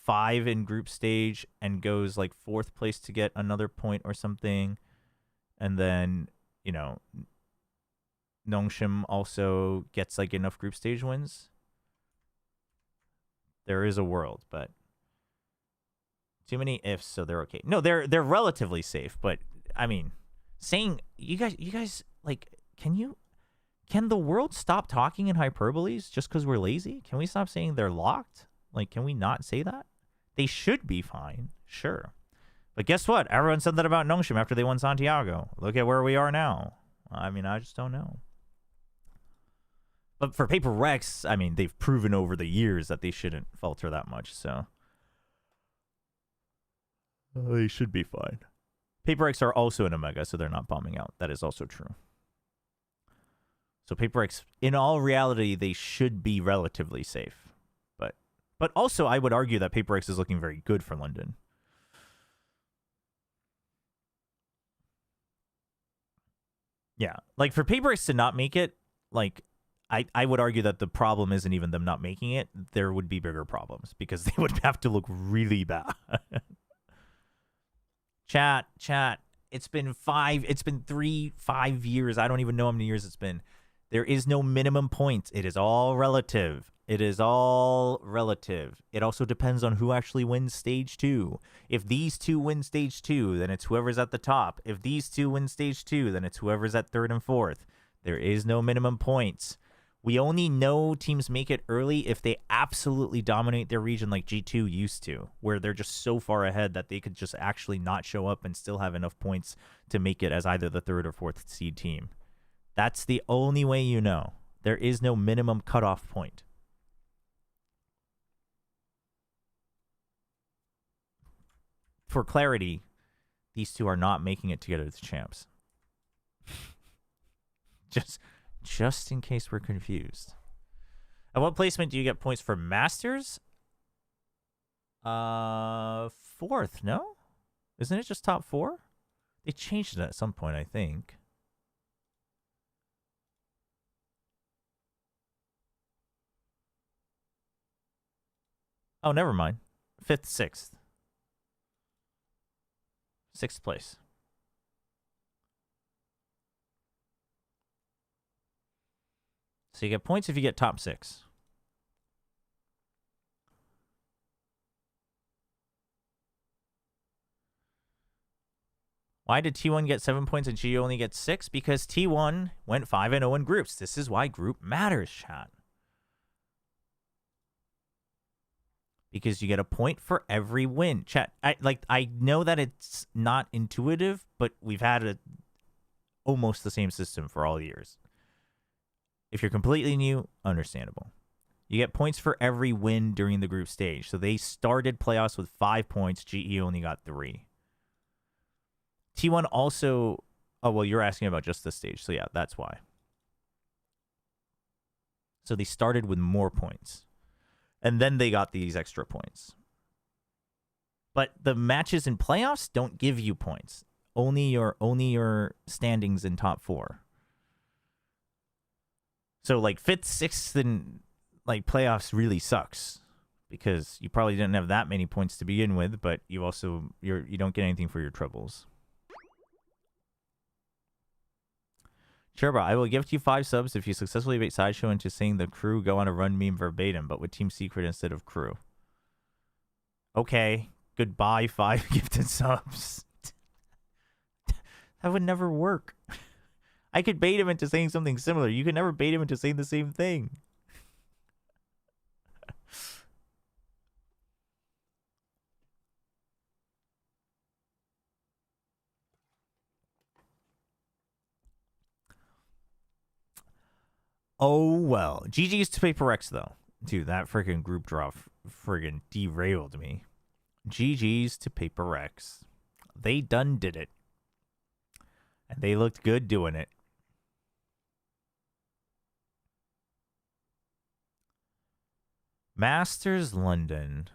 5 in group stage and goes like 4th place to get another point or something, and then, you know, Nongshim also gets like enough group stage wins. There is a world, but too many ifs, so they're okay. No, they're relatively safe, but I mean, saying you guys like, can the world stop talking in hyperboles just because we're lazy? Can we stop saying they're locked? Like, can we not say that? They should be fine, sure. But guess what? Everyone said that about Nongshim after they won Santiago. Look at where we are now. I mean, I just don't know. But for PRX, I mean, they've proven over the years that they shouldn't falter that much, so they should be fine. PRX are also in Omega, so they're not bombing out. That is also true. So PRX, in all reality, they should be relatively safe. But also, I would argue that PRX is looking very good for London. Yeah, like for PRX to not make it, like I would argue that the problem isn't even them not making it. There would be bigger problems because they would have to look really bad. Chat. It's been 5 years. I don't even know how many years it's been. There is no minimum point. It is all relative. It is all relative. It also depends on who actually wins Stage 2. If these two win Stage 2, then it's whoever's at the top. If these two win Stage 2, then it's whoever's at 3rd and 4th. There is no minimum points. We only know teams make it early if they absolutely dominate their region like G2 used to, where they're just so far ahead that they could just actually not show up and still have enough points to make it as either the 3rd or 4th seed team. That's the only way you know. There is no minimum cutoff point. For clarity, these two are not making it together as champs. Just in case we're confused. At what placement do you get points for Masters? 4th, no? Isn't it just top 4? They changed it at some point, I think. Oh, never mind. 5th, 6th. 6th place. So you get points if you get top 6. Why did T1 get 7 points and G only get 6? Because T1 went 5-0 in groups. This is why group matters, chat. Because you get a point for every win. Chat, I know that it's not intuitive, but we've had almost the same system for all years. If you're completely new, understandable. You get points for every win during the group stage. So they started playoffs with 5 points. GE only got 3. T1 also... Oh, well, you're asking about just this stage. So yeah, that's why. So they started with more points. And then they got these extra points. But the matches in playoffs don't give you points. Only your standings in top 4. So like 5th, 6th, and like playoffs really sucks because you probably didn't have that many points to begin with, but you don't get anything for your troubles. Chobra, I will gift you 5 subs if you successfully bait Sideshow into saying the crew go on a run meme verbatim, but with Team Secret instead of crew. Okay, goodbye 5 gifted subs. That would never work. I could bait him into saying something similar. You could never bait him into saying the same thing. Oh, well. GG's to PRX, though. Dude, that freaking group drop friggin' derailed me. GG's to PRX. They done did it. And they looked good doing it. Masters London.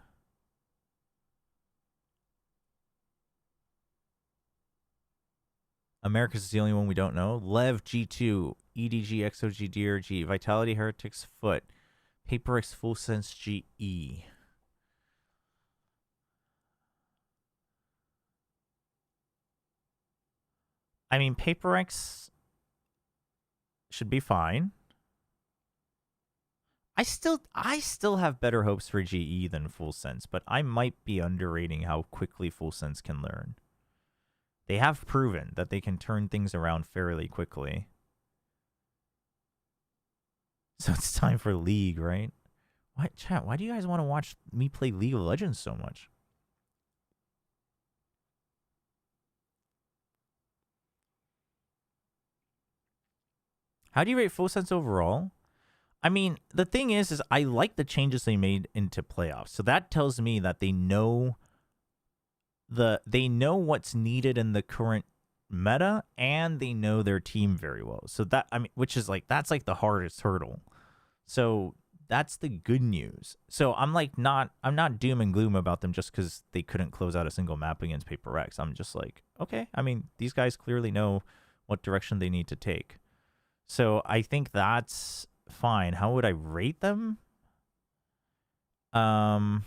America's is the only one we don't know. Lev G2, EDG, XOG, DRG, Vitality, Heretics, Foot, PRX, Full Sense, GE. I mean, PRX should be fine. I still have better hopes for GE than Full Sense, but I might be underrating how quickly Full Sense can learn. They have proven that they can turn things around fairly quickly. So it's time for League, right? What, chat? Why do you guys want to watch me play League of Legends so much? How do you rate Full Sense overall? I mean, the thing is I like the changes they made into playoffs. So that tells me that they know what's needed in the current meta, and they know their team very well. So that, I mean, which is like, that's like the hardest hurdle. So that's the good news. So I'm not doom and gloom about them just because they couldn't close out a single map against PRX. I'm just like, okay, I mean, these guys clearly know what direction they need to take. So I think that's fine. How would I rate them? I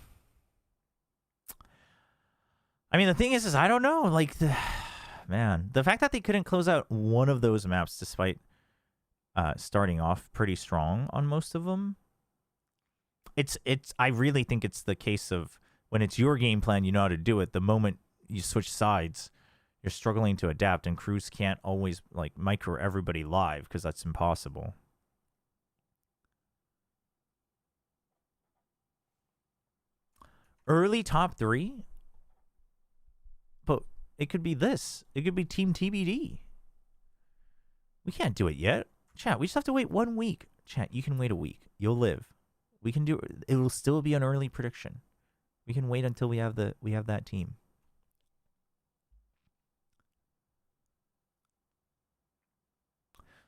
mean, the thing is I don't know. Like, the fact that they couldn't close out one of those maps despite starting off pretty strong on most of them. I really think it's the case of when it's your game plan, you know how to do it. The moment you switch sides, you're struggling to adapt, and crews can't always like micro everybody live because that's impossible. Early top 3? But it could be this. It could be Team TBD. We can't do it yet. Chat, we just have to wait 1 week. Chat, you can wait a week. You'll live. We can do it. It will still be an early prediction. We can wait until we have that team.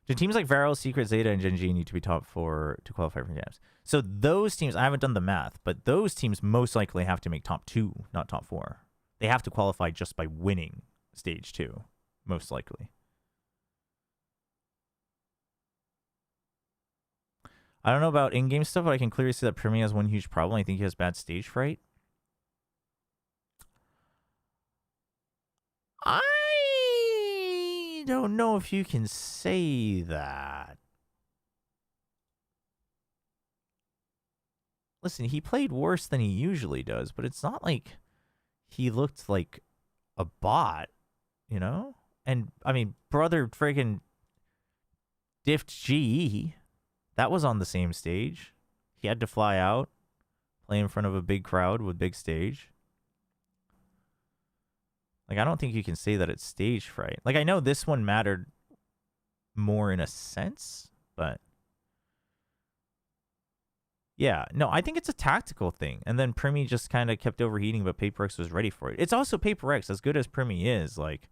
Do teams like Varel, Secret, Zeta, and Gen G need to be top 4 to qualify for games? So those teams, I haven't done the math, but those teams most likely have to make top 2, not top 4. They have to qualify just by winning stage 2, most likely. I don't know about in-game stuff, but I can clearly see that Premier has one huge problem. I think he has bad stage fright. I don't know if you can say that. Listen, he played worse than he usually does, but it's not like he looked like a bot, you know? And, I mean, brother friggin' Dift GE, that was on the same stage. He had to fly out, play in front of a big crowd with big stage. Like, I don't think you can say that it's stage fright. Like, I know this one mattered more in a sense, but yeah, no, I think it's a tactical thing. And then Primi just kind of kept overheating, but PRX was ready for it. It's also PRX, as good as Primi is. Like,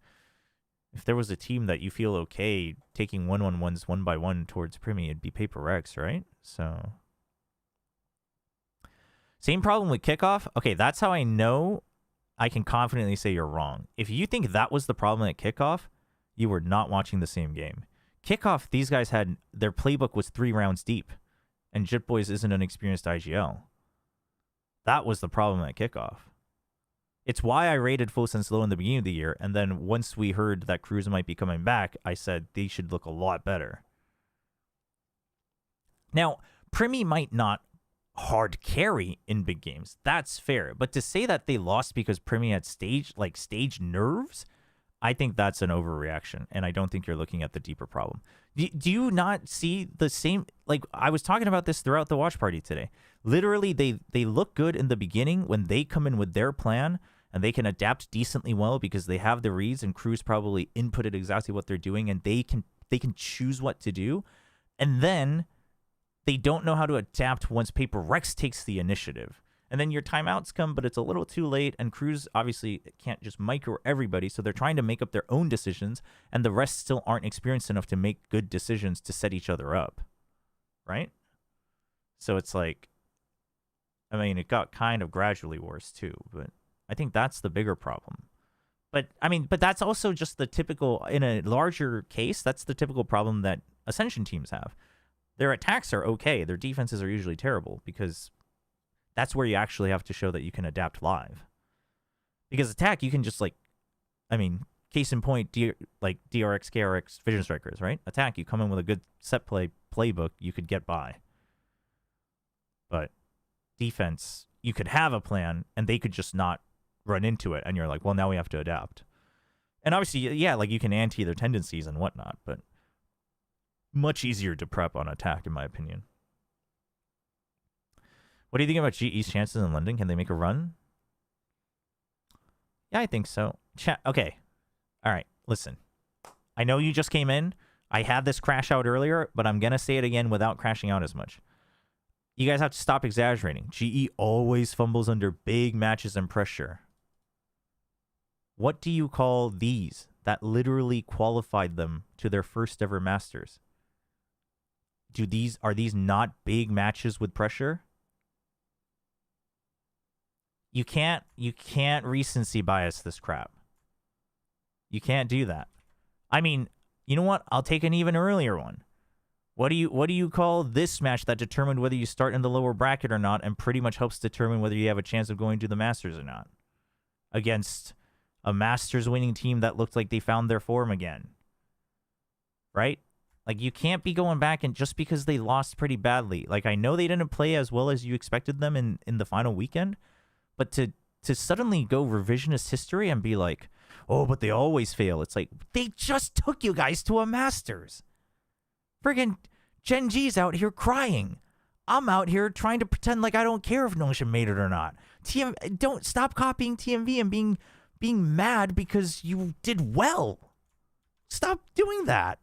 if there was a team that you feel okay taking 1-1-1s 1 by 1 towards Primi, it'd be PRX, right? So, same problem with kickoff. Okay, that's how I know I can confidently say you're wrong. If you think that was the problem at kickoff, you were not watching the same game. Kickoff, these guys had, their playbook was 3 rounds deep, and Jitboys isn't an experienced IGL. That was the problem at kickoff. It's why I rated Full Sense low in the beginning of the year, and then once we heard that Cruz might be coming back, I said they should look a lot better. Now, Primi might not hard carry in big games. That's fair. But to say that they lost because Primi had stage nerves, I think that's an overreaction, and I don't think you're looking at the deeper problem. Do you not see the same? Like, I was talking about this throughout the watch party today. Literally, they look good in the beginning when they come in with their plan, and they can adapt decently well because they have the reads, and Cruz probably inputted exactly what they're doing, and they can choose what to do. And then they don't know how to adapt once PRX takes the initiative. And then your timeouts come, but it's a little too late, and Cruz obviously can't just micro everybody, so they're trying to make up their own decisions, and the rest still aren't experienced enough to make good decisions to set each other up. Right? So it's like, I mean, it got kind of gradually worse too, but I think that's the bigger problem. But I mean, but that's also just the typical, in a larger case, that's the typical problem that Ascension teams have. Their attacks are okay. Their defenses are usually terrible because that's where you actually have to show that you can adapt live. Because attack, you can just like, I mean, case in point, like DRX, KRX, Vision Strikers, right? Attack, you come in with a good set playbook, you could get by. But defense, you could have a plan, and they could just not run into it, and you're like, well, now we have to adapt. And obviously, yeah, like you can anti their tendencies and whatnot, but much easier to prep on attack, in my opinion. What do you think about GE's chances in London? Can they make a run? Yeah, I think so. Okay. All right, listen. I know you just came in. I had this crash out earlier, but I'm going to say it again without crashing out as much. You guys have to stop exaggerating. GE always fumbles under big matches and pressure. What do you call these that literally qualified them to their first ever Masters? Are these not big matches with pressure? You can't recency bias this crap. You can't do that. I mean, you know what? I'll take an even earlier one. What do you call this match that determined whether you start in the lower bracket or not, and pretty much helps determine whether you have a chance of going to the Masters or not? Against a Masters winning team that looked like they found their form again. Right? Like, you can't be going back and just because they lost pretty badly. Like, I know they didn't play as well as you expected them in the final weekend, but to suddenly go revisionist history and be like, oh, but they always fail. It's like, they just took you guys to a Masters. Friggin' Gen G's out here crying. I'm out here trying to pretend like I don't care if Notion made it or not. Don't stop copying TMV and being mad because you did well. Stop doing that.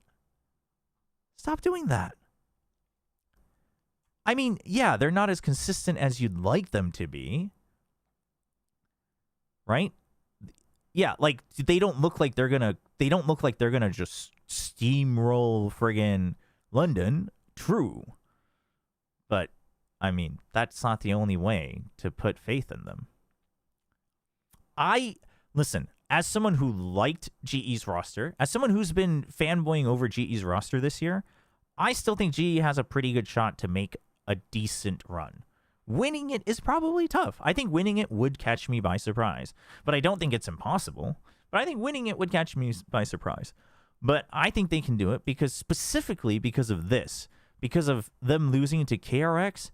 Stop doing that. I mean, yeah, they're not as consistent as you'd like them to be. Right? Yeah, like they don't look like they're gonna just steamroll friggin' London. True. But I mean, that's not the only way to put faith in them. Listen, as someone who liked GE's roster, as someone who's been fanboying over GE's roster this year, I still think GE has a pretty good shot to make a decent run. Winning it is probably tough. I think winning it would catch me by surprise. But I don't think it's impossible. But I think winning it would catch me by surprise. But I think they can do it specifically because of this. Because of them losing to KRX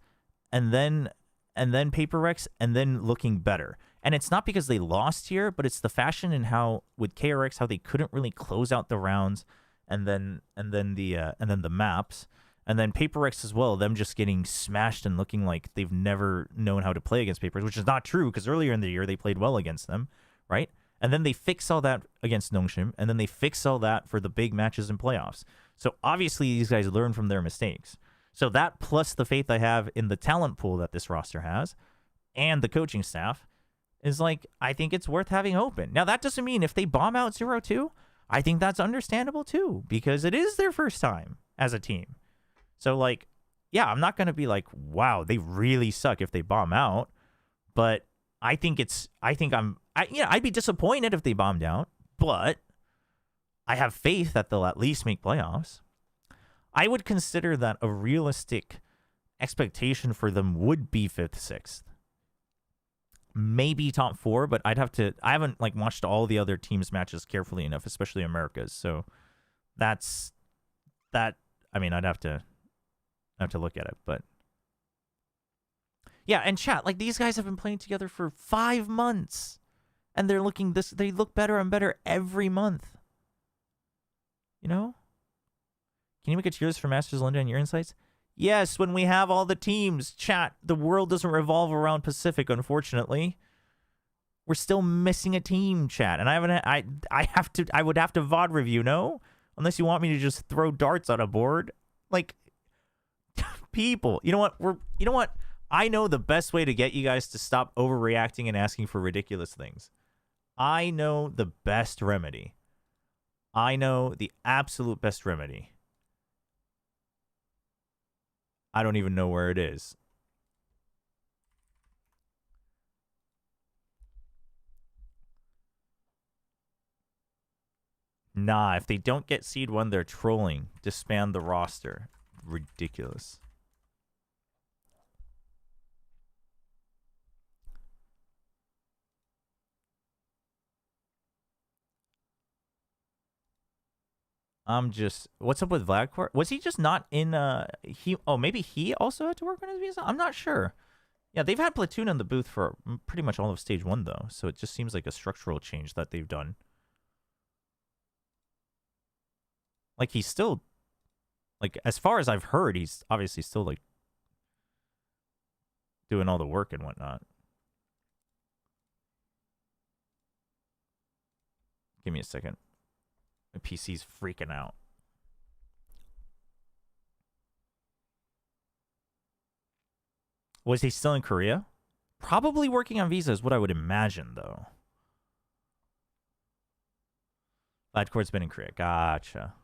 and then PRX and then looking better. And it's not because they lost here, but it's the fashion and how with KRX how they couldn't really close out the rounds and then the maps. And then PRX as well, them just getting smashed and looking like they've never known how to play against PRX, which is not true because earlier in the year they played well against them, right? And then they fix all that against Nongshim, and then they fix all that for the big matches and playoffs. So obviously these guys learn from their mistakes. So that plus the faith I have in the talent pool that this roster has and the coaching staff is like, I think it's worth having open. Now that doesn't mean if they bomb out 0-2, I think that's understandable too, because it is their first time as a team. So, like, yeah, I'm not going to be like, wow, they really suck if they bomb out. But I'd be disappointed if they bombed out. But I have faith that they'll at least make playoffs. I would consider that a realistic expectation for them would be 5th, 6th. maybe top 4, but I haven't like watched all the other teams' matches carefully enough, especially America's. So that's that. I mean, I'd have to look at it, but yeah. And chat, like these guys have been playing together for 5 months, and they're looking this. They look better and better every month. You know? Can you make a tier list for Masters London and your insights? Yes, when we have all the teams. Chat, the world doesn't revolve around Pacific, unfortunately. We're still missing a team, chat. And I would have to VOD review, no? Unless you want me to just throw darts on a board. Like, people, you know what? I know the best way to get you guys to stop overreacting and asking for ridiculous things. I know the best remedy. I know the absolute best remedy. I don't even know where it is. Nah, if they don't get seed 1, they're trolling. Disband the roster. Ridiculous. What's up with Vladkor? Was he just not in, maybe he also had to work on his visa? I'm not sure. Yeah, they've had Platoon in the booth for pretty much all of stage 1, though, so it just seems like a structural change that they've done. Like, he's still, like, as far as I've heard, he's obviously still, like, doing all the work and whatnot. Give me a second. My PC's freaking out. Was he still in Korea? Probably working on visa is what I would imagine, though. Vladkor's been in Korea. Gotcha.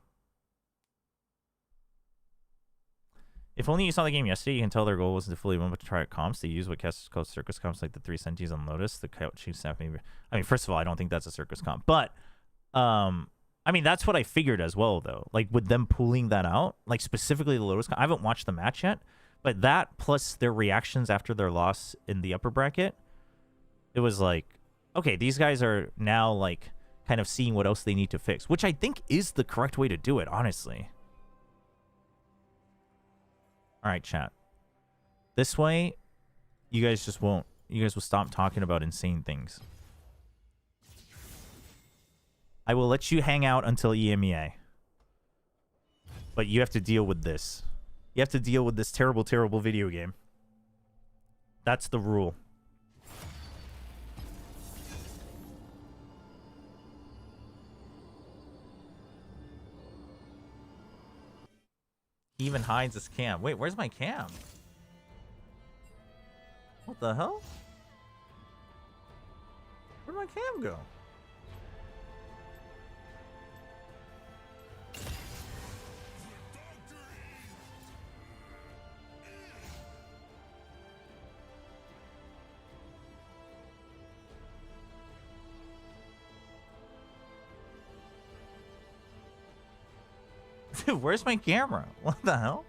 If only you saw the game yesterday, you can tell their goal wasn't to fully win, but to try out comps. They use what casters call circus comps, like the 3 centis on Lotus. The coaching staff maybe. I mean, first of all, I don't think that's a circus comp, but I mean, that's what I figured as well, though. Like, with them pulling that out, like, specifically the Lotus comp. I haven't watched the match yet, but that plus their reactions after their loss in the upper bracket, it was like, okay, these guys are now, like, kind of seeing what else they need to fix, which I think is the correct way to do it, honestly. All right, chat. This way, you guys just won't. You guys will stop talking about insane things. I will let you hang out until EMEA. But you have to deal with this. You have to deal with this terrible, terrible video game. That's the rule. He even hides his cam. Wait, where's my cam? What the hell? Where'd my cam go? Dude, where's my camera? What the hell?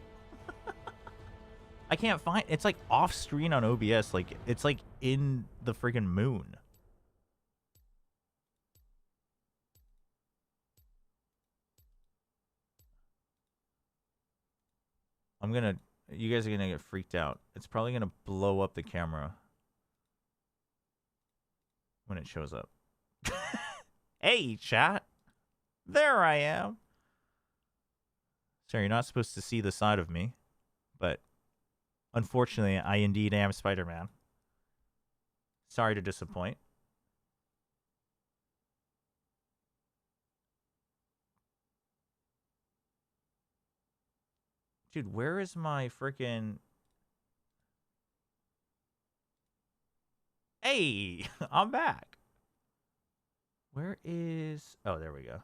I can't find... It's like off screen on OBS. Like, it's like in the freaking moon. You guys are gonna get freaked out. It's probably gonna blow up the camera when it shows up. Hey, chat. There I am. Sorry, you're not supposed to see the side of me, but unfortunately, I indeed am Spider-Man. Sorry to disappoint. Dude, where is my freaking... Hey, I'm back. Where is... Oh, there we go.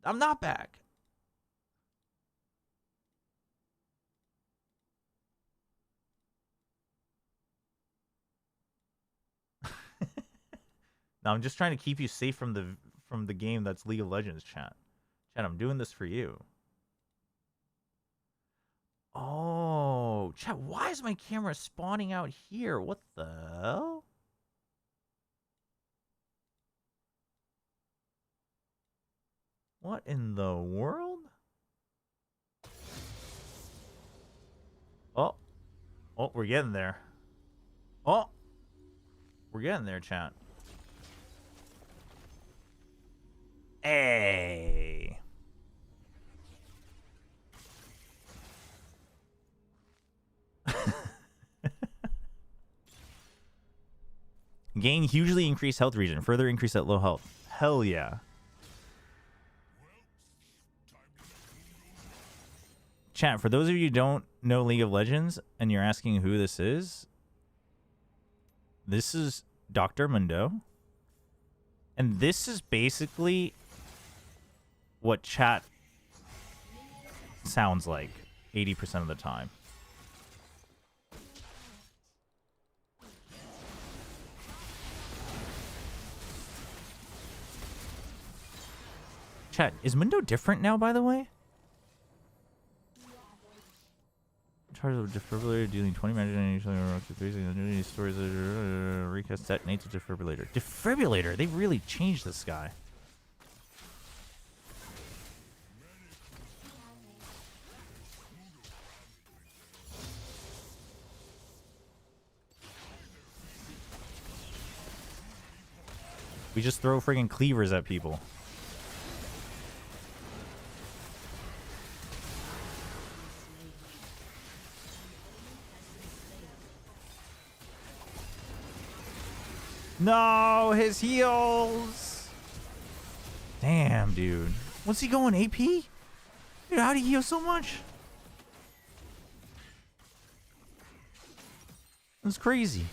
I'm not back. No, I'm just trying to keep you safe from the game that's League of Legends, chat. Chat, I'm doing this for you. Oh, chat, why is my camera spawning out here? What the hell? What in the world? Oh. Oh, we're getting there. Oh. We're getting there, chat. Hey. Gain hugely increased health regen. Further increase at low health. Hell yeah. Chat, for those of you who don't know League of Legends and you're asking who this is Dr. Mundo. And this is basically what chat sounds like 80% of the time. Chat, is Mundo different now, by the way? Charge of defibrillator dealing 20 magic and usually basically stories recast detonate to defibrillator. Defibrillator, they really changed this guy. We just throw friggin' cleavers at people. No, his heals. Damn, dude. What's he going, AP? Dude, how'd he heal so much? That's crazy.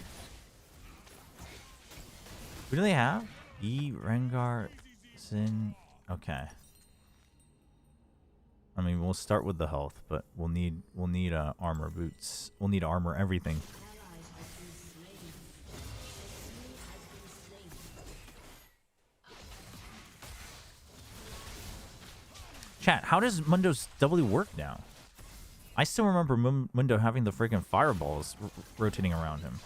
What do they have? E, Rengar, Sin. Okay. I mean, we'll start with the health, but we'll need armor boots. We'll need armor everything. Chat, how does Mundo's W work now? I still remember Mundo having the freaking fireballs rotating around him.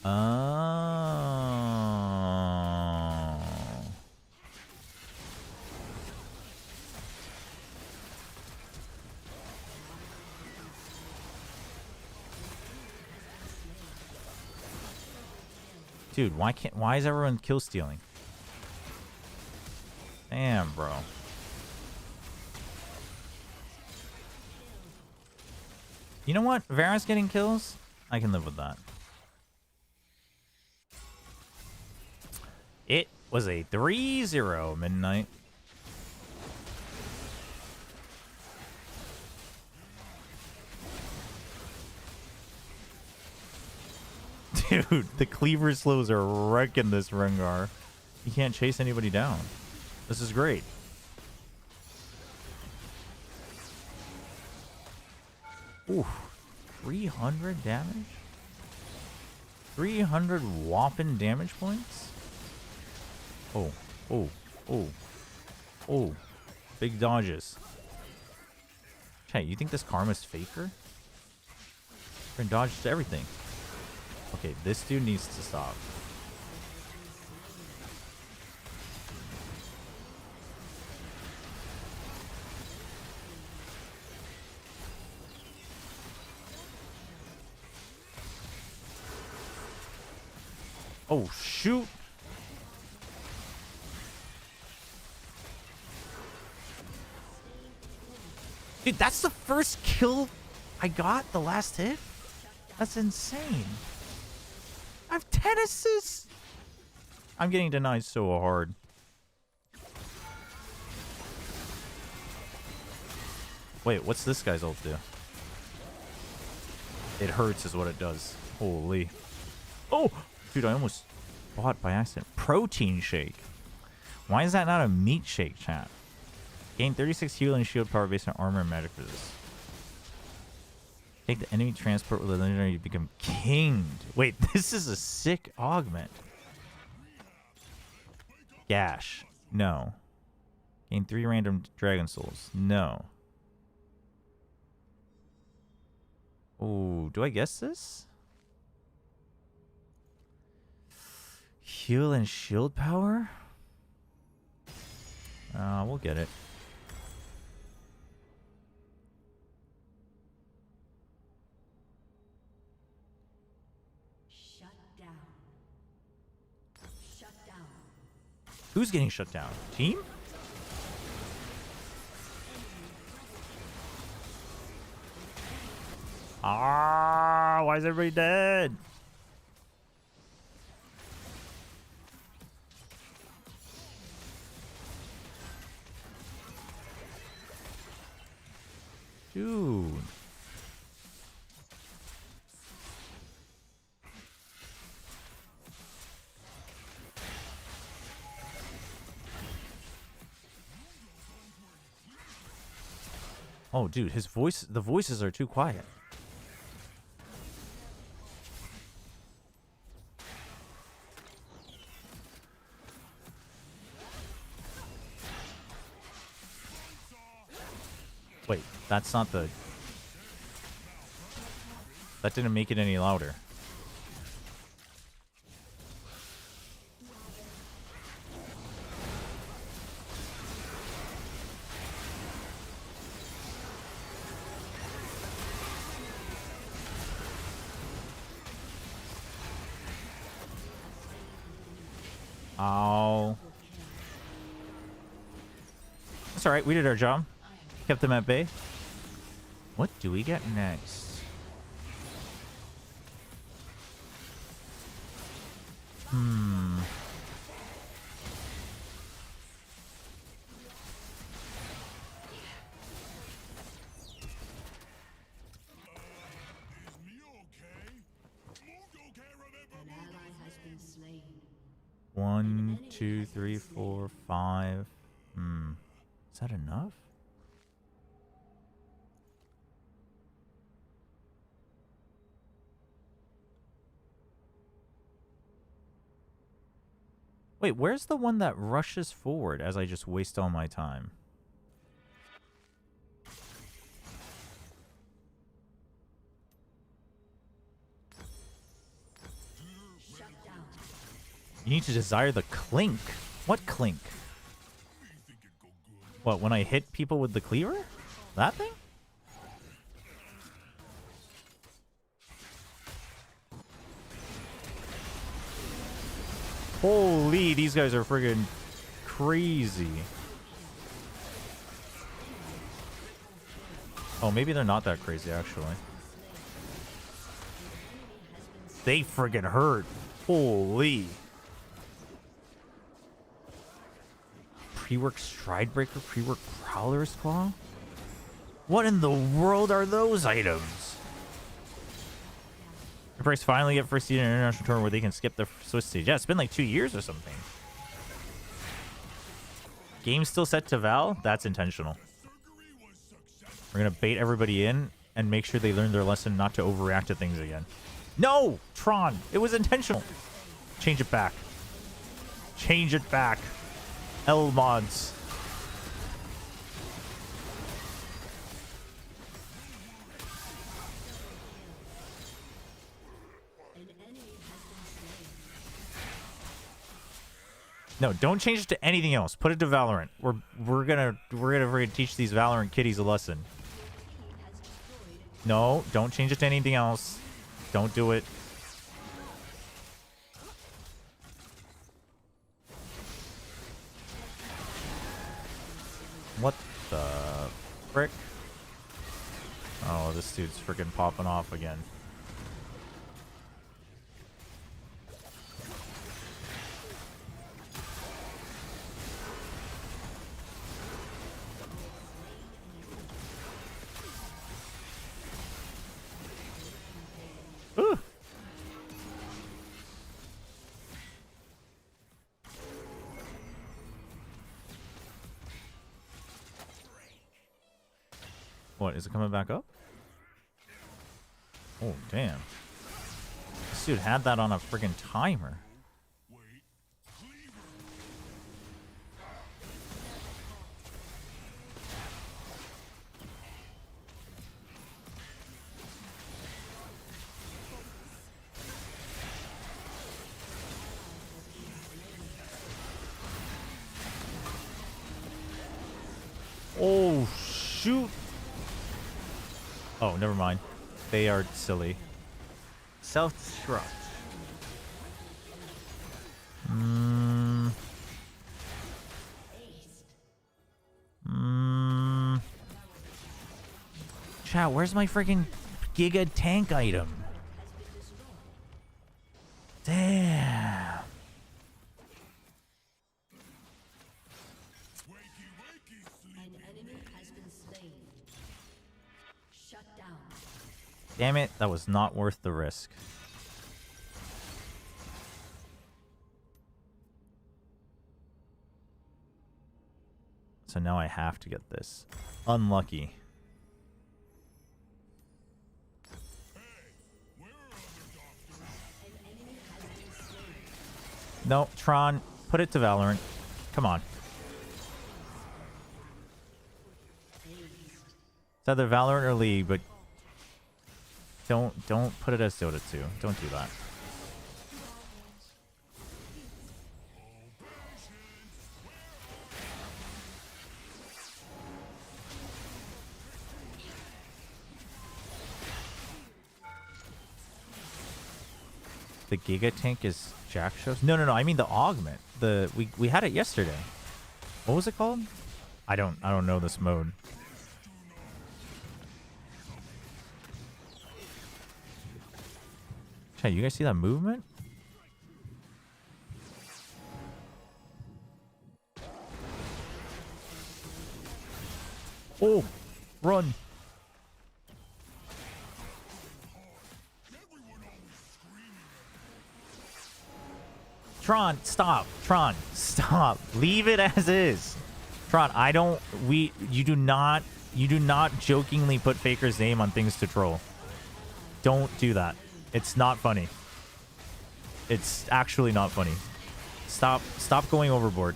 Oh. Dude, why is everyone kill stealing? Damn, bro. You know what? Varus getting kills? I can live with that. It was a 3-0 midnight. Dude, the cleaver slows are wrecking this Rengar. He can't chase anybody down. This is great. Ooh, 300 damage? 300 whopping damage points? Oh, oh, oh, oh. Big dodges. Chat, you think this Karma's faker? We're gonna dodge to everything. Okay, this dude needs to stop. Oh, shoot. Dude, that's the first kill I got, the last hit? That's insane. I have 10 assists. I'm getting denied so hard. Wait, what's this guy's ult do? It hurts is what it does. Holy. Oh! Dude, I almost bought by accident. Protein shake. Why is that not a meat shake, chat? Gain 36 heal and shield power based on armor and magic resist. Take the enemy transport with a legendary, you become kinged. Wait, this is a sick augment. Gash. No. Gain 3 random dragon souls. No. Oh, do I guess this? Heal and shield power? We'll get it. Shut down. Shut down. Who's getting shut down? Team? Ah, why is everybody dead? Dude. Oh, dude, his voice, the voices are too quiet. Wait, that's not the... That didn't make it any louder. Ow. That's alright, we did our job. Kept them at bay. What do we get next? One, two, three, four, five. Is that enough? Wait, where's the one that rushes forward as I just waste all my time? You need to desire the clink. What clink? What, when I hit people with the cleaver? That thing? Holy, these guys are friggin' crazy. Oh, maybe they're not that crazy, actually. They friggin' hurt. Holy. Pre-work Stridebreaker, pre-work Prowler's Claw? What in the world are those items? PRX finally get first seed in an international tournament where they can skip the Swiss stage. Yeah, it's been like 2 years or something. Game still set to Val? That's intentional. We're going to bait everybody in and make sure they learn their lesson not to overreact to things again. No! Tron! It was intentional! Change it back. Change it back. L mods. No, don't change it to anything else. Put it to Valorant. We're gonna teach these Valorant kiddies a lesson. No, don't change it to anything else. Don't do it. What the frick? Oh, this dude's freaking popping off again. Ooh. What, is it coming back up? Oh, damn. This dude had that on a friggin' timer. shoot. Oh, never mind. They are silly. Self-destruct. Chat, where's my freaking Giga tank item? Damn. Damn it, that was not worth the risk. So now I have to get this. Unlucky. No, Tron, put it to Valorant. Come on. It's either Valorant or League, but don't put it as Dota 2. Don't do that. The Giga tank is Jack shows? No, I mean the augment. We had it yesterday. What was it called? I don't know this mode. Chat, you guys see that movement? Oh, run. Tron, stop. Tron, stop. Leave it as is. Tron, you do not jokingly put Faker's name on things to troll. Don't do that. It's not funny. It's actually not funny. Stop going overboard.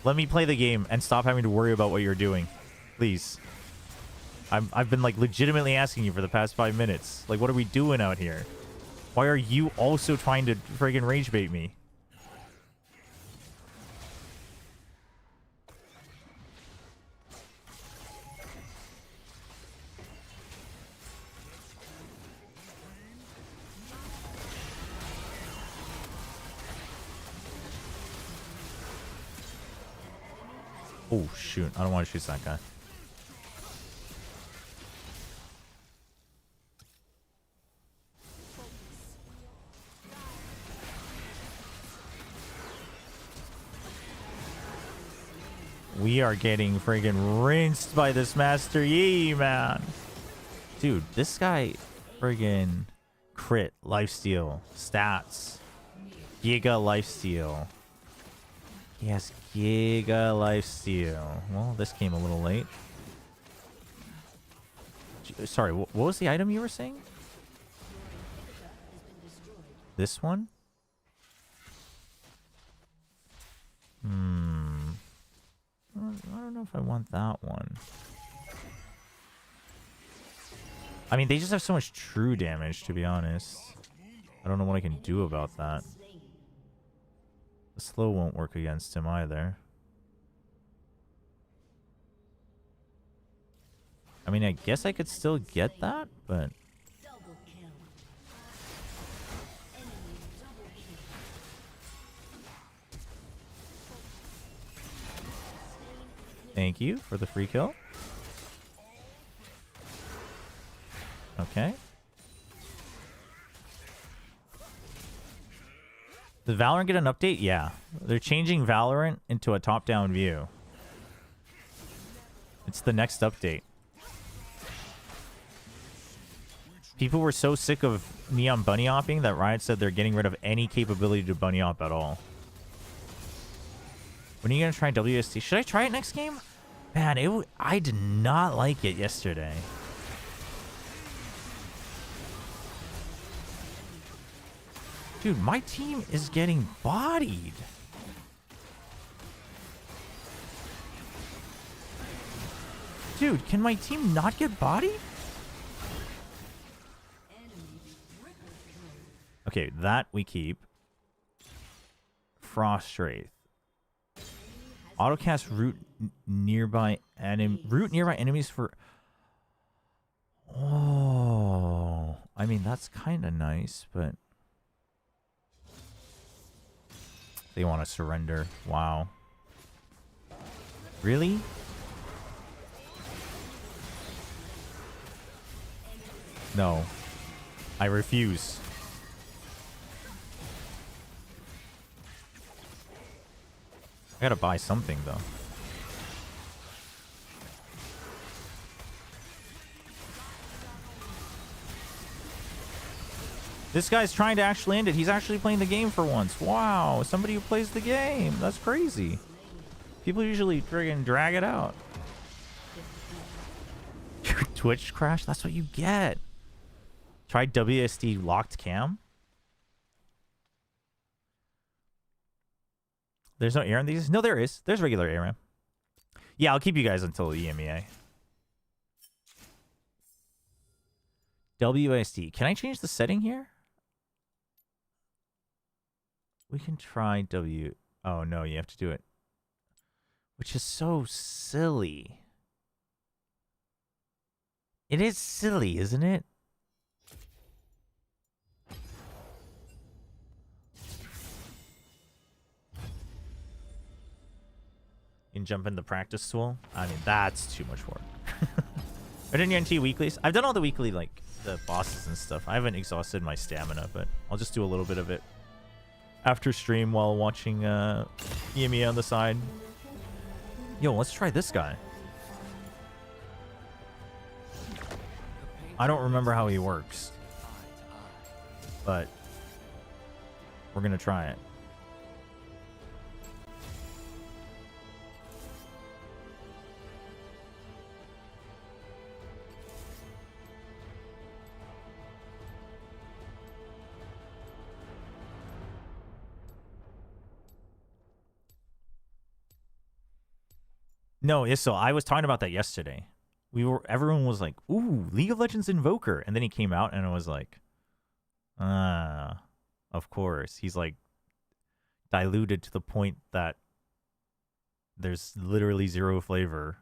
Let me play the game and stop having to worry about what you're doing. Please. I've been like legitimately asking you for the past 5 minutes. Like, what are we doing out here? Why are you also trying to friggin' rage bait me? Oh, shoot. I don't want to shoot that guy. We are getting friggin' rinsed by this Master Yi, man. Dude, this guy friggin' crit, lifesteal, stats, Giga lifesteal. He has Giga lifesteal. Well, this came a little late. Sorry, what was the item you were saying? This one? I don't know if I want that one. I mean, they just have so much true damage, to be honest. I don't know what I can do about that. The slow won't work against him either. I mean, I guess I could still get that, but... Thank you for the free kill. Okay. Did Valorant get an update? Yeah. They're changing Valorant into a top-down view. It's the next update. People were so sick of Neon bunny hopping that Riot said they're getting rid of any capability to bunny hop at all. When are you going to try WST? Should I try it next game? Man, I did not like it yesterday. Dude, my team is getting bodied. Dude, can my team not get bodied? Okay, that we keep. Frost Wraith. Autocast root nearby enemies for. Oh, I mean that's kind of nice, but they want to surrender. Wow. Really? No. I refuse. I gotta buy something, though. This guy's trying to actually end it. He's actually playing the game for once. Wow, somebody who plays the game. That's crazy. People usually friggin' drag it out. Twitch crash? That's what you get. Try WSD locked cam. There's no ARAM these? No, there is. There's regular ARAM. Yeah, I'll keep you guys until EMEA. WSD. Can I change the setting here? We can try W. Oh, no, you have to do it. Which is so silly. It is silly, isn't it? You can jump in the practice tool. I mean, that's too much work. I didn't guarantee weeklies. I've done all the weekly, like, the bosses and stuff. I haven't exhausted my stamina, but I'll just do a little bit of it after stream while watching EMEA on the side. Yo, let's try this guy. I don't remember how he works, but we're gonna try it. No, so I was talking about that yesterday. Everyone was like, ooh, League of Legends Invoker. And then he came out and I was like, of course. He's like diluted to the point that there's literally zero flavor.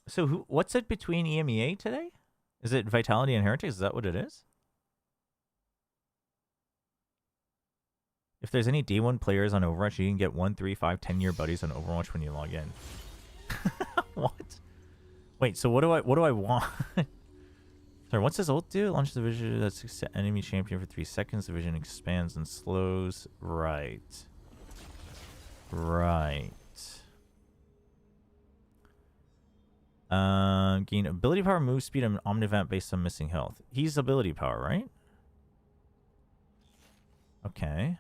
So what's it between EMEA today? Is it Vitality and Heretics? Is that what it is? If there's any day one players on Overwatch, you can get 1, 3, 5, 10-year buddies on Overwatch when you log in. What? Wait, so what do I want? Sorry, what's his ult do? Launch the vision that's enemy champion for 3 seconds. The vision expands and slows. Right. Right. Gain ability power, move speed, and omnivamp based on missing health. He's ability power, right? Okay.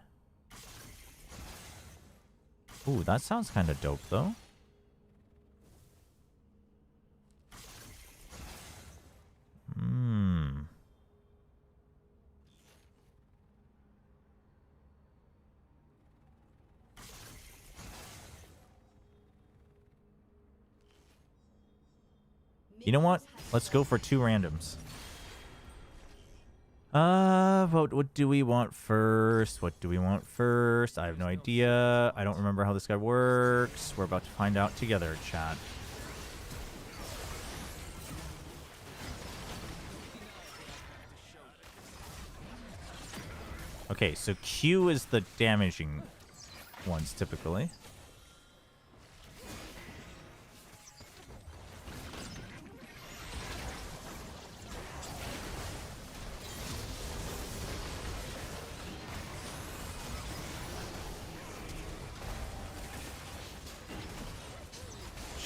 Ooh, that sounds kind of dope, though. You know what? Let's go for 2 randoms. What do we want first? What do we want first? I have no idea. I don't remember how this guy works. We're about to find out together, chat. Okay, so Q is the damaging ones typically.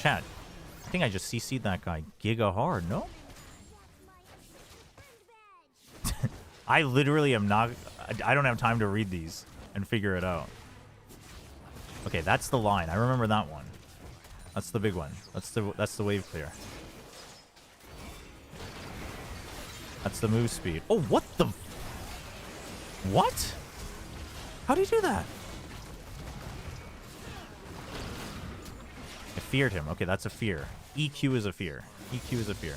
Chat, I think I just CC'd that guy giga hard, no? I literally am not... I don't have time to read these and figure it out. Okay, that's the line. I remember that one. That's the big one. That's the wave clear. That's the move speed. Oh, what the... What? How do you do that? I feared him. Okay, that's a fear. EQ is a fear. EQ is a fear.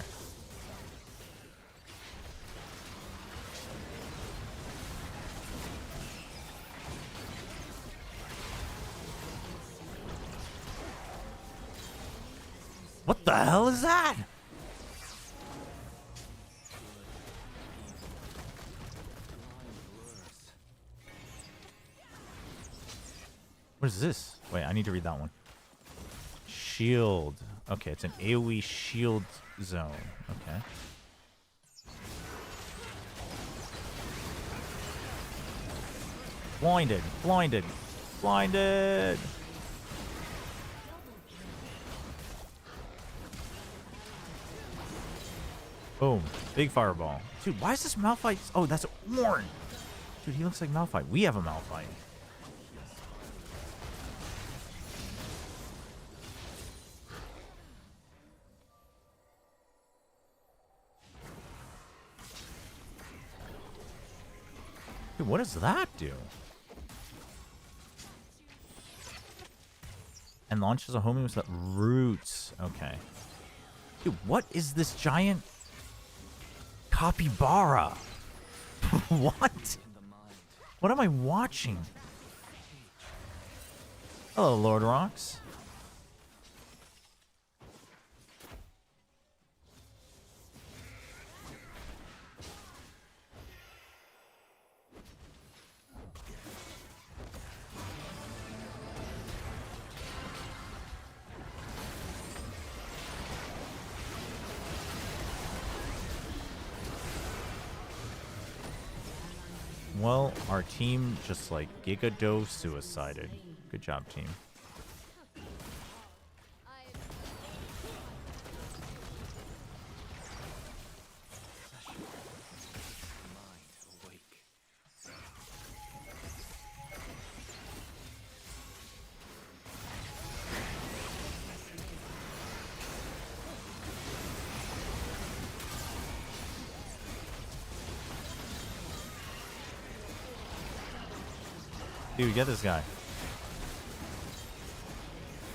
What the hell is that? What is this? Wait, I need to read that one. Shield. Okay, it's an AoE shield zone. Okay. Blinded. Blinded. Blinded. Boom. Big fireball. Dude, why is this Malphite? Oh, that's Warren. Dude, he looks like Malphite. We have a Malphite. Dude, what does that do? And launches a homing with the roots. Okay. Dude, what is this giant capybara? What? What am I watching? Hello, Lord Rocks. Well, our team just like Giga suicided. Good job, team. Dude, get this guy.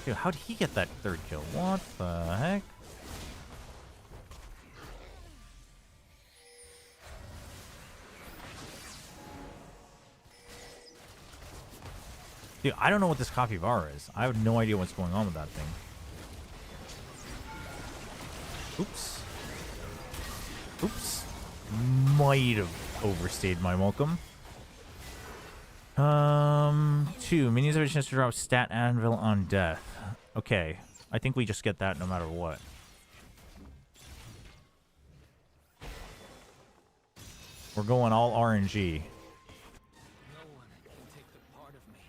Dude, how did he get that third kill? What the heck? Dude, I don't know what this capybara is. I have no idea what's going on with that thing. Oops. Oops. Might have overstayed my welcome. 2. Minions have a chance to drop stat anvil on death. Okay. I think we just get that no matter what. We're going all RNG. No one can take the part of me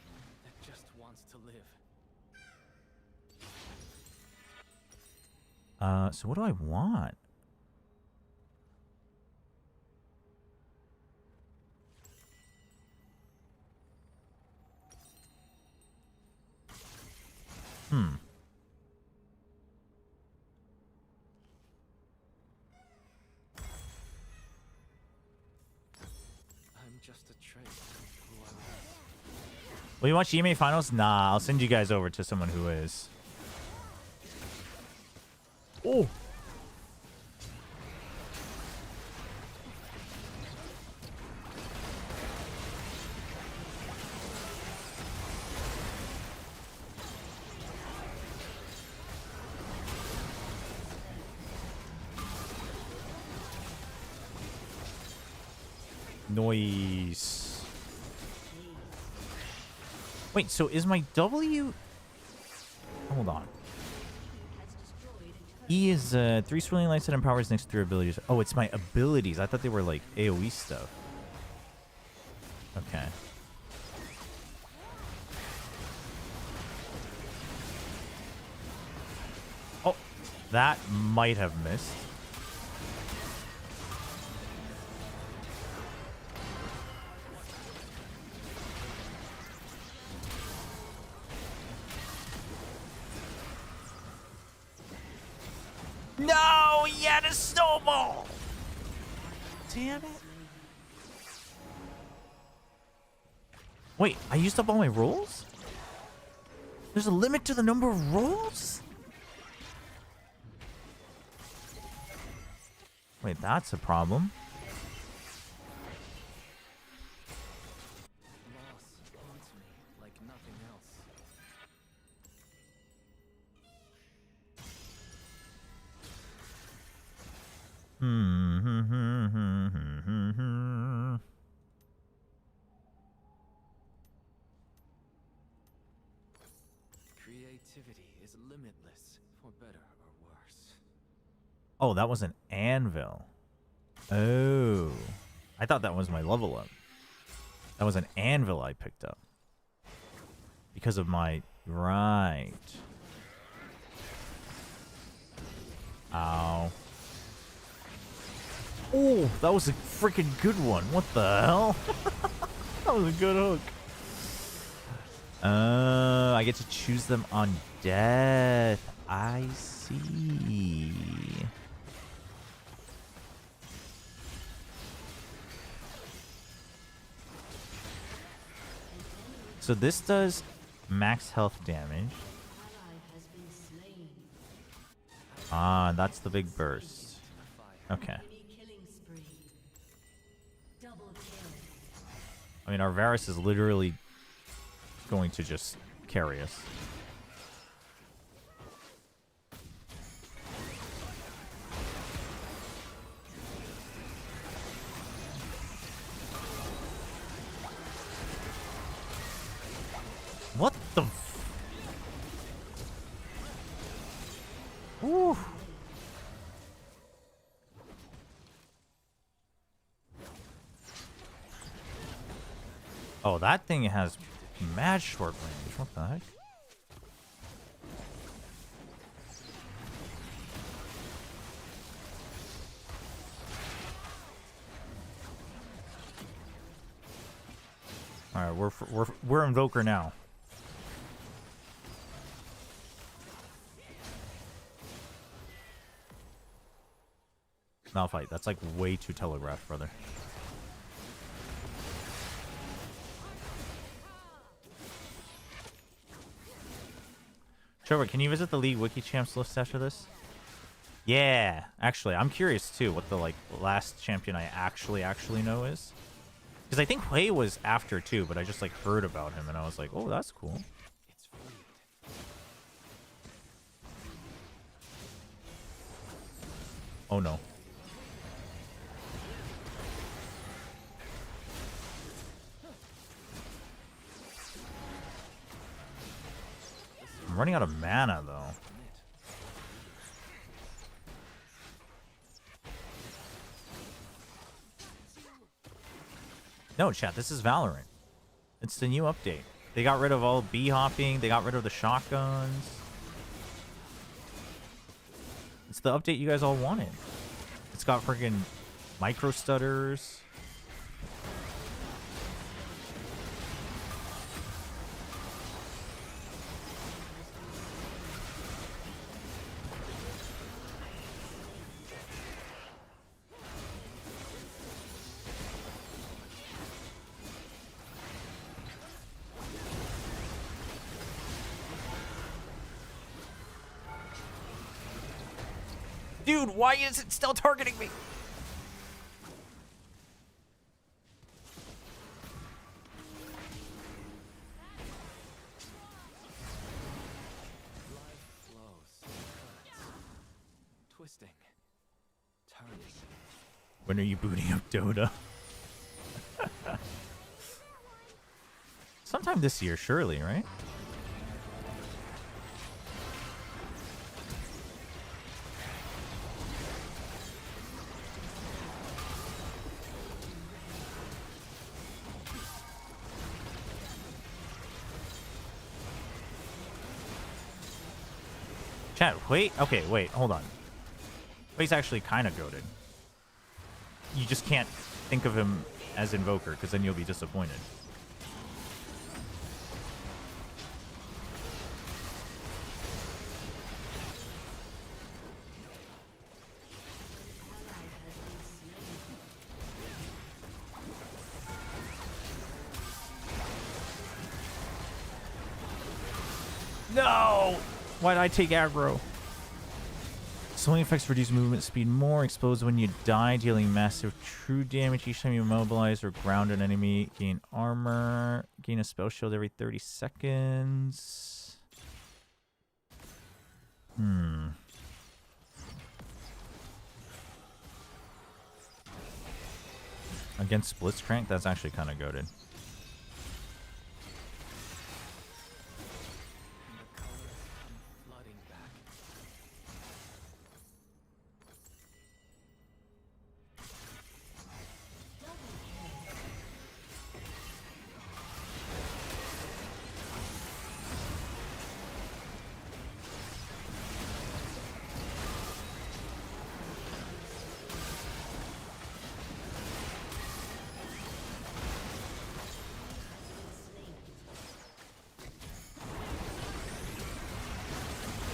that just wants to live. So what do I want? I'm just a trait of who I was. Will you watch EMA finals? Nah, I'll send you guys over to someone who is. Oh. Noise. Wait, so is my W... Hold on. E is 3 swirling lights that empowers next to 3 abilities. Oh, it's my abilities. I thought they were like AoE stuff. Okay. Oh, that might have missed. No, he had a snowball. Damn it. Wait, I used up all my rolls? There's a limit to the number of rolls? Wait, that's a problem. Loss haunts me like nothing else. Creativity is limitless, for better or worse. Oh, that was an anvil. Oh. I thought that was my level up. That was an anvil I picked up. Because of my... Right. Ow. Oh, that was a freaking good one. What the hell? That was a good hook. I get to choose them on death. I see. So this does max health damage. Ah, that's the big burst. Okay. I mean, our Varus is literally going to just carry us. What the Ooh. Oh, that thing has mad short range. What the heck? All right, we're Invoker now. Malphite, that's like way too telegraphed, brother. Chobra, can you visit the League Wiki Champs list after this? Yeah, actually, I'm curious too what the like last champion I actually know is. Because I think Hui was after too, but I just like heard about him and I was like, oh, that's cool. Oh no. I'm running out of mana though. No, chat, this is Valorant. It's the new update. They got rid of all bee hopping, they got rid of the shotguns. It's the update you guys all wanted. It's got freaking micro stutters. Dude, why is it still targeting me? Twisting. Turning. When are you booting up Dota? Sometime this year, surely, right? Chat, wait. Okay, wait. Hold on. Wait's actually kind of goated. You just can't think of him as Invoker, because then you'll be disappointed. No! Why did I take aggro? Slowing effects reduce movement speed more. Explodes when you die, dealing massive true damage each time you immobilize or ground an enemy. Gain armor. Gain a spell shield every 30 seconds. Against Blitzcrank, that's actually kind of goated.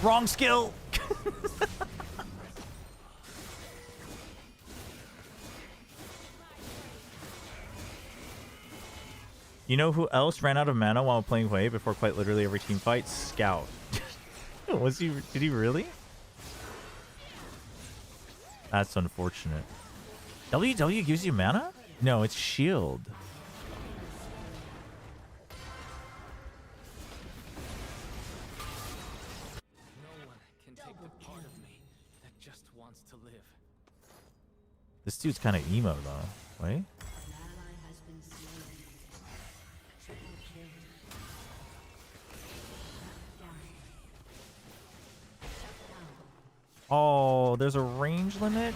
Wrong skill. You know who else ran out of mana while playing Hwei before quite literally every team fight? Scout. Was he? Did he really? That's unfortunate. WW gives you mana? No, it's shield. This dude's kind of emo though, right? Oh, there's a range limit?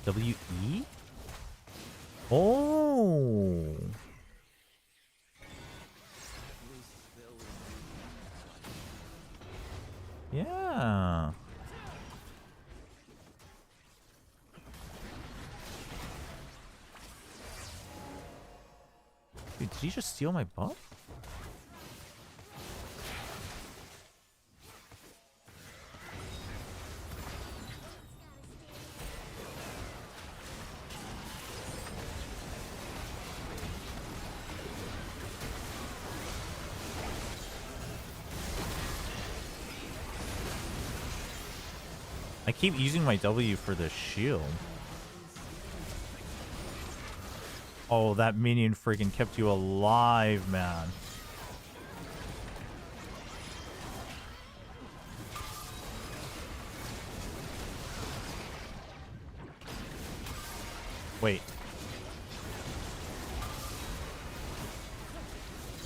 WE? Oh. Yeah. Dude, did he just steal my buff? I keep using my W for the shield. Oh, that minion freaking kept you alive, man. Wait.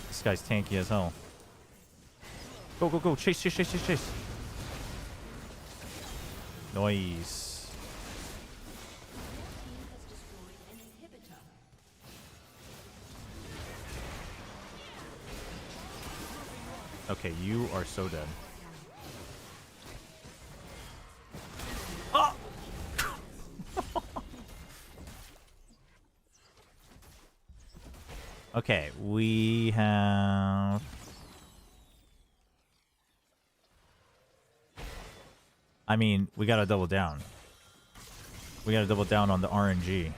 This guy's tanky as hell. Go, go, go. Chase, chase, chase, chase, chase. Nice. Okay, you are so dead. Oh! Okay, we have... I mean, we gotta double down. We gotta double down on the RNG.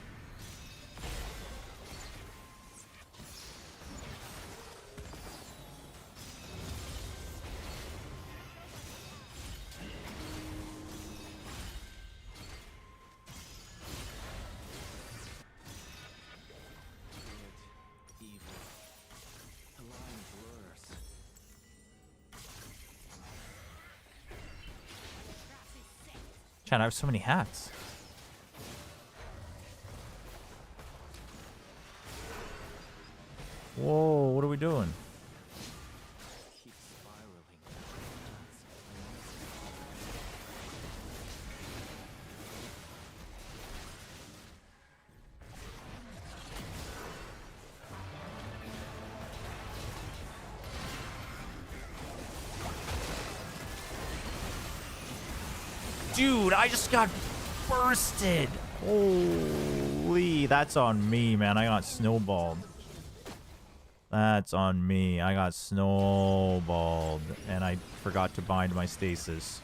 Chat, I have so many hats. Whoa, what are we doing? Dude, I just got bursted. Holy, that's on me, man. I got snowballed. That's on me. I got snowballed, and I forgot to bind my stasis.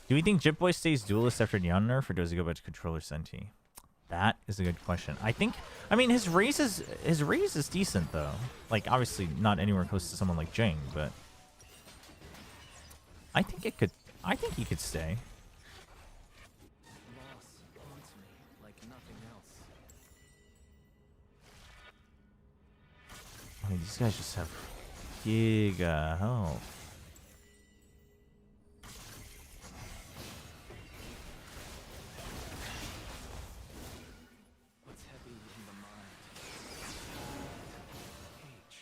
Do we think Jip Boy stays duelist after Neon nerf, or does he go back to controller Senti? That is a good question. I mean, his raise is decent though. Like, obviously not anywhere close to someone like Jing, but I think he could stay. Loss haunts me like nothing else. I mean, these guys just have giga health. What's heavy in the mind? Cage.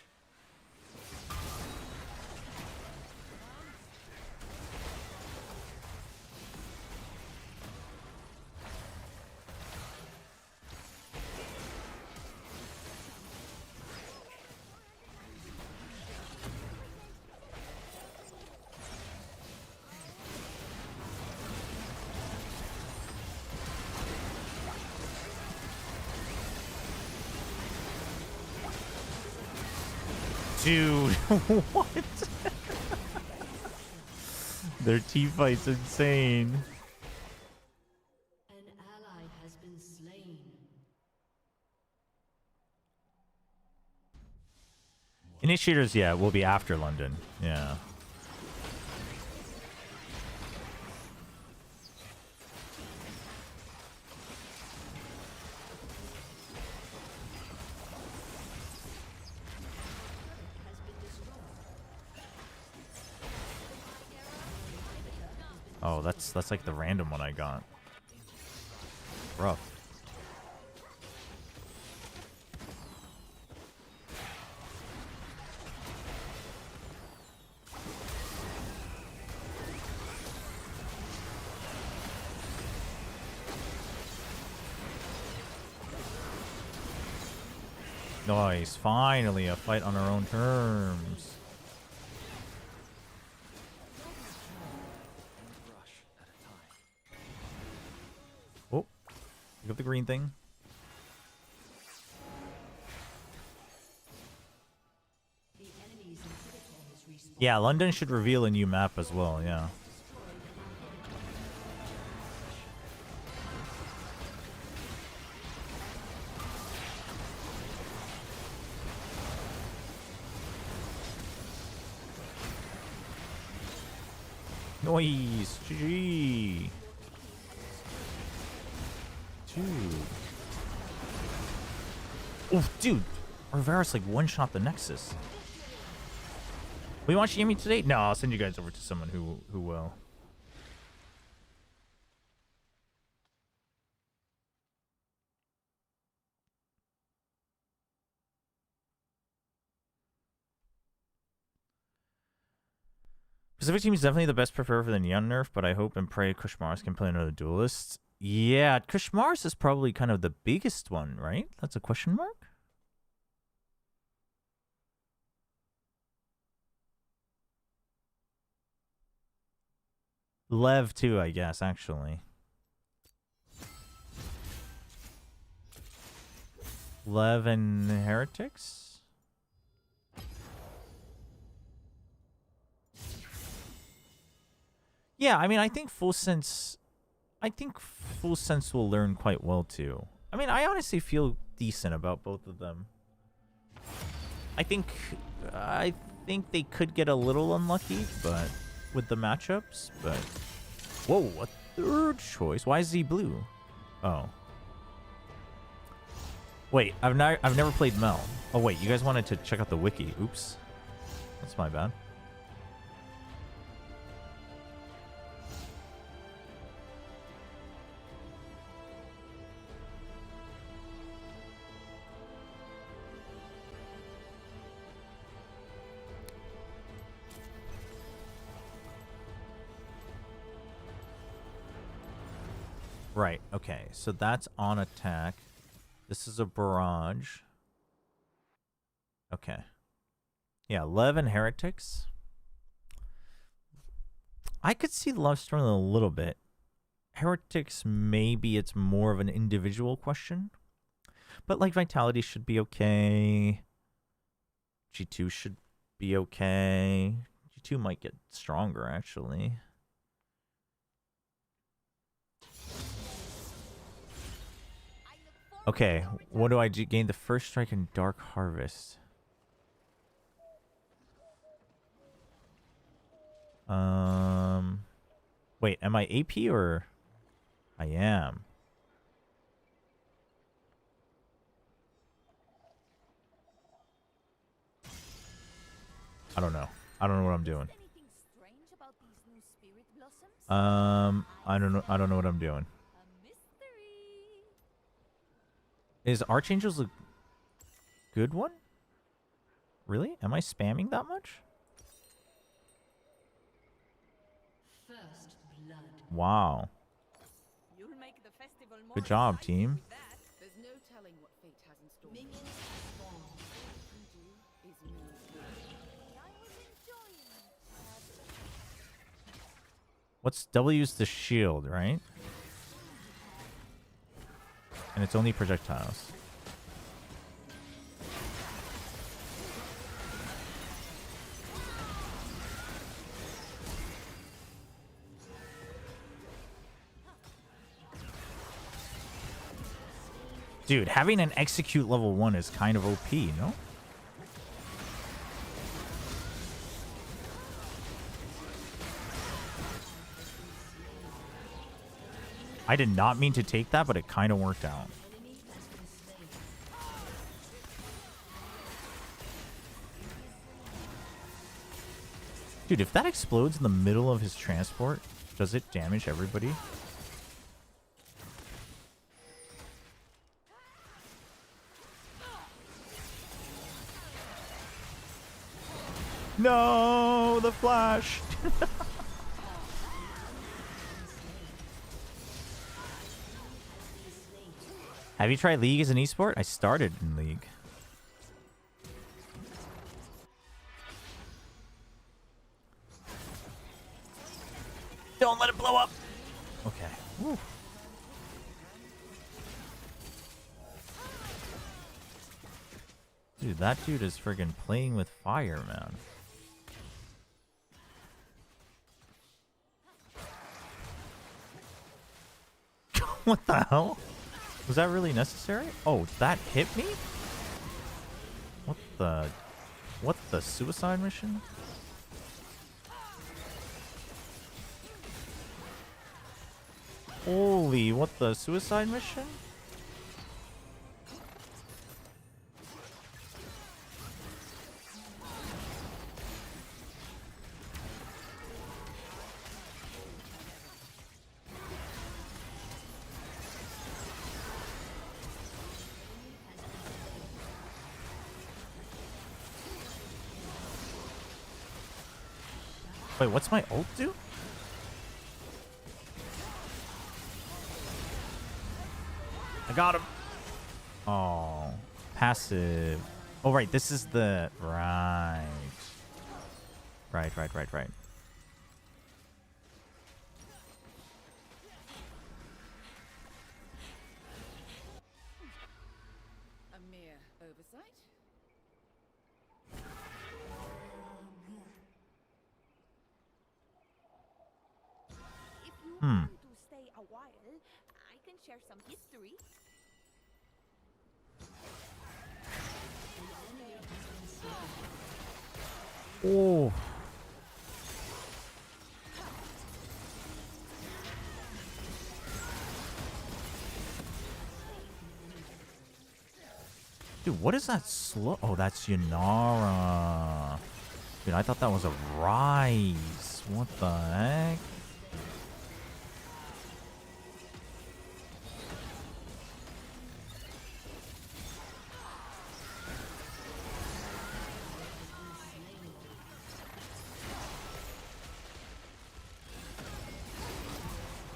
Dude, what? Their team fight's insane. An ally has been slain. Initiators, yeah, will be after London. Yeah. Oh, that's like the random one I got. Rough. Nice. Finally, a fight on our own terms. Oh, pick up the green thing. Yeah, London should reveal a new map as well, yeah. Noise! GG! Dude. Oh, dude! Rivera's like one-shot the Nexus. We watch Yami today? No, I'll send you guys over to someone who will. Pacific team is definitely the best preferred for the Neon nerf, but I hope and pray Kushmars can play another duelist. Yeah, Kushmars is probably kind of the biggest one, right? That's a question mark? Lev too, I guess, actually. Lev and Heretics? Yeah, I mean, I think Full Sense will learn quite well too. I mean, I honestly feel decent about both of them. I think they could get a little unlucky, but with the matchups, but whoa, a third choice. Why is he blue? Oh. Wait, I've never played Mel. Oh wait, you guys wanted to check out the wiki. Oops. That's my bad. Right, okay, so that's on attack. This is a barrage. Okay. Yeah, Lev and Heretics. I could see Love struggling a little bit. Heretics, maybe it's more of an individual question. But, like, Vitality should be okay. G2 should be okay. G2 might get stronger, actually. Okay, what do I do? Gain the first strike in Dark Harvest. Wait, am I AP or I am? I don't know. I don't know what I'm doing. I don't know. I don't know what I'm doing. Is Archangel's a good one? Really? Am I spamming that much? Wow. Good job, team. There's no telling what fate has in store. What's W's the shield, right? And it's only projectiles. Dude, having an execute level 1 is kind of OP, no? I did not mean to take that, but it kind of worked out. Dude, if that explodes in the middle of his transport, does it damage everybody? No, the flash. Have you tried League as an esport? I started in League. Don't let it blow up. Okay. Woo. Dude, that dude is friggin' playing with fire, man. What the hell? Was that really necessary? Oh, that hit me? What the suicide mission? Holy, what the suicide mission? Wait, what's my ult do? I got him. Oh, passive. Oh, right. This is the... Right. Right. A mere oversight. If you want to stay a while, I can share some history. Oh. Dude, what is that slow? Oh, that's Yanara. Dude, I thought that was a rise. What the heck?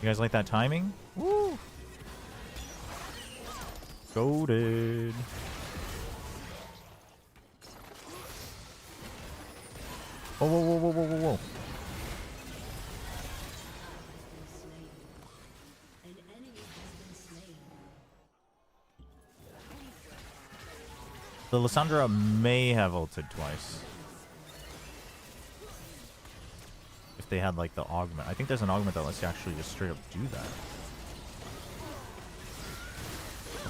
You guys like that timing? Woo! Goated. Whoa. The Lissandra may have ulted twice. If they had like the augment. I think there's an augment that lets you actually just straight up do that.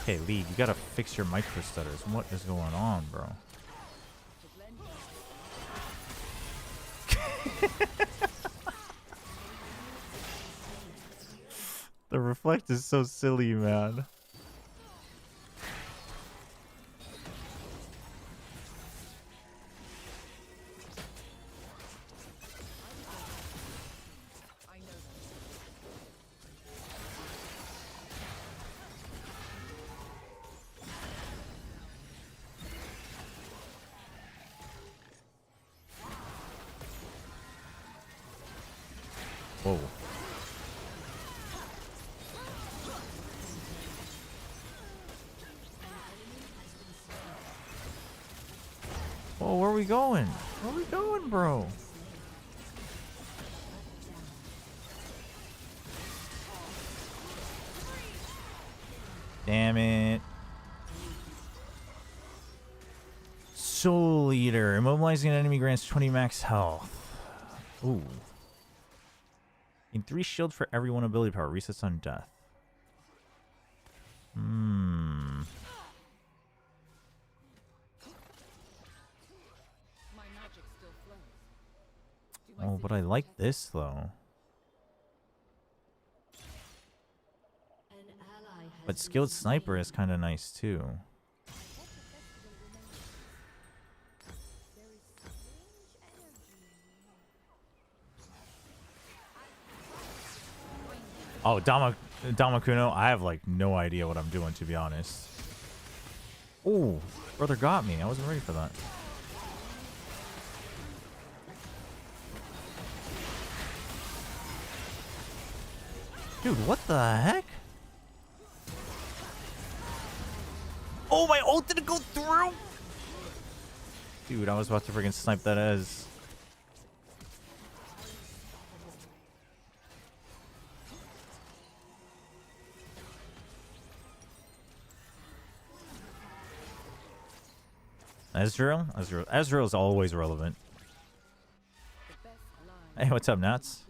Okay, League, you gotta fix your micro stutters. What is going on, bro? The reflect is so silly, man. Whoa. Oh, where are we going? Where are we going, bro? Damn it. Soul Leader. Immobilizing an enemy grants 20 max health. Ooh. In 3 shield for every 1 ability power. Resets on death. Hmm. Oh, but I like this though. But skilled sniper is kind of nice too. Oh, Damakuno, I have like no idea what I'm doing, to be honest. Oh, brother got me. I wasn't ready for that. Dude, what the heck? Oh, my ult didn't go through. Dude, I was about to freaking snipe that as. Ezreal is always relevant. Hey, what's up, Nats?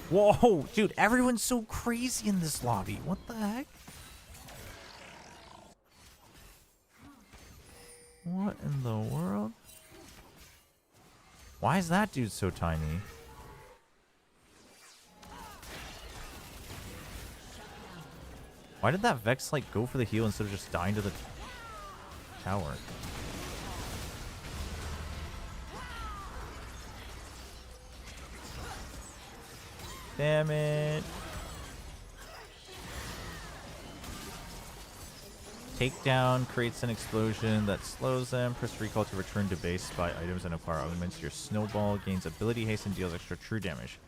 Whoa, dude, everyone's so crazy in this lobby. What the heck? What in the world? Why is that dude so tiny? Why did that Vex like go for the heal instead of just dying to the tower? Damn it. Takedown creates an explosion that slows them. Press recall to return to base, buy items and acquire augments. Your snowball gains ability haste and deals extra true damage.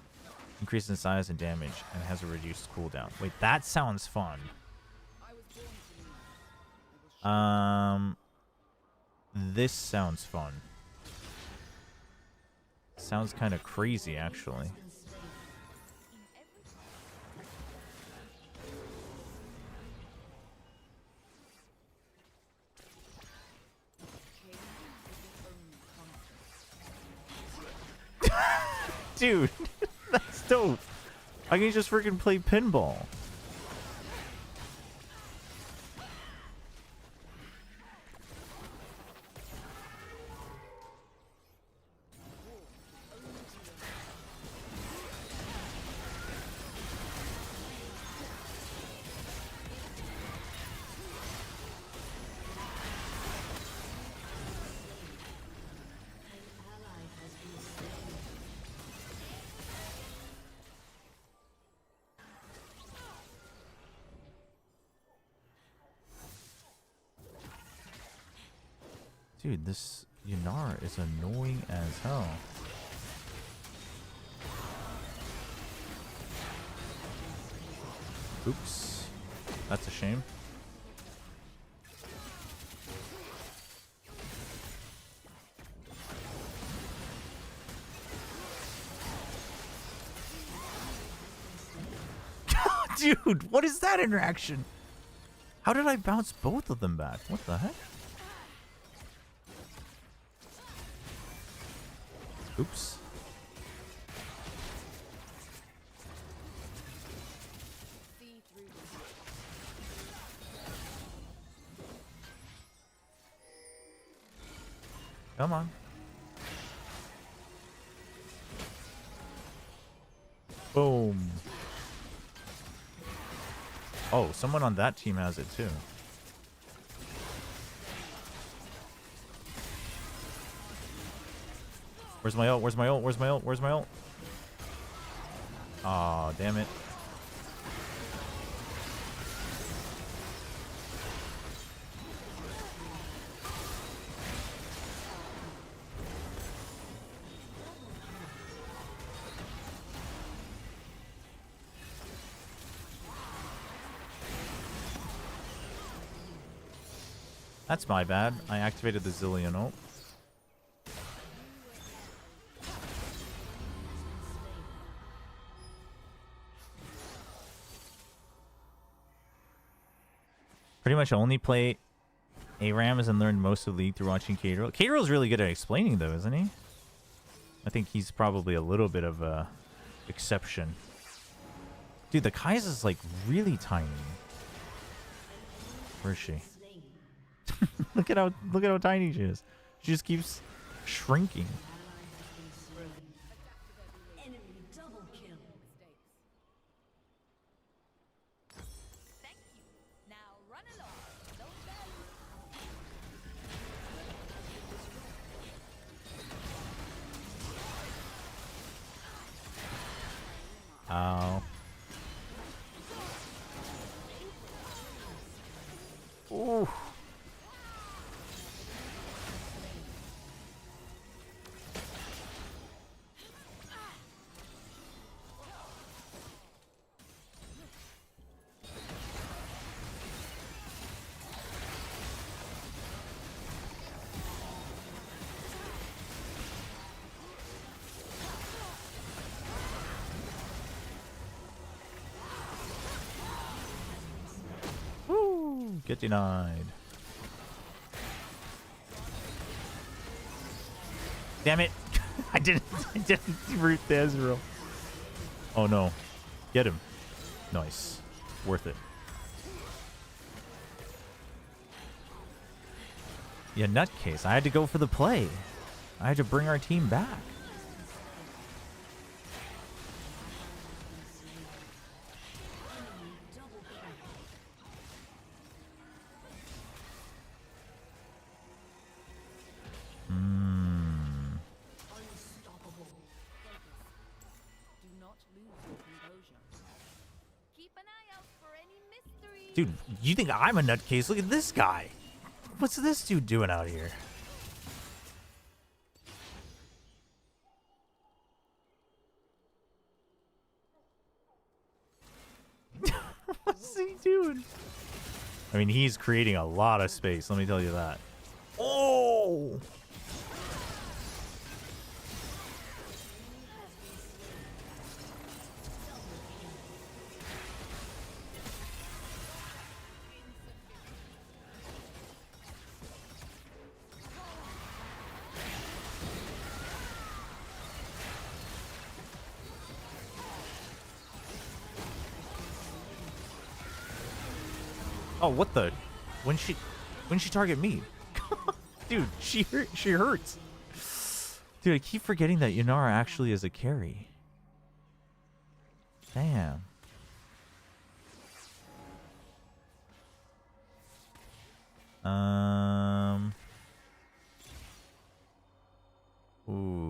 Increase in size and damage and has a reduced cooldown. Wait, that sounds fun. This sounds fun. Sounds kind of crazy, actually. Dude, that's dope. I can just freaking play pinball. Dude, this Yanar is annoying as hell. Oops. That's a shame. Dude, what is that interaction? How did I bounce both of them back? What the heck? Oops. Come on. Boom. Oh, someone on that team has it too. Where's my ult? Where's my ult? Where's my ult? Where's my ult? Aw, damn it. That's my bad. I activated the Zillion ult. Pretty much only play ARAMs and learned most of the league through watching Caterol. Caterol's really good at explaining though, isn't he? I think he's probably a little bit of a exception. Dude, the Kai'Sa's like really tiny. Where is she? look at how tiny she is. She just keeps shrinking. Ow. Ooh. Get denied. Damn it. I didn't root the Ezreal. Oh no. Get him. Nice. Worth it. Yeah, nutcase. I had to go for the play. I had to bring our team back. Dude, you think I'm a nutcase? Look at this guy. What's this dude doing out here? What's he doing? I mean, he's creating a lot of space. Let me tell you that. Oh! Oh, what the? When she target me? Dude, she hurts. Dude, I keep forgetting that Yanara actually is a carry. Damn. Ooh.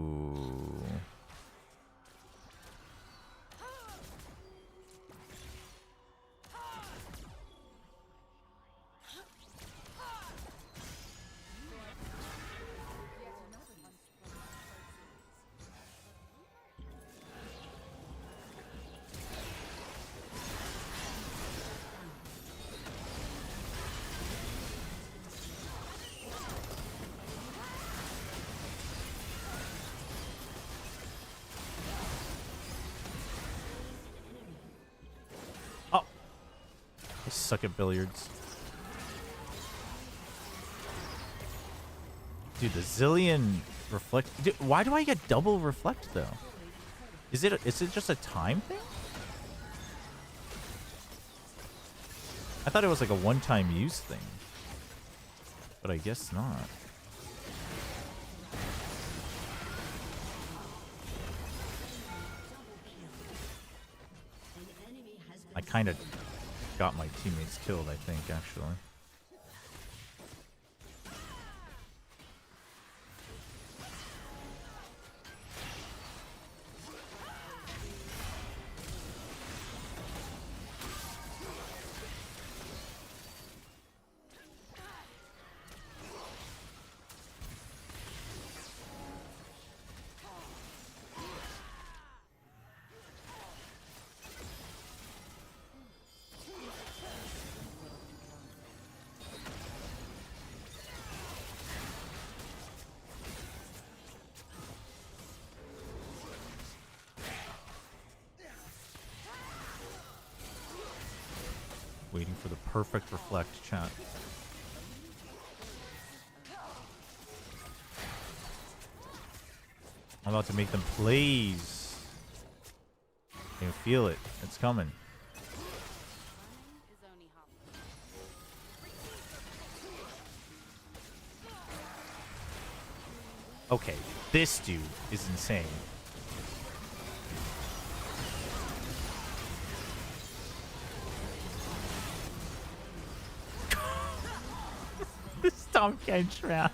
I suck at billiards. Dude, the zillion reflect. Dude, why do I get double reflect though? Is it just a time thing? I thought it was like a one-time use thing, but I guess not. I kind of got my teammates killed, I think, actually. Waiting for the perfect reflect, chat. I'm about to make them plays. I can feel it. It's coming. Okay, this dude is insane. This Tom Kench, man.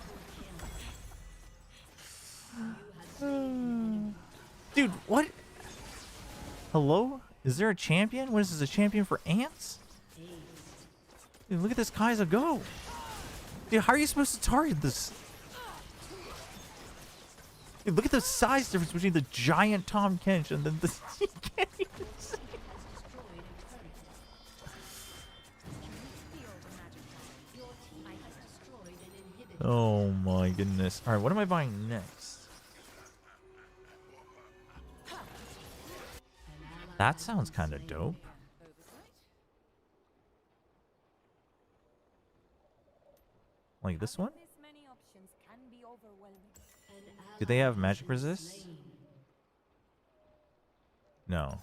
Dude, what? Hello? Is there a champion? What is this, a champion for ants? Dude, look at this Kai'Sa go. Dude, how are you supposed to target this? Dude, look at the size difference between the giant Tom Kench and then the... You can't even see. Oh my goodness. Alright, what am I buying next? That sounds kind of dope. Like this one? Do they have magic resist? No.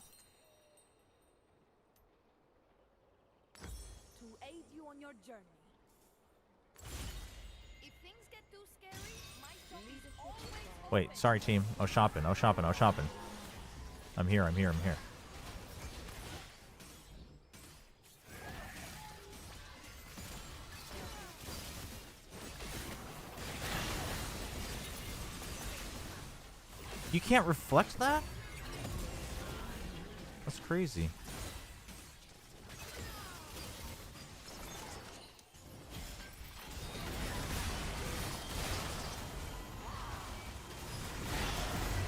To aid you on your journey. If things get too scary, my job is always Wait, sorry team. I was shopping. I'm here. You can't reflect that? That's crazy.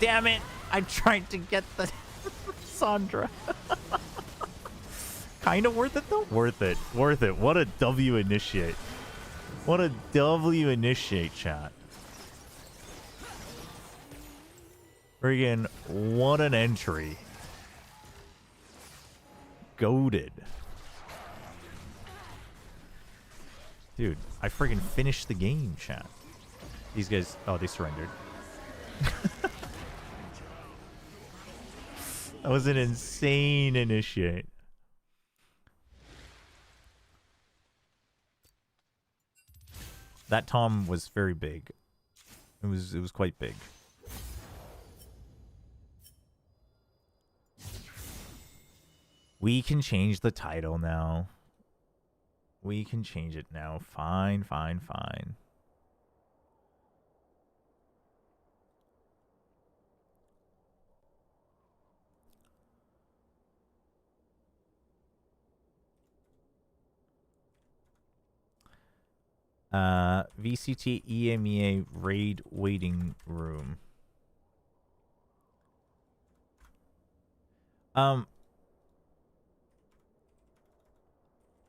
Damn it! I tried to get the Sandra. Kind of worth it though? Worth it. What a W initiate. What a W initiate, chat. Friggin' what an entry. Goated. Dude, I friggin' finished the game, chat. These guys, oh, they surrendered. That was an insane initiate. That Tom was very big. It was quite big. We can change the title now. We can change it now. Fine. VCT EMEA raid waiting room.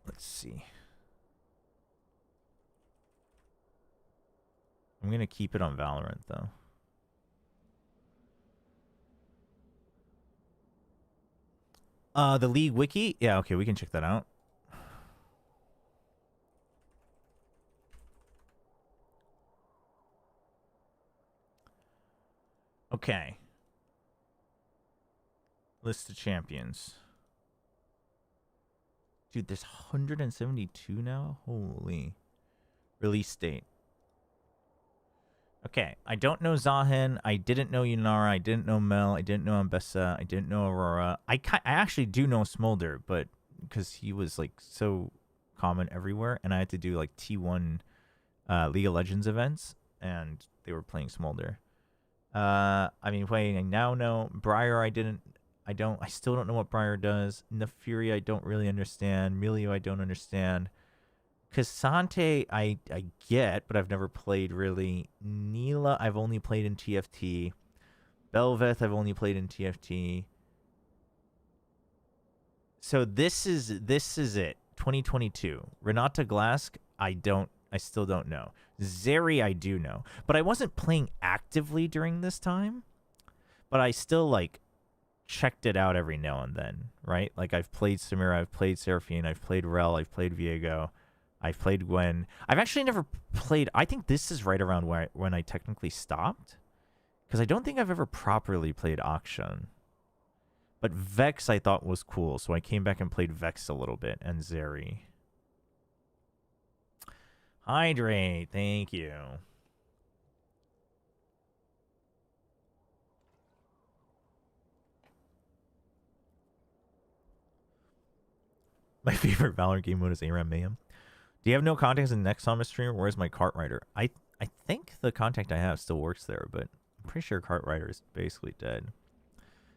Let's see. I'm gonna keep it on Valorant though. The League wiki? Yeah, okay, we can check that out. Okay. List of champions. Dude, there's 172 now? Holy. Release date. Okay, I don't know Zahen. I didn't know Yunara. I didn't know Mel. I didn't know Ambessa. I didn't know Aurora. I actually do know Smolder, but because he was like so common everywhere, and I had to do like T1 League of Legends events, and they were playing Smolder. I mean, playing I now know Briar. I still don't know what Briar does. Nefuri, I don't really understand. Milio, I don't understand. Cassante, I get, but I've never played really. Neela, I've only played in TFT. Belveth, I've only played in TFT. So this is it. 2022. Renata Glask, I still don't know. Zeri, I do know. But I wasn't playing actively during this time. But I still, like, checked it out every now and then, right? Like, I've played Samira, I've played Seraphine, I've played Rel, I've played Viego, I've played Gwen. I've actually never played... I think this is right around when I technically stopped. Because I don't think I've ever properly played Akshan. But Vex I thought was cool, so I came back and played Vex a little bit, and Zeri. Hydrate, thank you. My favorite Valorant game mode is ARAM Mayhem. Do you have no contacts in next on the stream? Where's my cart rider? I think the contact I have still works there, but I'm pretty sure cart rider is basically dead.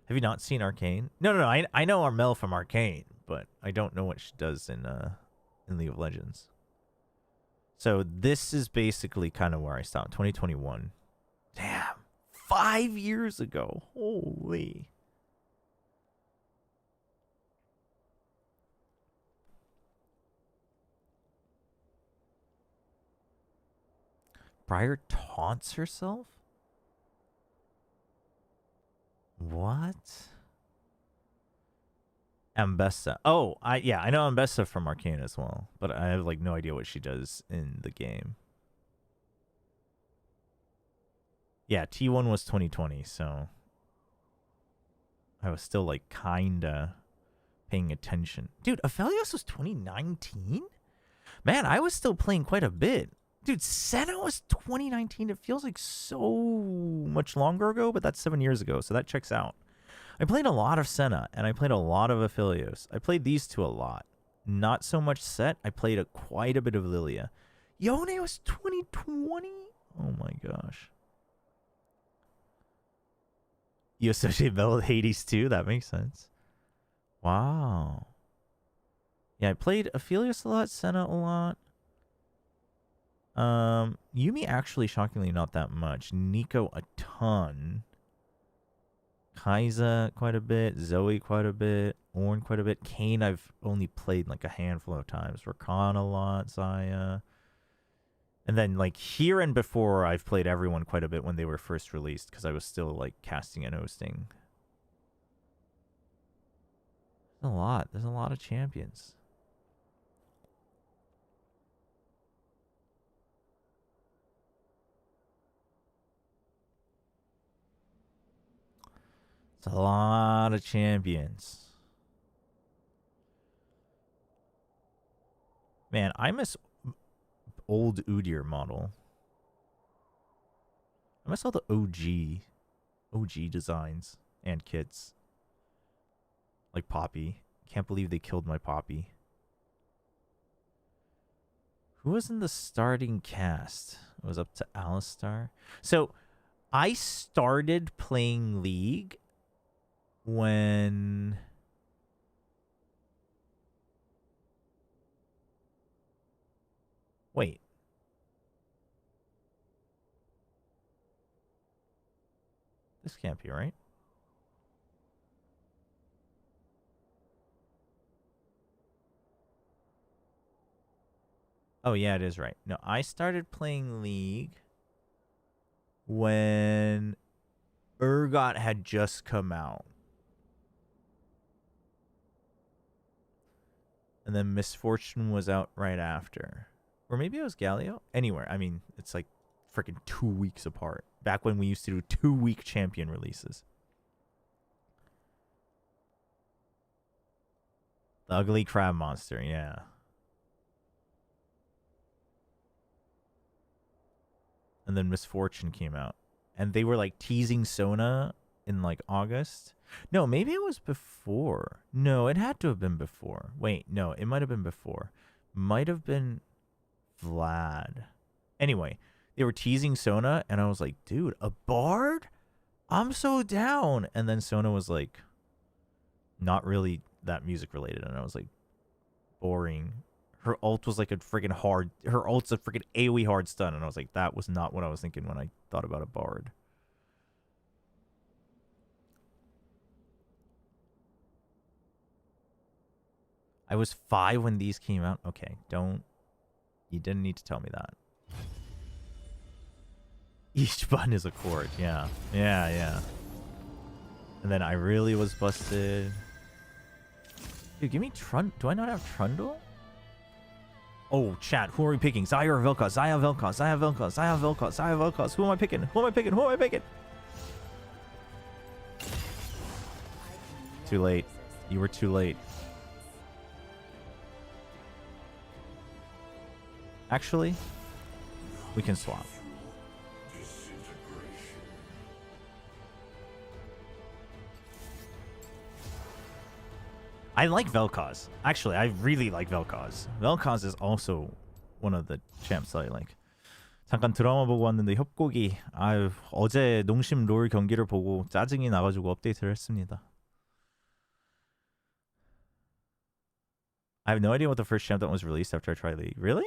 Have you not seen Arcane? No. I know Armel from Arcane, but I don't know what she does in League of Legends. So this is basically kind of where I stopped. 2021. Damn. 5 years ago. Holy. Briar taunts herself? What? Ambessa. Oh, I know Ambessa from Arcane as well, but I have like no idea what she does in the game. Yeah, T1 was 2020, so I was still like kinda paying attention. Dude, Aphelios was 2019? Man, I was still playing quite a bit. Dude, Senna was 2019. It feels like so much longer ago, but that's 7 years ago, so that checks out. I played a lot of Senna, and I played a lot of Aphelios. I played these two a lot. Not so much Set. I played quite a bit of Lilia. Yone was 2020? Oh my gosh. You associate Bell with Hades too? That makes sense. Wow. Yeah, I played Aphelios a lot, Senna a lot. Yumi actually shockingly not that much. Nico a ton. Kai'Sa quite a bit. Zoe quite a bit. Ornn quite a bit. Kayn I've only played like a handful of times. Rakan a lot. Zaya. And then like here and before I've played everyone quite a bit when they were first released because I was still like casting and hosting. There's a lot. There's a lot of champions. It's a lot of champions. Man, I miss old Udyr model. I miss all the OG designs and kits. Like Poppy. Can't believe they killed my Poppy. Who was in the starting cast? It was up to Alistar. So, I started playing League when... Wait. This can't be right. Oh, yeah, it is right. No, I started playing League when Urgot had just come out. And then Misfortune was out right after. Or maybe it was Galio? Anywhere. I mean, it's like freaking 2 weeks apart. Back when we used to do 2-week champion releases. The ugly crab monster, yeah. And then Misfortune came out. And they were like teasing Sona in like August. No, maybe it was before. No, it had to have been before. Wait, no, it might have been before. Might have been Vlad. Anyway, they were teasing Sona, and I was like, dude, a bard? I'm so down. And then Sona was like, not really that music related. And I was like, boring. Her ult was like a freaking hard... Her ult's a freaking AoE hard stun. And I was like, that was not what I was thinking when I thought about a bard. I was 5 when these came out. Okay, don't... You didn't need to tell me that. Each button is a chord. Yeah. Yeah, yeah. And then I really was busted. Dude, give me Trundle. Do I not have Trundle? Oh, chat. Who are we picking? Xayah or Vel'Koz? Xayah, Vel'Koz. Xayah, Vel'Koz. Xayah, Vel'Koz. Xayah, Vel'Koz. Who am I picking? Who am I picking? Who am I picking? Too late. You were too late. Actually, we can swap. I like Vel'Koz. Actually, I really like Vel'Koz. Vel'Koz is also one of the champs that I like. 잠깐 드라마 보고 왔는데 협곡이 어제 농심 롤 경기를 보고 짜증이 나가지고 업데이트를 했습니다. I have no idea what the first champ that was released after I tried League. Really?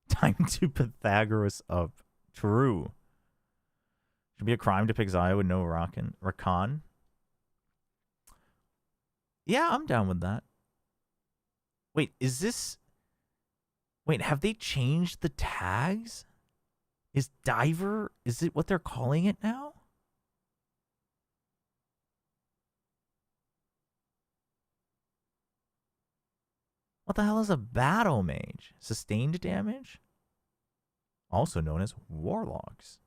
Time to Pythagoras up. True. Should be a crime to pick Xayah with no Rakan. Yeah, I'm down with that. Wait, is this... Wait, have they changed the tags? Is Diver... Is it what they're calling it now? What the hell is a battle mage? Sustained damage? Also known as warlocks.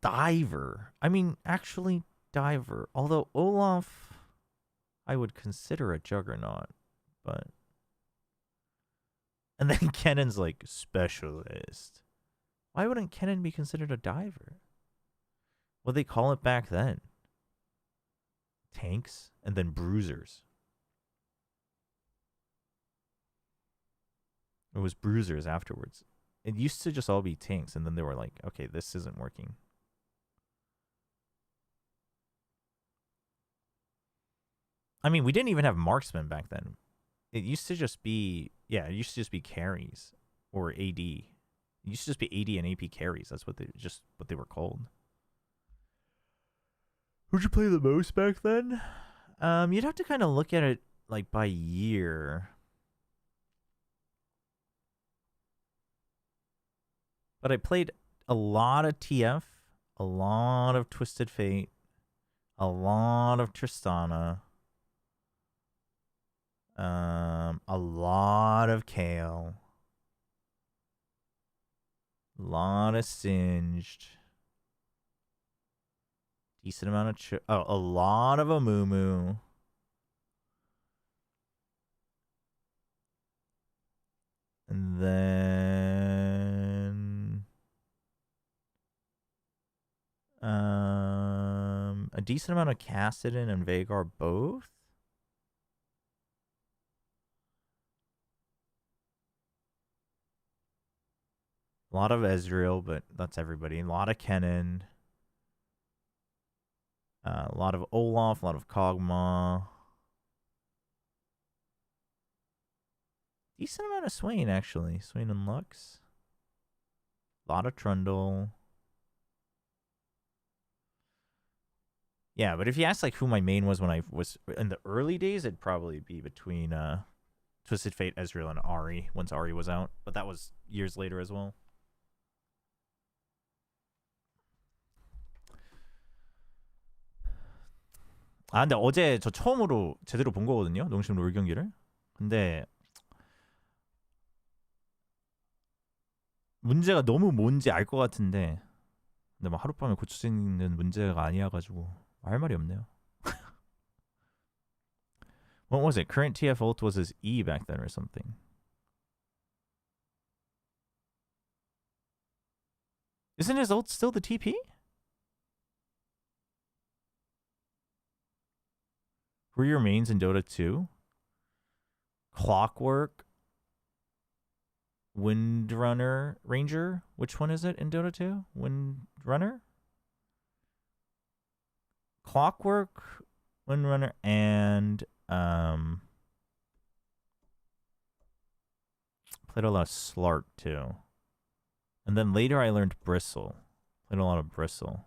Diver. I mean, actually, Diver. Although Olaf, I would consider a juggernaut, but... And then Kennen's like, specialist. Why wouldn't Kennen be considered a diver? What did they call it back then? Tanks? And then bruisers. It was bruisers afterwards. It used to just all be tanks, and then they were like, okay, this isn't working. I mean, we didn't even have marksmen back then. It used to just be, yeah, it used to just be carries or AD. It used to just be AD and AP carries. That's what they were called. Who'd you play the most back then? You'd have to kind of look at it like by year. But I played a lot of TF, a lot of Twisted Fate, a lot of Tristana. A lot of Kale. A lot of Singed. Decent amount of... a lot of Amumu. And then... a decent amount of Kassadin and Vhagar both. A lot of Ezreal, but that's everybody. A lot of Kennen. A lot of Olaf, a lot of Kog'Maw. Decent amount of Swain, actually. Swain and Lux. A lot of Trundle. Yeah, but if you ask like who my main was when I was in the early days, it'd probably be between Twisted Fate, Ezreal, and Ahri once Ahri was out. But that was years later as well. 아 근데 어제 저 처음으로 제대로 본 거거든요. 농심 롤 경기를. 근데 문제가 너무 뭔지 알 것 같은데 근데 막 하룻밤에 고칠 수 있는 문제가 아니어가지고 할 말이 없네요. What was it? Current TF ult was his E back then or something. Isn't his ult still the TP? Were your mains in Dota 2? Clockwork, Windrunner, Ranger? Which one is it in Dota 2? Windrunner? Clockwork, Windrunner, and played a lot of Slark too. And then later I learned Bristle. Played a lot of Bristle.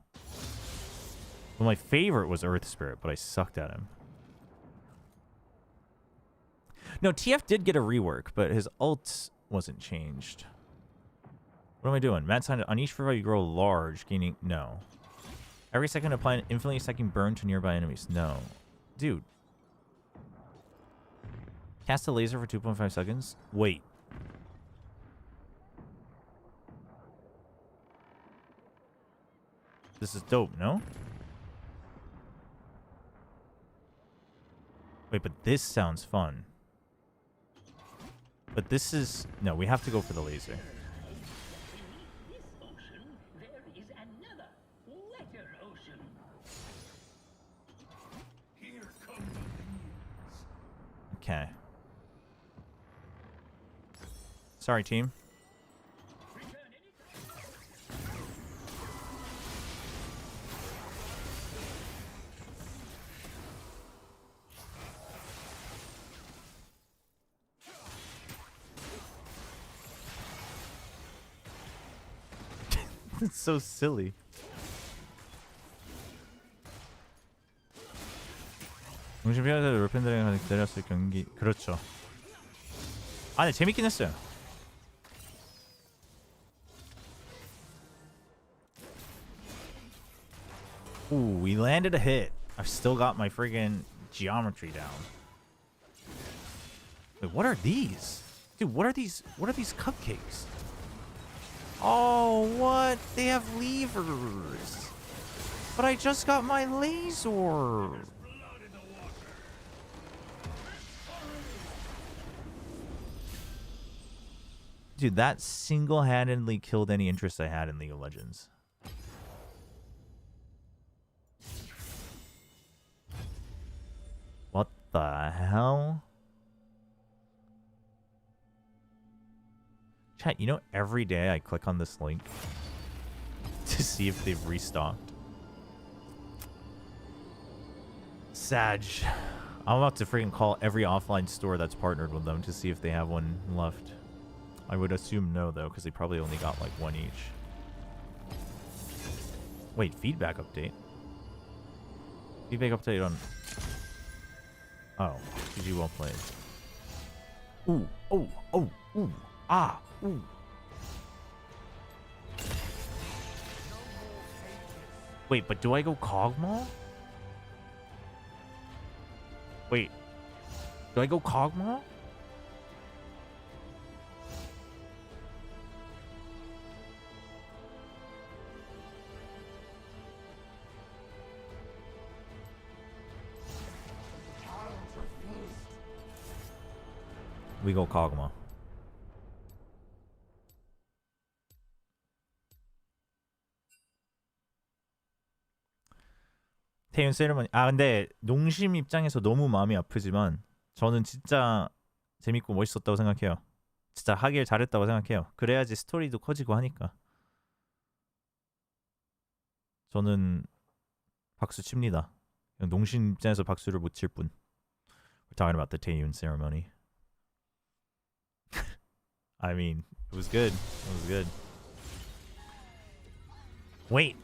Well, my favorite was Earth Spirit, but I sucked at him. No, TF did get a rework, but his ult wasn't changed. What am I doing? Matt signed on each for you grow large, gaining... No. Every second apply an infinitely second burn to nearby enemies. No. Dude. Cast a laser for 2.5 seconds? Wait. This is dope, no? Wait, but this sounds fun. But this is... No, we have to go for the laser. Okay. Sorry, team. It's so silly. 농심피아에서 롤팬들이랑 기다렸을 경기. 그렇죠. 아, 네, 재밌긴 했어요. Ooh, we landed a hit. I've still got my friggin' geometry down. Wait, what are these? Dude, what are these? What are these cupcakes? Oh, what? They have levers. But I just got my laser. Dude, that single-handedly killed any interest I had in League of Legends. What the hell? Chat, you know, every day I click on this link to see if they've restocked. Sag. I'm about to freaking call every offline store that's partnered with them to see if they have one left. I would assume no, though, because they probably only got like one each. Wait, feedback update? Feedback update on... Oh, GG well played. Ooh, oh, oh, ooh, ah, ooh. Wait, but do I go Kog'Maw? Wait, do I go Kog'Maw? We go Kog'Maw. 태윤 세레머니. 아 근데 농심 입장에서 너무 마음이 아프지만 저는 진짜 재밌고 멋있었다고 생각해요. 진짜 하길 잘했다고 생각해요. 그래야지 스토리도 커지고 하니까. 저는 박수 칩니다. 그냥 농심 입장에서 박수를 못 칠 뿐. We're talking about the Taeyun ceremony. I mean, it was good. It was good. Wait.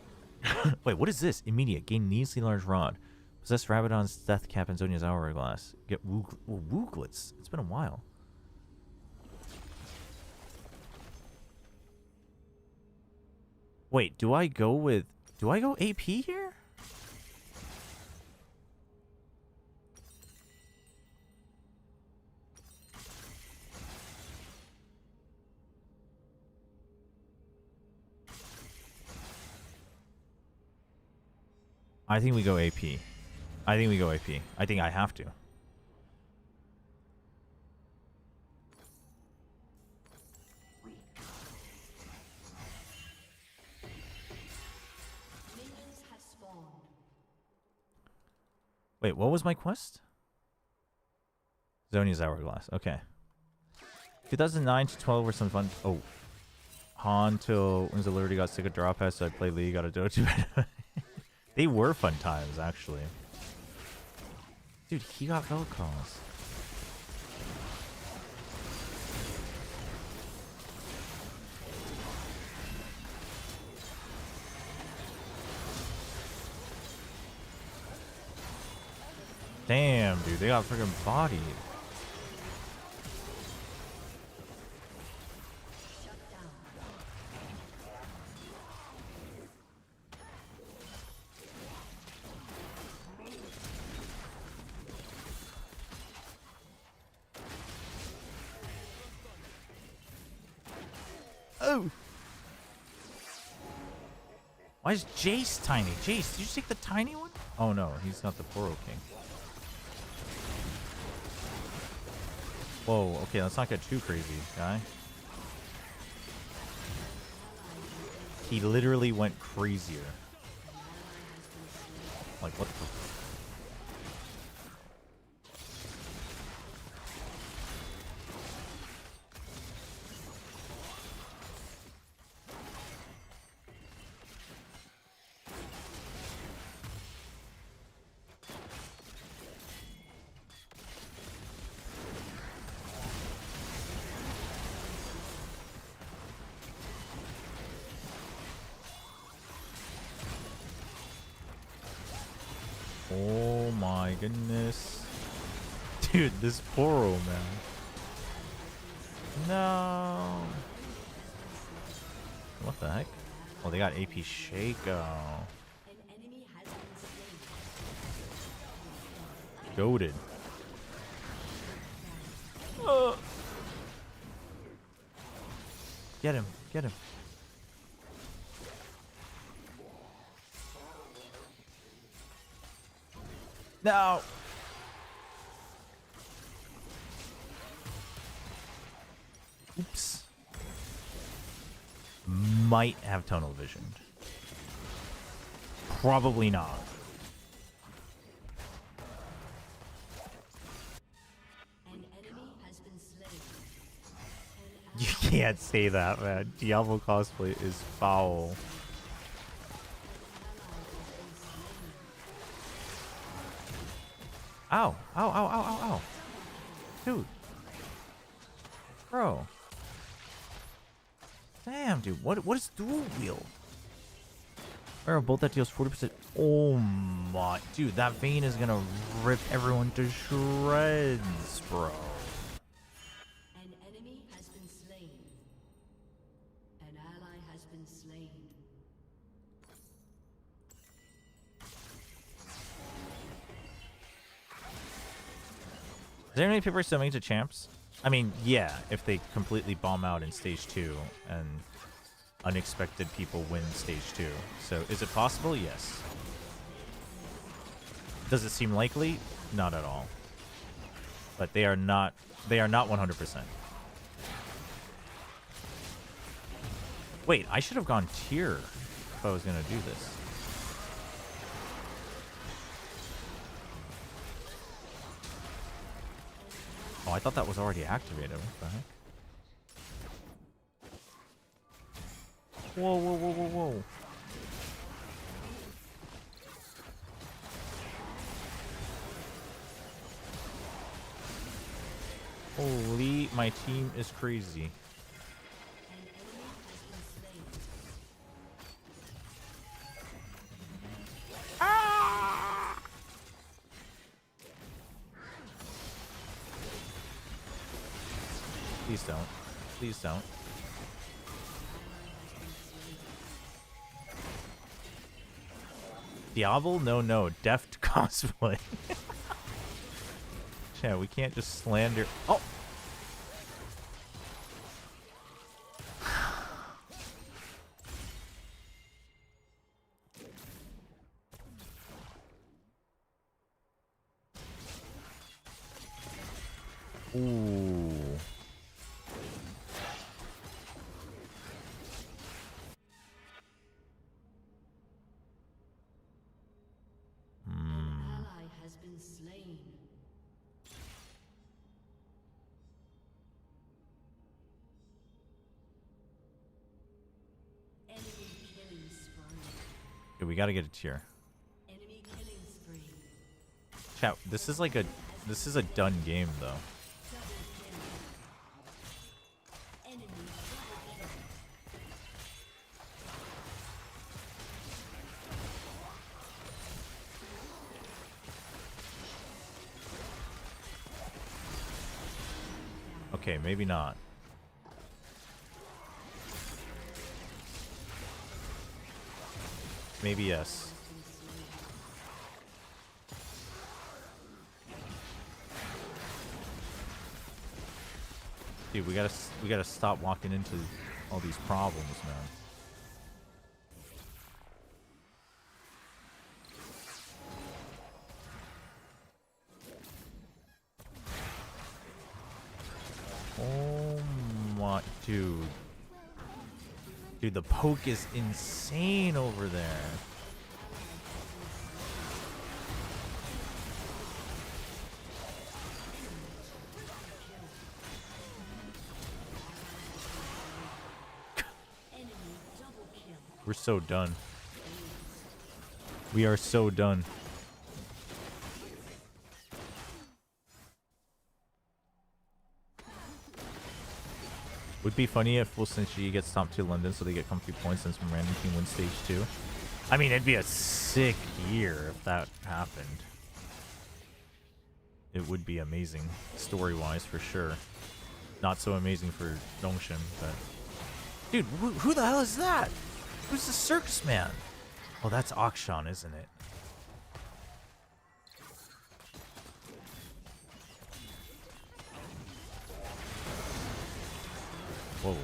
Wait, what is this? Immediate. Gain needlessly large rod. Possess Rabadon's death cap and Zonia's hourglass. Get Wooglets. It's been a while. Wait, do I go AP here? I think we go AP. I think we go AP. I think I have to. Wait, what was my quest? Zonia's Hourglass. Okay. 2009 to 12 were some fun. Oh. Han till Wings of Liberty got sick of drop pass, so I played League, got a Dota. They were fun times, actually. Dude, he got Velcros. Damn, dude, they got freaking bodied. Oh! Why is Jace tiny? Jace, did you take the tiny one? Oh no, he's not the Poro King. Whoa, okay, let's not get too crazy, guy. He literally went crazier. Like, what the... Oh my goodness. Dude, this Poro, man. No. What the heck? Oh, they got AP Shaco. Goated. Get him, get him. No. Oops. Might have tunnel vision. Probably not. An enemy has been slain. You can't say that, man. Diablo cosplay is foul. Ow. Ow, ow, ow, ow, ow. Dude. Bro. Damn, dude. What is dual wheel? Or a bolt that deals 40%. Oh my. Dude, that Vayne is gonna rip everyone to shreds, bro. An enemy has been slain. An ally has been slain. Is there any people still make to champs? I mean, yeah, if they completely bomb out in stage 2 and unexpected people win stage 2. So is it possible? Yes. Does it seem likely? Not at all. But they are not 100%. Wait, I should have gone tier if I was going to do this. Oh, I thought that was already activated. What the heck? Whoa, whoa, whoa, whoa, whoa. Holy, my team is crazy. Please don't. Please don't. Diablo? No. Deft cosplay. Yeah, we can't just slander. Oh! Ooh. Ally has been slain. Enemy killing spree. Okay, we gotta get a tier. Enemy killing spree. Chat, this is like a done game though. Okay, maybe not. Maybe yes. Dude, we gotta stop walking into all these problems, man. Oh my, dude. Dude, the poke is insane over there. We're so done. We are so done. Would be funny if Wilson G gets top 2 London so they get comfy points and some random team wins stage 2. I mean, it'd be a sick year if that happened. It would be amazing, story-wise, for sure. Not so amazing for Dongshin, but... Dude, who the hell is that? Who's the circus man? Oh, that's Akshan, isn't it? Whoa.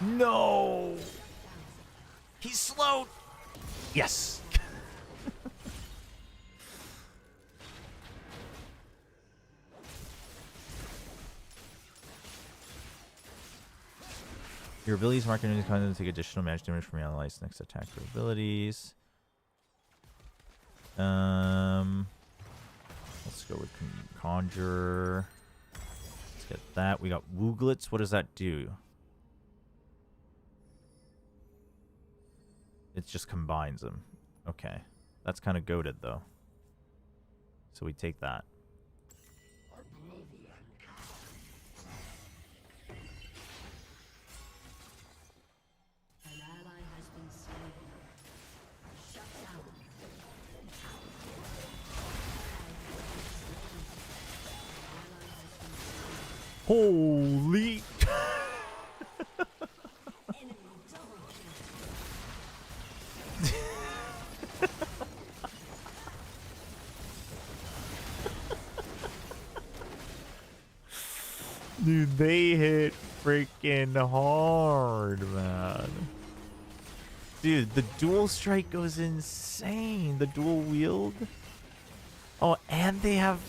No! He's slowed! Yes! Your abilities mark enemies to take additional damage from your allies' next attack or abilities. Let's go with Conjurer. Let's get that. We got Wooglets. What does that do? It just combines them. Okay. That's kind of goated, though. So we take that. An ally has been slain. Shut down. Holy! Dude, they hit freaking hard, man. Dude, the dual strike goes insane. The dual wield. Oh, and they have...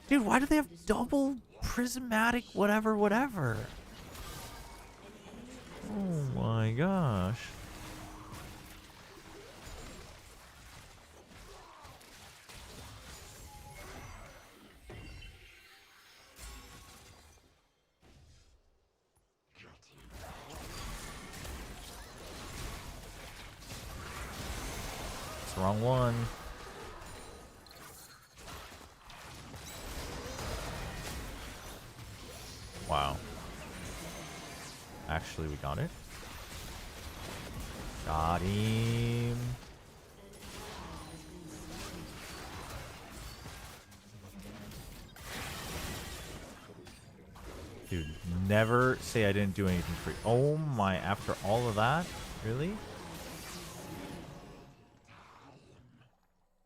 Dude, why do they have double prismatic whatever? Oh my gosh. It's the wrong one. Wow. Actually, we got it. Got him. Dude, never say I didn't do anything for you. Oh my, after all of that? Really?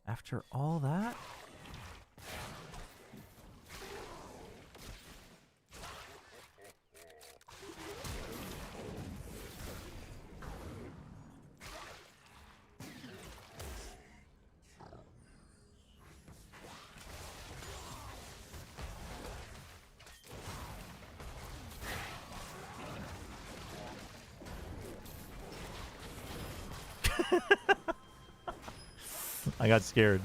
After all that? I got scared.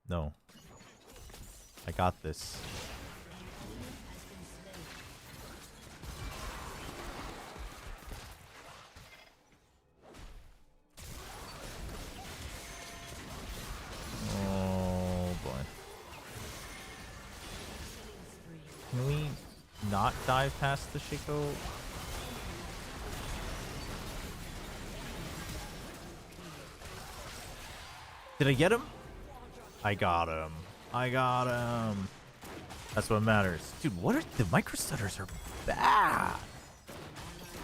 No. I got this. Oh boy. Can we not dive past the Shiko? Did I get him? I got him. I got him. That's what matters. Dude, what are the micro stutters are bad.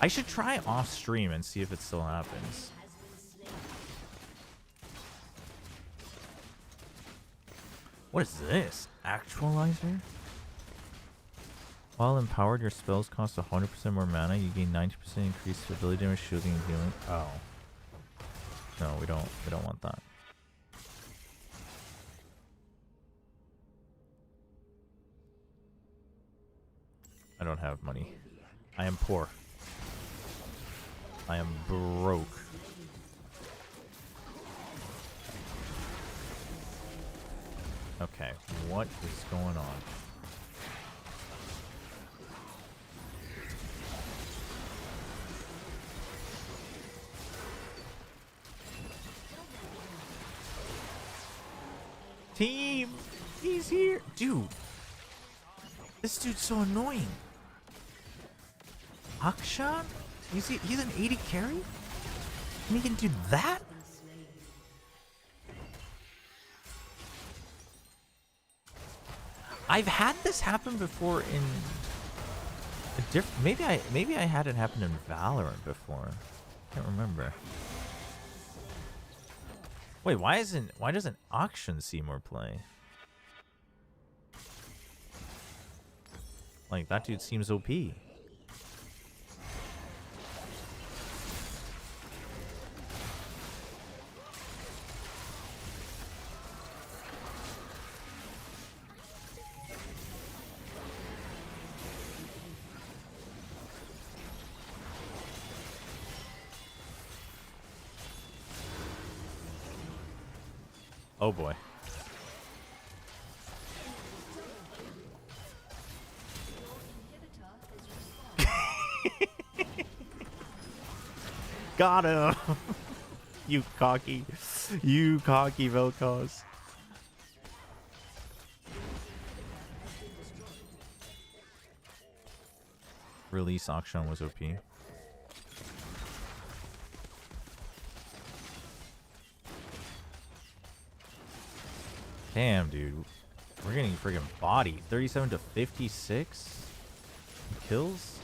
I should try off stream and see if it still happens. What is this? Actualizer? While empowered, your spells cost 100% more mana. You gain 90% increased ability damage, shielding, and healing. Oh. No, we don't want that. I don't have money. I am poor. I am broke. Okay, what is going on? Team! He's here! Dude! This dude's so annoying. Akshan? He's an 80 carry? And he can do that? I've had this happen before in a different. Maybe I had it happen in Valorant before. Can't remember. Wait, why doesn't Auction Seymour play? Like, that dude seems OP. Oh boy. Got him. You cocky Vel'Koz. Release auction was OP. Damn, dude. We're getting friggin' bodied. 37 to 56 kills.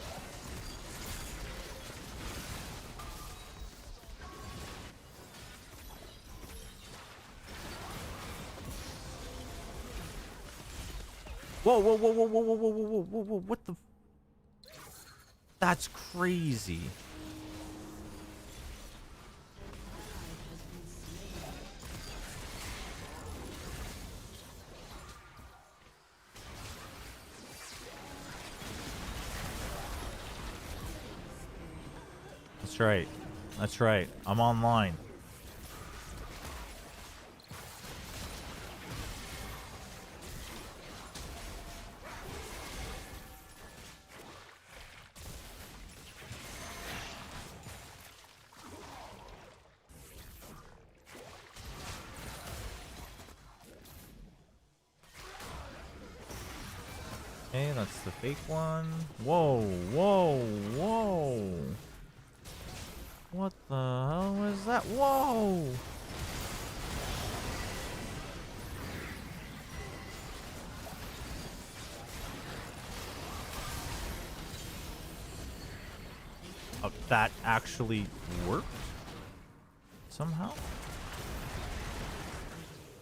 Whoa, whoa, whoa, whoa, whoa, whoa, whoa, whoa, whoa, whoa, what the? That's crazy. That's right. That's right. I'm online. Okay, that's the fake one. Whoa, whoa, whoa. What the hell was that? Whoa! Oh, that actually worked? Somehow?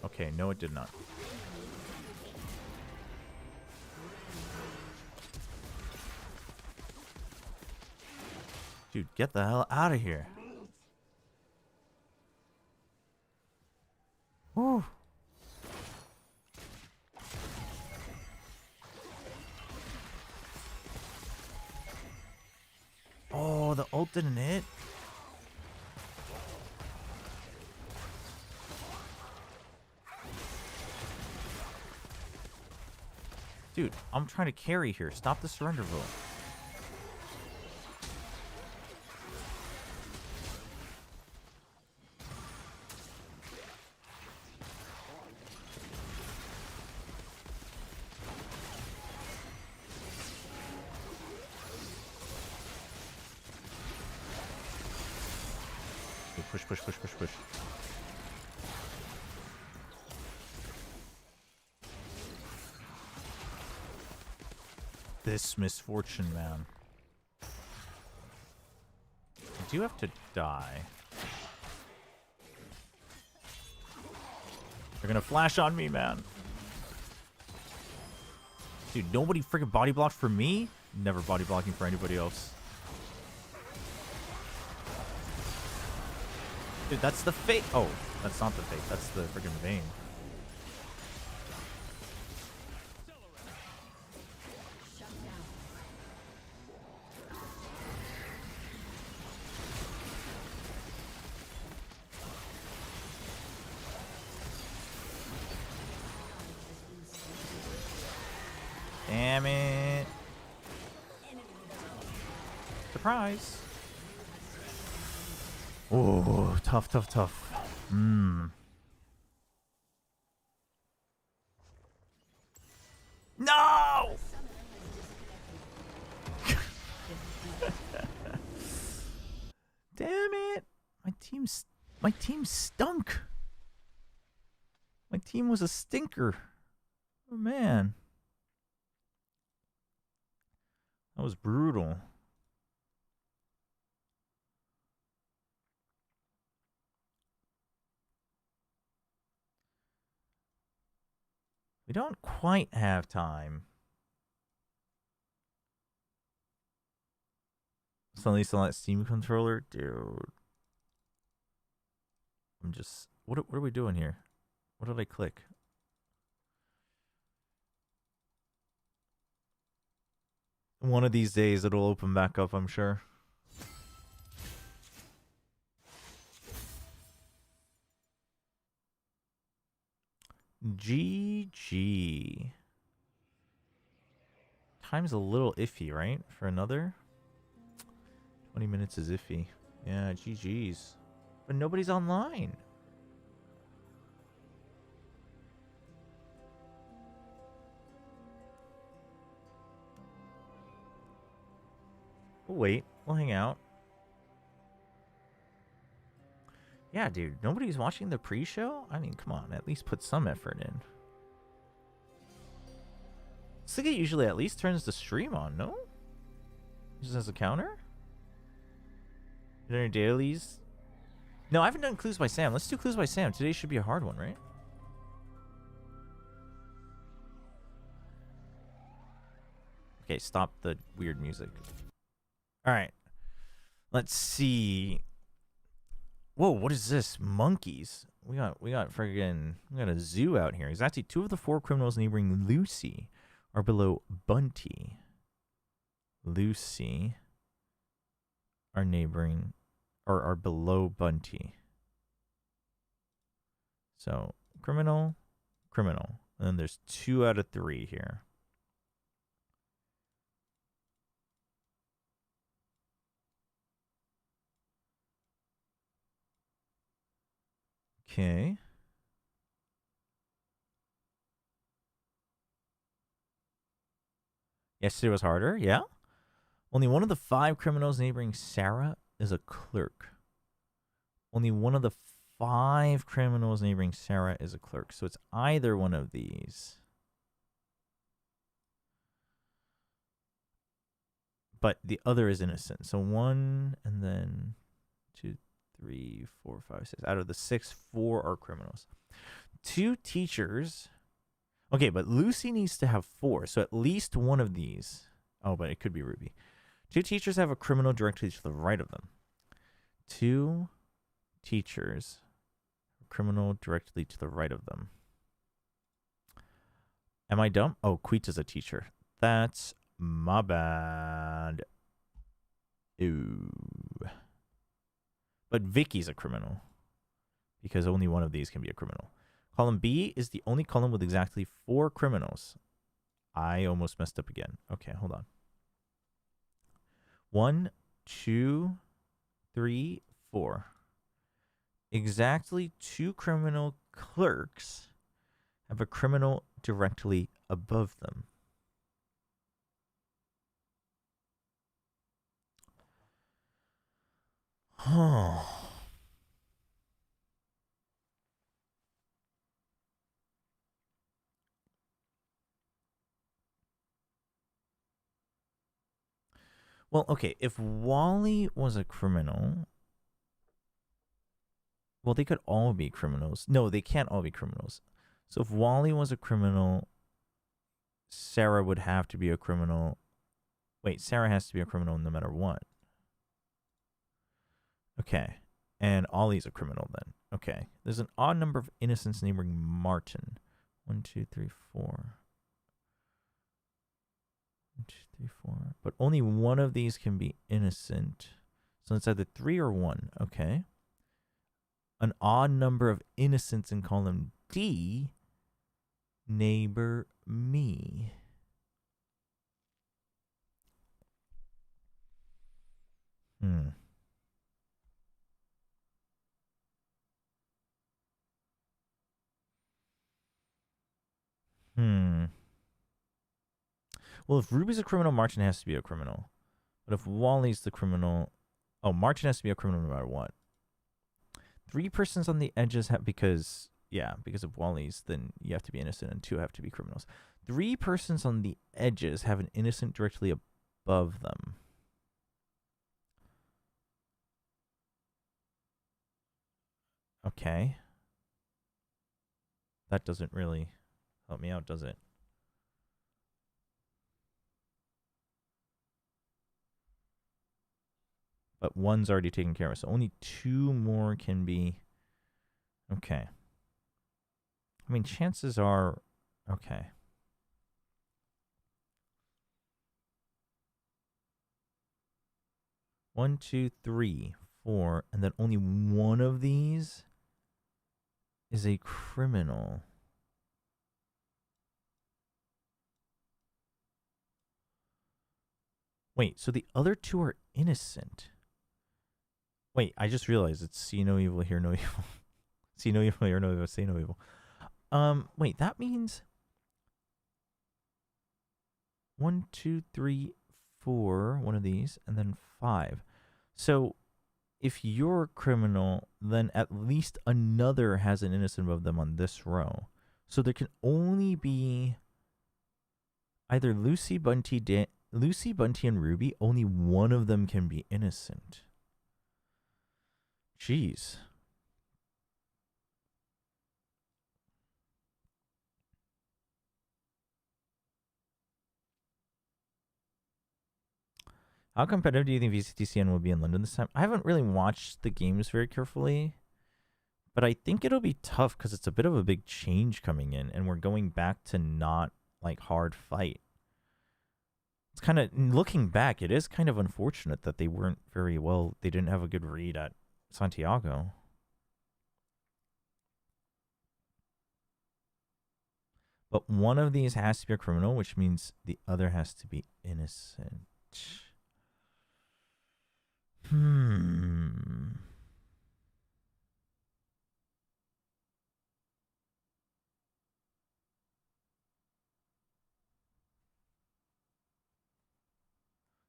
Okay, no it did not. Dude, get the hell out of here. Whew. that didn't hit. Dude, I'm trying to carry here. Stop the surrender vote. Okay, push, push, push, push, push. This misfortune, man. I do have to die. They're gonna flash on me, man. Dude, nobody freaking body blocked for me? Never body blocking for anybody else. Dude, that's the fake. Oh, that's not the fake. That's the freaking vein. Damn it. Surprise. Oh, tough, tough, tough. No! Damn it. My team stunk. My team was a stinker. Oh man. That was brutal. We don't quite have time. Suddenly select Steam controller? Dude. I'm just... What are we doing here? What did I click? One of these days it'll open back up, I'm sure. GG. Time's a little iffy, right? For another 20 minutes is iffy. Yeah, GG's. But nobody's online. We'll wait. We'll hang out. Yeah, dude. Nobody's watching the pre-show? I mean, come on. At least put some effort in. Siga usually at least turns the stream on, no? Just as a counter? Dinner dailies? No, I haven't done Clues by Sam. Let's do Clues by Sam. Today should be a hard one, right? Okay, stop the weird music. All right. Let's see. Whoa, what is this? Monkeys. We got a zoo out here. Exactly 2 of the 4 criminals neighboring Lucy are below Bunty. Lucy are neighboring or are below Bunty. So criminal. And then there's 2 out of 3 here. Okay. Yesterday was harder, yeah? Only one of the 5 criminals neighboring Sarah is a clerk. Only one of the 5 criminals neighboring Sarah is a clerk. So it's either one of these. But the other is innocent. So 1 and then 2, 3, 4, 5, 6. Out of the 6, 4 are criminals. 2 teachers. Okay, but Lucy needs to have 4. So at least one of these. Oh, but it could be Ruby. 2 teachers have a criminal directly to the right of them. 2 teachers. Criminal directly to the right of them. Am I dumb? Oh, Quita's a teacher. That's my bad. Ooh. But Vicky's a criminal. Because only one of these can be a criminal. Column B is the only column with exactly 4 criminals. I almost messed up again. Okay, hold on. 1, 2, 3, 4. Exactly 2 criminal clerks have a criminal directly above them. Oh. Well, okay, if Wally was a criminal, well, they could all be criminals. No, they can't all be criminals. So if Wally was a criminal, Sarah would have to be a criminal. Wait, Sarah has to be a criminal no matter what. Okay, and Ollie's a criminal then. Okay, there's an odd number of innocents neighboring Martin. 1, 2, 3, 4. 1, 2, 3, 4. But only one of these can be innocent. So it's either 3 or 1. Okay. An odd number of innocents in column D. Neighbor me. Well, if Ruby's a criminal, Martin has to be a criminal. But if Wally's the criminal... Oh, Martin has to be a criminal no matter what. 3 persons on the edges have... Because... Yeah, because of Wally's, then you have to be innocent and 2 have to be criminals. 3 persons on the edges have an innocent directly above them. Okay. That doesn't really help me out, does it? But 1's already taken care of, so only 2 more can be... Okay. I mean, chances are... Okay. One, 2, 3, 4, and then only one of these is a criminal. Wait, so the other 2 are innocent. Wait, I just realized it's see no evil, hear no evil. See no evil, hear no evil, say no evil. Wait, that means 1, 2, 3, 4, one of these, and then 5. So if you're a criminal, then at least another has an innocent above them on this row. So there can only be either Lucy, Bunty, and Ruby. Only one of them can be innocent. Jeez. How competitive do you think VCTCN will be in London this time? I haven't really watched the games very carefully, but I think it'll be tough because it's a bit of a big change coming in, and we're going back to not like hard fight. It's kind of, looking back, it is kind of unfortunate that they weren't very well, they didn't have a good read at Santiago. But one of these has to be a criminal, which means the other has to be innocent.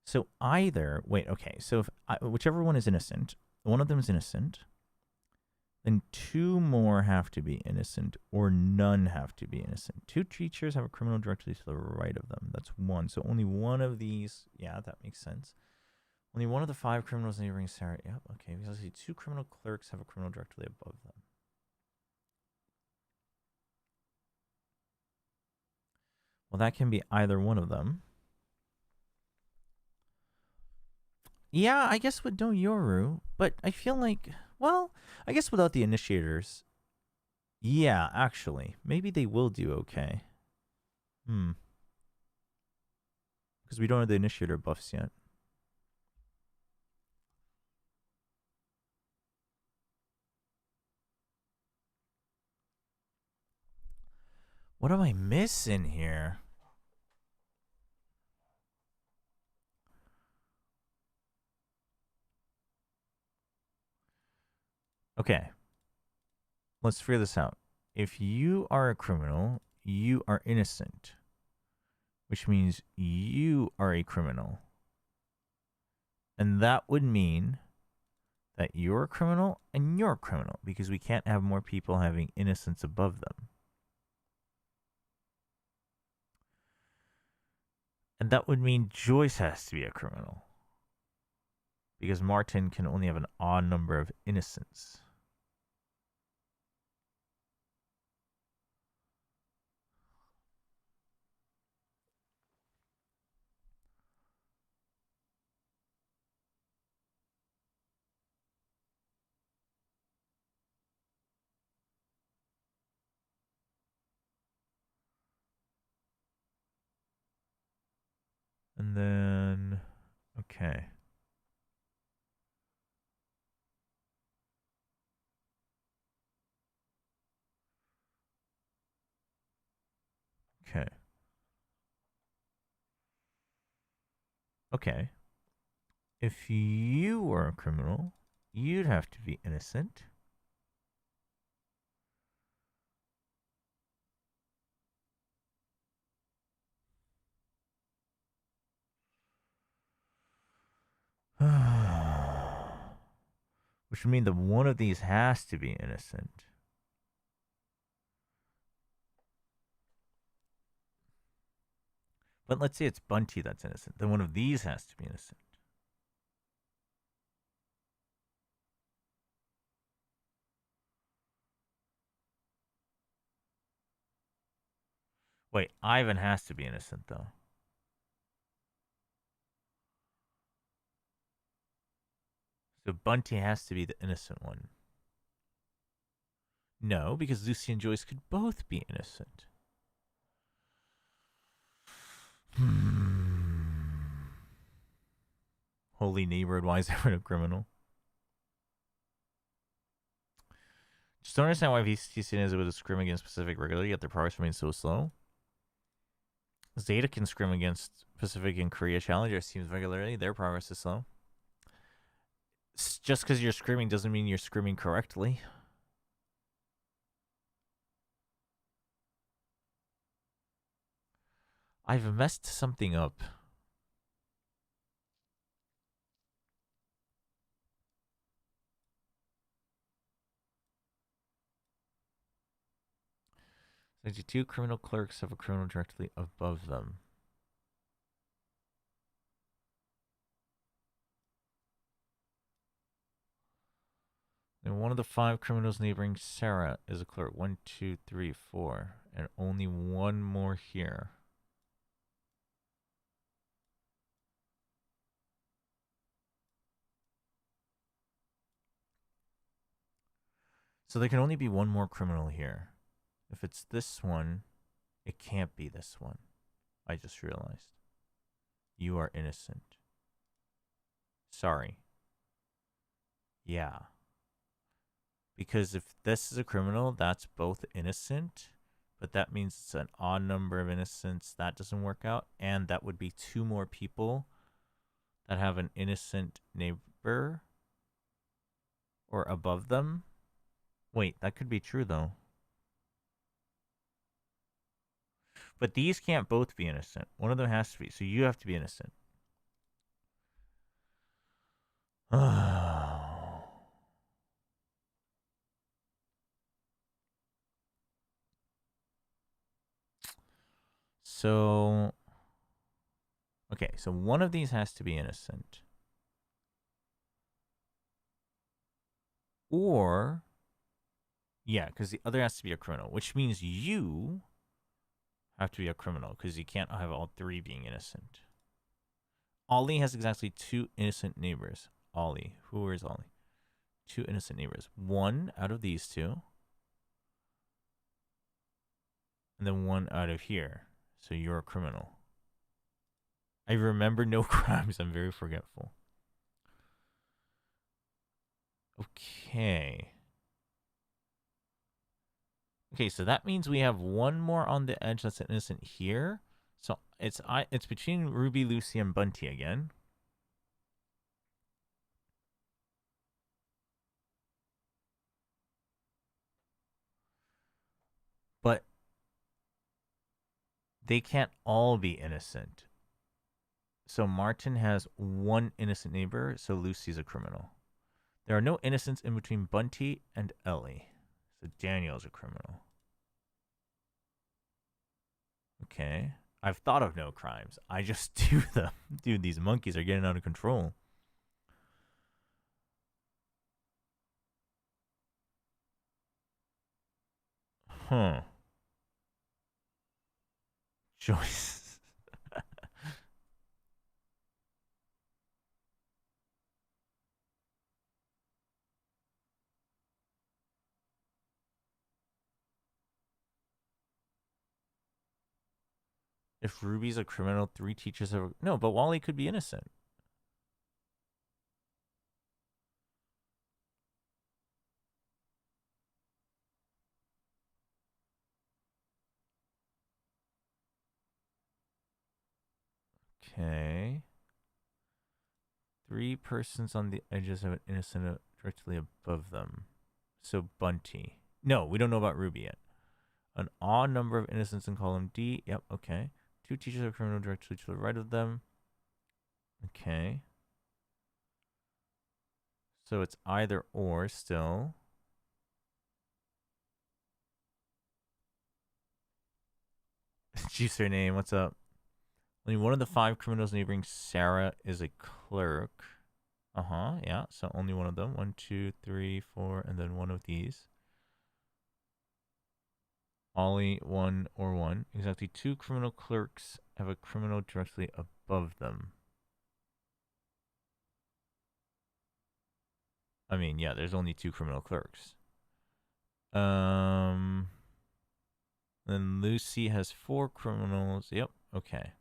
So either, wait, okay, so if whichever one is innocent, one of them is innocent, then 2 more have to be innocent, or none have to be innocent. 2 teachers have a criminal directly to the right of them. That's 1. So only one of these, yeah, that makes sense. Only one of the 5 criminals neighboring Sarah. Yep, okay, because I see 2 criminal clerks have a criminal directly above them. Well, that can be either one of them. Yeah, I guess with no Yoru, but I feel like, well, I guess without the initiators, yeah, actually, maybe they will do okay. Because we don't have the initiator buffs yet. What am I missing here? Okay. Let's figure this out. If you are a criminal, you are innocent, which means you are a criminal. And that would mean that you're a criminal and you're a criminal, because we can't have more people having innocence above them. And that would mean Joyce has to be a criminal, because Martin can only have an odd number of innocents. And then, okay. Okay. Okay. If you were a criminal, you'd have to be innocent. Which would mean that one of these has to be innocent. But let's say it's Bunty that's innocent. Then one of these has to be innocent. Wait, Ivan has to be innocent, though. So Bunty has to be the innocent one. No, because Lucy and Joyce could both be innocent. Holy neighborhood, why is everyone a criminal? Just don't understand why VCT is able to scrim against Pacific regularly, yet their progress remains so slow. Zeta can scrim against Pacific and Korea Challengers teams regularly. Their progress is slow. Just because you're scrimming doesn't mean you're scrimming correctly. I've messed something up. Two criminal clerks have a criminal directly above them. And one of the 5 criminals neighboring Sarah is a clerk. 1, 2, 3, 4. And only one more here. So there can only be one more criminal here. If it's this one, it can't be this one. I just realized. You are innocent. Sorry. Yeah. Because if this is a criminal, that's both innocent, but that means it's an odd number of innocents. That doesn't work out. And that would be 2 more people that have an innocent neighbor or above them. Wait, that could be true, though. But these can't both be innocent. One of them has to be. So you have to be innocent. So, okay, so one of these has to be innocent. Or, yeah, because the other has to be a criminal, which means you have to be a criminal, because you can't have all 3 being innocent. Ollie has exactly 2 innocent neighbors. Ollie. Who is Ollie? 2 innocent neighbors. 1 out of these 2. And then 1 out of here. So you're a criminal. I remember no crimes. I'm very forgetful. Okay. Okay, so that means we have one more on the edge that's innocent here. So it's between Ruby, Lucy, and Bunty again. But they can't all be innocent. So Martin has one innocent neighbor, so Lucy's a criminal. There are no innocents in between Bunty and Ellie. So Daniel's a criminal. Okay. I've thought of no crimes. I just do them. Dude, these monkeys are getting out of control. Huh. Joyce. If Ruby's a criminal, 3 teachers are... No, but Wally could be innocent. Okay. 3 persons on the edges of an innocent directly above them. So Bunty. No, we don't know about Ruby yet. An odd number of innocents in column D. Yep, okay. 2 teachers are criminal directly to the right of them. Okay. So it's either or still. Juicer name, what's up? Only one of the 5 criminals neighboring Sarah is a clerk. Yeah. So only one of them. 1, 2, 3, 4, and then one of these. Ollie, 1 or 1. Exactly 2 criminal clerks have a criminal directly above them. I mean, yeah, there's only 2 criminal clerks. Then Lucy has 4 criminals. Yep, okay.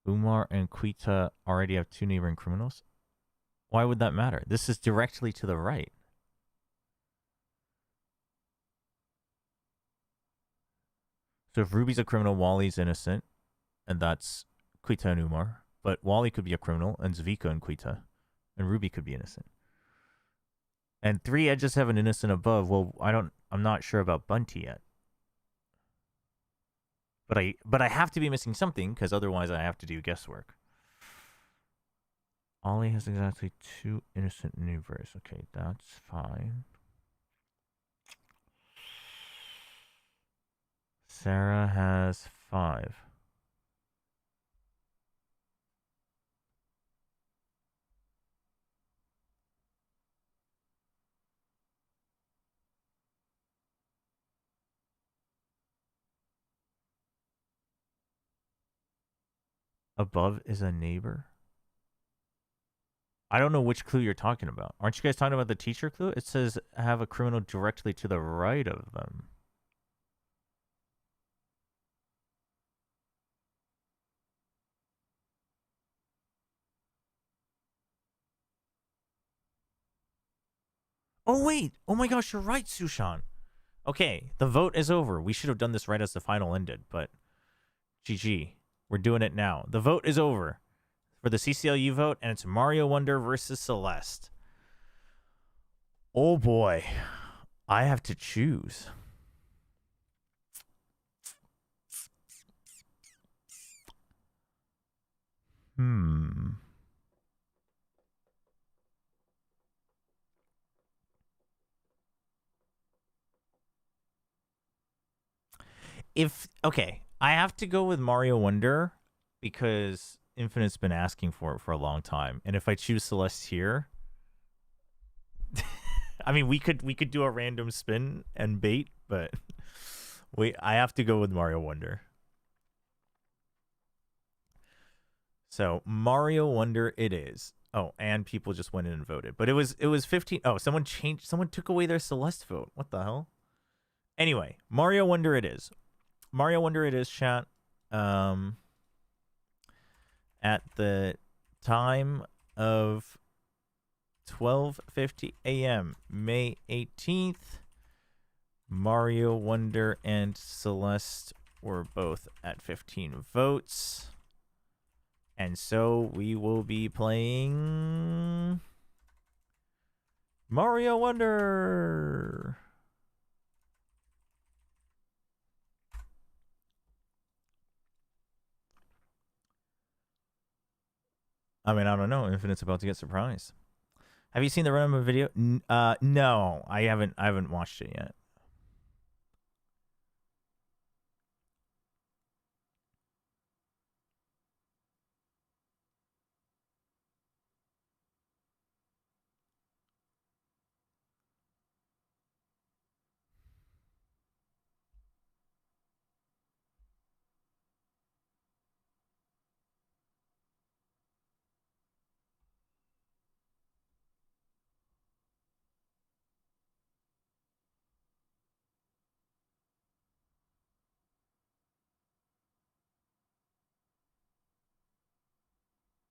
Umar and Quita already have 2 neighboring criminals. Why would that matter? This is directly to the right. So if Ruby's a criminal, Wally's innocent, and that's Quita and Umar. But Wally could be a criminal, and Zvika and Quita, and Ruby could be innocent. And 3 edges have an innocent above. Well, I'm not sure about Bunty yet. But I have to be missing something, because otherwise I have to do guesswork. Ollie has exactly 2 innocent neighbors. Okay, that's fine. Sarah has 5. Above is a neighbor? I don't know which clue you're talking about. Aren't you guys talking about the teacher clue? It says have a criminal directly to the right of them. Oh, wait. Oh, my gosh, you're right, Sushan. Okay, the vote is over. We should have done this right as the final ended, but GG. We're doing it now. The vote is over for the CCLU vote, and it's Mario Wonder versus Celeste. Oh, boy. I have to choose. Okay, I have to go with Mario Wonder because Infinite's been asking for it for a long time. And if I choose Celeste here, I mean, we could do a random spin and bait, but wait, I have to go with Mario Wonder. So Mario Wonder it is. Oh, and people just went in and voted. But it was 15. Oh, someone took away their Celeste vote. What the hell? Anyway, Mario Wonder it is. Mario Wonder it is, chat. At the time of 12:50 a.m. May 18th, Mario Wonder and Celeste were both at 15 votes. And so we will be playing Mario Wonder. I mean, I don't know. Infinite's about to get surprised. Have you seen the run of a video? No, I haven't watched it yet.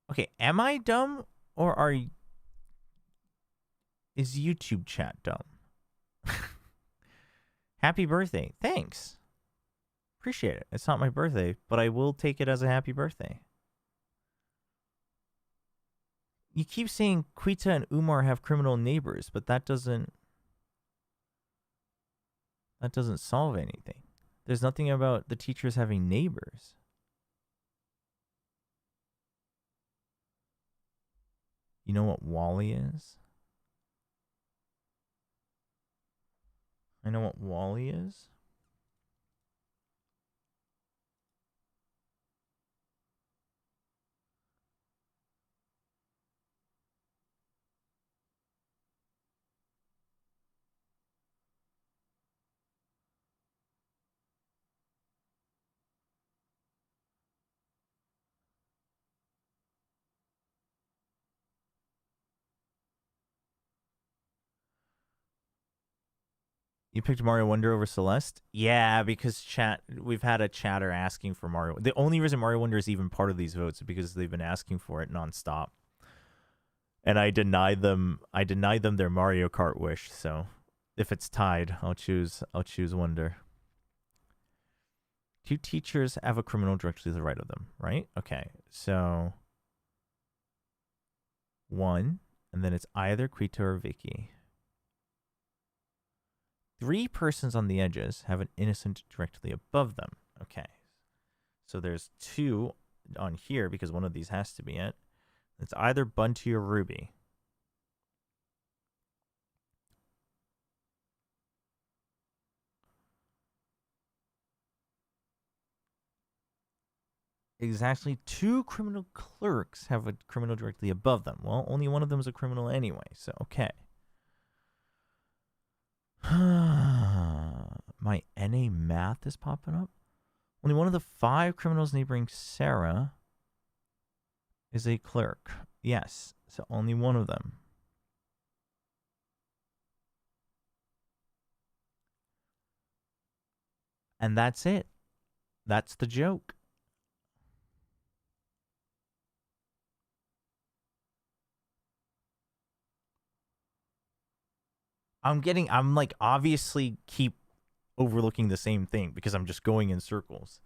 Okay, am I dumb or is YouTube chat dumb? Happy birthday. Thanks. Appreciate it. It's not my birthday, but I will take it as a happy birthday. You keep saying Quita and Umar have criminal neighbors, but that doesn't solve anything. There's nothing about the teachers having neighbors. You know what Wally is? I know what Wally is. You picked Mario Wonder over Celeste? Yeah, because we've had a chatter asking for Mario. The only reason Mario Wonder is even part of these votes is because they've been asking for it nonstop. And I denied them their Mario Kart wish, so if it's tied, I'll choose Wonder. Two teachers have a criminal directly to the right of them, right? Okay. So 1, and then it's either Quito or Vicky. 3 persons on the edges have an innocent directly above them. Okay. So there's 2 on here because one of these has to be it. It's either Bunty or Ruby. Exactly 2 criminal clerks have a criminal directly above them. Well, only one of them is a criminal anyway, so okay. My NA math is popping up. Only one of the 5 criminals neighboring Sarah is a clerk. Yes, so only one of them. And that's it. That's the joke. I'm like obviously keep overlooking the same thing because I'm just going in circles.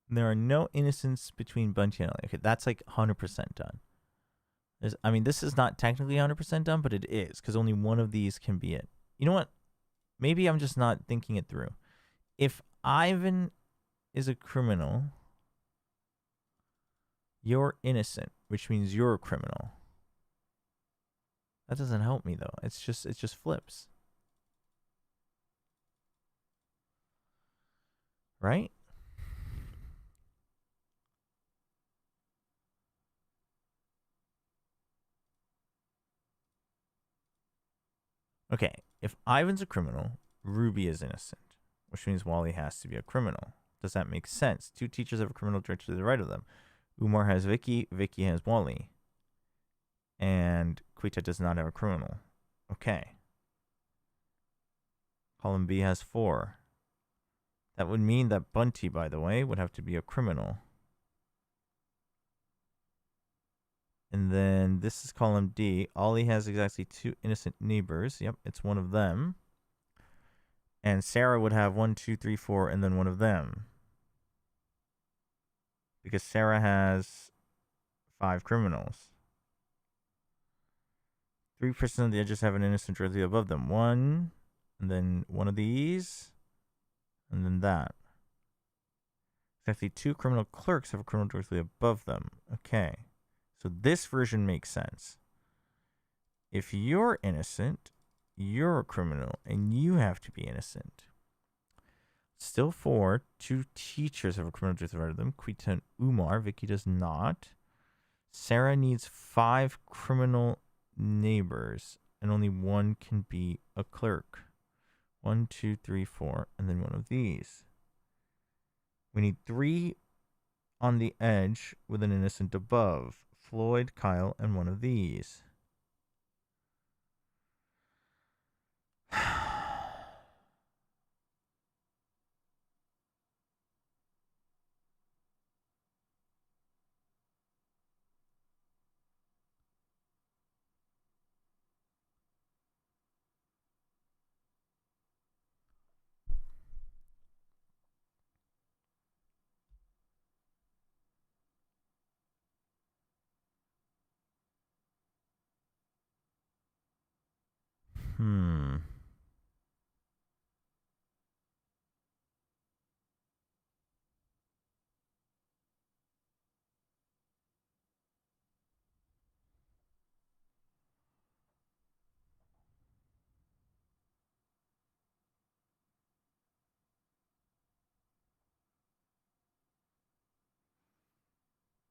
There are no innocents between Bunty and Ellie. Okay, that's like 100% done. I mean, this is not technically 100% done, but it is because only one of these can be it. You know what? Maybe I'm just not thinking it through. If Ivan is a criminal, you're innocent, which means you're a criminal. That doesn't help me though. It just flips. Right? Okay, if Ivan's a criminal, Ruby is innocent, which means Wally has to be a criminal. Does that make sense? 2 teachers have a criminal directly to the right of them. Umar has Vicky, Vicky has Wally. And Quita does not have a criminal. Okay. Column B has 4. That would mean that Bunty, by the way, would have to be a criminal. And then this is column D. Ollie has exactly 2 innocent neighbors. Yep, it's one of them. And Sarah would have 1, 2, 3, 4, and then one of them. Because Sarah has 5 criminals. 3% of the edges have an innocent directly above them. 1, and then one of these, and then that. Exactly 2 criminal clerks have a criminal directly above them. Okay. So this version makes sense. If you're innocent, you're a criminal, and you have to be innocent. Still 4. 2 teachers have a criminal directly above them. Quita and Umar. Vicky does not. Sarah needs 5 criminal neighbors, and only 1 can be a clerk. 1, 2, 3, 4, and then one of these. We need 3 on the edge with an innocent above. Floyd, Kyle, and one of these.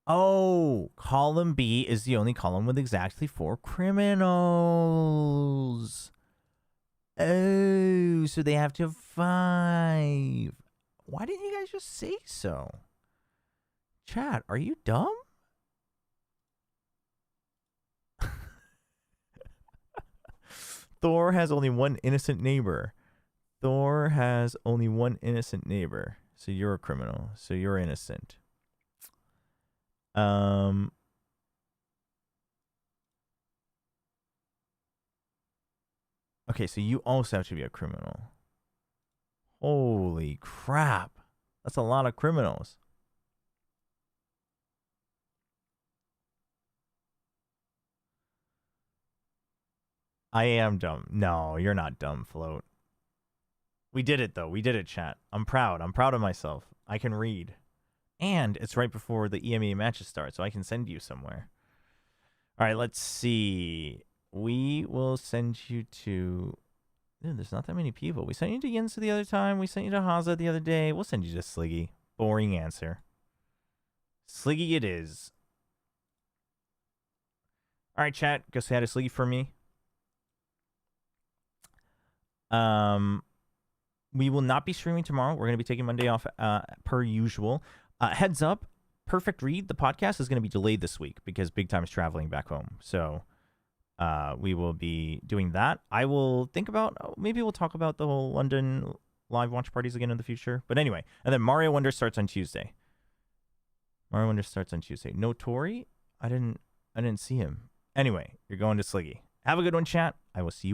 Oh, column B is the only column with exactly 4 criminals. Oh, so they have to have 5. Why didn't you guys just say so? Chat, are you dumb? Thor has only 1 innocent neighbor. Thor has only 1 innocent neighbor. So you're a criminal. So you're innocent. Okay, so you also have to be a criminal. Holy crap. That's a lot of criminals. I am dumb. No, you're not dumb, Float. We did it, though. We did it, chat. I'm proud. I'm proud of myself. I can read. And it's right before the EMEA matches start, so I can send you somewhere. All right, let's see. We will send you to... Dude, there's not that many people. We sent you to Yinsa the other time. We sent you to Haza the other day. We'll send you to Sliggy. Boring answer. Sliggy it is. All right, chat. Go say hi to Sliggy for me. We will not be streaming tomorrow. We're going to be taking Monday off per usual. Heads up, Perfect Read, the podcast, is going to be delayed this week because Big Time is traveling back home. So we will be doing that. I will think about, maybe we'll talk about the whole London live watch parties again in the future. But anyway, and then Mario Wonder starts on Tuesday. Mario Wonder starts on Tuesday. No Tori? I didn't see him. Anyway, you're going to Sliggy. Have a good one, chat. I will see you.